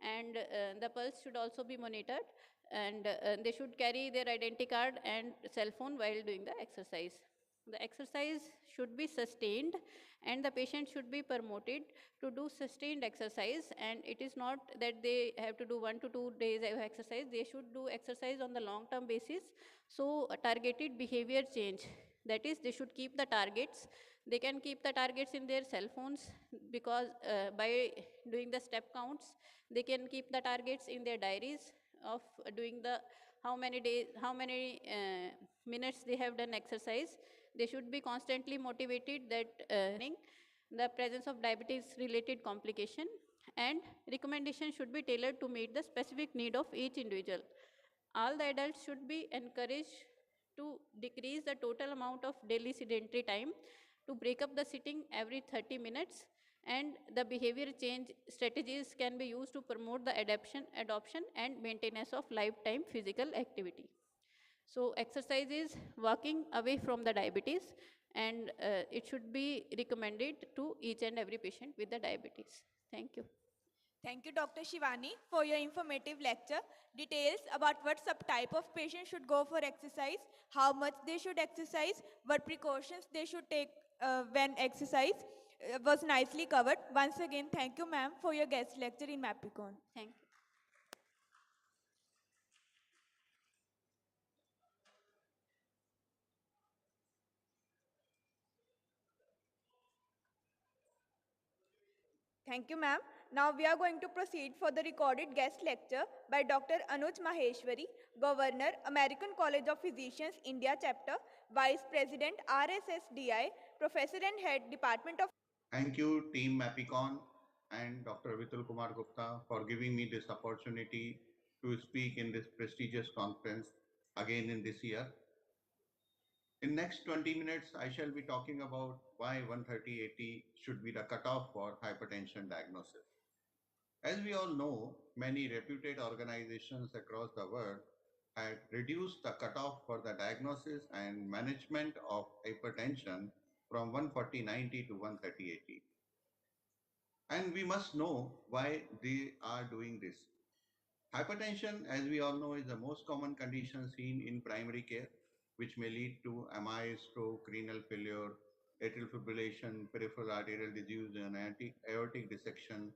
And the pulse should also be monitored, and they should carry their identity card and cell phone while doing the exercise. The exercise should be sustained, and the patient should be promoted to do sustained exercise. And it is not that they have to do 1 to 2 days of exercise. They should do exercise on the long-term basis. So targeted behavior change, that is, they should keep the targets. They can keep the targets in their cell phones, because by doing the step counts, they can keep the targets in their diaries of doing the how many minutes they have done exercise. They should be constantly motivated that the presence of diabetes related complication, and recommendation should be tailored to meet the specific need of each individual. All the adults should be encouraged to decrease the total amount of daily sedentary time, to break up the sitting every 30 minutes, and the behavior change strategies can be used to promote the adoption and maintenance of lifetime physical activity. So exercise is walking away from the diabetes, and it should be recommended to each and every patient with the diabetes. Thank you. Thank you, Dr. Shivani, for your informative lecture. Details about what subtype of patient should go for exercise, how much they should exercise, what precautions they should take when exercise was nicely covered. Once again, thank you, ma'am, for your guest lecture in MAPICON. Thank you. Thank you, ma'am. Now we are going to proceed for the recorded guest lecture by Dr. Anuj Maheshwari, Governor, American College of Physicians, India Chapter, Vice President, RSSDI, Professor and Head, Department of... Thank you, Team MAPICON and Dr. Vitul Kumar Gupta for giving me this opportunity to speak in this prestigious conference again in this year. In next 20 minutes, I shall be talking about why 130/80 should be the cutoff for hypertension diagnosis. As we all know, many reputed organizations across the world had reduced the cutoff for the diagnosis and management of hypertension from 140/90 to 130/80. And we must know why they are doing this. Hypertension, as we all know, is the most common condition seen in primary care, which may lead to MI, stroke, renal failure, atrial fibrillation, peripheral arterial disease, and aortic dissection,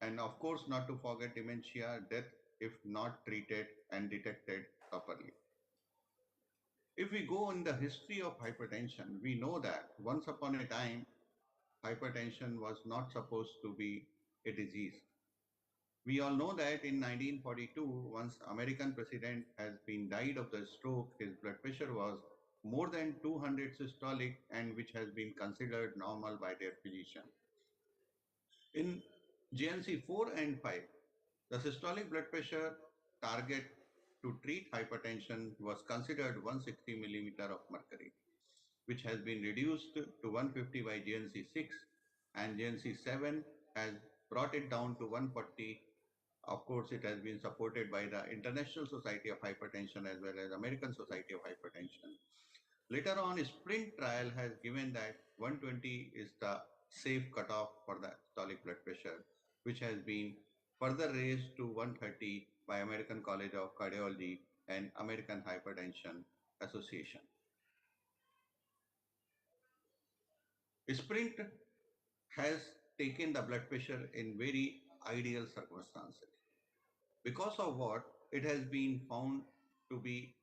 and of course, not to forget dementia, death if not treated and detected properly. If we go in the history of hypertension, we know that once upon a time, hypertension was not supposed to be a disease. We all know that in 1942, once American president has been died of the stroke, his blood pressure was more than 200 systolic, and which has been considered normal by their physician. In GNC 4 and 5, the systolic blood pressure target to treat hypertension was considered 160 millimeter of mercury, which has been reduced to 150 by GNC 6, and GNC 7 has brought it down to 140. Of course, it has been supported by the International Society of Hypertension as well as American Society of Hypertension. Later on, a sprint trial has given that 120 is the safe cutoff for the systolic blood pressure, which has been further raised to 130 by American College of Cardiology and American Hypertension Association. Sprint has taken the blood pressure in very ideal circumstances, because of what it has been found to be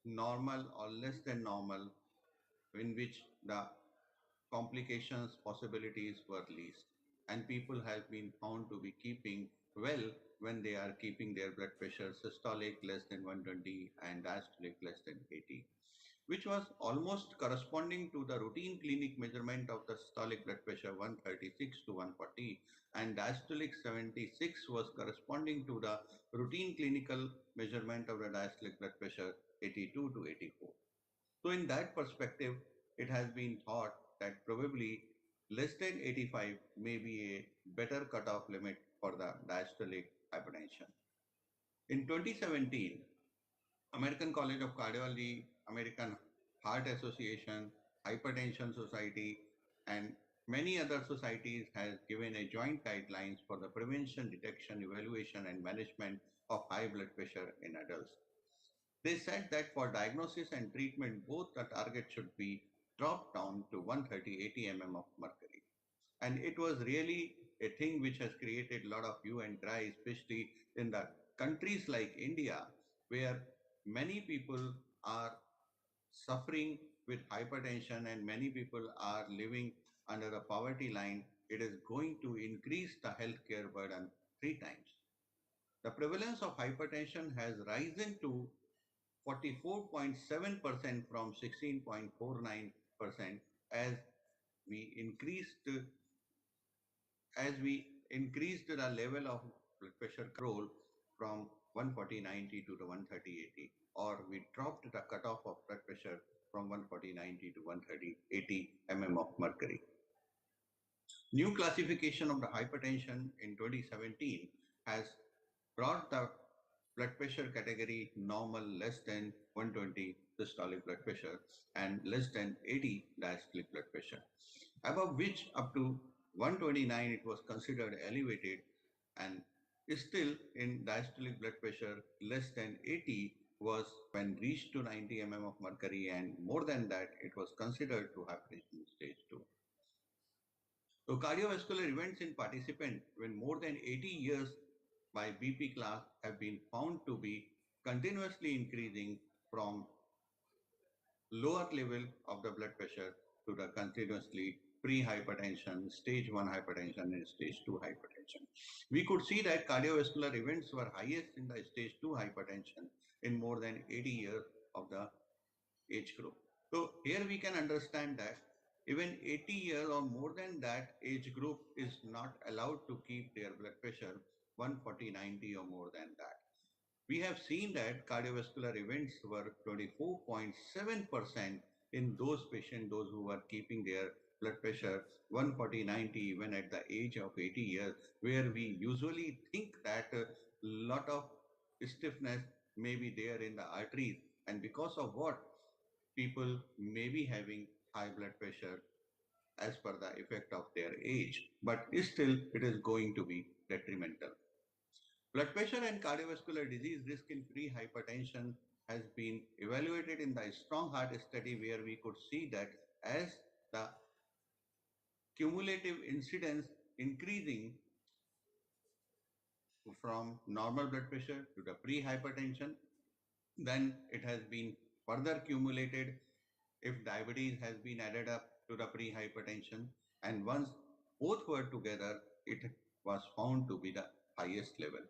normal or less than normal, in which the complications possibilities were least, and people have been found to be keeping well when they are keeping their blood pressure systolic less than 120 and diastolic less than 80, which was almost corresponding to the routine clinic measurement of the systolic blood pressure 136 to 140, and diastolic 76 was corresponding to the routine clinical measurement of the diastolic blood pressure 82 to 84. So in that perspective, it has been thought that probably less than 85 may be a better cutoff limit for the diastolic hypertension. In 2017, American College of Cardiology, American Heart Association, Hypertension Society, and many other societies has given a joint guidelines for the prevention, detection, evaluation, and management of high blood pressure in adults. They said that for diagnosis and treatment, both the target should be dropped down to 130-80 mm of mercury. And it was really a thing which has created a lot of hue and cry, especially in the countries like India, where many people are suffering with hypertension and many people are living under the poverty line. It is going to increase the healthcare burden 3 times. The prevalence of hypertension has risen to 44.7% from 16.49% as we increased the level of blood pressure control from 140/90 to the 130/80, or we dropped the cutoff of blood pressure from 140/90 to 130/80 mm of mercury. New classification of the hypertension in 2017 has brought the blood pressure category normal less than 120 systolic blood pressure and less than 80 diastolic blood pressure, above which up to 129 it was considered elevated, and still in diastolic blood pressure less than 80 was when reached to 90 mm of mercury, and more than that it was considered to hypertension stage 2. So cardiovascular events in participants when more than 80 years by BP class have been found to be continuously increasing from lower level of the blood pressure to the continuously pre-hypertension, stage 1 hypertension and stage 2 hypertension. We could see that cardiovascular events were highest in the stage 2 hypertension in more than 80 years of the age group. So here we can understand that even 80 years or more than that age group is not allowed to keep their blood pressure 140/90 or more than that. We have seen that cardiovascular events were 24.7% in those patients, those who were keeping their blood pressure 140/90 even at the age of 80 years, where we usually think that a lot of stiffness may be there in the arteries, and because of what people may be having high blood pressure as per the effect of their age, but still it is going to be detrimental. Blood pressure and cardiovascular disease risk in pre-hypertension has been evaluated in the strong heart study, where we could see that as the cumulative incidence increasing from normal blood pressure to the pre-hypertension, then it has been further accumulated if diabetes has been added up to the pre-hypertension, and once both were together, it was found to be the highest level.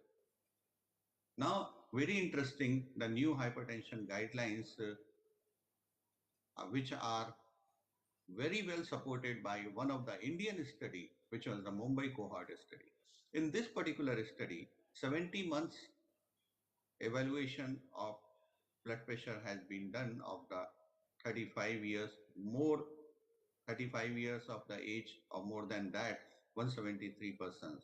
Now, very interesting, the new hypertension guidelines, which are very well supported by one of the Indian study, which was the Mumbai cohort study. In this particular study, 70 months evaluation of blood pressure has been done of the 35 years more 35 years of the age or more than that 173 persons,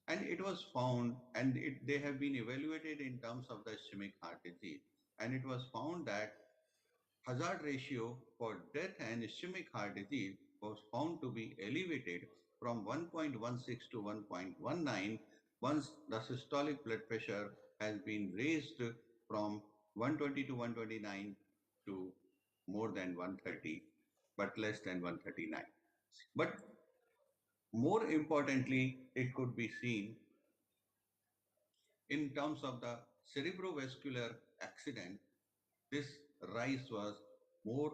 and it was found, and they have been evaluated in terms of the ischemic heart disease, and it was found that hazard ratio for death and ischemic heart disease was found to be elevated from 1.16 to 1.19 once the systolic blood pressure has been raised from 120 to 129 to more than 130, but less than 139. But more importantly, it could be seen in terms of the cerebrovascular accident, this rise was more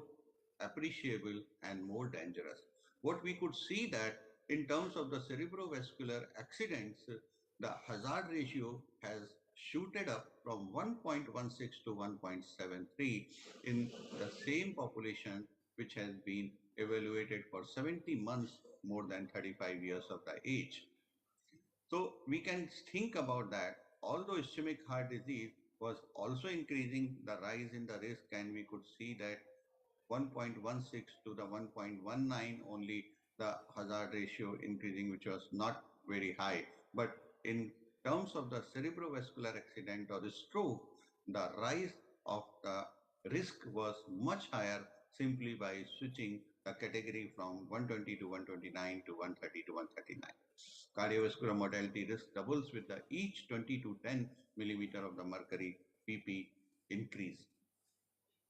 appreciable and more dangerous. What we could see that in terms of the cerebrovascular accidents, the hazard ratio has shooted up from 1.16 to 1.73 in the same population which has been evaluated for 70 months more than 35 years of the age. So we can think about that. Although ischemic heart disease was also increasing the rise in the risk, and we could see that 1.16 to the 1.19 only the hazard ratio increasing, which was not very high. But in terms of the cerebrovascular accident or the stroke, the rise of the risk was much higher simply by switching the category from 120 to 129 to 130 to 139. Cardiovascular mortality risk doubles with the each 20 to 10 millimeter of the mercury PP increase.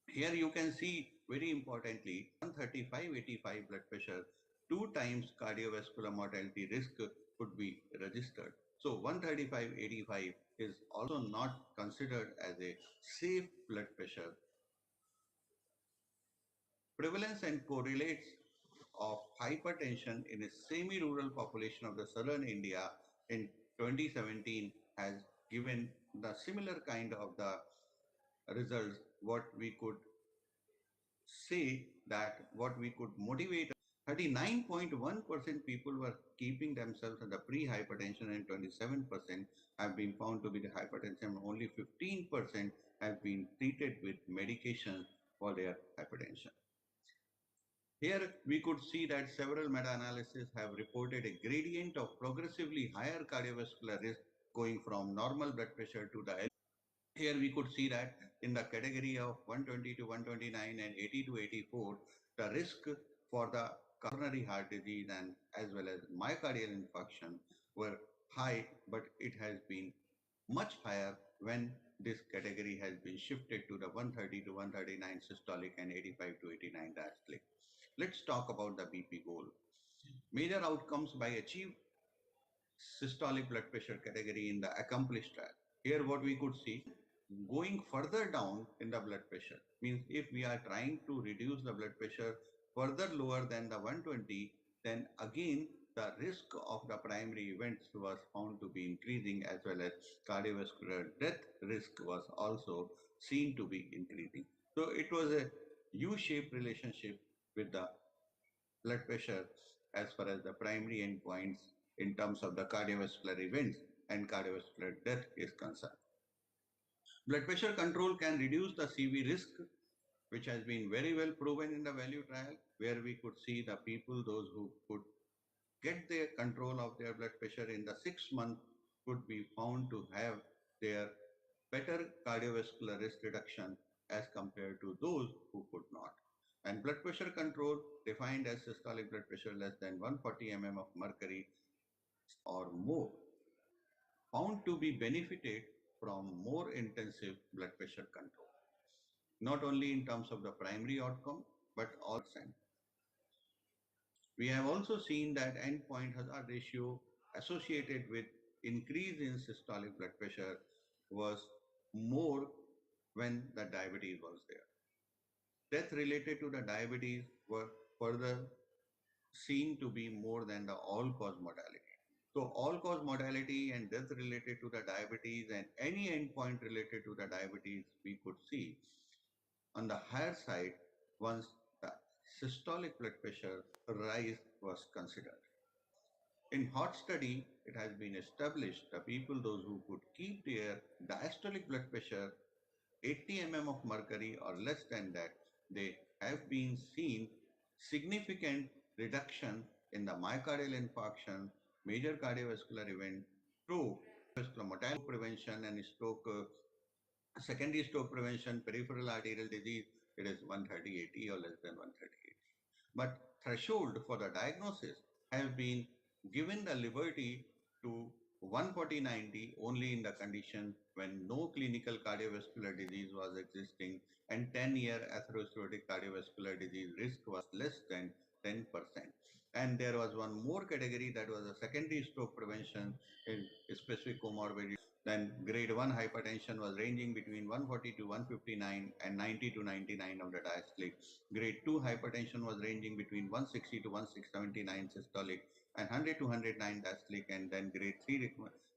Here you can see very importantly 135/85 blood pressure, 2 times cardiovascular mortality risk could be registered. So 135/85 is also not considered as a safe blood pressure. Prevalence and correlates of hypertension in a semi-rural population of the southern India in 2017 has given the similar kind of the results. What we could say that what we could motivate 39.1% people were keeping themselves under pre-hypertension and 27% have been found to be the hypertension. Only 15% have been treated with medication for their hypertension. Here we could see that several meta-analyses have reported a gradient of progressively higher cardiovascular risk going from normal blood pressure to the here we could see that in the category of 120 to 129 and 80 to 84, the risk for the coronary heart disease and as well as myocardial infarction were high, but it has been much higher when this category has been shifted to the 130 to 139 systolic and 85 to 89 diastolic. Let's talk about the BP goal. Major outcomes by achieved systolic blood pressure category in the accomplished trial. Here what we could see, going further down in the blood pressure means if we are trying to reduce the blood pressure further lower than the 120, then again the risk of the primary events was found to be increasing, as well as cardiovascular death risk was also seen to be increasing. So it was a U-shaped relationship with the blood pressure as far as the primary endpoints in terms of the cardiovascular events and cardiovascular death is concerned. Blood pressure control can reduce the CV risk, which has been very well proven in the value trial, where we could see the people, those who could get their control of their blood pressure in the 6 months could be found to have their better cardiovascular risk reduction as compared to those who could not. And blood pressure control defined as systolic blood pressure less than 140 mm of mercury or more, found to be benefited from more intensive blood pressure control, not only in terms of the primary outcome, but also. We have also seen that endpoint hazard ratio associated with increase in systolic blood pressure was more when the diabetes was there. Death related to the diabetes were further seen to be more than the all-cause mortality. So all-cause mortality and death related to the diabetes and any endpoint related to the diabetes we could see on the higher side once the systolic blood pressure rise was considered. In hot study, it has been established the people, those who could keep their diastolic blood pressure 80 mm of mercury or less than that, they have been seen significant reduction in the myocardial infarction, major cardiovascular event, stroke, cardiovascular mortality prevention and stroke, secondary stroke prevention, peripheral arterial disease, it is 130/80 or less than 130/80. But threshold for the diagnosis have been given the liberty to 140/90 only in the condition when no clinical cardiovascular disease was existing and 10-year atherosclerotic cardiovascular disease risk was less than 10%. And there was one more category, that was a secondary stroke prevention in specific comorbidity. Then grade 1 hypertension was ranging between 140 to 159 and 90 to 99 of the diastolic. Grade 2 hypertension was ranging between 160 to 1679 systolic and 100 to 109 diastolic. And then grade 3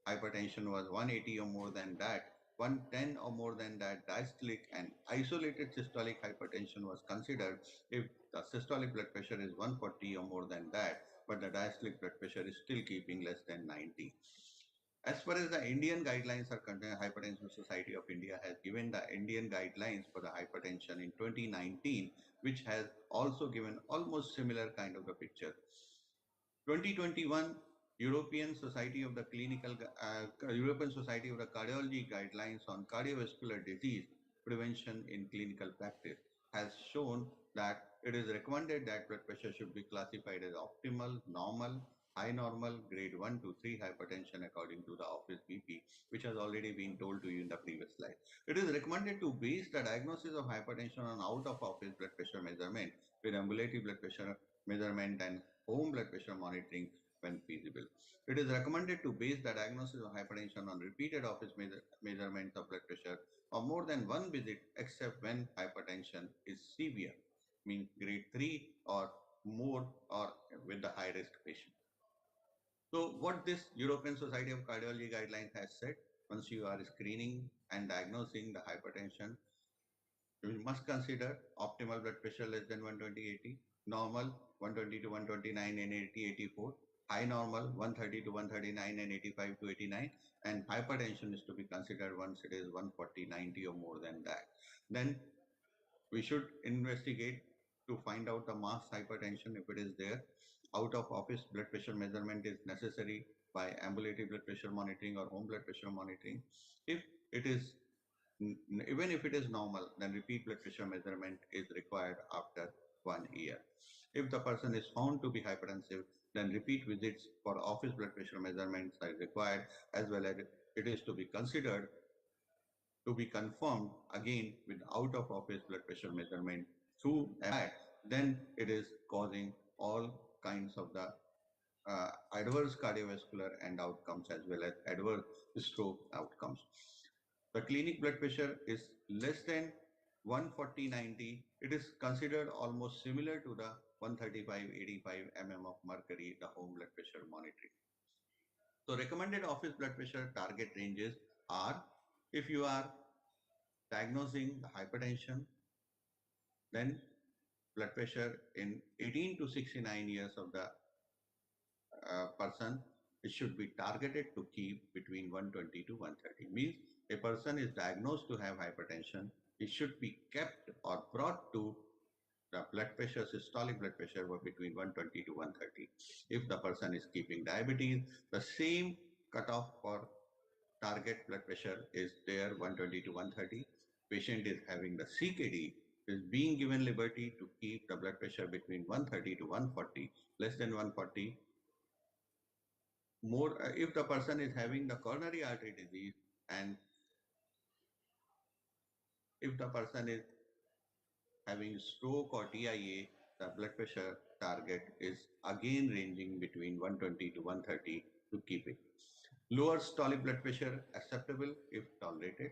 hypertension was 180 or more than that, 110 or more than that diastolic, and isolated systolic hypertension was considered if the systolic blood pressure is 140 or more than that, but the diastolic blood pressure is still keeping less than 90. As far as the Indian guidelines are concerned, Hypertension Society of India has given the Indian guidelines for the hypertension in 2019, which has also given almost similar kind of a picture. 2021 European Society of the European Society of the Cardiology guidelines on cardiovascular disease prevention in clinical practice has shown that it is recommended that blood pressure should be classified as optimal, normal, high normal, grade 1 to 3 hypertension according to the office BP, which has already been told to you in the previous slide. It is recommended to base the diagnosis of hypertension on out-of-office blood pressure measurement with ambulatory blood pressure measurement and home blood pressure monitoring when feasible. It is recommended to base the diagnosis of hypertension on repeated office measurements of blood pressure or more than one visit except when hypertension is severe, means grade 3 or more or with the high risk patient. So what this European Society of Cardiology guidelines has said, once you are screening and diagnosing the hypertension, you must consider optimal blood pressure less than 120/80, normal 120 to 129 and 80/84, high normal 130 to 139 and 85 to 89, and hypertension is to be considered once it is 140/90 or more than that. Then we should investigate to find out the mass hypertension if it is there. Out of office blood pressure measurement is necessary by ambulatory blood pressure monitoring or home blood pressure monitoring. If it is even if it is normal, then repeat blood pressure measurement is required after 1 year. If the person is found to be hypertensive, then repeat visits for office blood pressure measurements are required, as well as it is to be considered to be confirmed again with out of office blood pressure measurement through that, then it is causing all kinds of the adverse cardiovascular and outcomes as well as adverse stroke outcomes. The clinic blood pressure is less than 140/90. It is considered almost similar to the 135/85 mm of mercury, the home blood pressure monitoring. So recommended office blood pressure target ranges are, if you are diagnosing the hypertension, then blood pressure in 18 to 69 years of the person, it should be targeted to keep between 120 to 130. Means a person is diagnosed to have hypertension, it should be kept or brought to the blood pressure, systolic blood pressure were between 120 to 130. If the person is keeping diabetes, the same cutoff for target blood pressure is there, 120 to 130. Patient is having the CKD, is being given liberty to keep the blood pressure between 130 to 140, less than 140. More, if the person is having the coronary artery disease, and if the person is having stroke or TIA, the blood pressure target is again ranging between 120 to 130 to keep it. Lower systolic blood pressure acceptable if tolerated.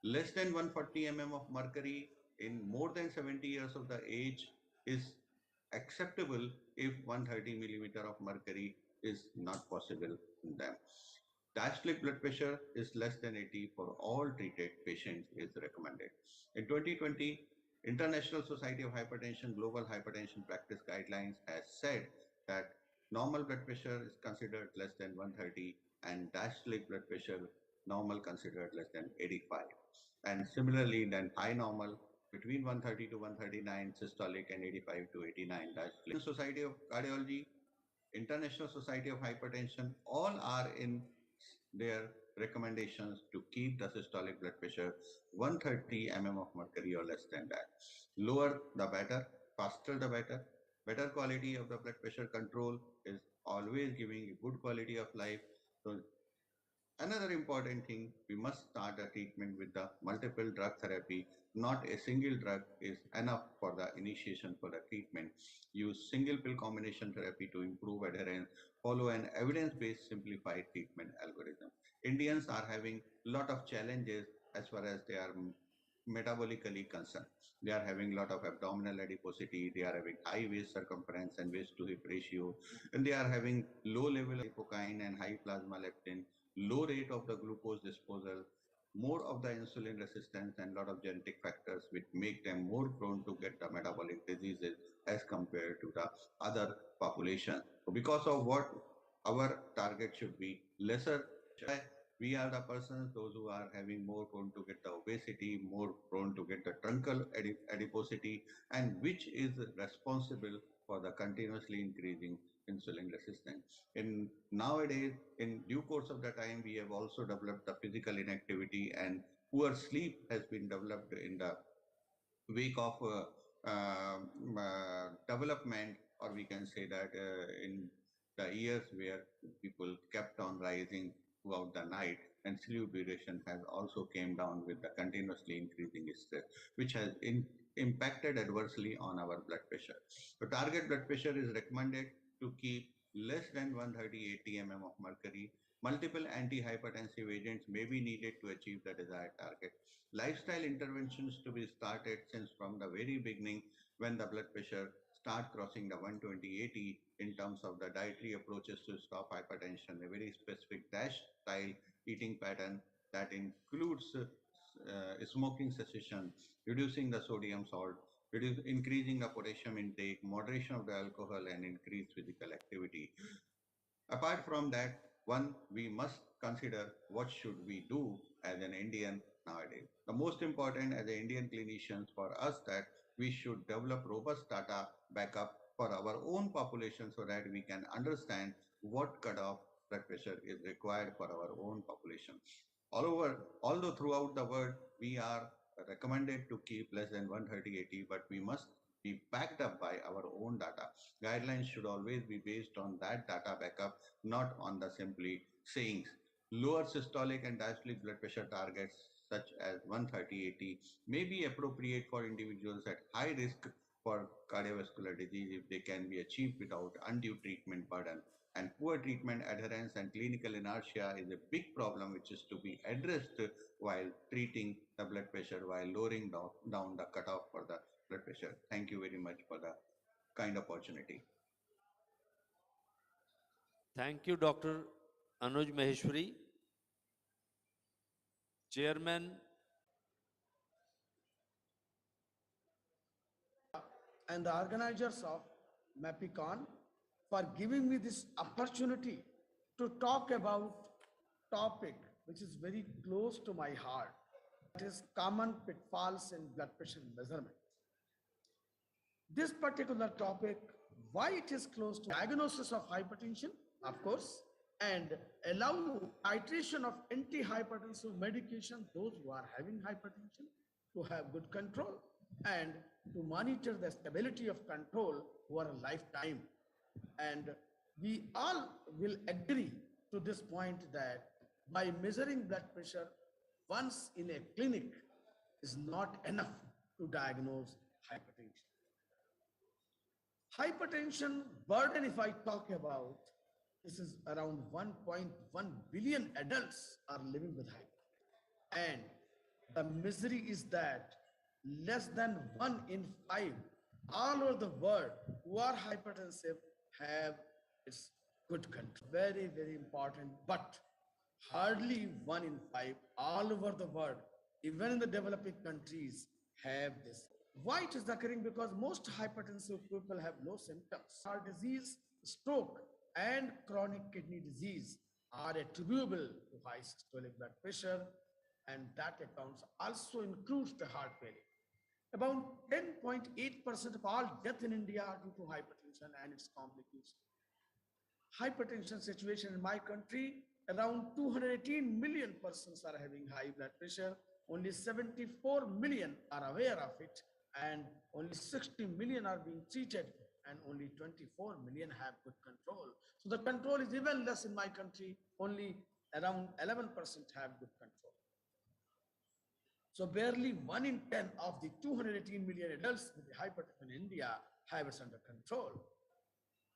Less than 140 mm of mercury in more than 70 years of the age is acceptable if 130 millimeter of mercury is not possible in them. Diastolic blood pressure is less than 80 for all treated patients is recommended. In 2020, International Society of Hypertension Global Hypertension Practice Guidelines has said that Normal blood pressure is considered less than 130 and diastolic blood pressure normal considered less than 85. And similarly, then high normal between 130 to 139 systolic and 85 to 89 diastolic. Society of Cardiology, International Society of Hypertension, all are in their recommendations to keep the systolic blood pressure 130 mm of mercury or less than that. Lower the better, faster the better. Better quality of the blood pressure control is always giving a good quality of life. So another important thing, we must start a treatment with the multiple drug therapy. Not a single drug is enough for the initiation for the treatment. Use single pill combination therapy to improve adherence. Follow an evidence-based simplified treatment algorithm. Indians are having a lot of challenges as far as they are metabolically concerned. They are having a lot of abdominal adiposity, they are having high waist circumference and waist to hip ratio, and they are having low level of hypokine and high plasma leptin, low rate of the glucose disposal, more of the insulin resistance and lot of genetic factors which make them more prone to get the metabolic diseases as compared to the other population. So because of what our target should be lesser, we are the persons, those who are having more prone to get the obesity, more prone to get the truncal adiposity, and which is responsible for the continuously increasing insulin resistance. In nowadays, in due course of the time, we have also developed the physical inactivity, and poor sleep has been developed in the wake of development, or we can say that in the years where people kept on rising throughout the night, and sleep duration has also came down with the continuously increasing stress, which has impacted adversely on our blood pressure. The target blood pressure is recommended to keep less than 130/80 mm of mercury. Multiple antihypertensive agents may be needed to achieve the desired target. Lifestyle interventions to be started since from the very beginning when the blood pressure start crossing the 120/80 in terms of the dietary approaches to stop hypertension, a very specific DASH style eating pattern that includes smoking cessation, reducing the sodium salt, increasing the potassium intake, moderation of the alcohol, and increased physical activity. Apart from that, one, we must consider what should we do as an Indian nowadays. The most important as an Indian clinicians for us that we should develop robust data backup for our own population so that we can understand what cutoff blood pressure is required for our own population. Although throughout the world we are recommended to keep less than 130/80, but we must be backed up by our own data. Guidelines should always be based on that data backup, not on the simply sayings. Lower systolic and diastolic blood pressure targets such as 130/80 may be appropriate for individuals at high risk for cardiovascular disease if they can be achieved without undue treatment burden. And poor treatment adherence and clinical inertia is a big problem which is to be addressed while treating the blood pressure, while lowering down the cutoff for the blood pressure. Thank you very much for the kind opportunity. Thank you, Dr. Anuj Maheshwari, Chairman and the organizers of MAPICON for giving me this opportunity to talk about topic which is very close to my heart. That is common pitfalls in blood pressure measurement. This particular topic, why it is close to diagnosis of hypertension, of course, and allow titration of antihypertensive medication, those who are having hypertension, to have good control and to monitor the stability of control over a lifetime. And we all will agree to this point that by measuring blood pressure once in a clinic is not enough to diagnose hypertension. Hypertension burden, if I talk about, this is around 1.1 billion adults are living with hypertension. And the misery is that less than 1 in 5 all over the world who are hypertensive have its good control. Very, very important, but hardly 1 in 5 all over the world, even in the developing countries, have this. Why it is occurring? Because most hypertensive people have no symptoms. Heart disease, stroke, and chronic kidney disease are attributable to high systolic blood pressure, and that accounts also includes the heart failure. About 10.8% of all death in India are due to hypertension and its complications. Hypertension situation in my country, around 218 million persons are having high blood pressure. Only 74 million are aware of it, and only 60 million are being treated, and only 24 million have good control. So the control is even less in my country. Only around 11% have good control. So barely 1 in 10 of the 218 million adults with hypertension in India have it under control.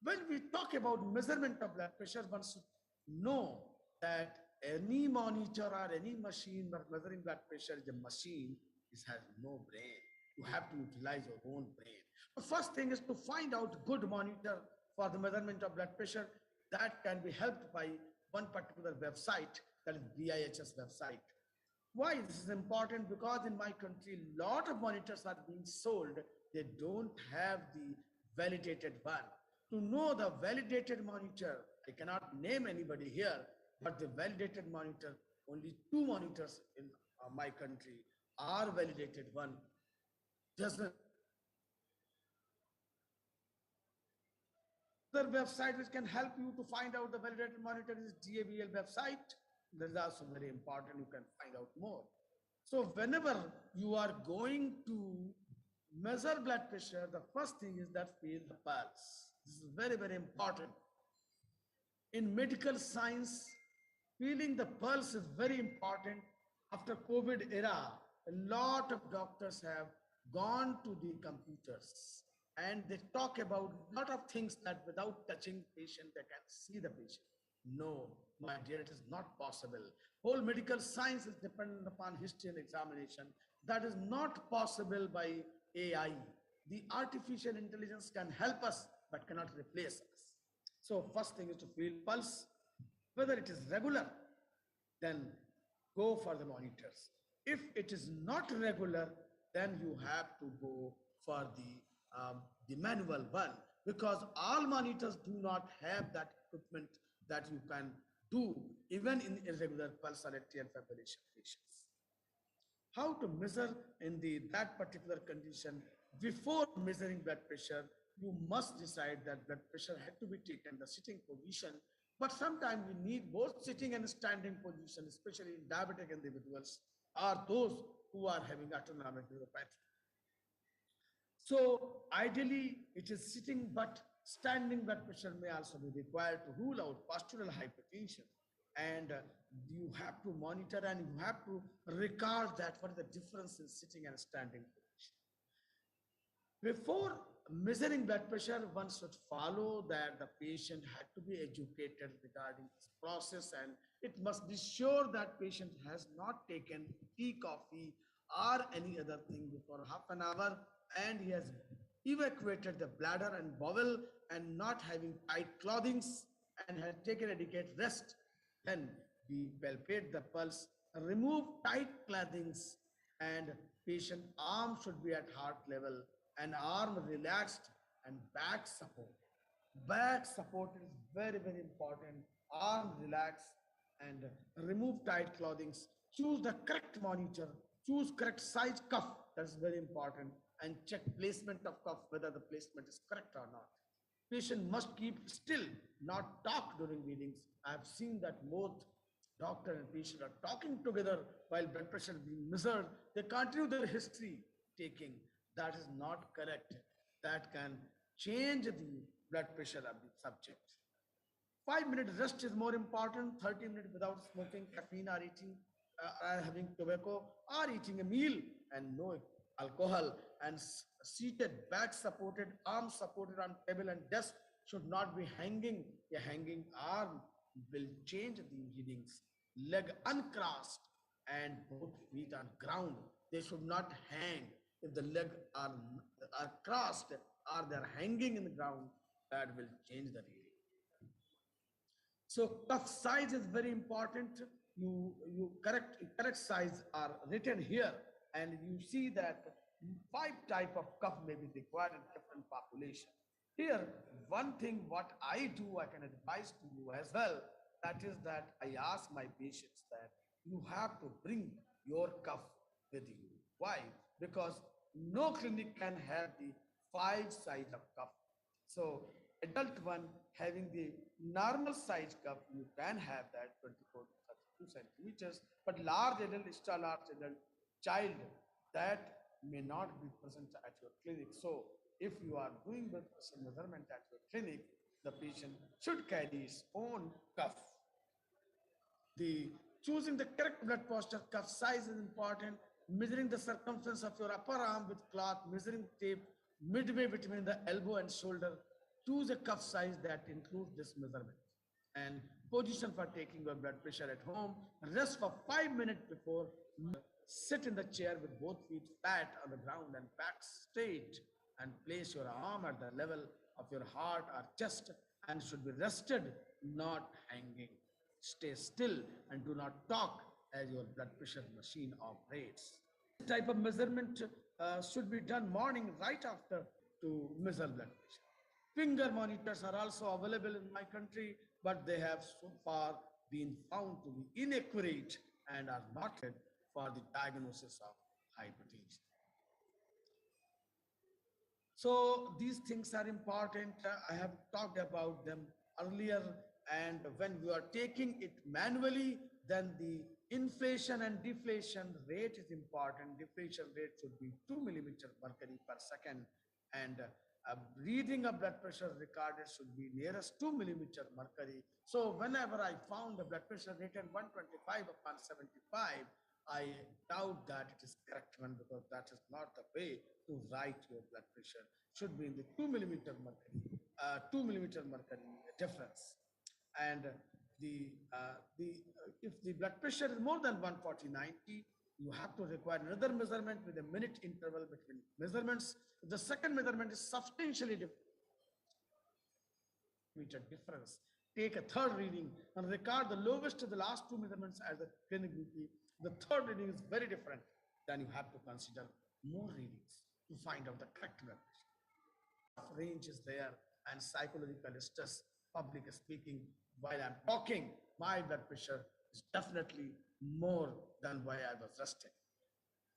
When we talk about measurement of blood pressure, one should know that any monitor or any machine for measuring blood pressure is a machine. It has no brain. You have to utilize your own brain. The first thing is to find out good monitor for the measurement of blood pressure. That can be helped by one particular website, that is BIHS website. Why this is important? Because in my country, a lot of monitors are being sold. They don't have the validated one. To know the validated monitor, I cannot name anybody here, but the validated monitor, only 2 monitors in my country are validated. One doesn't. The website which can help you to find out the validated monitor is GABL website. That is also very important. You can find out more. So whenever you are going to measure blood pressure, the first thing is that feel the pulse. This is very, very important. In medical science, feeling the pulse is very important. After COVID era, a lot of doctors have gone to the computers and they talk about a lot of things that without touching patient, they can see the patient. No, my dear, it is not possible. Whole medical science is dependent upon history and examination. That is not possible by AI. The artificial intelligence can help us, but cannot replace us. So first thing is to feel pulse. Whether it is regular, then go for the monitors. If it is not regular, then you have to go for the manual one, because all monitors do not have that equipment that you can do even in irregular pulse or atrial fibrillation patients. How to measure in that particular condition? Before measuring blood pressure, you must decide that blood pressure had to be taken the sitting position, but sometimes we need both sitting and standing position, especially in diabetic individuals or those who are having autonomic neuropathy. So ideally it is sitting, but standing blood pressure may also be required to rule out postural hypertension. And you have to monitor and you have to record that what is the difference in sitting and standing position. Before measuring blood pressure, one should follow that the patient had to be educated regarding this process, and it must be sure that patient has not taken tea, coffee, or any other thing before half an hour, and he has evacuated the bladder and bowel and not having tight clothings and had taken adequate rest. Then we palpate the pulse, remove tight clothings, and patient arm should be at heart level and arm relaxed and back support. Back support is very, very important. Arm relaxed and remove tight clothings. Choose the correct monitor. Choose correct size cuff. That's very important. And check placement of cuff, whether the placement is correct or not. Patient must keep still, not talk during readings. I have seen that both doctor and patient are talking together while blood pressure is being measured. They continue their history taking. That is not correct. That can change the blood pressure of the subject. 5-minute rest is more important. 30 minutes without smoking, caffeine, or eating, having tobacco, or eating a meal, and no alcohol, and seated, back supported, arms supported on table and desk, should not be hanging. A hanging arm will change the readings. Leg uncrossed and both feet on ground. They should not hang. If the leg are crossed or they're hanging in the ground, that will change the reading. So cuff size is very important. You correct size are written here, and you see that 5 type of cuff may be required in different population. Here, one thing what I do, I can advise to you as well, that is that I ask my patients that you have to bring your cuff with you. Why? Because no clinic can have the five size of cuff. So adult one having the normal size cuff, you can have that 24 to 32 centimeters, but large adult, extra large adult child, that may not be present at your clinic. So if you are doing blood pressure measurement at your clinic, the patient should carry his own cuff. The choosing the correct blood posture, cuff size is important. Measuring the circumference of your upper arm with cloth, measuring tape midway between the elbow and shoulder. Choose a cuff size that includes this measurement. And position for taking your blood pressure at home. Rest for 5 minutes before. Sit in the chair with both feet flat on the ground and back straight, and place your arm at the level of your heart or chest and should be rested, not hanging. Stay still and do not talk as your blood pressure machine operates. This type of measurement should be done morning right after to measure blood pressure. Finger monitors are also available in my country, but they have so far been found to be inaccurate and are not good for the diagnosis of hypertension. So these things are important. I have talked about them earlier. And when you are taking it manually, then the inflation and deflation rate is important. Deflation rate should be 2 millimeter mercury per second. And reading of blood pressure recorded should be nearest 2 millimeter mercury. So whenever I found the blood pressure rated 125 upon 75, I doubt that it is correct one, because that is not the way to write your blood pressure. Should be in the 2 millimeter mercury, 2 millimeter mercury difference. And if the blood pressure is more than 140/90, you have to require another measurement with a minute interval between measurements. If the second measurement is substantially difference, take a third reading and record the lowest of the last two measurements as the clinic BP. The third reading is very different. Then you have to consider more readings to find out the correct blood pressure. Range is there, and psychological stress, public speaking. While I'm talking, my blood pressure is definitely more than while I was resting.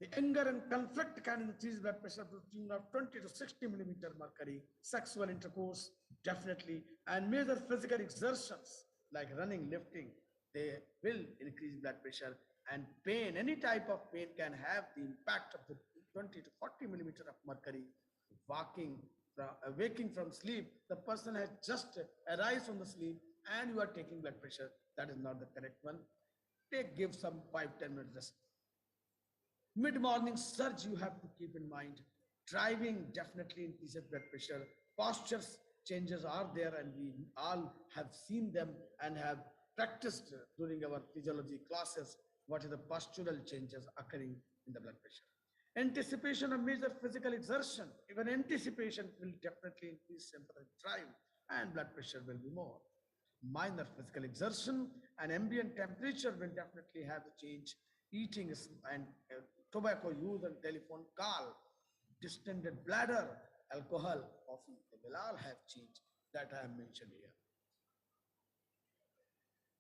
The anger and conflict can increase blood pressure to the tune of 20 to 60 millimeter mercury. Sexual intercourse, definitely, and major physical exertions like running, lifting, they will increase blood pressure. And pain, any type of pain can have the impact of the 20 to 40 millimeter of mercury. Waking from sleep, the person has just arise from the sleep and you are taking blood pressure. That is not the correct one. Give some 5-10 minutes rest. Mid-morning surge you have to keep in mind. Driving definitely increases blood pressure. Postures changes are there, and we all have seen them and have practiced during our physiology classes what are the postural changes occurring in the blood pressure. Anticipation of major physical exertion. Even anticipation will definitely increase sympathetic drive, and blood pressure will be more. Minor physical exertion and ambient temperature will definitely have the change. Eating and tobacco use and telephone call, distended bladder, alcohol, coffee, they will all have change that I have mentioned here.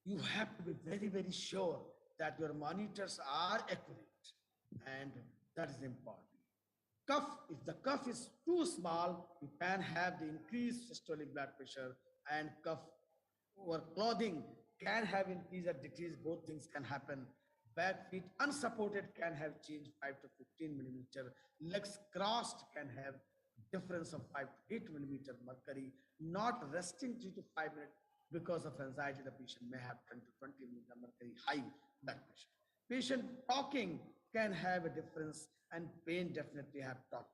You have to be very, very sure that your monitors are accurate, and that is important. Cuff, if the cuff is too small, you can have the increased systolic blood pressure, and cuff or clothing can have increase or decrease, both things can happen. Back feet unsupported can have change 5 to 15 millimeter. Legs crossed can have difference of 5 to 8 millimeter mercury. Not resting 3 to 5 minutes because of anxiety, the patient may have 10 to 20 millimeter mercury high blood pressure. Patient talking can have a difference, and pain definitely have talking.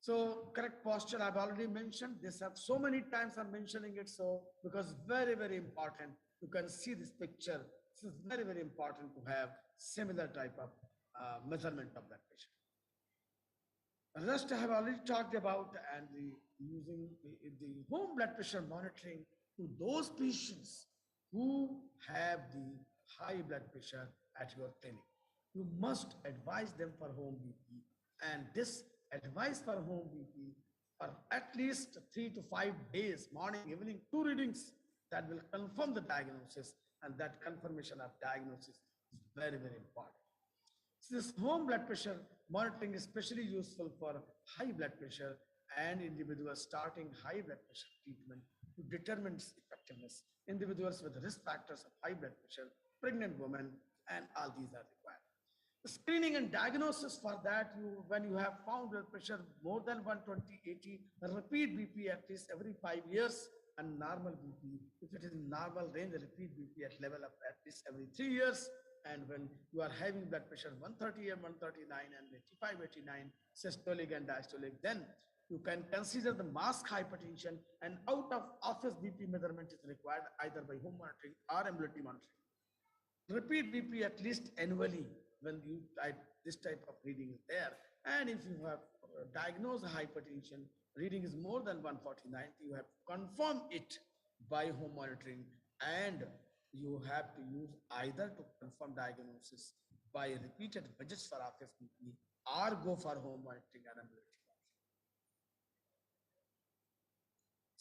So correct posture, I've already mentioned this. Have so many times I'm mentioning it, so because very, very important. You can see this picture. This is very, very important to have similar type of measurement of blood pressure. The rest I have already talked about, and using the home blood pressure monitoring to those patients who have the high blood pressure at your clinic. You must advise them for home BP, and this advice for home BP for at least 3 to 5 days, morning, evening, 2 readings that will confirm the diagnosis, and that confirmation of diagnosis is very, very important. So this home blood pressure monitoring is especially useful for high blood pressure and individuals starting high blood pressure treatment to determine its effectiveness. Individuals with risk factors of high blood pressure, pregnant women, and all these are required. The screening and diagnosis for that, when you have found blood pressure more than 120/80, repeat BP at least every 5 years, and normal BP, if it is in normal range, repeat BP at level of at least every 3 years. And when you are having blood pressure 130 and 139 and 85/89 systolic and diastolic, then you can consider the mask hypertension, and out of office BP measurement is required either by home monitoring or ambulatory monitoring. Repeat BP at least annually when you type this type of reading is there. And if you have diagnosed hypertension, reading is more than 140/90, you have to confirm it by home monitoring, and you have to use either to confirm diagnosis by repeated visits for office BP or go for home monitoring and ambulatory monitoring.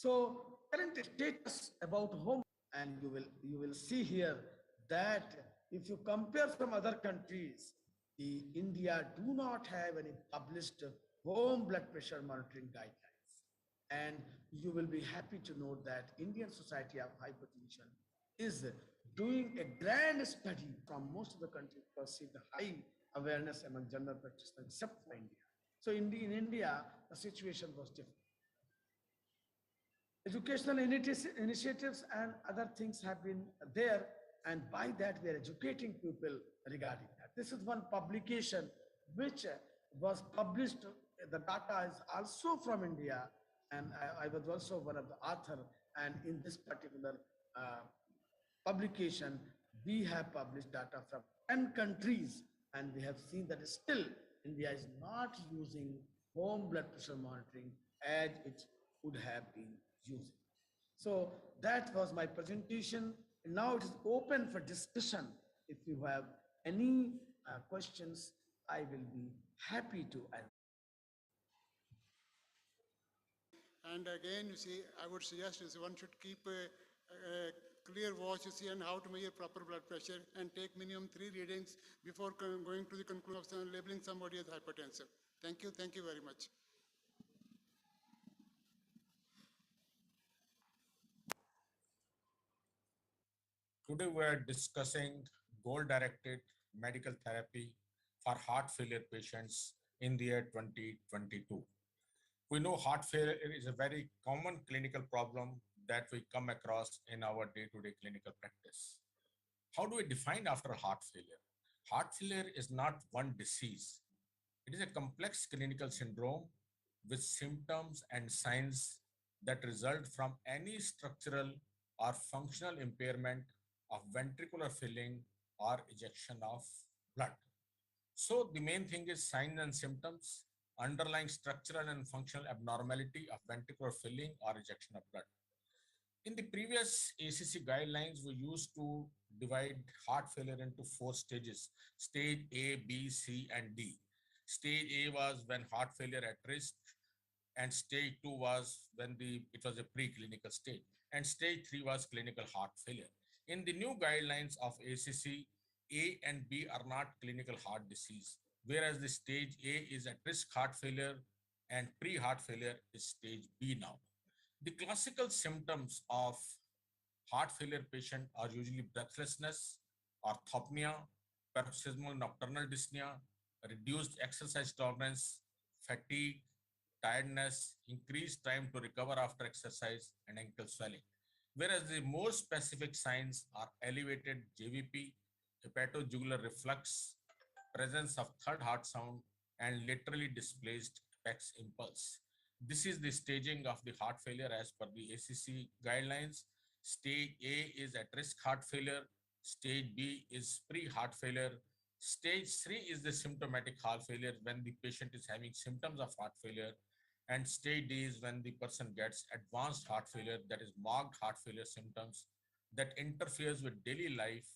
So current status about home, and you will see here that if you compare from other countries, the India do not have any published home blood pressure monitoring guidelines. And you will be happy to note that Indian Society of Hypertension is doing a grand study from most of the countries to perceive the high awareness among general practitioners except for India. So in India, the situation was different. Educational initiatives and other things have been there, and by that we are educating people regarding that. This is one publication which was published. The data is also from India, and I was also one of the author. And in this particular publication, we have published data from 10 countries, and we have seen that still India is not using home blood pressure monitoring as it would have been using. So that was my presentation. And now it is open for discussion. If you have any questions, I will be happy to answer. And again, you see, I would suggest is one should keep a clear watch, you see, on how to measure proper blood pressure and take minimum 3 readings before going to the conclusion of labeling somebody as hypertensive. Thank you very much. Today we are discussing goal-directed medical therapy for heart failure patients in the year 2022. We know heart failure is a very common clinical problem that we come across in our day-to-day clinical practice. How do we define after heart failure? Heart failure is not one disease. It is a complex clinical syndrome with symptoms and signs that result from any structural or functional impairment of ventricular filling or ejection of blood. So the main thing is signs and symptoms, underlying structural and functional abnormality of ventricular filling or ejection of blood. In the previous ACC guidelines, we used to divide heart failure into 4 stages: stage A, B, C, and D. Stage A was when heart failure at risk, and stage 2 was when it was a preclinical stage, and stage 3 was clinical heart failure. In the new guidelines of ACC, A and B are not clinical heart disease, whereas the stage A is at risk heart failure and pre-heart failure is stage B now. The classical symptoms of heart failure patient are usually breathlessness, orthopnea, paroxysmal nocturnal dyspnea, reduced exercise tolerance, fatigue, tiredness, increased time to recover after exercise, and ankle swelling. Whereas the more specific signs are elevated JVP, hepatojugular reflux, presence of third heart sound, and laterally displaced apex impulse. This is the staging of the heart failure as per the ACC guidelines. Stage A is at risk heart failure. Stage B is pre-heart failure. Stage 3 is the symptomatic heart failure when the patient is having symptoms of heart failure. And stage D is when the person gets advanced heart failure, that is marked heart failure symptoms that interferes with daily life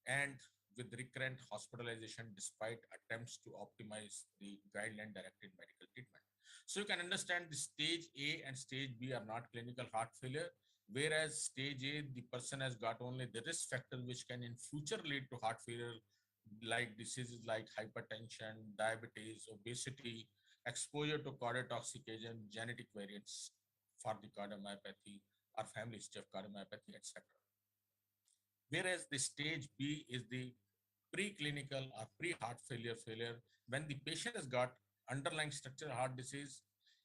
and with recurrent hospitalization despite attempts to optimize the guideline directed medical treatment. So you can understand the stage A and stage B are not clinical heart failure, whereas stage A, the person has got only the risk factor which can in future lead to heart failure, like diseases like hypertension, diabetes, obesity, exposure to cardiotoxic agent, genetic variants for the cardiomyopathy or family history of cardiomyopathy, etc. Whereas the stage B is the preclinical or pre-heart failure, when the patient has got underlying structural heart disease,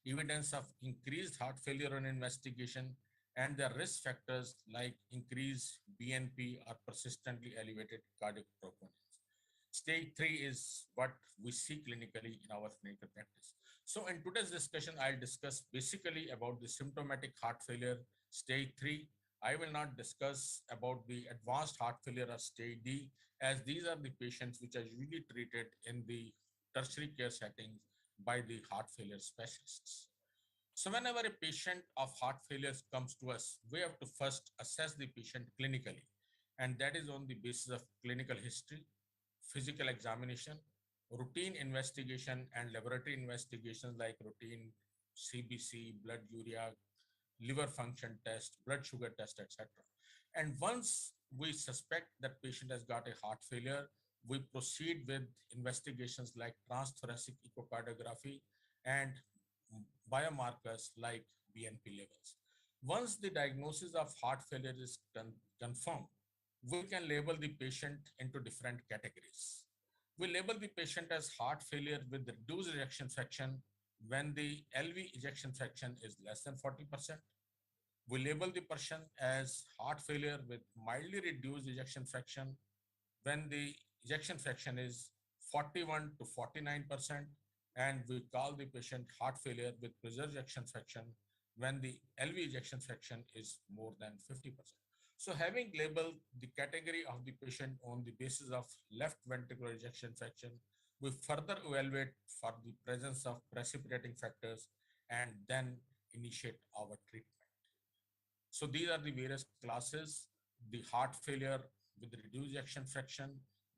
evidence of increased heart failure on investigation, and the risk factors like increased BNP or persistently elevated cardiac troponins. Stage 3 is what we see clinically in our clinical practice. So in today's discussion, I'll discuss basically about the symptomatic heart failure, stage 3. I will not discuss about the advanced heart failure or stage D, as these are the patients which are usually treated in the tertiary care settings by the heart failure specialists. So whenever a patient of heart failure comes to us, we have to first assess the patient clinically. And that is on the basis of clinical history, physical examination, routine investigation, and laboratory investigations like routine CBC, blood urea, liver function test, blood sugar test, etc. And once we suspect that patient has got a heart failure, we proceed with investigations like transthoracic echocardiography and biomarkers like BNP levels. Once the diagnosis of heart failure is confirmed, we can label the patient into different categories. We label the patient as heart failure with reduced ejection fraction when the LV ejection fraction is less than 40%. We label the person as heart failure with mildly reduced ejection fraction when the ejection fraction is 41 to 49%, and we call the patient heart failure with preserved ejection fraction when the LV ejection fraction is more than 50%. So having labeled the category of the patient on the basis of left ventricular ejection fraction, we further evaluate for the presence of precipitating factors and then initiate our treatment. So these are the various classes: the heart failure with reduced ejection fraction,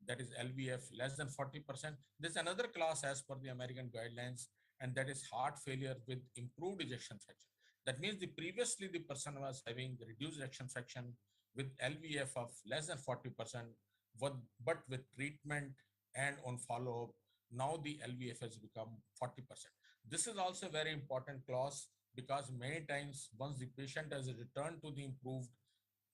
that is LVF less than 40%. There's another class as per the American guidelines, and that is heart failure with improved ejection fraction. That means previously the person was having the reduced ejection fraction with LVF of less than 40%, but with treatment and on follow-up, now the LVF has become 40%. This is also a very important clause because many times once the patient has returned to the improved,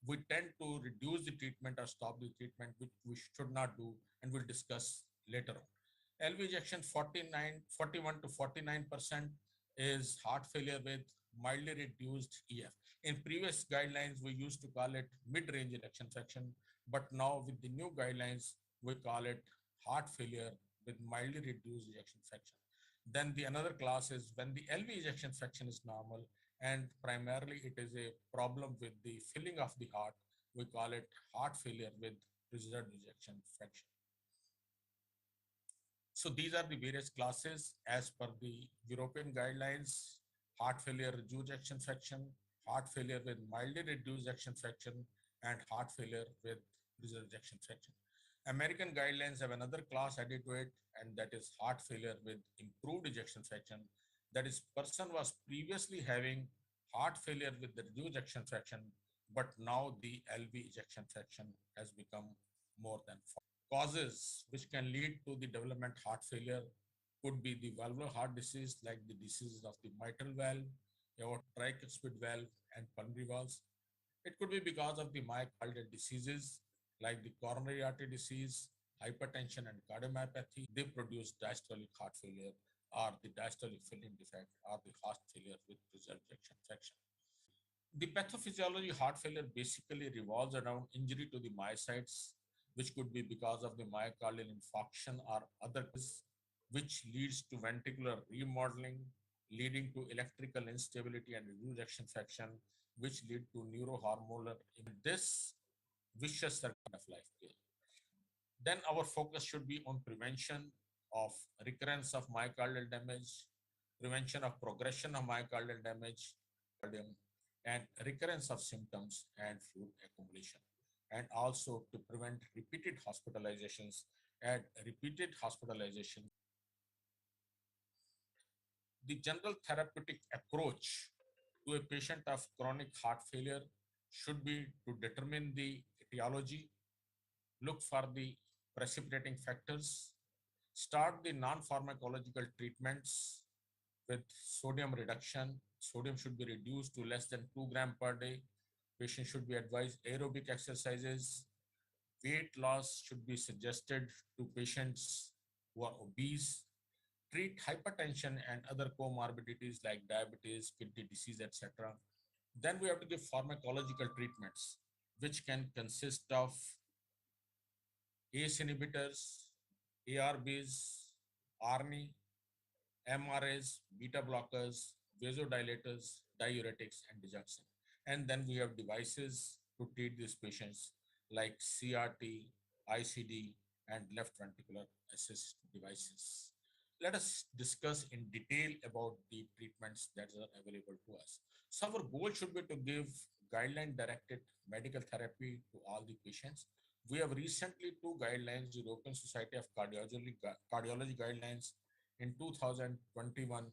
we tend to reduce the treatment or stop the treatment, which we should not do, and we'll discuss later on. LV ejection 41 to 49% is heart failure with mildly reduced EF. In previous guidelines, we used to call it mid-range ejection fraction, but now with the new guidelines, we call it heart failure with mildly reduced ejection fraction. Then the another class is when the LV ejection fraction is normal and primarily it is a problem with the filling of the heart. We call it heart failure with preserved ejection fraction. So these are the various classes as per the European guidelines: heart failure, reduced ejection fraction, heart failure with mildly reduced ejection fraction, and heart failure with preserved ejection fraction. American guidelines have another class added to it, and that is heart failure with improved ejection fraction. That is, person was previously having heart failure with the reduced ejection fraction, but now the LV ejection fraction has become more than 40. Causes which can lead to the development heart failure could be the valvular heart disease, like the diseases of the mitral valve, or tricuspid valve, and pulmonary valves. It could be because of the myocardial diseases like the coronary artery disease, hypertension, and cardiomyopathy. They produce diastolic heart failure or the diastolic filling defect or the heart failure with preserved ejection fraction. The pathophysiology of heart failure basically revolves around injury to the myocytes, which could be because of the myocardial infarction or other causes, which leads to ventricular remodeling, leading to electrical instability and reduced ejection fraction, which lead to neurohormonal in this vicious circle of life. Then our focus should be on prevention of recurrence of myocardial damage, prevention of progression of myocardial damage, and recurrence of symptoms and fluid accumulation, and also to prevent repeated hospitalizations and repeated hospitalization. The general therapeutic approach to a patient of chronic heart failure should be to determine the etiology, look for the precipitating factors, start the non-pharmacological treatments with sodium reduction. Sodium should be reduced to less than 2 gram per day. Patient should be advised aerobic exercises. Weight loss should be suggested to patients who are obese. Treat hypertension and other comorbidities like diabetes, kidney disease, etc. Then we have to give pharmacological treatments, which can consist of ACE inhibitors, ARBs, ARNI, MRAs, beta blockers, vasodilators, diuretics, and digoxin. And then we have devices to treat these patients like CRT, ICD, and left ventricular assist devices. Let us discuss in detail about the treatments that are available to us. So our goal should be to give guideline-directed medical therapy to all the patients. We have recently two guidelines, European Society of Cardiology guidelines in 2021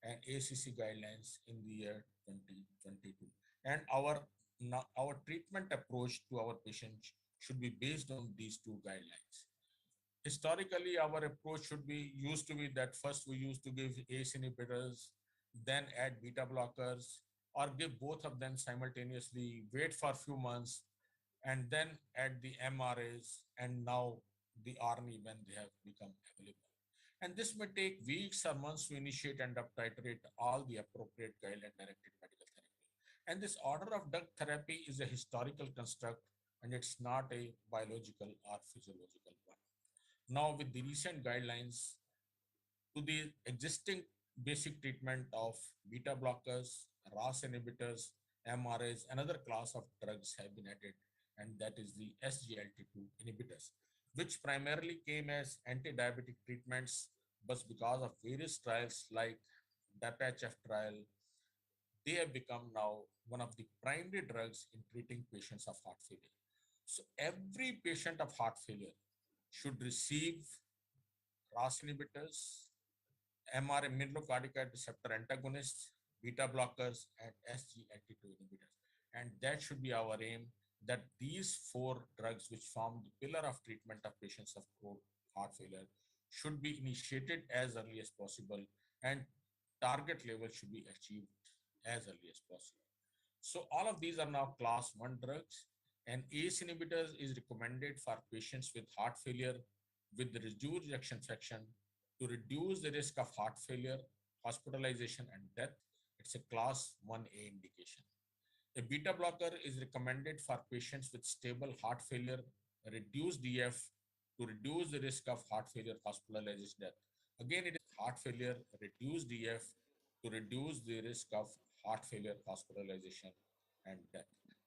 and ACC guidelines in the year 2022. And our treatment approach to our patients should be based on these two guidelines. Historically, our approach used to be that first we used to give ACE inhibitors, then add beta blockers, or give both of them simultaneously, wait for a few months, and then add the MRAs, and now the ARNI when they have become available. And this may take weeks or months to initiate and up titrate all the appropriate guideline-directed medical therapy. And this order of drug therapy is a historical construct, and it's not a biological or physiological one. Now, with the recent guidelines to the existing basic treatment of beta blockers, RAS inhibitors, MRAs, another class of drugs have been added, and that is the SGLT2 inhibitors, which primarily came as anti-diabetic treatments, but because of various trials like DAPHF trial, they have become now one of the primary drugs in treating patients of heart failure. So every patient of heart failure should receive RAS inhibitors, MRA mineralocorticoid receptor antagonists, beta blockers, and SGLT2 inhibitors. And that should be our aim, that these four drugs, which form the pillar of treatment of patients of heart failure, should be initiated as early as possible, and target level should be achieved as early as possible. So all of these are now class 1 drugs, and ACE inhibitors is recommended for patients with heart failure with the reduced ejection fraction to reduce the risk of heart failure, hospitalization, and death. It's a class 1A indication. A beta blocker is recommended for patients with stable heart failure, reduced DF to reduce the risk of heart failure, hospitalization, death. Again, it is heart failure, reduced DF to reduce the risk of heart failure, hospitalization, and death.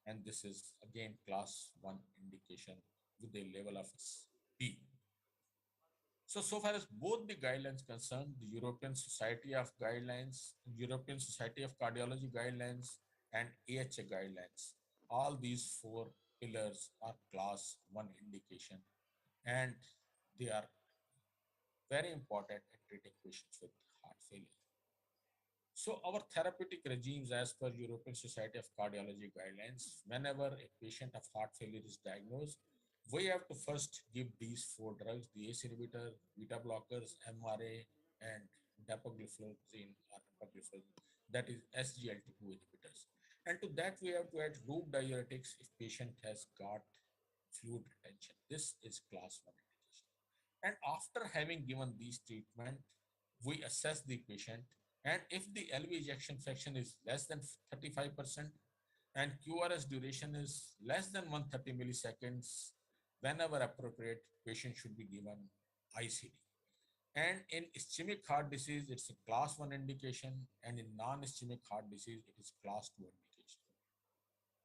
And this is again class 1 indication with a level of B. So far as both the guidelines concerned, the European Society of Guidelines, European Society of Cardiology guidelines, and AHA guidelines, all these four pillars are class 1 indication, and they are very important in treating patients with heart failure. So our therapeutic regimes as per European Society of Cardiology guidelines, whenever a patient of heart failure is diagnosed, we have to first give these four drugs, the ACE inhibitor, beta blockers, MRA, and dapagliflozin or dapagliflozin, that is SGLT2 inhibitors. And to that we have to add loop diuretics if patient has got fluid retention. This is class 1 indication. And after having given these treatment, we assess the patient, and if the LV ejection fraction is less than 35% and QRS duration is less than 130 milliseconds, whenever appropriate, patient should be given ICD. And in ischemic heart disease, it's a class 1 indication, and in non-ischemic heart disease, it is class 2 indication.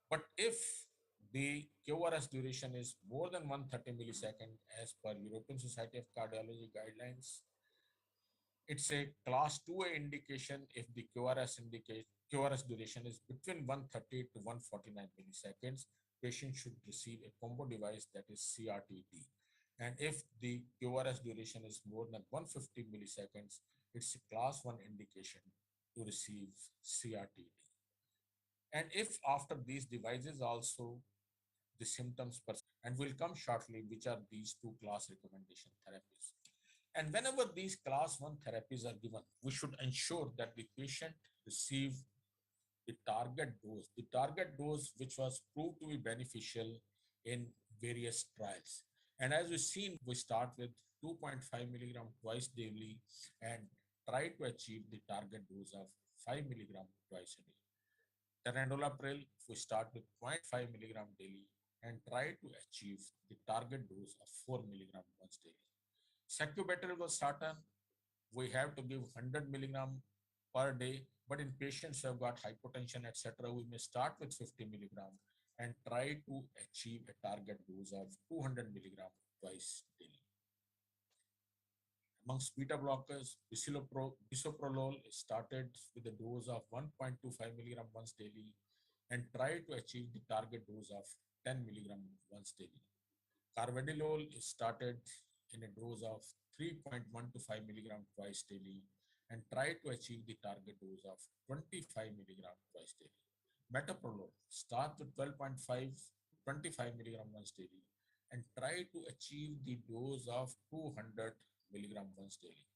But if the QRS duration is more than 130 milliseconds as per European Society of Cardiology guidelines, it's a class 2A indication if the QRS duration is between 130 to 149 milliseconds. Patient should receive a combo device, that is CRT-D. And if the QRS duration is more than 150 milliseconds, it's a class 1 indication to receive CRTD. And if after these devices also the symptoms persist, and will come shortly, which are these two class recommendation therapies. And whenever these class 1 therapies are given, we should ensure that the patient receive the target dose which was proved to be beneficial in various trials. And as we've seen, we start with 2.5 milligram twice daily and try to achieve the target dose of 5 milligram twice a day. Tenofovir, we start with 0.5 milligram daily and try to achieve the target dose of 4 milligram once daily. Sacubitril/valsartan, we have to give 100 milligram per day, but in patients who have got hypotension, etc., we may start with 50 milligram and try to achieve a target dose of 200 milligram twice daily. Amongst beta blockers, bisoprolol is started with a dose of 1.25 milligram once daily and try to achieve the target dose of 10 milligram once daily. Carvedilol is started in a dose of 3.1 to 5 milligram twice daily and try to achieve the target dose of 25 milligram twice daily. Metoprolol starts with 12.5 to 25 milligram once daily and try to achieve the dose of 200 milligram once daily.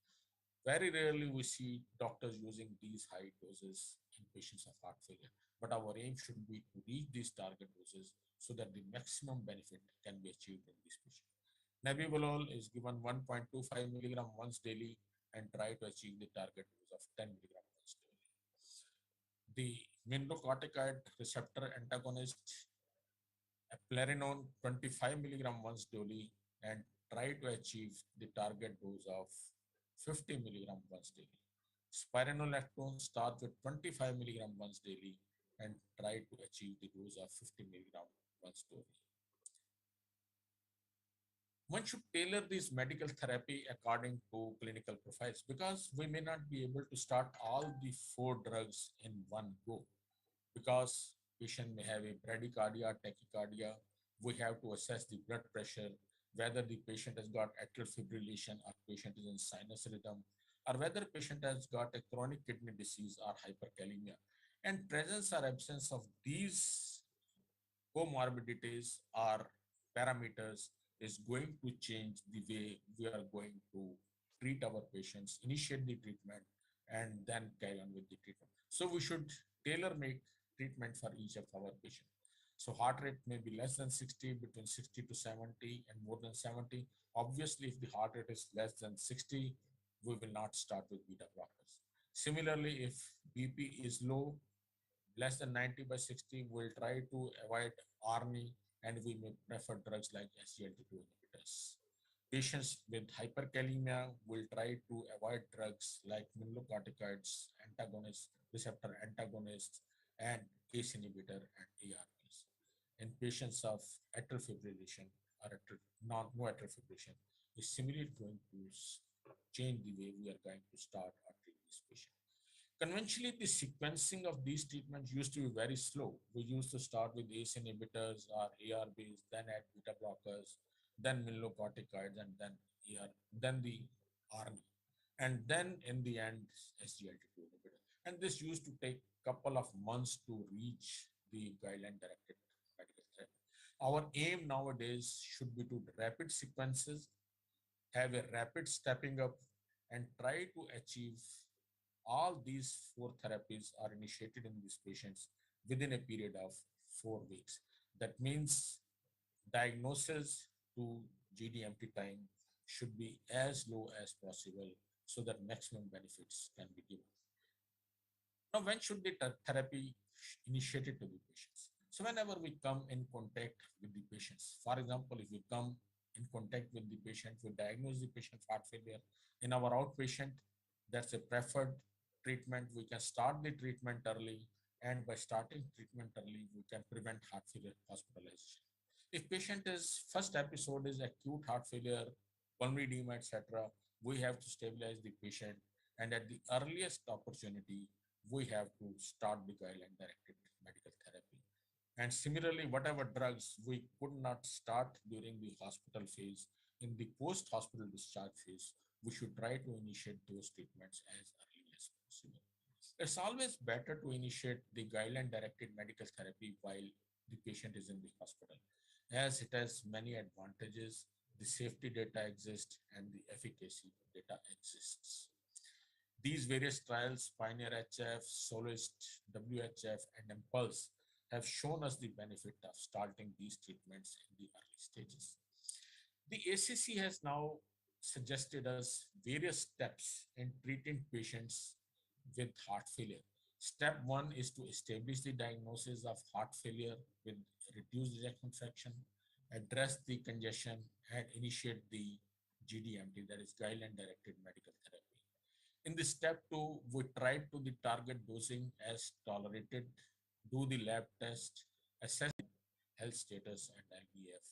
Very rarely we see doctors using these high doses in patients of heart failure, but our aim should be to reach these target doses so that the maximum benefit can be achieved in these patients. Nebivolol is given 1.25 milligram once daily and try to achieve the target dose of 10 milligram once daily. The mineralocorticoid receptor antagonist, eplerenone 25 milligram once daily and try to achieve the target dose of 50 milligram once daily. Spironolactone starts with 25 milligram once daily and try to achieve the dose of 50 milligram once daily. One should tailor this medical therapy according to clinical profiles because we may not be able to start all the 4 drugs in one go because patient may have a bradycardia, tachycardia. We have to assess the blood pressure, whether the patient has got atrial fibrillation or patient is in sinus rhythm, or whether patient has got a chronic kidney disease or hyperkalemia. And presence or absence of these comorbidities or parameters is going to change the way we are going to treat our patients, initiate the treatment, and then carry on with the treatment. So we should tailor make treatment for each of our patients. So heart rate may be less than 60, between 60 to 70, and more than 70. Obviously, if the heart rate is less than 60, we will not start with beta blockers. Similarly, if BP is low, less than 90/60, we'll try to avoid ARNI and we may prefer drugs like SGLT2 inhibitors. Patients with hyperkalemia will try to avoid drugs like mineralocorticoids, antagonists, receptor antagonists, and ACE inhibitor and ARBs. In patients of atrial fibrillation or no atrial fibrillation, is similarly going to change the way we are going to start or treat this patient. Conventionally, the sequencing of these treatments used to be very slow. We used to start with ACE inhibitors or ARBs, then add beta blockers, then mineralocorticoids, and then the ARNI, and then in the end, SGLT2 inhibitor. And this used to take couple of months to reach the guideline-directed medical therapy. Our aim nowadays should be to rapid sequences, have a rapid stepping up, and try to achieve all these 4 therapies are initiated in these patients within a period of 4 weeks. That means diagnosis to GDMT time should be as low as possible so that maximum benefits can be given. Now, when should the therapy initiated to the patients? So whenever we come in contact with the patients, for example, if we come in contact with the patient, we diagnose the patient heart failure in our outpatient, that's a preferred treatment. We can start the treatment early, and by starting treatment early, we can prevent heart failure hospitalization. If patient is first episode is acute heart failure, pulmonary edema, etc., we have to stabilize the patient, and at the earliest opportunity, we have to start the guideline-directed medical therapy. And similarly, whatever drugs we could not start during the hospital phase, in the post-hospital discharge phase, we should try to initiate those treatments as early as possible. It's always better to initiate the guideline-directed medical therapy while the patient is in the hospital, as it has many advantages. The safety data exists and the efficacy data exists. These various trials, Pioneer HF, Soloist, WHF, and Impulse, have shown us the benefit of starting these treatments in the early stages. The ACC has now suggested us various steps in treating patients with heart failure. Step one is to establish the diagnosis of heart failure with reduced ejection fraction, address the congestion, and initiate the GDMT, that is guideline directed medical therapy. In the step two, we tried to the target dosing as tolerated, do the lab test, assess health status and LVF.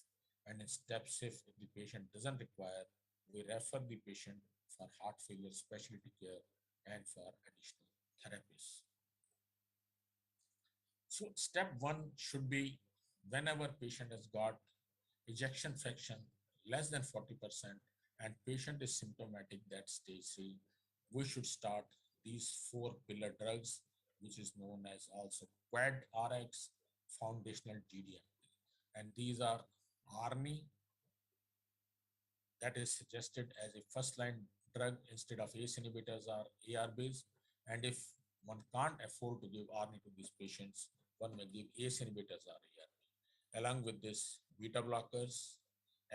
And in step six, if the patient doesn't require, we refer the patient for heart failure specialty care and for additional therapies. So step one should be whenever patient has got ejection fraction less than 40% and patient is symptomatic, that stage three, we should start these four pillar drugs, which is known as also quad RX, foundational GDMP. And these are ARNI, that is suggested as a first line drug instead of ACE inhibitors or ARBs. And if one can't afford to give ARNI to these patients, one may give ACE inhibitors or ARB. Along with this, beta blockers,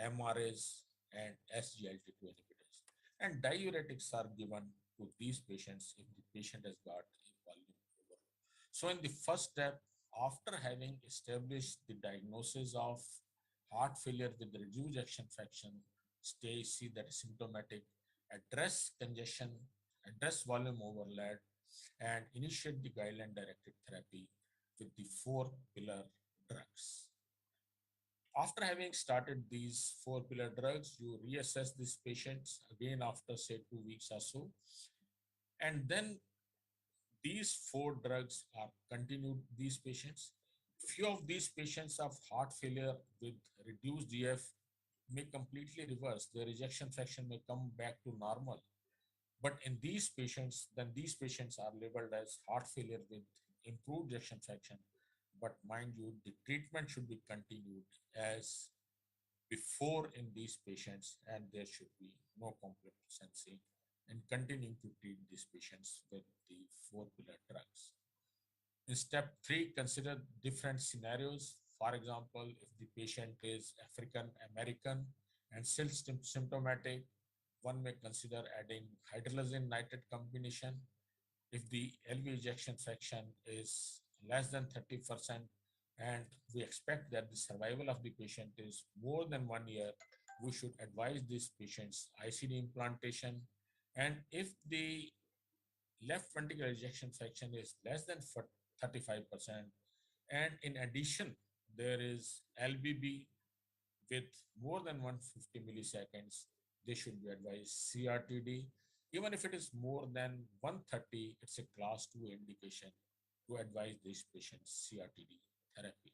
MRAs, and SGLT2 inhibitors. And diuretics are given to these patients if the patient has got a volume overload. So in the first step, after having established the diagnosis of heart failure with reduced ejection fraction, stage C, that is symptomatic, address congestion, address volume overload, and initiate the guideline directed therapy with the four pillar drugs. After having started these four pillar drugs, you reassess these patients again after say 2 weeks or so. And then these four drugs are continued these patients. Few of these patients of heart failure with reduced GF may completely reverse. Their ejection fraction may come back to normal. But in these patients, then these patients are labeled as heart failure with improved ejection fraction. But mind you, the treatment should be continued as before in these patients, and there should be no complacency in continuing to treat these patients with the four pillar drugs. In step three, consider different scenarios. For example, if the patient is African American and still symptomatic, one may consider adding hydrogen nitrate combination. If the LV ejection fraction is less than 30% and we expect that the survival of the patient is more than 1 year, we should advise these patients ICD implantation. And if the left ventricular ejection fraction is less than 35%, and in addition, there is LBB with more than 150 milliseconds, they should be advised CRTD. Even if it is more than 130, it's a class 2 indication to advise these patients CRTD therapy.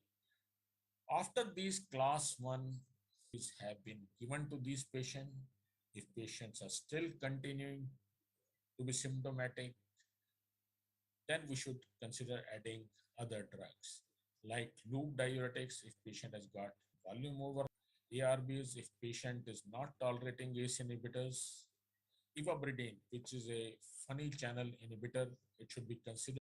After these class 1 have been given to these patients, if patients are still continuing to be symptomatic, then we should consider adding other drugs like loop diuretics if patient has got volume over, ARBs if patient is not tolerating ACE inhibitors, ivabradine, which is a funny channel inhibitor, it should be considered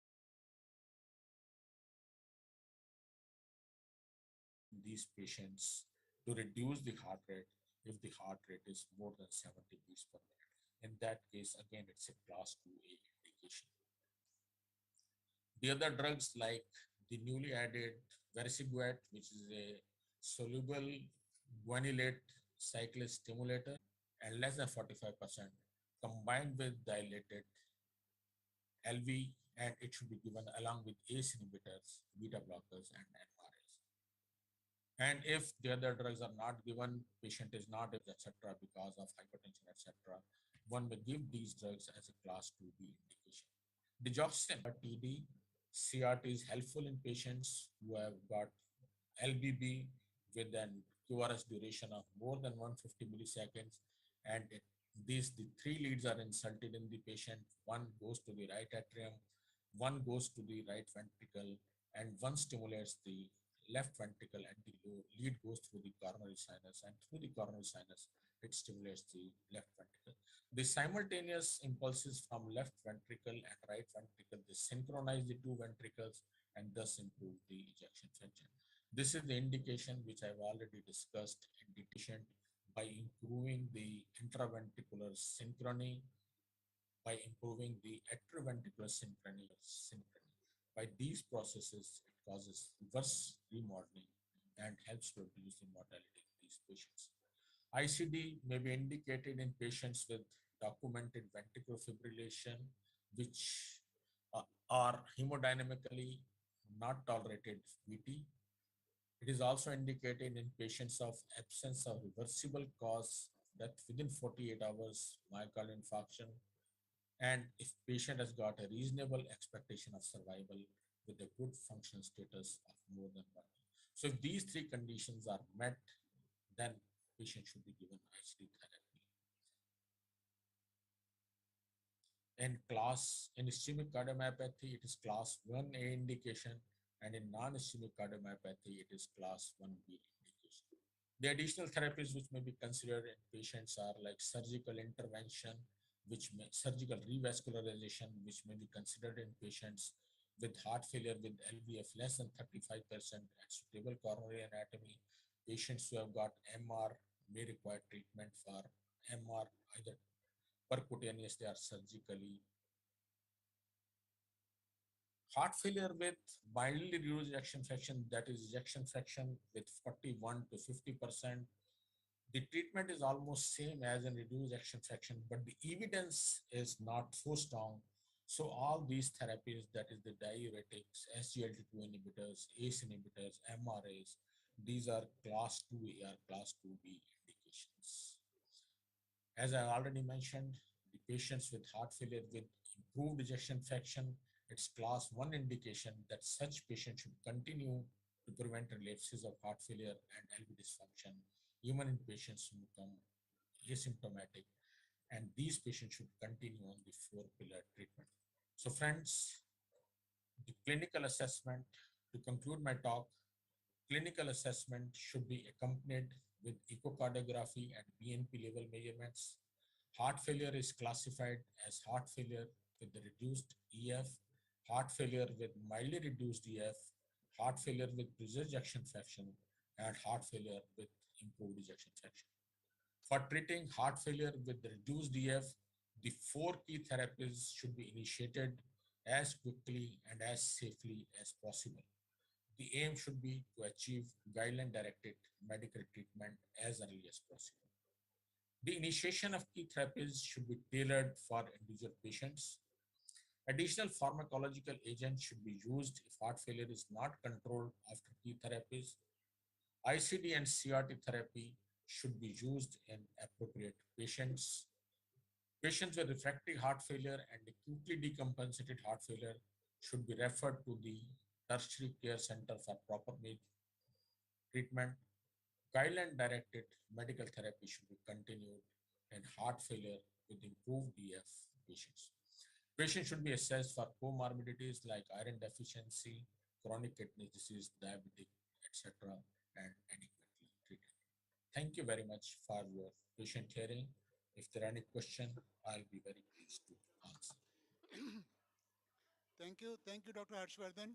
in these patients to reduce the heart rate if the heart rate is more than 70 beats per minute. In that case, again, it's a class 2A indication. The other drugs like the newly added vericiguat, which is a soluble guanylate cyclase stimulator and less than 45% combined with dilated LV, and it should be given along with ACE inhibitors, beta blockers, and MRAs. And if the other drugs are not given, patient is not, etc., because of hypertension, etc., one may give these drugs as a class 2B indication. Digoxin TD CRT is helpful in patients who have got LBB with an QRS duration of more than 150 milliseconds, and the three leads are inserted in the patient. One goes to the right atrium, one goes to the right ventricle, and one stimulates the left ventricle, and the lead goes through the coronary sinus, and through the coronary sinus it stimulates the left ventricle. The simultaneous impulses from left ventricle and right ventricle, they synchronize the two ventricles and thus improve the ejection fraction. This is the indication which I've already discussed in the patient by improving the intraventricular synchrony, by improving the atrioventricular synchrony. By these processes, it causes reverse remodeling and helps to reduce the mortality in these patients. ICD may be indicated in patients with documented ventricular fibrillation, which are hemodynamically not tolerated VT. It is also indicated in patients of absence of reversible cause of death within 48 hours, myocardial infarction, and if patient has got a reasonable expectation of survival with a good functional status of more than 1 year. So if these three conditions are met, then patient should be given ICD therapy. In ischemic cardiomyopathy, it is class 1A indication, and in non-ischemic cardiomyopathy, it is class 1B indication. The additional therapies which may be considered in patients are like surgical intervention, surgical revascularization, which may be considered in patients with heart failure with LVF less than 35% and stable coronary anatomy. Patients who have got MR may require treatment for MR either percutaneously or surgically. Heart failure with mildly reduced ejection fraction, that is ejection fraction with 41 to 50%. The treatment is almost same as in reduced ejection fraction, but the evidence is not so strong. So all these therapies, that is the diuretics, SGLT2 inhibitors, ACE inhibitors, MRAs, these are class 2A or class 2B indications. As I already mentioned, the patients with heart failure with improved ejection fraction, it's class 1 indication that such patients should continue to prevent relapses of heart failure and LV dysfunction, even in patients who become asymptomatic. And these patients should continue on the 4-pillar treatment. So friends, the clinical assessment, to conclude my talk, clinical assessment should be accompanied with echocardiography and BNP level measurements. Heart failure is classified as heart failure with the reduced EF, heart failure with mildly reduced EF, heart failure with preserved ejection fraction, and heart failure with improved ejection fraction. For treating heart failure with reduced EF, the 4 key therapies should be initiated as quickly and as safely as possible. The aim should be to achieve guideline-directed medical treatment as early as possible. The initiation of key therapies should be tailored for individual patients. Additional pharmacological agents should be used if heart failure is not controlled after key therapies. ICD and CRT therapy should be used in appropriate patients. Patients with refractory heart failure and acutely decompensated heart failure should be referred to the tertiary care center for proper treatment. Guideline-directed medical therapy should be continued in heart failure with improved EF patients. Patients should be assessed for comorbidities like iron deficiency, chronic kidney disease, diabetic, etc., and adequately treated. Thank you very much for your patient hearing. If there are any questions, I'll be very pleased to answer. Thank you, Dr. Harshvardhan.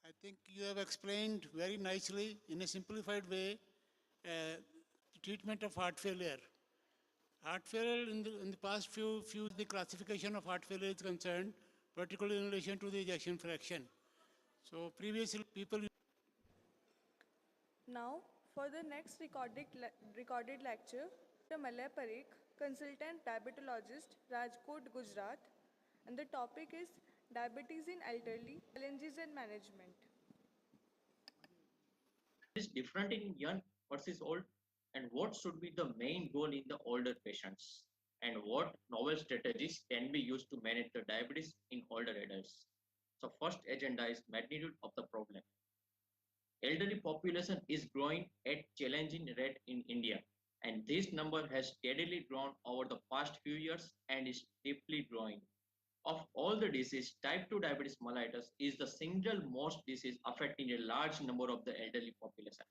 I think you have explained very nicely in a simplified way the treatment of heart failure. Heart failure in the past few the classification of heart failure is concerned, particularly in relation to the ejection fraction. So previously people. Now, for the next recorded lecture, Dr. Malay Parikh, consultant diabetologist, Rajkot, Gujarat, and the topic is diabetes in elderly, challenges and management. Is different in young versus old, and what should be the main goal in the older patients, and what novel strategies can be used to manage the diabetes in older adults. So first agenda is magnitude of the problem. elderly population is growing at challenging rate in India, and this number has steadily grown over the past few years and is steeply growing. Of all the disease, type 2 diabetes mellitus is the single most disease affecting a large number of the elderly population.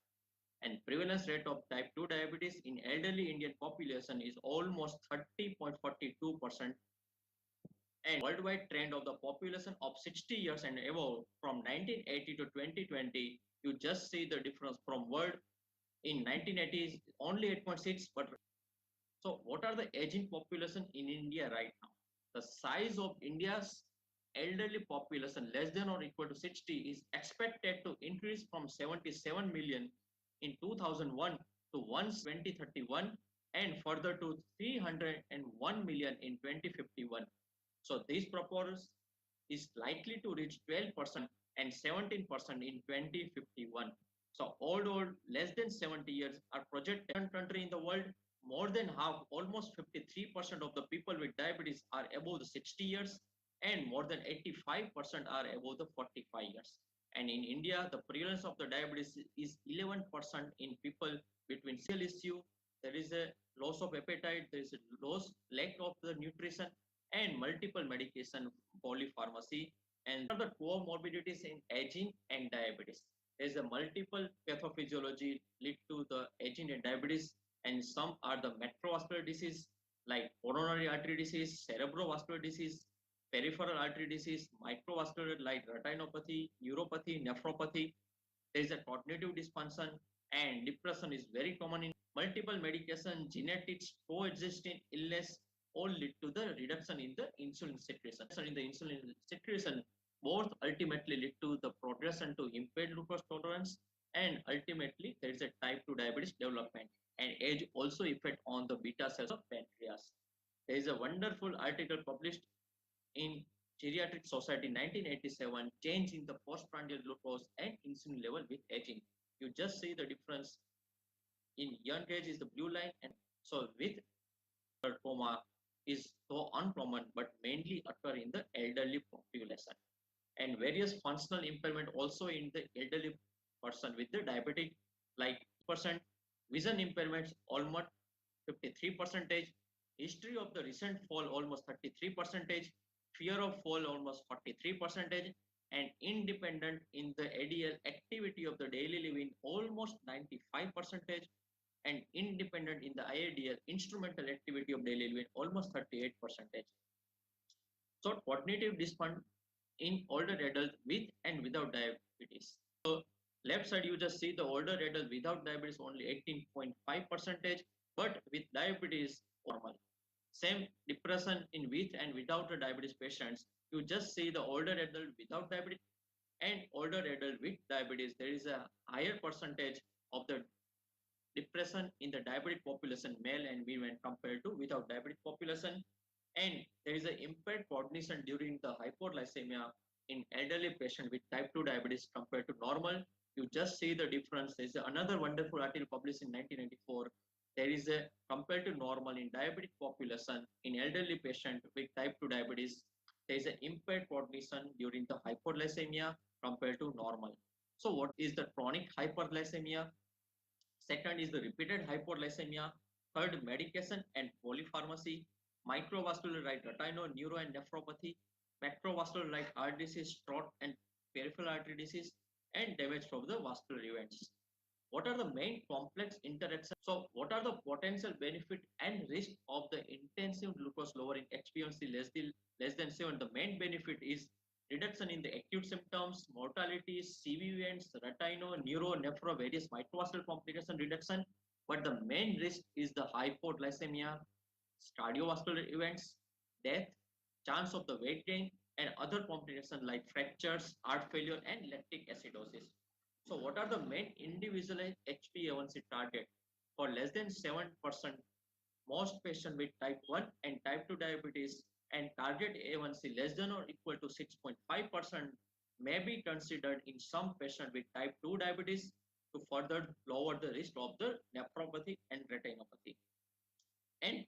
And prevalence rate of type 2 diabetes in elderly Indian population is almost 30.42%, and worldwide trend of the population of 60 years and above from 1980 to 2020, you just see the difference from world in 1980 is only 8.6. But so what are the aging population in India right now? The size of India's elderly population less than or equal to 60 is expected to increase from 77 million in 2001 to 2031 and further to 301 million in 2051. So this proposal is likely to reach 12% and 17% in 2051. So old, less than 70 years are projected in country in the world. More than half, almost 53% of the people with diabetes are above the 60 years, and more than 85% are above the 45 years. And in India, the prevalence of the diabetes is 11% in people between issue. There is a loss of appetite, there is a lack of the nutrition, and multiple medication polypharmacy, and the comorbidities in aging and diabetes. There is a multiple pathophysiology lead to the aging and diabetes, and some are the metrovascular disease like coronary artery disease, cerebrovascular disease, peripheral artery disease, microvascular like retinopathy, neuropathy, nephropathy. There is a cognitive dysfunction, and depression is very common in multiple medication. Genetics coexisting illness all lead to the reduction in the insulin secretion. In the insulin secretion, both ultimately lead to the progression to impaired glucose tolerance, and ultimately there is a type 2 diabetes development, and age also affect on the beta cells of pancreas. There is a wonderful article published in Geriatric Society 1987, change in the postprandial glucose and insulin level with aging. You just see the difference in young age is the blue line, and so with coma is so uncommon but mainly occur in the elderly population, and various functional impairment also in the elderly person with the diabetic like percent, vision impairments almost 53%, history of the recent fall almost 33%, fear of fall almost 43%, and independent in the ADL activity of the daily living almost 95%, and independent in the IADL instrumental activity of daily living almost 38%. So cognitive dysfunction in older adults with and without diabetes. So left side you just see the older adult without diabetes only 18.5%, but with diabetes normal. Same depression in with and without the diabetes patients. You just see the older adult without diabetes and older adult with diabetes. There is a higher percentage of the depression in the diabetic population, male and women, compared to without diabetic population. And there is an impaired cognition during the hypoglycemia in elderly patient with type 2 diabetes compared to normal. You just see the difference. There is another wonderful article published in 1994. There is a compared to normal in diabetic population in elderly patient with type 2 diabetes. There is an impaired cognition during the hypoglycemia compared to normal. So what is the chronic hyperglycemia? Second is the repeated hypoglycemia. Third, medication and polypharmacy. Microvascular like retino, neuro and nephropathy. Macrovascular like heart disease, stroke and peripheral artery disease, and damage from the vascular events. What are the main complex interactions? So what are the potential benefit and risk of the intensive glucose lowering HbA1c less than 7? The main benefit is reduction in the acute symptoms, mortality, CV events, retino, neuro, nephro, various microvascular complication reduction. But the main risk is the hypoglycemia, cardiovascular events, death, chance of the weight gain, and other complications like fractures, heart failure, and lactic acidosis. So what are the main individualized HbA1c target for less than 7%? Most patients with type 1 and type 2 diabetes and target A1C less than or equal to 6.5% may be considered in some patients with type 2 diabetes to further lower the risk of the nephropathy and retinopathy. And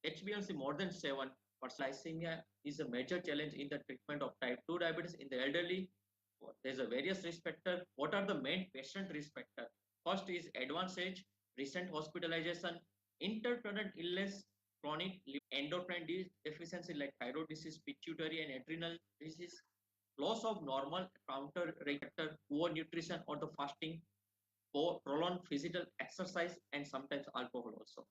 HbA1c more than 7%, glycemia is a major challenge in the treatment of type 2 diabetes in the elderly. There's a various risk factor. What are the main patient risk factor? First is advanced age, recent hospitalization, intercurrent illness, chronic endocrine deficiency like thyroid disease, pituitary and adrenal disease, loss of normal counter regular, poor nutrition or the fasting, prolonged physical exercise, and sometimes alcohol also.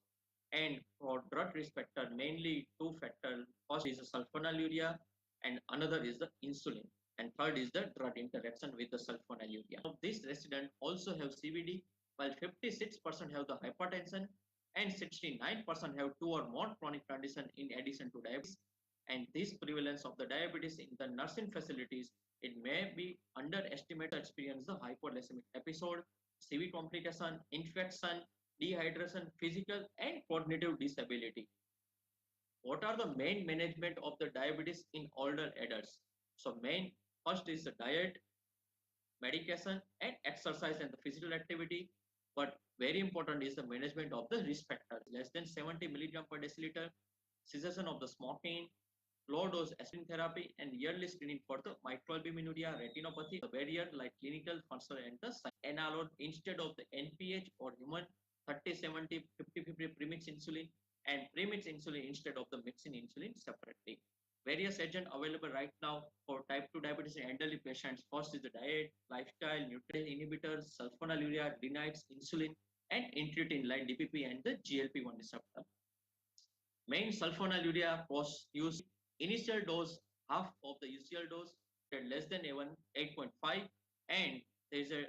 And for drug risk factor, mainly two factors. First is the sulfonylurea and another is the insulin. And third is the drug interaction with the sulfonylurea. Of these residents also have CVD, while 56% have the hypertension and 69% have two or more chronic conditions in addition to diabetes. And this prevalence of the diabetes in the nursing facilities, it may be underestimated to experience the hypoglycemic episode, CV complication, infection, dehydration, physical and cognitive disability. What are the main management of the diabetes in older adults? So main first is the diet, medication and exercise and the physical activity. But very important is the management of the risk factor. Less than 70 milligram per deciliter, cessation of the smoking, low dose aspirin therapy and yearly screening for the microalbuminuria, retinopathy, the barrier like clinical function and the analog instead of the NPH or human 30-70 50-50 premix insulin and premix insulin instead of the mixing insulin separately. Various agents available right now for type 2 diabetes in elderly patients. First is the diet, lifestyle, nutrient inhibitors, sulfonylurea, glenites, insulin, and incretin like DPP and the GLP-1 receptor. Main sulfonylurea was used initial dose half of the usual dose at less than 8.5 and there is a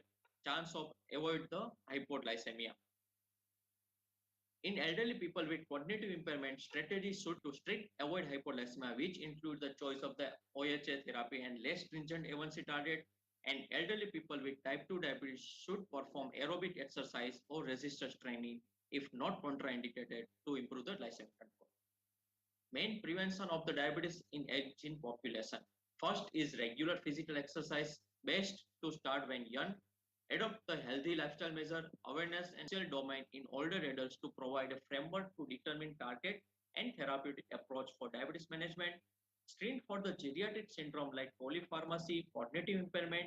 chance of avoid the hypoglycemia. In elderly people with cognitive impairment, strategies should to strict avoid hypoglycemia, which include the choice of the OHA therapy and less stringent A1C target. And elderly people with type 2 diabetes should perform aerobic exercise or resistance training if not contraindicated to improve the glycemic control. Main prevention of the diabetes in aging population. First is regular physical exercise, best to start when young. Adopt the healthy lifestyle measure, awareness and social domain in older adults to provide a framework to determine target and therapeutic approach for diabetes management. Screen for the geriatric syndrome like polypharmacy, cognitive impairment,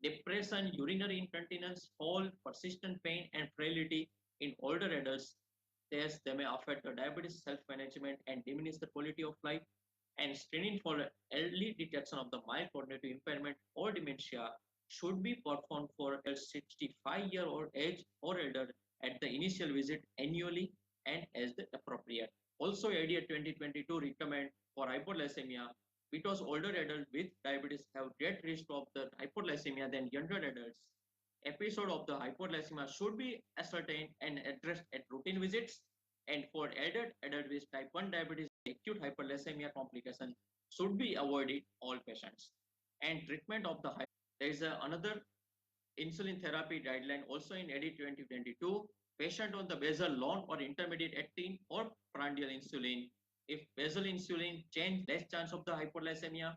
depression, urinary incontinence, fall, persistent pain, and frailty in older adults. Thus, they may affect the diabetes self-management and diminish the quality of life. And screening for early detection of the mild cognitive impairment or dementia should be performed for a 65-year-old age or elder at the initial visit annually and as the appropriate. Also, ADA 2022 recommend for hypoglycemia because older adults with diabetes have great risk of the hypoglycemia than younger adults. Episode of the hypoglycemia should be ascertained and addressed at routine visits. And for adult with type 1 diabetes, acute hyperglycemia complication should be avoided all patients. And treatment of the there is another insulin therapy guideline also in AD 2022. Patient on the basal long or intermediate acting or prandial insulin. If basal insulin change, less chance of the hypoglycemia.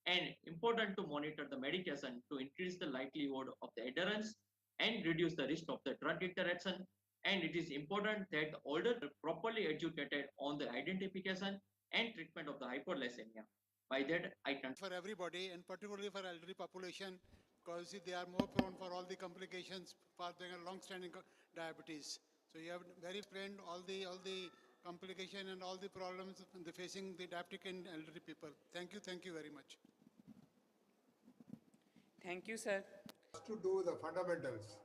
And important to monitor the medication to increase the likelihood of the adherence and reduce the risk of the drug interaction. And it is important that the older properly educated on the identification and treatment of the hypoglycemia. By that, I can. For everybody and particularly for elderly population, because they are more prone for all the complications for their long-standing diabetes. So you have very plain all the complication and all the problems facing the diabetic and elderly people. Thank you very much. Thank you, sir. To do the fundamentals.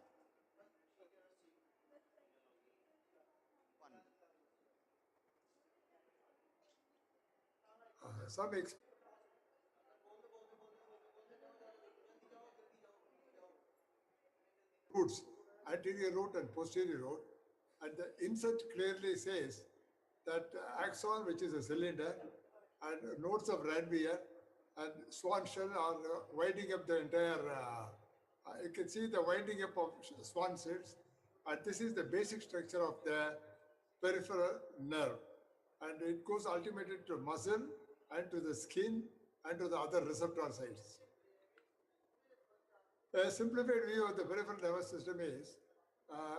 Some roots, anterior root and posterior root, and the insert clearly says that axon, which is a cylinder, and nodes of Ranvier and swan shell are winding up the entire, you can see the winding up of swan cells, and this is the basic structure of the peripheral nerve. And it goes ultimately to muscle and to the skin and to the other receptor sites. A simplified view of the peripheral nervous system is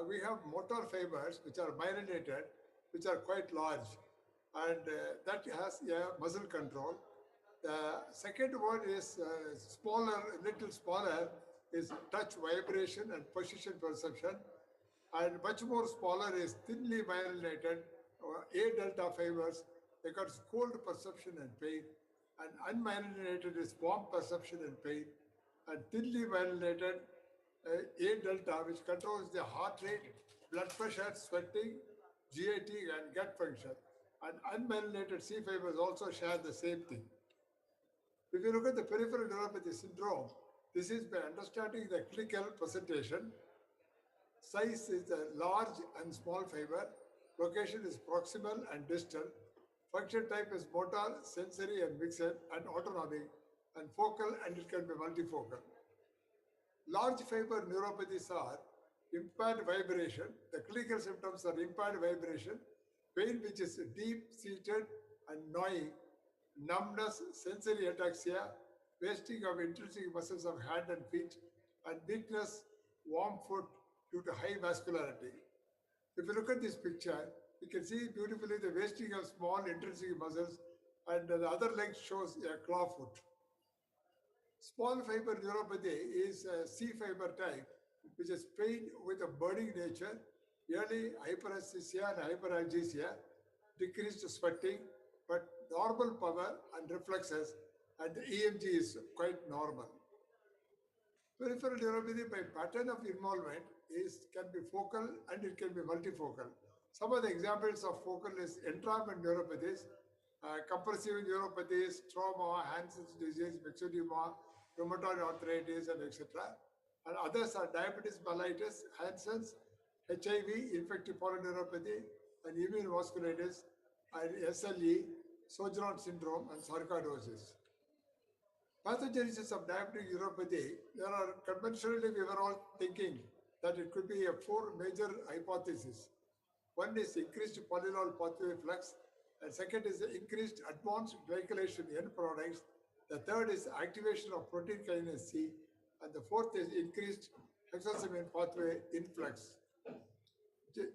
we have motor fibers which are myelinated, which are quite large, and that has a muscle control. The second one is smaller, little smaller, is touch vibration and position perception. And much more smaller is thinly myelinated A delta fibers. They got cold perception and pain. And unmyelinated is warm perception and pain. And thinly myelinated A delta, which controls the heart rate, blood pressure, sweating, GAT, and gut function. And unmyelinated C fibers also share the same thing. If you look at the peripheral neuropathy syndrome, this is by understanding the clinical presentation. Size is a large and small fiber. Location is proximal and distal. Function type is motor, sensory and mixed and autonomic, and focal, and it can be multifocal. Large fiber neuropathies are impaired vibration. The clinical symptoms are impaired vibration, pain which is deep-seated and gnawing, numbness, sensory ataxia, wasting of intrinsic muscles of hand and feet, and weakness, warm foot due to high vascularity. If you look at this picture, you can see beautifully the wasting of small intrinsic muscles, and the other leg shows a claw foot. Small fiber neuropathy is a C fiber type, which is pain with a burning nature, early hyperesthesia and hyperalgesia, decreased sweating, but normal power and reflexes, and the EMG is quite normal. Peripheral neuropathy by pattern of involvement can be focal and it can be multifocal. Some of the examples of focal is entrapment neuropathies, compressive neuropathies, trauma, Hansen's disease, myxedema, rheumatoid arthritis, and etc. And others are diabetes mellitus, Hansen's, HIV, infective polyneuropathy, and immune vasculitis, and SLE, Sojourner syndrome, and sarcoidosis. Pathogenesis of diabetic neuropathy, conventionally we were all thinking that it could be 4 major hypotheses. One is increased polyol pathway flux, and second is increased advanced glycylation end products. The third is activation of protein kinase C, and the fourth is increased hexosamine pathway influx.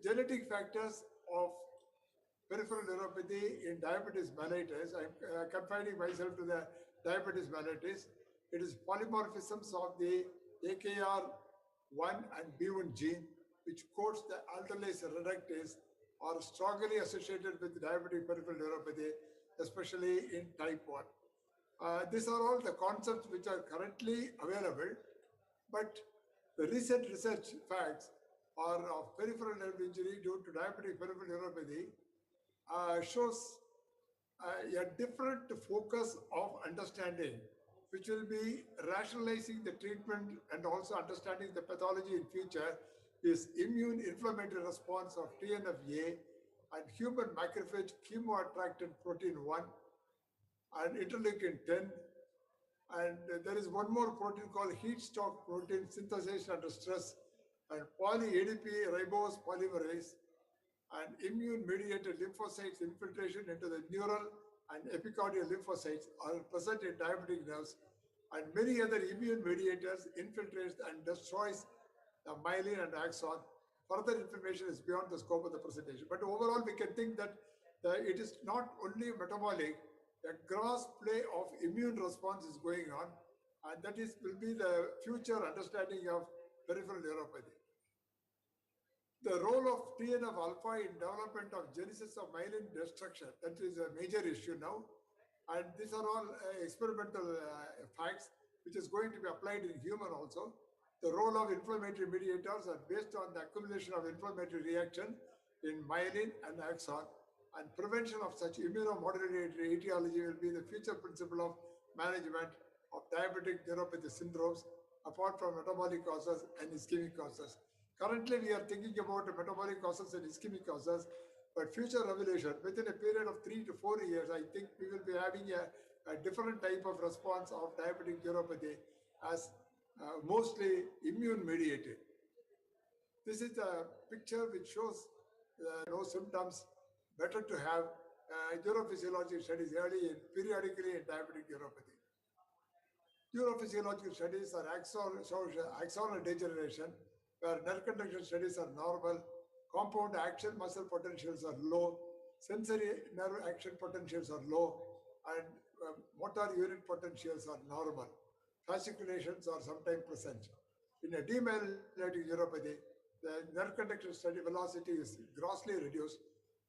Genetic factors of peripheral neuropathy in diabetes mellitus, I'm confining myself to the diabetes mellitus. It is polymorphisms of the AKR1 and B1 gene, which codes the aldolase reductase, are strongly associated with diabetic peripheral neuropathy, especially in type 1. These are all the concepts which are currently available, but the recent research facts are of peripheral nerve injury due to diabetic peripheral neuropathy shows a different focus of understanding, which will be rationalizing the treatment and also understanding the pathology in future, is immune inflammatory response of TNF-A and human macrophage chemoattractant protein 1 and interleukin 10. And there is one more protein called heat shock protein synthesis under stress, and poly-ADP ribose polymerase, and immune-mediated lymphocytes infiltration into the neural and epicardial lymphocytes are present in diabetic nerves, and many other immune mediators infiltrates and destroys the myelin and axon. Further information is beyond the scope of the presentation. But overall, we can think that it is not only metabolic, a gross play of immune response is going on, and that will be the future understanding of peripheral neuropathy. The role of TNF-alpha in development of genesis of myelin destruction, that is a major issue now. And these are all experimental facts, which is going to be applied in human also. The role of inflammatory mediators are based on the accumulation of inflammatory reaction in myelin and axon, and prevention of such immunomodulatory etiology will be the future principle of management of diabetic neuropathy syndromes, apart from metabolic causes and ischemic causes. Currently, we are thinking about metabolic causes and ischemic causes, but future revolution, within a period of 3 to 4 years, I think we will be having a different type of response of diabetic neuropathy as mostly immune mediated. This is a picture which shows no symptoms, better to have neurophysiological studies periodically in diabetic neuropathy. Neurophysiological studies are axonal degeneration, where nerve conduction studies are normal, compound action muscle potentials are low, sensory nerve action potentials are low, and motor motor unit potentials are normal. Fasciculations are sometimes present. In a demyelinating neuropathy, the nerve conduction steady velocity is grossly reduced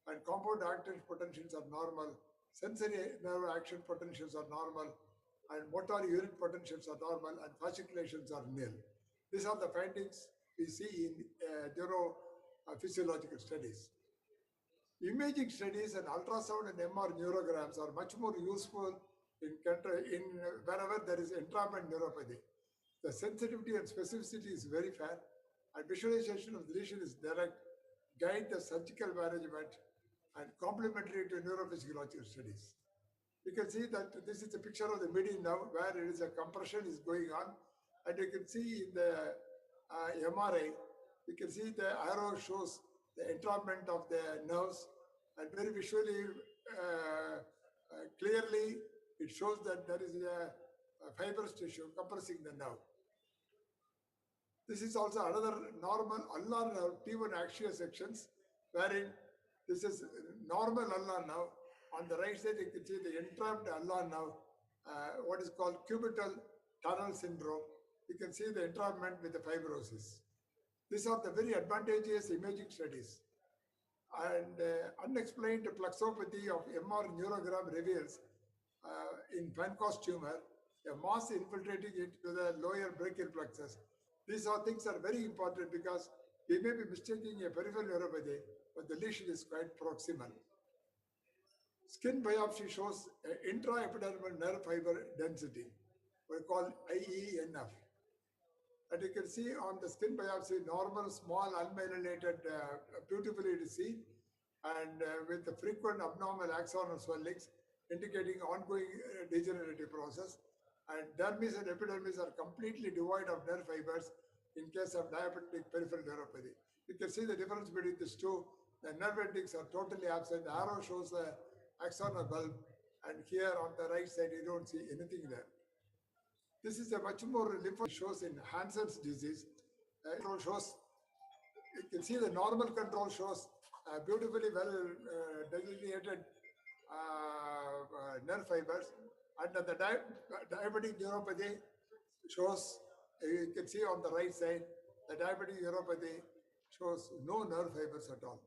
and compound action potentials are normal, sensory nerve action potentials are normal, and motor unit potentials are normal, and fasciculations are nil. These are the findings we see in neurophysiological studies. Imaging studies and ultrasound and MR neurograms are much more useful in wherever there is entrapment neuropathy. The sensitivity and specificity is very fair, and visualization of the lesion is direct, guide the surgical management, and complementary to neurophysiological studies. You can see that this is a picture of the midi now, where it is a compression is going on, and you can see in the MRI, you can see the arrow shows the entrapment of the nerves, and very visually clearly it shows that there is a fibrous tissue compressing the nerve. This is also another normal ulnar nerve T1 axial sections, wherein this is normal ulnar nerve. On the right side, you can see the entrapped ulnar nerve, what is called cubital tunnel syndrome. You can see the entrapment with the fibrosis. These are the very advantageous imaging studies. And unexplained plexopathy of MR neurogram reveals in Fancos tumor a mass infiltrating into the lower brachial plexus. These things are very important because we may be mistaking a peripheral neuropathy, but the lesion is quite proximal. Skin biopsy shows intraepidermal nerve fiber density, we call IENF. And you can see on the skin biopsy, normal, small, unmyelinated, beautifully to see, and with the frequent abnormal axonal swellings, indicating ongoing degenerative process. And dermis and epidermis are completely devoid of nerve fibers in case of diabetic peripheral neuropathy. You can see the difference between these two. The nerve endings are totally absent. The arrow shows the axonal bulb, and here on the right side, you don't see anything there. This is a much more lymphoid shows in Hansen's disease. Control shows, you can see the normal control shows beautifully well delineated nerve fibers, and the diabetic neuropathy shows, you can see on the right side, the diabetic neuropathy shows no nerve fibers at all.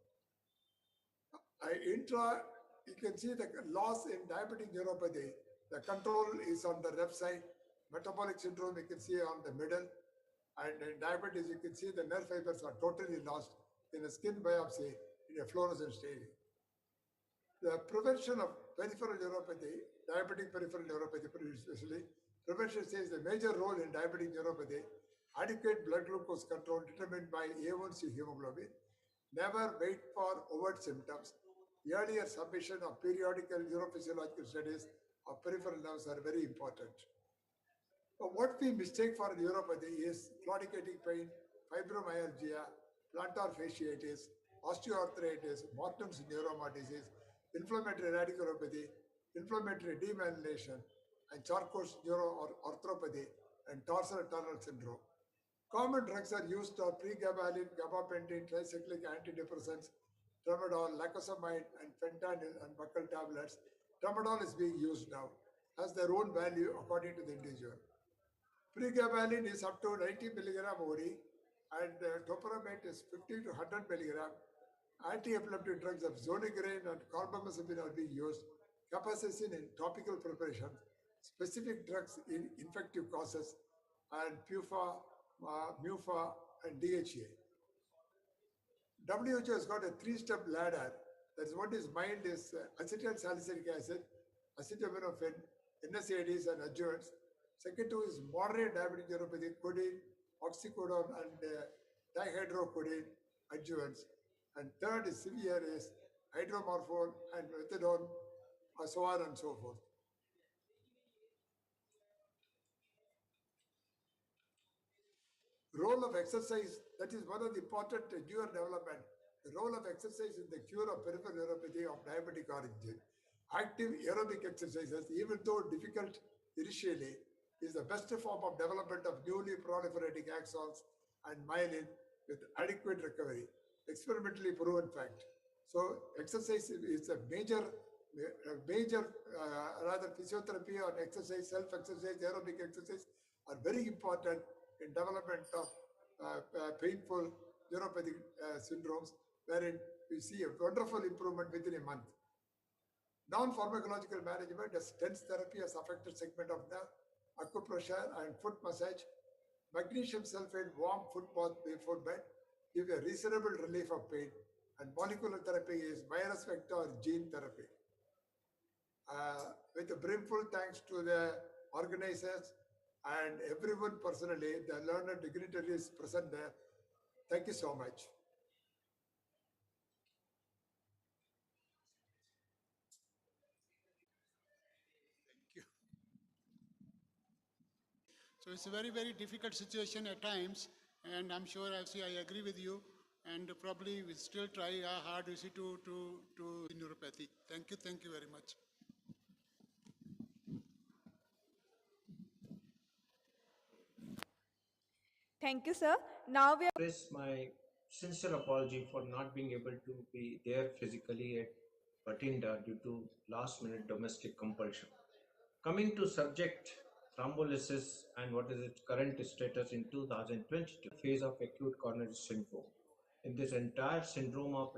You can see the loss in diabetic neuropathy. The control is on the left side. Metabolic syndrome, you can see on the middle. And in diabetes, you can see the nerve fibers are totally lost in a skin biopsy in a fluorescent staining. The prevention of peripheral neuropathy, diabetic peripheral neuropathy especially, prevention plays a major role in diabetic neuropathy. Adequate blood glucose control determined by A1C hemoglobin. Never wait for overt symptoms. Earlier submission of periodical neurophysiological studies of peripheral nerves are very important. But what we mistake for neuropathy is claudicating pain, fibromyalgia, plantar fasciitis, osteoarthritis, Morton's neuroma disease, inflammatory radiculopathy, inflammatory demyelination, and Charcot's neuroarthropathy, and dorsal tunnel syndrome. Common drugs are used are pregabalin, gabapentin, tricyclic antidepressants, tramadol, lacosamide, and fentanyl and buccal tablets. Tramadol is being used now, has their own value according to the individual. Pregabalin is up to 90 milligram OD, and topiramate is 50 to 100 milligram. Anti-epileptic drugs of zonegran and carbamazepine are being used. Capsaicin in topical preparation, specific drugs in infective causes, and PUFA, MUFA, and DHA. WHO has got a three-step ladder. That's what is mild is acetyl salicylic acid, acetaminophen, NSAIDs, and adjuvants. Second two is moderate diabetic neuropathy, codeine, oxycodone, and dihydrocodone adjuvants. And third is severe is hydromorphone and methadone, so on and so forth. Role of exercise, that is one of the important newer development. The role of exercise in the cure of peripheral neuropathy of diabetic origin. Active aerobic exercises, even though difficult initially, is the best form of development of newly proliferating axons and myelin with adequate recovery. Experimentally proven fact. So exercise is a major major, rather physiotherapy or exercise, self-exercise, aerobic exercise are very important in development of painful neuropathic syndromes, wherein we see a wonderful improvement within a month. Non-pharmacological management as TENS therapy has affected segment of nerve, acupressure and foot massage, magnesium sulfate warm foot bath before bed give a reasonable relief of pain, and molecular therapy is virus vector gene therapy. With a brimful thanks to the organizers and everyone personally, the learned dignitaries present there. Thank you so much. So it's a very, very difficult situation at times, and I'm sure I agree with you, and probably we still try hard to neuropathy. Thank you very much. Thank you, sir. Now we are Express my sincere apology for not being able to be there physically at Bathinda due to last minute domestic compulsion. Coming to subject thrombolysis and what is its current status in 2022 phase of acute coronary syndrome. In this entire syndrome of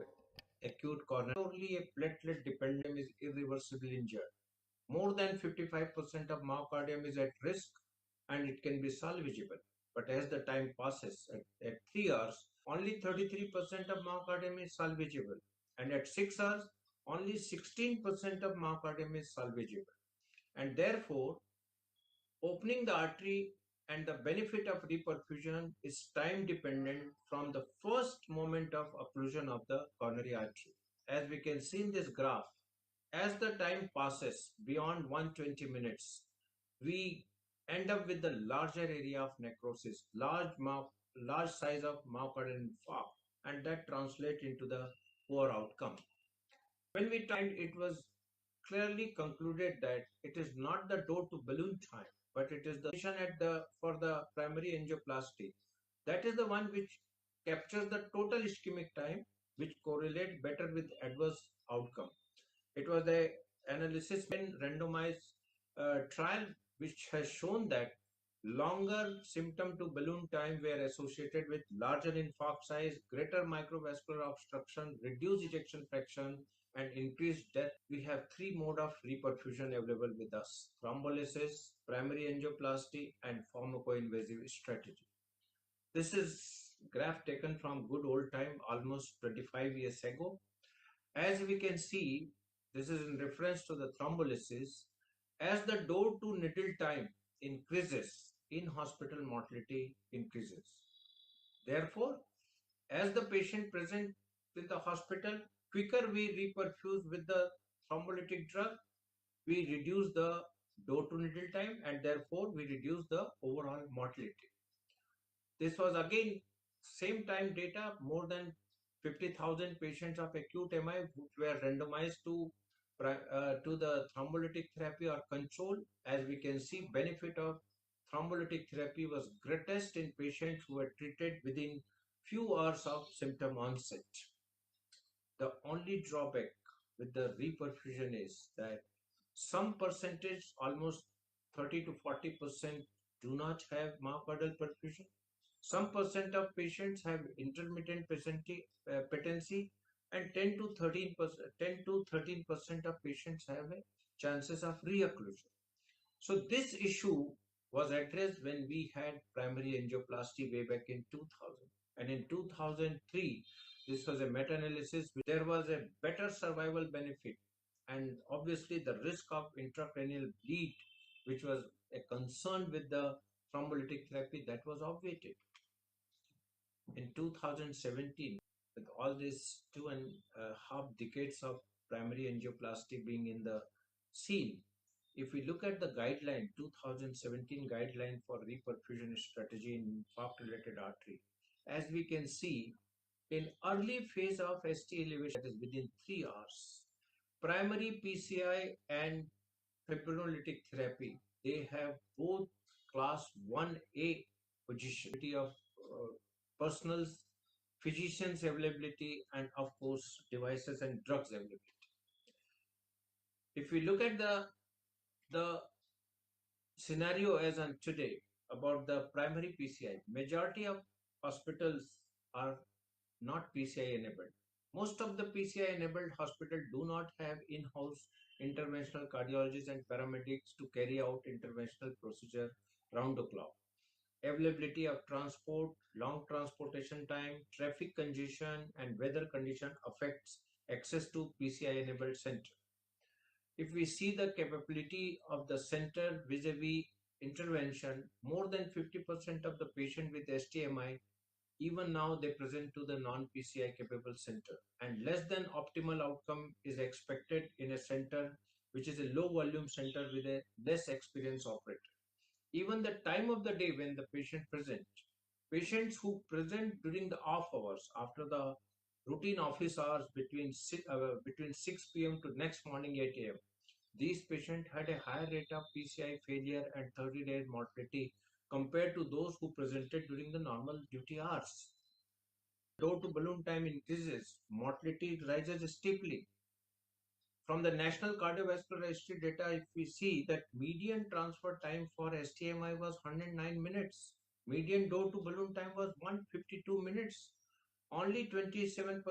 acute coronary, only a platelet dependent is irreversibly injured. More than 55% of myocardium is at risk and it can be salvageable. But as the time passes, at 3 hours, only 33% of myocardium is salvageable. And at 6 hours, only 16% of myocardium is salvageable. And therefore, opening the artery and the benefit of reperfusion is time dependent from the first moment of occlusion of the coronary artery. As we can see in this graph, as the time passes beyond 120 minutes, we end up with the larger area of necrosis, large size of myocardial infarct, and that translates into the poor outcome. When we tried, it was clearly concluded that it is not the door to balloon time, but it is the position for the primary angioplasty. That is the one which captures the total ischemic time, which correlate better with adverse outcome. It was a analysis in randomized trial which has shown that longer symptom to balloon time were associated with larger infarct size, greater microvascular obstruction, reduced ejection fraction, and increased death. We have three mode of reperfusion available with us: thrombolysis, primary angioplasty, and pharmacoinvasive strategy. This is graph taken from good old time, almost 25 years ago. As we can see, this is in reference to the thrombolysis. As the door to needle time increases, in-hospital mortality increases. Therefore, as the patient present in the hospital, quicker we reperfuse with the thrombolytic drug, we reduce the door to needle time and therefore we reduce the overall mortality. This was again same time data, more than 50,000 patients of acute MI which were randomized to the thrombolytic therapy or control. As we can see, benefit of thrombolytic therapy was greatest in patients who were treated within few hours of symptom onset. The only drawback with the reperfusion is that some percentage, almost 30 to 40%, do not have myocardial perfusion. Some percent of patients have intermittent patency, and 10 to 13% of patients have chances of reocclusion. So this issue was addressed when we had primary angioplasty way back in 2000. And in 2003, this was a meta-analysis. There was a better survival benefit, and obviously the risk of intracranial bleed, which was a concern with the thrombolytic therapy, that was obviated. In 2017, with all these 2.5 decades of primary angioplasty being in the scene, if we look at the guideline, 2017 guideline for reperfusion strategy in infarct-related artery, as we can see, in early phase of ST elevation, that is within 3 hours, primary PCI and fibrinolytic therapy, they have both class 1A position of personal physicians availability and of course devices and drugs availability. If we look at the scenario as on today about the primary PCI, majority of hospitals are not PCI enabled. Most of the PCI enabled hospitals do not have in-house interventional cardiologists and paramedics to carry out interventional procedure round the clock. Availability of transport, long transportation time, traffic congestion, and weather condition affects access to PCI enabled center. If we see the capability of the center vis-a-vis intervention, more than 50% of the patient with STMI, even now they present to the non-PCI capable center, and less than optimal outcome is expected in a center which is a low volume center with a less experienced operator. Even the time of the day when the patient present, patients who present during the off hours after the routine office hours between 6 p.m. to next morning 8 a.m. These patients had a higher rate of PCI failure and 30-day mortality compared to those who presented during the normal duty hours. Door to balloon time increases, mortality rises steeply. From the National Cardiovascular Registry data, if we see that median transfer time for STMI was 109 minutes, median door to balloon time was 152 minutes. Only 27%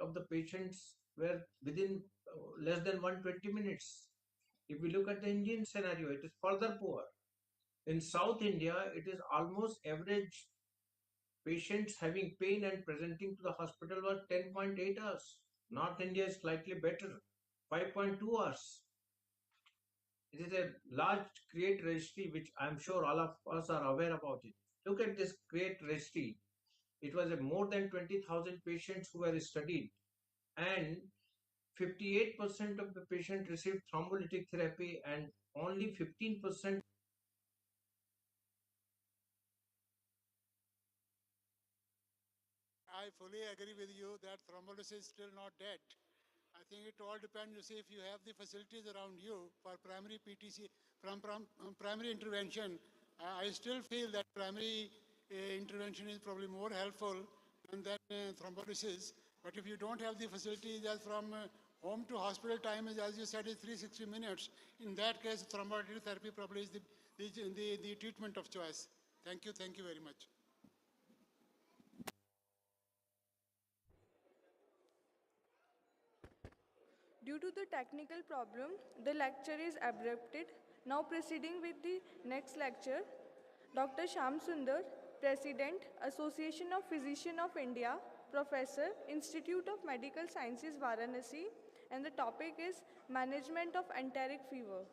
of the patients were within less than 120 minutes. If we look at the Indian scenario, it is further poor. In South India, it is almost average patients having pain and presenting to the hospital was 10.8 hours. North India is slightly better, 5.2 hours. It is a large CREATE registry, which I'm sure all of us are aware about it. Look at this CREATE registry. It was a more than 20,000 patients who were studied, and 58% of the patients received thrombolytic therapy and only 15%. I fully agree with you that thrombolysis is still not dead. I think it all depends, you see, if you have the facilities around you for primary PTC, from primary intervention, I still feel that primary intervention is probably more helpful than thrombolysis. But if you don't have the facilities, as from home to hospital time is, as you said, is 360 minutes. In that case, thrombolytic therapy probably is the treatment of choice. Thank you very much. Due to the technical problem, the lecture is abrupted. Now proceeding with the next lecture, Dr. Shyam Sundar, President, Association of Physicians of India, Professor, Institute of Medical Sciences, Varanasi, and the topic is Management of Enteric Fever.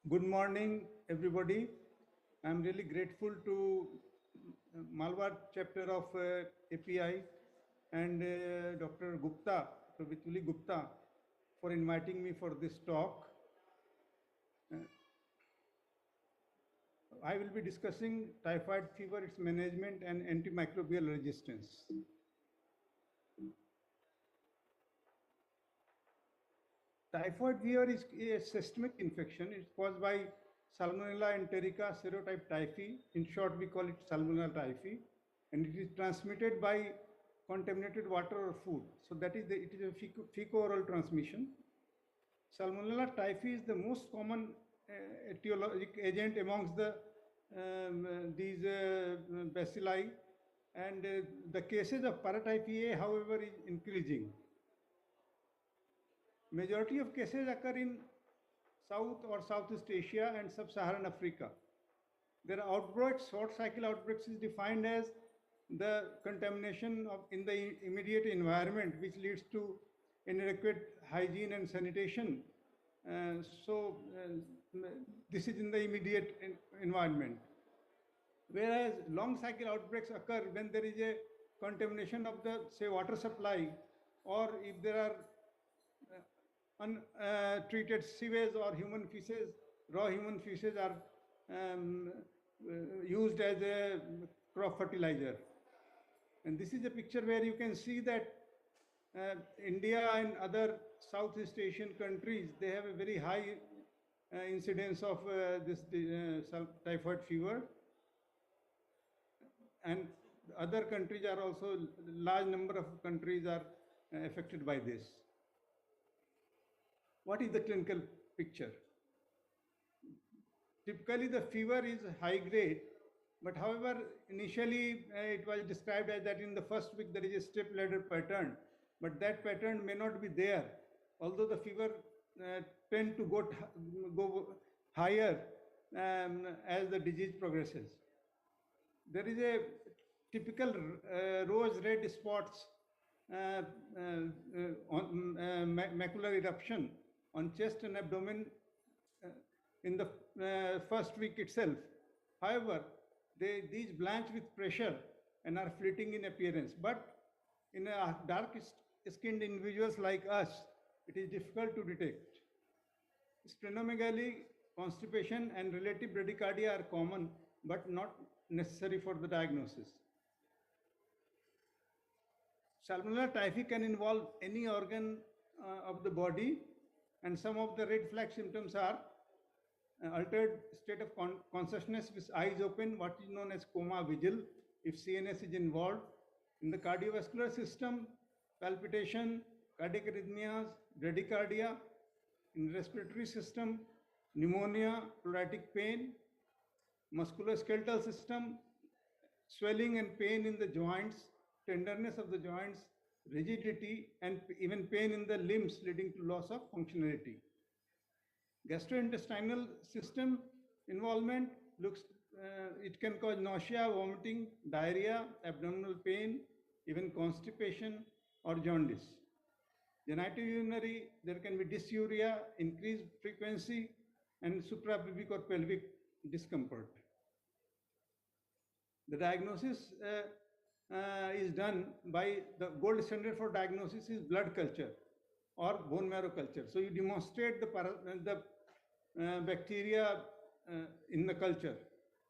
Good morning, everybody. I'm really grateful to Malwa chapter of API and Dr. Gupta, Dr. Vituli Gupta, for inviting me for this talk. I will be discussing typhoid fever, its management, and antimicrobial resistance. Typhoid fever is a systemic infection. It's caused by Salmonella enterica serotype typhi. In short, we call it Salmonella typhi. And it is transmitted by contaminated water or food. So that is it is a fecal-oral transmission. Salmonella typhi is the most common etiologic agent amongst these bacilli. And the cases of paratyphi A, however, is increasing. Majority of cases occur in South or Southeast Asia and Sub-Saharan Africa. There are outbreaks. Short cycle outbreaks is defined as the contamination in the immediate environment, which leads to inadequate hygiene and sanitation. This is in the immediate environment. Whereas long cycle outbreaks occur when there is a contamination of the, say, water supply, or if there are untreated sewage or human feces, raw human feces are used as a crop fertilizer. And this is a picture where you can see that India and other Southeast Asian countries, they have a very high incidence of this typhoid fever. And other countries are also, large number of countries are affected by this. What is the clinical picture? Typically, the fever is high grade, but however, initially it was described as that in the first week there is a step ladder pattern, but that pattern may not be there, although the fever tend to go higher as the disease progresses. There is a typical rose red spots on macular eruption on chest and abdomen in the first week itself. However, these blanch with pressure and are fleeting in appearance. But in dark-skinned individuals like us, it is difficult to detect. Splenomegaly, constipation, and relative bradycardia are common, but not necessary for the diagnosis. Salmonella typhi can involve any organ of the body, and some of the red flag symptoms are altered state of consciousness with eyes open, what is known as coma vigil, if CNS is involved. In the cardiovascular system, palpitation, cardiac arrhythmias, bradycardia. In respiratory system, pneumonia, pleuritic pain. Musculoskeletal system, swelling and pain in the joints, tenderness of the joints, rigidity, and even pain in the limbs leading to loss of functionality. Gastrointestinal system involvement it can cause nausea, vomiting, diarrhea, abdominal pain, even constipation or jaundice. Genitourinary, there can be dysuria, increased frequency, and suprapubic or pelvic discomfort. The diagnosis is done by the gold standard for diagnosis is blood culture or bone marrow culture. So you demonstrate the bacteria in the culture.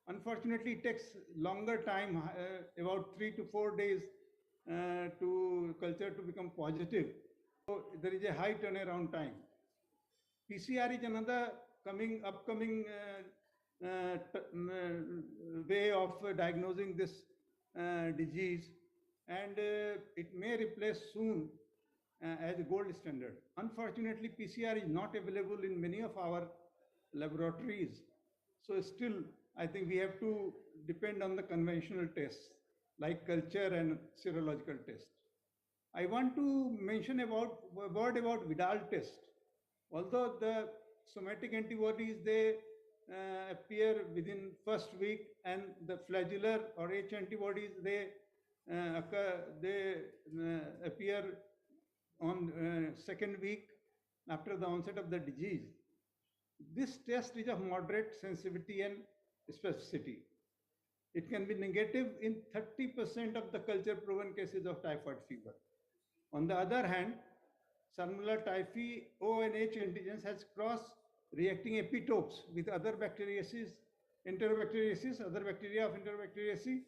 Unfortunately, it takes longer time, about 3 to 4 days to culture to become positive. So there is a high turnaround time. PCR is another upcoming way of diagnosing this disease, and it may replace soon as a gold standard. Unfortunately, PCR is not available in many of our laboratories. So still, I think we have to depend on the conventional tests like culture and serological tests. I want to mention a word about Vidal test. Although the somatic antibodies, they appear within first week, and the flagellar or H antibodies, they appear on second week after the onset of the disease. This test is of moderate sensitivity and specificity. It can be negative in 30% of the culture-proven cases of typhoid fever. On the other hand, Salmonella typhi O and H antigens has cross-reacting epitopes with other bacteriaceae, enterobacteriaceae, other bacteria of enterobacteriaceae,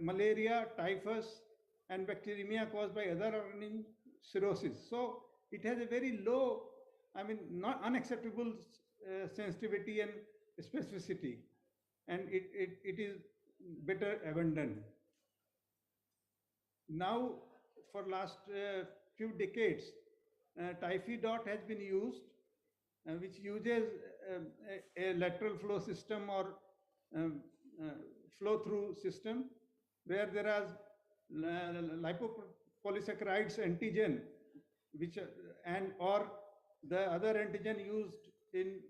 malaria, typhus, and bacteremia caused by other organism cirrhosis. So it has a very low, not unacceptable sensitivity and specificity, and it is better abandoned. Now, for last few decades, Typhi-DOT has been used, which uses a lateral flow system or flow-through system, where there are lipopolysaccharides antigen, which or the other antigen used in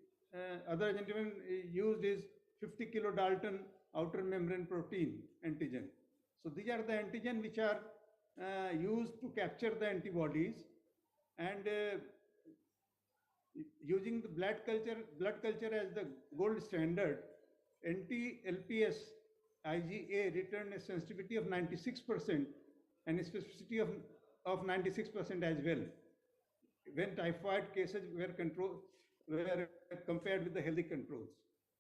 is 50 kilodalton outer membrane protein antigen. So these are the antigen which are used to capture the antibodies, and using the blood culture as the gold standard, anti-LPS IgA returned a sensitivity of 96% and a specificity of 96% as well, when typhoid cases were compared with the healthy controls.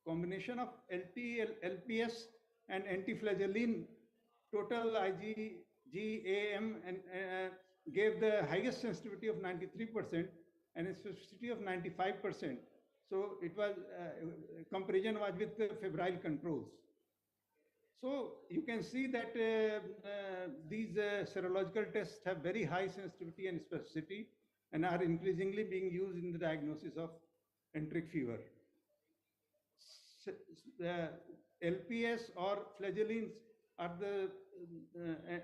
Combination of LPS and antiflagellin total IgAM and gave the highest sensitivity of 93% and a specificity of 95%. So it was comparison was with the febrile controls. So you can see that these serological tests have very high sensitivity and specificity and are increasingly being used in the diagnosis of enteric fever. The LPS or flagellins are the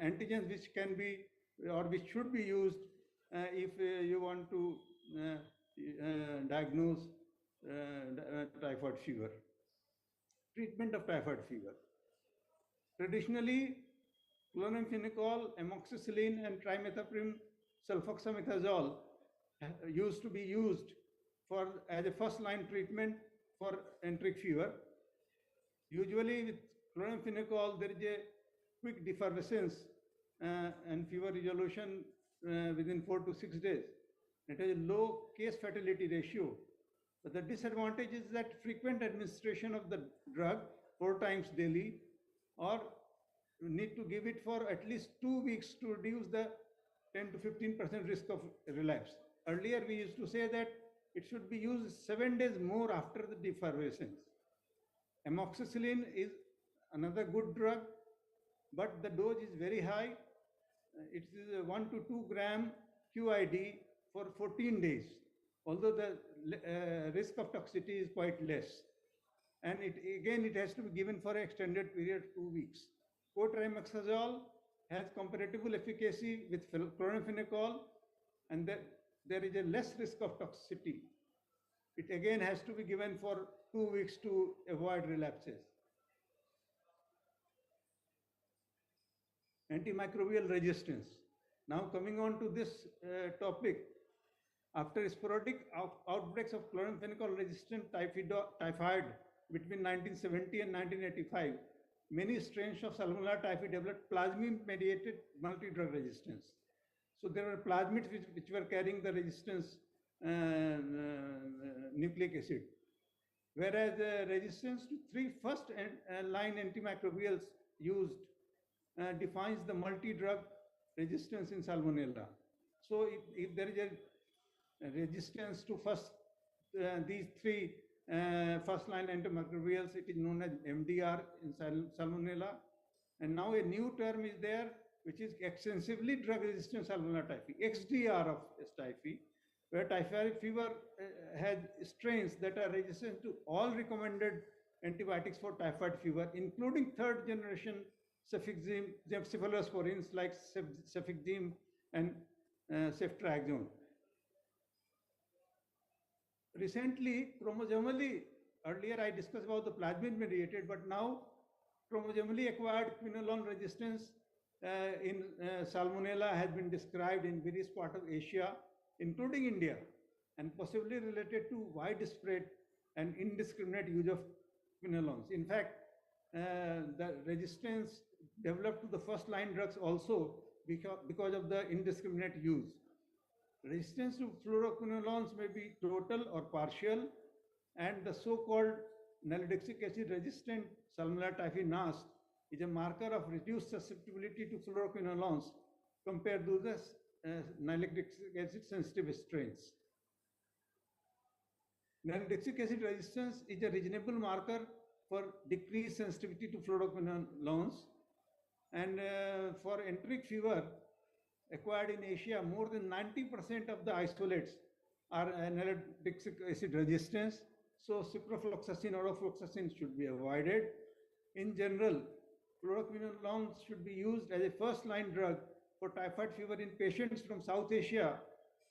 antigens which can be or which should be used if you want to diagnose typhoid fever. Treatment of typhoid fever. Traditionally, chloramphenicol, amoxicillin, and trimethoprim sulfoxamethasol used to be used as a first-line treatment for enteric fever. Usually with chloramphenicol, there is a quick defervescence and fever resolution within 4 to 6 days. It has a low case fatality ratio. But the disadvantage is that frequent administration of the drug 4 times daily, or you need to give it for at least 2 weeks to reduce the 10 to 15% risk of relapse. Earlier, we used to say that it should be used 7 days more after the defervescence. Amoxicillin is another good drug, but the dose is very high. It is 1 to 2 gram QID for 14 days, although the risk of toxicity is quite less. And it has to be given for an extended period, 2 weeks. Cotrimoxazole has comparable efficacy with chloramphenicol, and there is a less risk of toxicity. It again has to be given for 2 weeks to avoid relapses. Antimicrobial resistance. Now coming on to this topic, after sporadic outbreaks of chloramphenicol-resistant typhoid between 1970 and 1985, many strains of Salmonella typhi developed plasmid-mediated multi-drug resistance. So there were plasmids which were carrying the resistance nucleic acid. Whereas resistance to 3 first-line antimicrobials used defines the multi-drug resistance in Salmonella. So if there is a resistance to these 3 first-line antimicrobials, it is known as MDR in Salmonella. And now a new term is there, which is extensively drug-resistant Salmonella typhi, XDR of typhi, where typhoid fever has strains that are resistant to all recommended antibiotics for typhoid fever, including 3rd generation cephalosporins like cefixime and ceftriaxone. Recently, chromosomally, earlier I discussed about the plasmid mediated, but now chromosomally acquired quinolone resistance in Salmonella has been described in various parts of Asia, including India, and possibly related to widespread and indiscriminate use of quinolones. In fact, the resistance developed to the first-line drugs also because of the indiscriminate use. Resistance to fluoroquinolones may be total or partial, and the so-called nalidixic acid-resistant Salmonella typhi NAS is a marker of reduced susceptibility to fluoroquinolones compared to the nalidixic acid-sensitive strains. Nalidixic acid resistance is a reasonable marker for decreased sensitivity to fluoroquinolones, and for enteric fever acquired in Asia, more than 90% of the isolates are nalidixic acid resistance. So ciprofloxacin or ofloxacin should be avoided. In general, fluoroquinolones should be used as a first-line drug for typhoid fever in patients from South Asia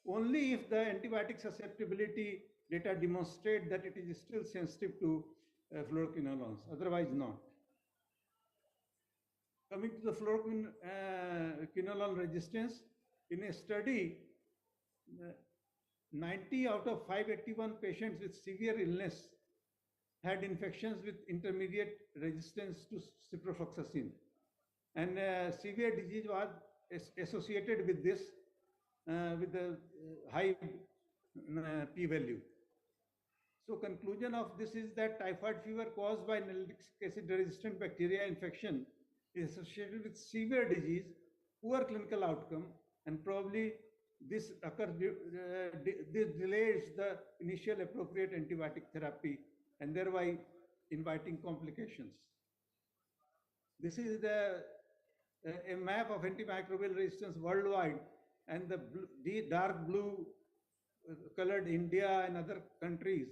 only if the antibiotic susceptibility data demonstrate that it is still sensitive to fluoroquinolones, otherwise not. Coming to the fluoroquinolone resistance, in a study, 90 out of 581 patients with severe illness had infections with intermediate resistance to ciprofloxacin. And severe disease was associated with this, with the high p-value. So conclusion of this is that typhoid fever caused by nalidixic acid-resistant bacteria infection is associated with severe disease, poor clinical outcome, and probably this occurs, this delays the initial appropriate antibiotic therapy and thereby inviting complications. This is a map of antimicrobial resistance worldwide, and the dark blue colored India and other countries,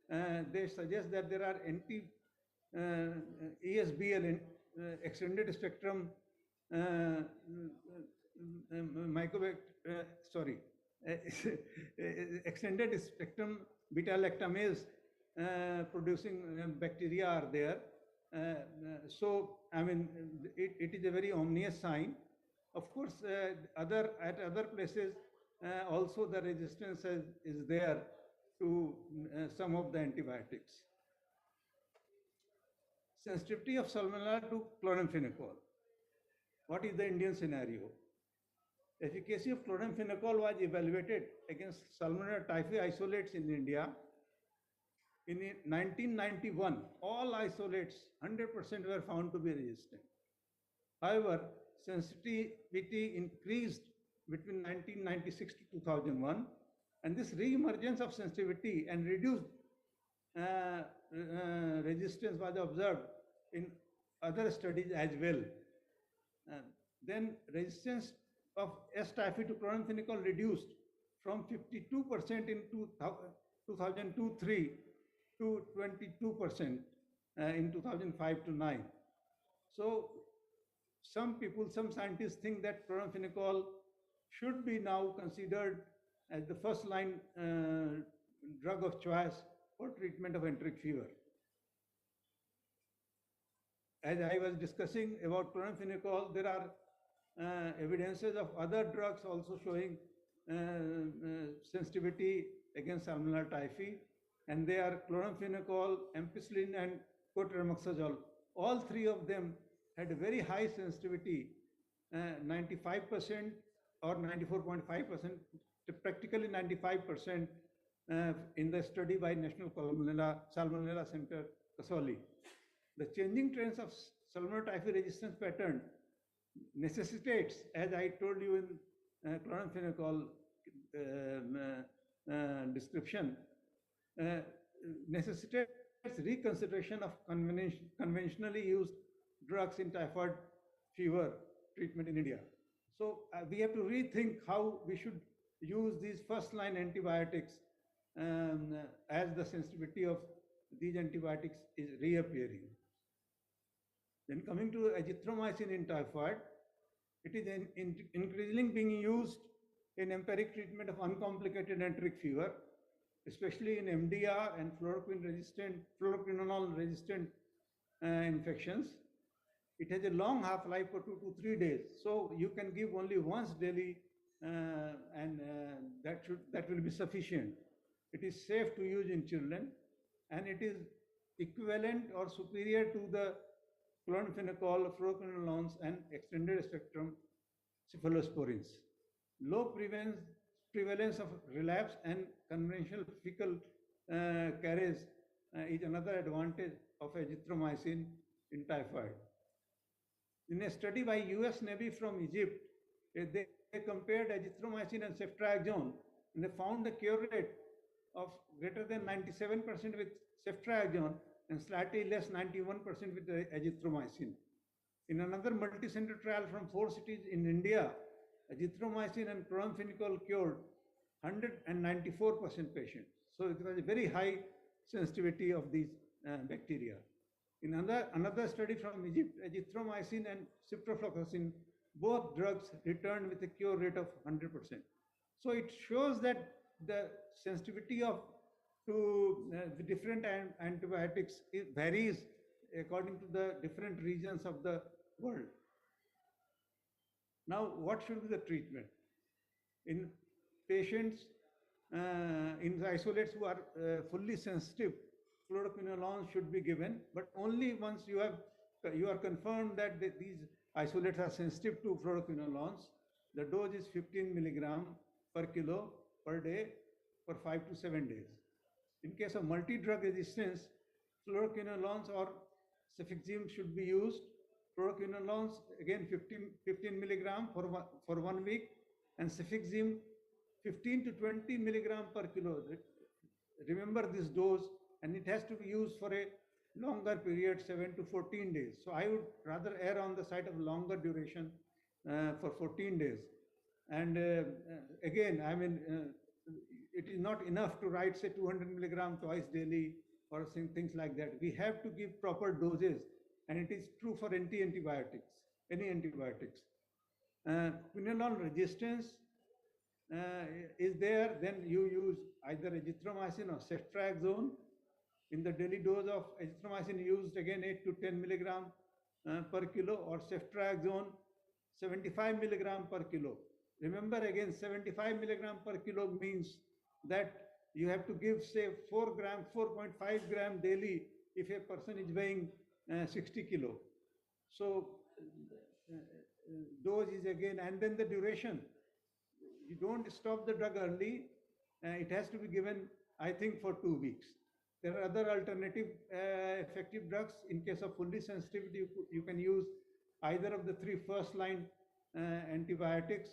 they suggest that there are ESBL, extended spectrum microbial, uh, extended spectrum beta-lactamase producing bacteria are there. So, I mean, it is a very ominous sign. Of course, at other places, also the resistance is there to some of the antibiotics. Sensitivity of salmonella to chloramphenicol. What is the Indian scenario? Efficacy of chloramphenicol was evaluated against Salmonella typhi isolates in India. In 1991, all isolates, 100% were found to be resistant. However, sensitivity increased between 1996 to 2001, and this re-emergence of sensitivity and reduced resistance was observed in other studies as well. Then resistance of S. typhi to chloramphenicol reduced from 52% in 2002-3 to 22% in 2005-9. So some scientists think that chloramphenicol should be now considered as the first line drug of choice for treatment of enteric fever. As I was discussing about chloramphenicol, there are evidences of other drugs also showing sensitivity against Salmonella typhi, and they are chloramphenicol, ampicillin, and cotrimoxazole. All three of them had a very high sensitivity, 95% or 94.5%, practically 95% in the study by National Salmonella Center, Kasoli. The changing trends of Salmonella typhi resistance pattern necessitates, as I told you in chloramphenicol description, necessitates reconsideration of conventionally used drugs in typhoid fever treatment in India. So we have to rethink how we should use these first-line antibiotics as the sensitivity of these antibiotics is reappearing. Then coming to azithromycin in typhoid, it is increasingly being used in empiric treatment of uncomplicated enteric fever, especially in MDR and fluoroquinolone-resistant infections. It has a long half-life for 2 to 3 days, so you can give only once daily, and that will be sufficient. It is safe to use in children, and it is equivalent or superior to the chloramphenicol, fluoroquinolones, and extended spectrum cephalosporins. Low prevalence of relapse and conventional fecal carriage is another advantage of azithromycin in typhoid. In a study by US Navy from Egypt, they compared azithromycin and ceftriaxone, and they found a cure rate of greater than 97% with ceftriaxone and slightly less, 91% with the azithromycin. In another multi-center trial from 4 cities in India, azithromycin and chloramphenicol cured 194% patients. So it was a very high sensitivity of these bacteria. In another study from Egypt, azithromycin and ciprofloxacin, both drugs returned with a cure rate of 100%. So it shows that the sensitivity to the different antibiotics varies according to the different regions of the world. Now, what should be the treatment? In patients, in the isolates who are fully sensitive, fluoroquinolones should be given, but only once you are confirmed that these isolates are sensitive to fluoroquinolones. The dose is 15 milligram per kilo per day for 5 to 7 days. In case of multi-drug resistance, fluoroquinolones or cefixime should be used. Fluoroquinolones, again 15 milligram for 1 week, and cefixime 15 to 20 milligram per kilo. Remember this dose, and it has to be used for a longer period, 7 to 14 days. So I would rather err on the side of longer duration for 14 days. And again, I mean, it is not enough to write, say, 200 milligram twice daily or things like that. We have to give proper doses, and it is true for antibiotics, any antibiotics. Quinolone resistance is there, then you use either azithromycin or ceftriaxone. In the daily dose of azithromycin used again 8 to 10 milligram per kilo, or ceftriaxone 75 milligram per kilo. Remember again, 75 milligram per kilo means that you have to give, say, 4.5 gram daily if a person is weighing 60 kilo. So dose is again, and then the duration. You don't stop the drug early. It has to be given, I think, for 2 weeks. There are other alternative effective drugs. In case of fully sensitivity, you can use either of the 3 first-line antibiotics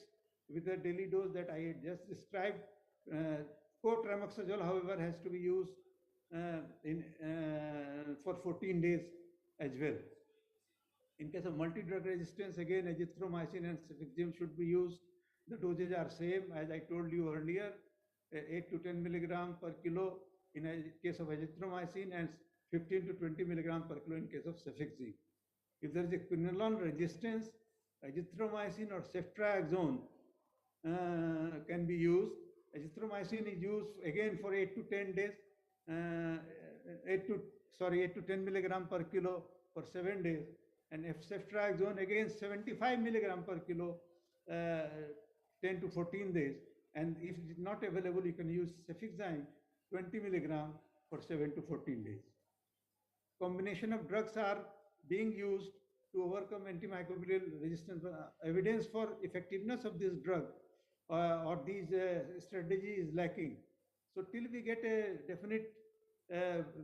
with the daily dose that I just described. Cotrimoxazole, however, has to be used for 14 days as well. In case of multi-drug resistance, again, azithromycin and cefixime should be used. The dosages are same as I told you earlier, 8 to 10 milligram per kilo in a case of azithromycin, and 15 to 20 milligram per kilo in case of cefixime. If there is a quinolone resistance, azithromycin or ceftriaxone can be used. Azithromycin is used again for 8 to 10 days, 8 to 10 milligram per kilo for 7 days. And if ceftriaxone, again 75 milligram per kilo, 10 to 14 days. And if it is not available, you can use cefixime 20 milligram for 7 to 14 days. Combination of drugs are being used to overcome antimicrobial resistance. Evidence for effectiveness of this drug or these strategy is lacking. So till we get a definite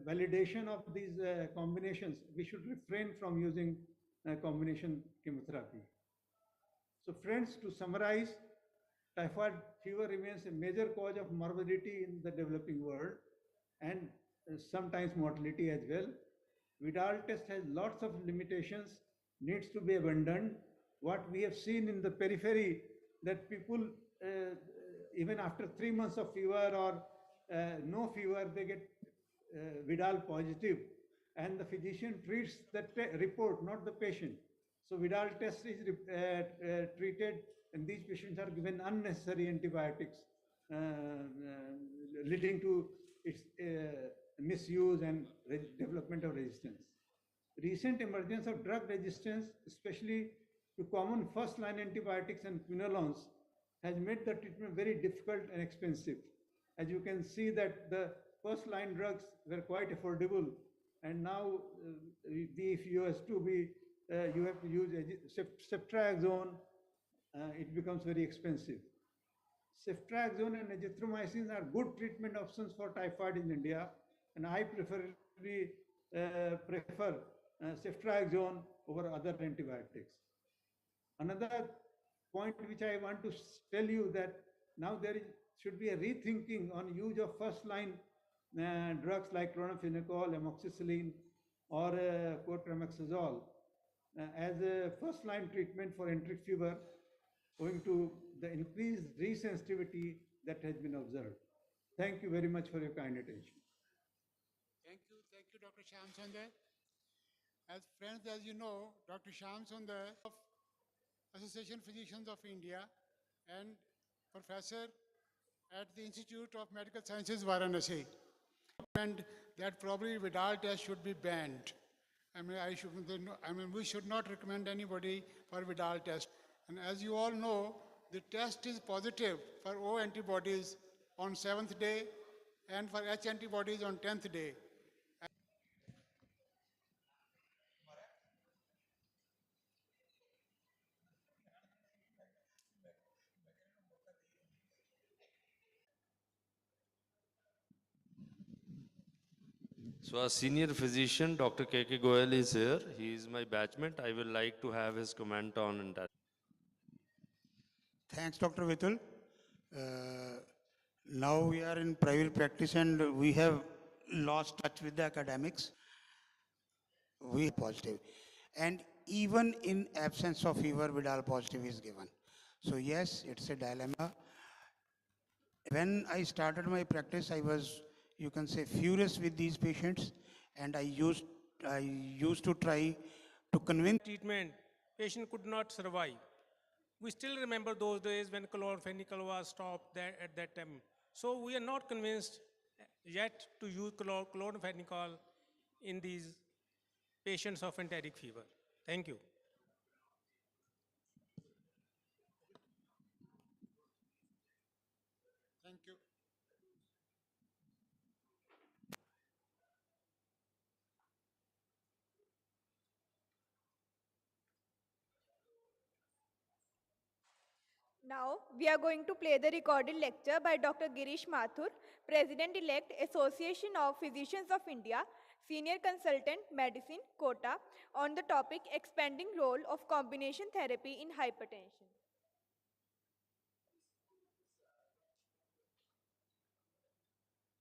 validation of these combinations, we should refrain from using combination chemotherapy. So friends, to summarize, typhoid fever remains a major cause of morbidity in the developing world, and sometimes mortality as well. Vidal test has lots of limitations, needs to be abandoned. What we have seen in the periphery, that people, even after 3 months of fever or no fever, they get Vidal positive, and the physician treats that report, not the patient. So Vidal test is treated, and these patients are given unnecessary antibiotics, leading to its misuse and development of resistance. Recent emergence of drug resistance, especially to common first-line antibiotics and quinolones, has made the treatment very difficult and expensive. As you can see that the first-line drugs were quite affordable, and now if you have to be, you have to use ceftriaxone, it becomes very expensive. Ceftriaxone and azithromycin are good treatment options for typhoid in India, and I prefer ceftriaxone over other antibiotics. Another point which I want to tell you, that now should be a rethinking on use of first-line drugs like chlorpheniramine, amoxicillin, or cotrimoxazole as a first-line treatment for enteric fever, owing to the increased resensitivity that has been observed. Thank you very much for your kind attention. Thank you, Dr. Shyam Sundar. As friends, as you know, Dr. Shyam Sundar of Association Physicians of India and professor at the Institute of Medical Sciences, Varanasi. And that probably Vidal test should be banned. We should not recommend anybody for Vidal test. And as you all know, the test is positive for O antibodies on 7th day and for H antibodies on 10th day. So our senior physician, Dr. K.K. Goyal, is here. He is my batchmate. I will like to have his comment on that. Thanks, Dr. Vitul. Now we are in private practice and we have lost touch with the academics. we positive. And even in absence of fever, Vidal positive is given. So yes, it's a dilemma. When I started my practice, I was, you can say, furious with these patients, and I used to try to convince. Treatment, patient could not survive. We still remember those days when chlorphenicol was stopped there at that time. So we are not convinced yet to use chlorphenicol in these patients of enteric fever. Thank you. Thank you. Now, we are going to play the recorded lecture by Dr. Girish Mathur, President-elect, Association of Physicians of India, Senior Consultant, Medicine, Kota, on the topic Expanding Role of Combination Therapy in Hypertension.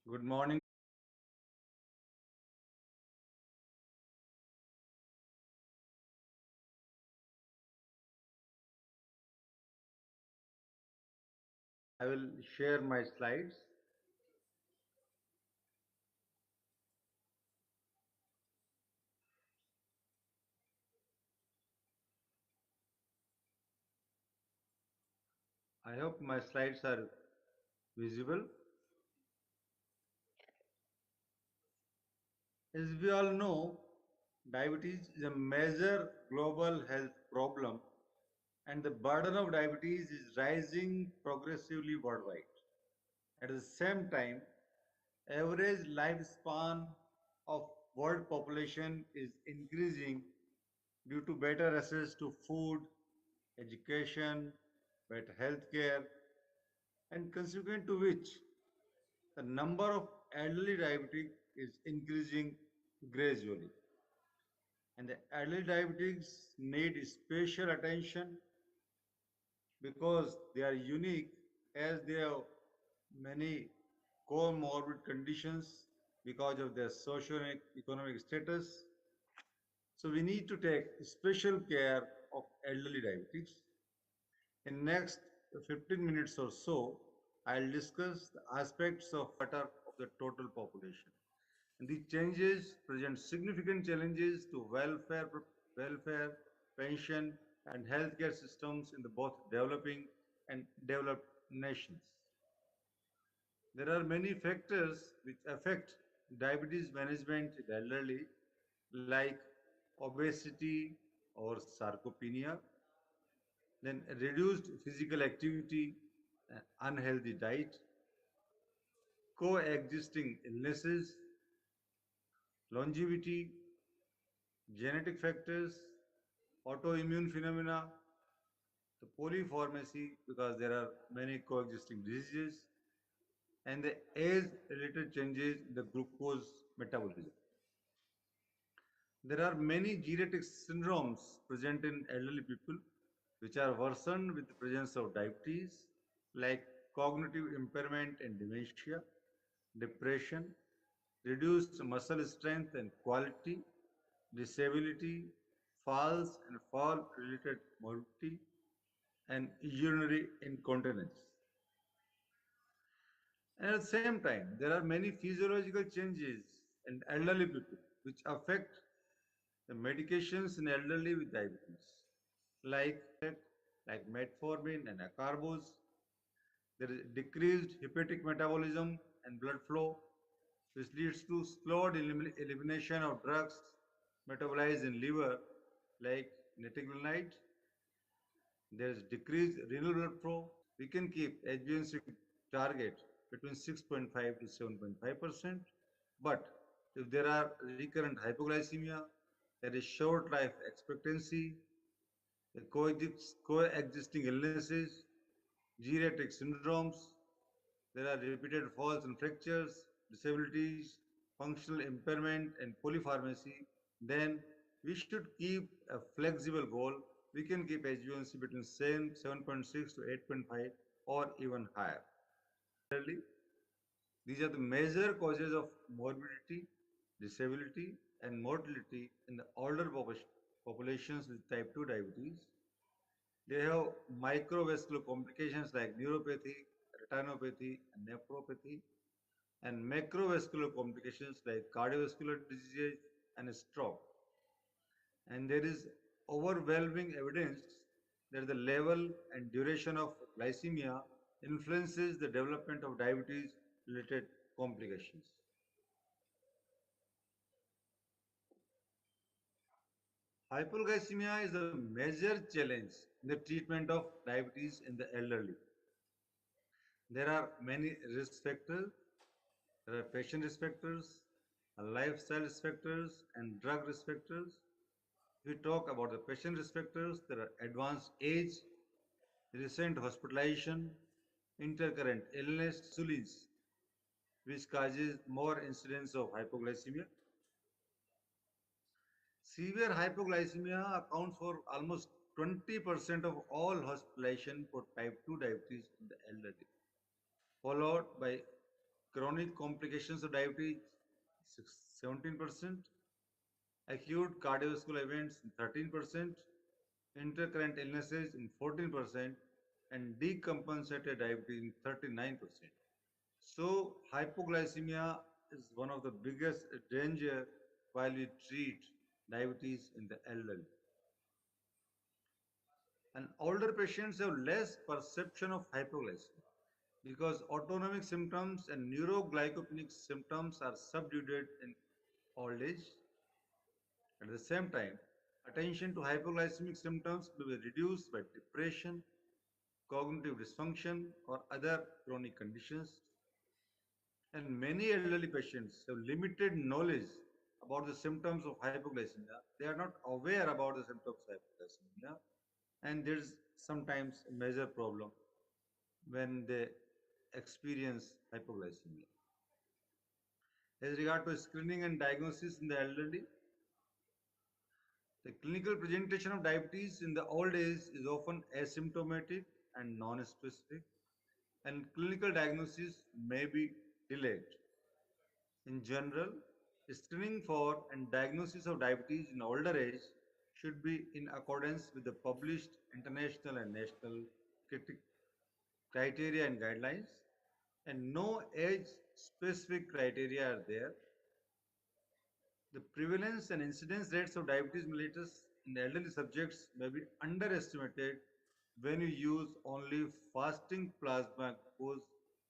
Good morning. I will share my slides. I hope my slides are visible. As we all know, diabetes is a major global health problem, and the burden of diabetes is rising progressively worldwide. At the same time, average lifespan of world population is increasing due to better access to food, education, better healthcare, and consequent to which the number of elderly diabetic is increasing gradually. And the elderly diabetics need special attention because they are unique as they have many comorbid conditions because of their socio-economic status. So we need to take special care of elderly diabetics. In next 15 minutes or so, I'll discuss the aspects of quarter of the total population. And these changes present significant challenges to welfare, pension, and healthcare systems in the both developing and developed nations. There are many factors which affect diabetes management in the elderly, like obesity or sarcopenia, then reduced physical activity, unhealthy diet, coexisting illnesses, longevity, genetic factors, autoimmune phenomena, the polypharmacy because there are many coexisting diseases, and the age-related changes in the glucose metabolism. There are many geriatric syndromes present in elderly people which are worsened with the presence of diabetes, like cognitive impairment and dementia, depression, reduced muscle strength and quality, disability, falls and fall-related morbidity, and urinary incontinence. And at the same time, there are many physiological changes in elderly people which affect the medications in elderly with diabetes, like, like metformin and acarbose. There is decreased hepatic metabolism and blood flow, which leads to slowed elimination of drugs metabolized in liver, like netigranide. There is decreased renal blood flow. We can keep HbA1c target between 6.5 to 7.5%. But if there are recurrent hypoglycemia, there is short life expectancy, the coexisting illnesses, geriatric syndromes, there are repeated falls and fractures, disabilities, functional impairment, and polypharmacy, then we should keep a flexible goal. We can keep HbA1c between 7.6 to 8.5 or even higher. These are the major causes of morbidity, disability, and mortality in the older populations with type 2 diabetes. They have microvascular complications like neuropathy, retinopathy, and nephropathy, and macrovascular complications like cardiovascular disease and stroke. And there is overwhelming evidence that the level and duration of glycemia influences the development of diabetes related complications. Hypoglycemia is a major challenge in the treatment of diabetes in the elderly. There are many risk factors. There are patient risk factors, lifestyle risk factors, and drug risk factors. If we talk about the patient risk factors, there are advanced age, recent hospitalization, intercurrent illness, insulins, which causes more incidence of hypoglycemia. Severe hypoglycemia accounts for almost 20% of all hospitalization for type 2 diabetes in the elderly, followed by chronic complications of diabetes, 17%, acute cardiovascular events in 13%, intercurrent illnesses in 14%, and decompensated diabetes in 39%. So hypoglycemia is one of the biggest danger while we treat diabetes in the elderly. And older patients have less perception of hypoglycemia because autonomic symptoms and neuroglycopenic symptoms are subdued in old age. At the same time, attention to hypoglycemic symptoms may be reduced by depression, cognitive dysfunction, or other chronic conditions. And many elderly patients have limited knowledge about the symptoms of hypoglycemia. They are not aware about the symptoms of hypoglycemia, and there's sometimes a major problem when they experience hypoglycemia. As regard to screening and diagnosis in the elderly, the clinical presentation of diabetes in the old age is often asymptomatic and non-specific, and clinical diagnosis may be delayed. In general, screening for and diagnosis of diabetes in older age should be in accordance with the published international and national criteria and guidelines, and no age-specific criteria are there. The prevalence and incidence rates of diabetes mellitus in elderly subjects may be underestimated when you use only fasting plasma glucose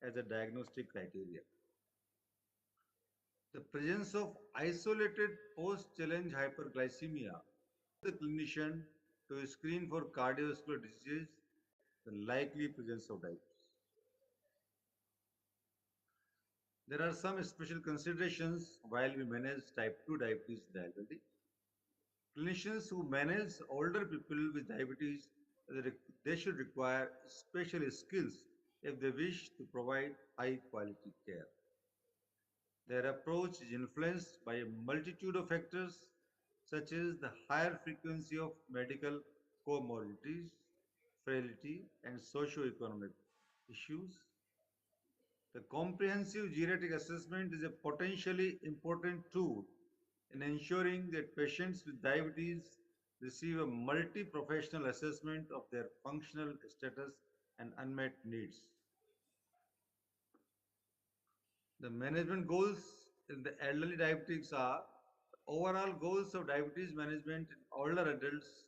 as a diagnostic criteria. The presence of isolated post-challenge hyperglycemia the clinician to screen for cardiovascular disease, the likely presence of diabetes. There are some special considerations while we manage type 2 diabetes in the elderly. Clinicians who manage older people with diabetes, they should require special skills if they wish to provide high quality care. Their approach is influenced by a multitude of factors such as the higher frequency of medical comorbidities, frailty, and socio-economic issues. The comprehensive geriatric assessment is a potentially important tool in ensuring that patients with diabetes receive a multi-professional assessment of their functional status and unmet needs. The management goals in the elderly diabetics are overall goals of diabetes management in older adults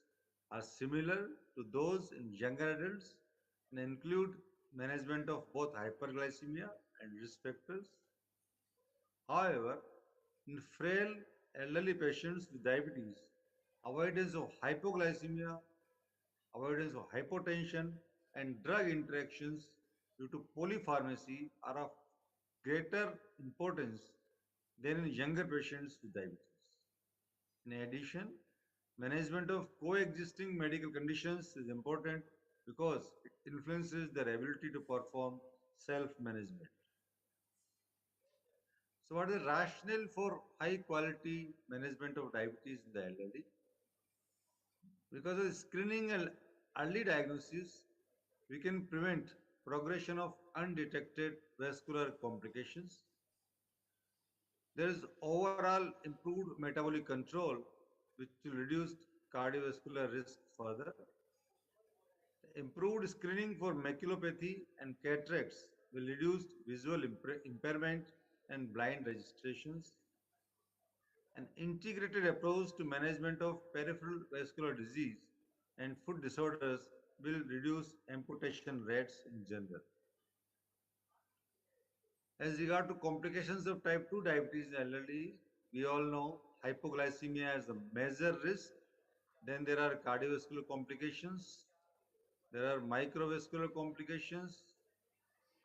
are similar to those in younger adults and include management of both hyperglycemia and risk factors. However, in frail elderly patients with diabetes, avoidance of hypoglycemia, avoidance of hypotension, and drug interactions due to polypharmacy are of greater importance than in younger patients with diabetes. In addition, management of coexisting medical conditions is important because it influences their ability to perform self-management. So what is the rationale for high quality management of diabetes in the elderly? Because of screening and early diagnosis, we can prevent progression of undetected vascular complications. There is overall improved metabolic control, which will reduce cardiovascular risk further. Improved screening for maculopathy and cataracts will reduce visual impairment and blind registrations. An integrated approach to management of peripheral vascular disease and foot disorders will reduce amputation rates in general. As regard to complications of type 2 diabetes in elderly, we all know hypoglycemia is a major risk. Then there are cardiovascular complications. There are microvascular complications,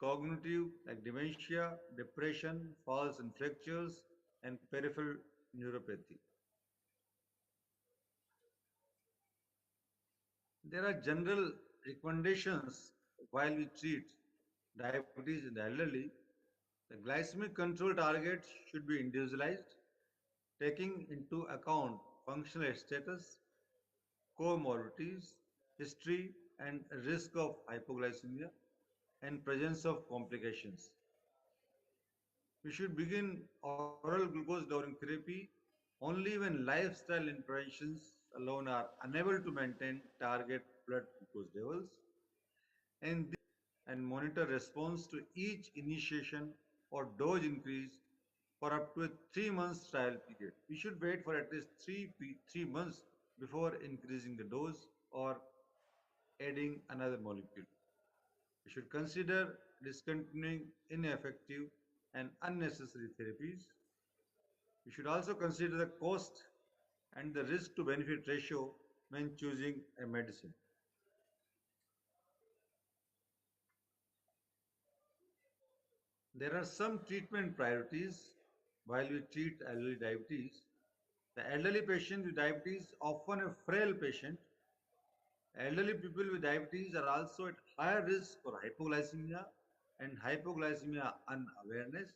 cognitive like dementia, depression, falls and fractures, and peripheral neuropathy. There are general recommendations while we treat diabetes in the elderly. The glycemic control targets should be individualized, taking into account functional status, comorbidities, history, and risk of hypoglycemia and presence of complications. We should begin oral glucose lowering therapy only when lifestyle interventions alone are unable to maintain target blood glucose levels, and monitor response to each initiation or dose increase for up to a 3 months trial period. We should wait for at least 3 months before increasing the dose or adding another molecule. We should consider discontinuing ineffective and unnecessary therapies. We should also consider the cost and the risk to benefit ratio when choosing a medicine. There are some treatment priorities while we treat elderly diabetes. The elderly patient with diabetes is often a frail patient. Elderly people with diabetes are also at higher risk for hypoglycemia and hypoglycemia unawareness.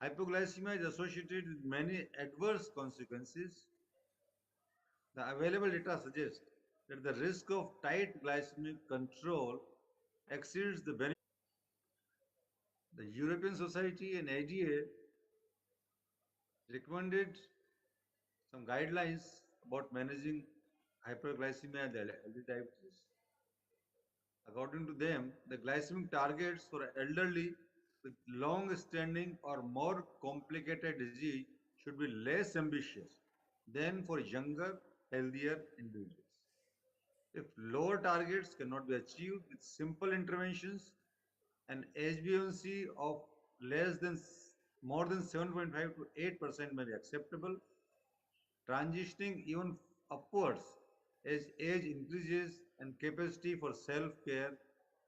Hypoglycemia is associated with many adverse consequences. The available data suggests that the risk of tight glycemic control exceeds the benefit. The European Society and ADA recommended some guidelines about managing hyperglycemia and elderly diabetes. According to them, the glycemic targets for elderly with long-standing or more complicated disease should be less ambitious than for younger, healthier individuals. If lower targets cannot be achieved with simple interventions, an HbA1c of less than more than 7.5 to 8% may be acceptable. Transitioning even upwards as age increases and capacity for self-care,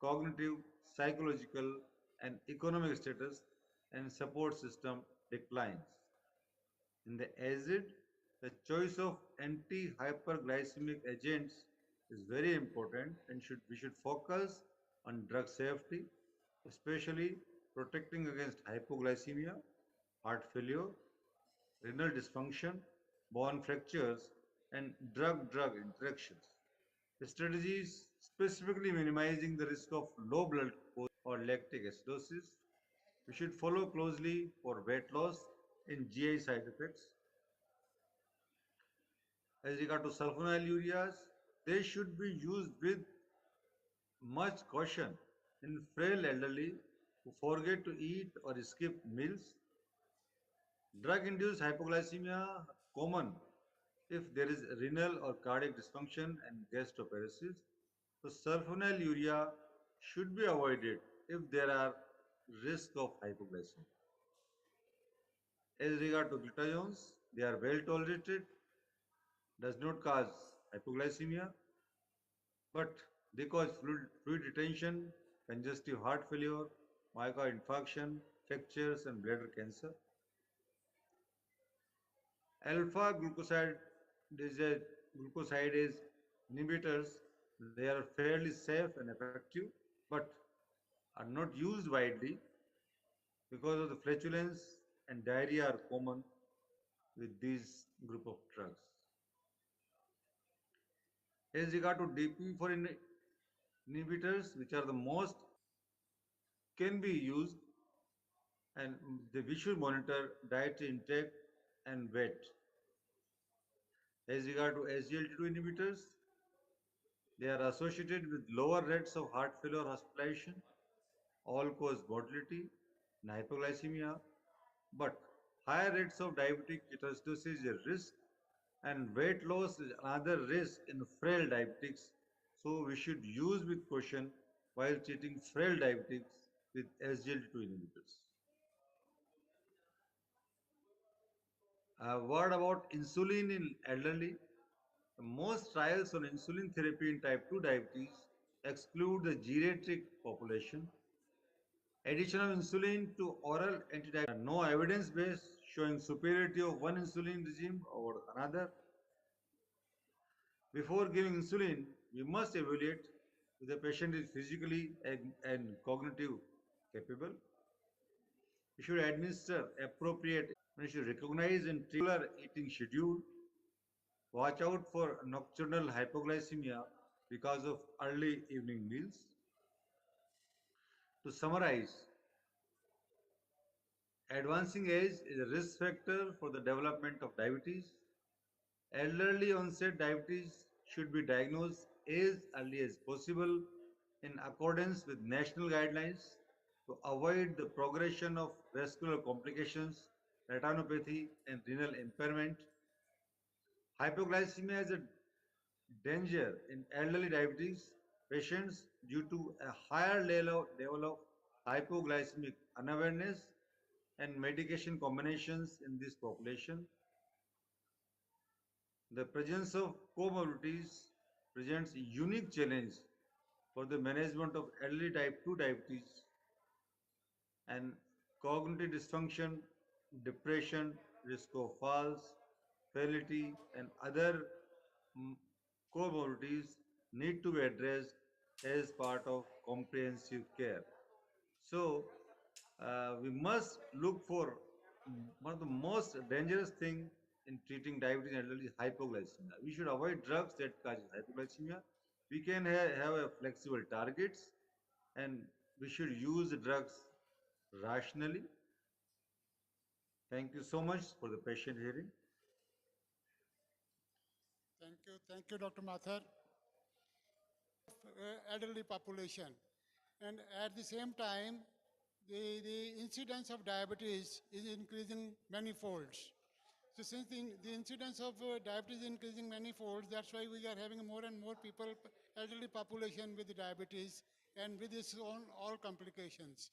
cognitive, psychological, and economic status and support system declines. In the aged, the choice of anti-hyperglycemic agents is very important and we should focus on drug safety, especially protecting against hypoglycemia, heart failure, renal dysfunction, bone fractures, and drug-drug interactions. Strategies specifically minimizing the risk of low blood glucose or lactic acidosis. We should follow closely for weight loss and GI side effects. As regard to sulfonylureas, they should be used with much caution in frail elderly who forget to eat or skip meals. Drug-induced hypoglycemia are common if there is renal or cardiac dysfunction and gastroparesis. So sulfonylurea should be avoided if there are risk of hypoglycemia. As regard to glutathiones, they are well tolerated, does not cause hypoglycemia, but they cause fluid retention, congestive heart failure, myocardial infarction, fractures, and bladder cancer. Alpha glucosidase inhibitors, they are fairly safe and effective, but are not used widely because of the flatulence and diarrhea are common with these group of drugs. As regard to DP4 inhibitors, which are the most can be used and we should monitor diet intake and weight. As regard to SGLT2 inhibitors, they are associated with lower rates of heart failure hospitalization, all-cause mortality, and hypoglycemia, but higher rates of diabetic ketoacidosis is a risk, and weight loss is another risk in frail diabetics. So we should use with caution while treating frail diabetics with SGLT2 inhibitors. A word about insulin in elderly. Most trials on insulin therapy in type 2 diabetes exclude the geriatric population. Addition of insulin to oral antidiabetic, no evidence base showing superiority of one insulin regime over another. Before giving insulin, we must evaluate if the patient is physically and cognitive capable. We should administer appropriate, we should recognize and regular eating schedule. Watch out for nocturnal hypoglycemia because of early evening meals. To summarize, advancing age is a risk factor for the development of diabetes. Elderly onset diabetes should be diagnosed as early as possible in accordance with national guidelines to avoid the progression of vascular complications, retinopathy, and renal impairment. Hypoglycemia is a danger in elderly diabetes patients due to a higher level of hypoglycemic unawareness and medication combinations in this population. The presence of comorbidities presents a unique challenge for the management of early type 2 diabetes, and cognitive dysfunction, depression, risk of falls, fatality, and other comorbidities need to be addressed as part of comprehensive care. So, we must look for one of the most dangerous thing in treating diabetes and elderly is hypoglycemia. We should avoid drugs that cause hypoglycemia. We can have a flexible targets, and we should use the drugs rationally. Thank you so much for the patient hearing. Thank you, Dr. Mathur. Elderly population, and at the same time, the incidence of diabetes is increasing many folds. So since the incidence of diabetes is increasing many folds, that's why we are having more and more people, elderly population with diabetes and with its own all complications.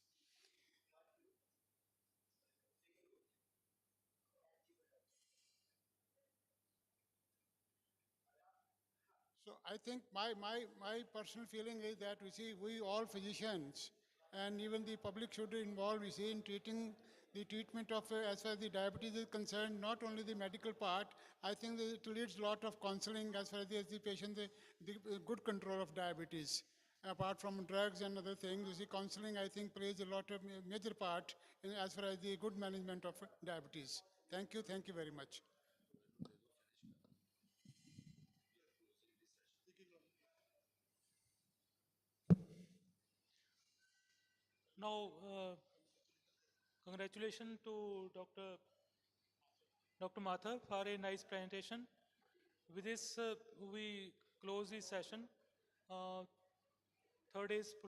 So I think my personal feeling is that we all physicians and even the public should involve in treating the treatment of as far as the diabetes is concerned, not only the medical part. I think that it leads a lot of counseling as far as the patient, the good control of diabetes. Apart from drugs and other things, counseling I think plays a lot of major part in as far as the good management of diabetes. Thank you very much. Now, congratulations to Dr. Mathur for a nice presentation. With this, we close this session. Third is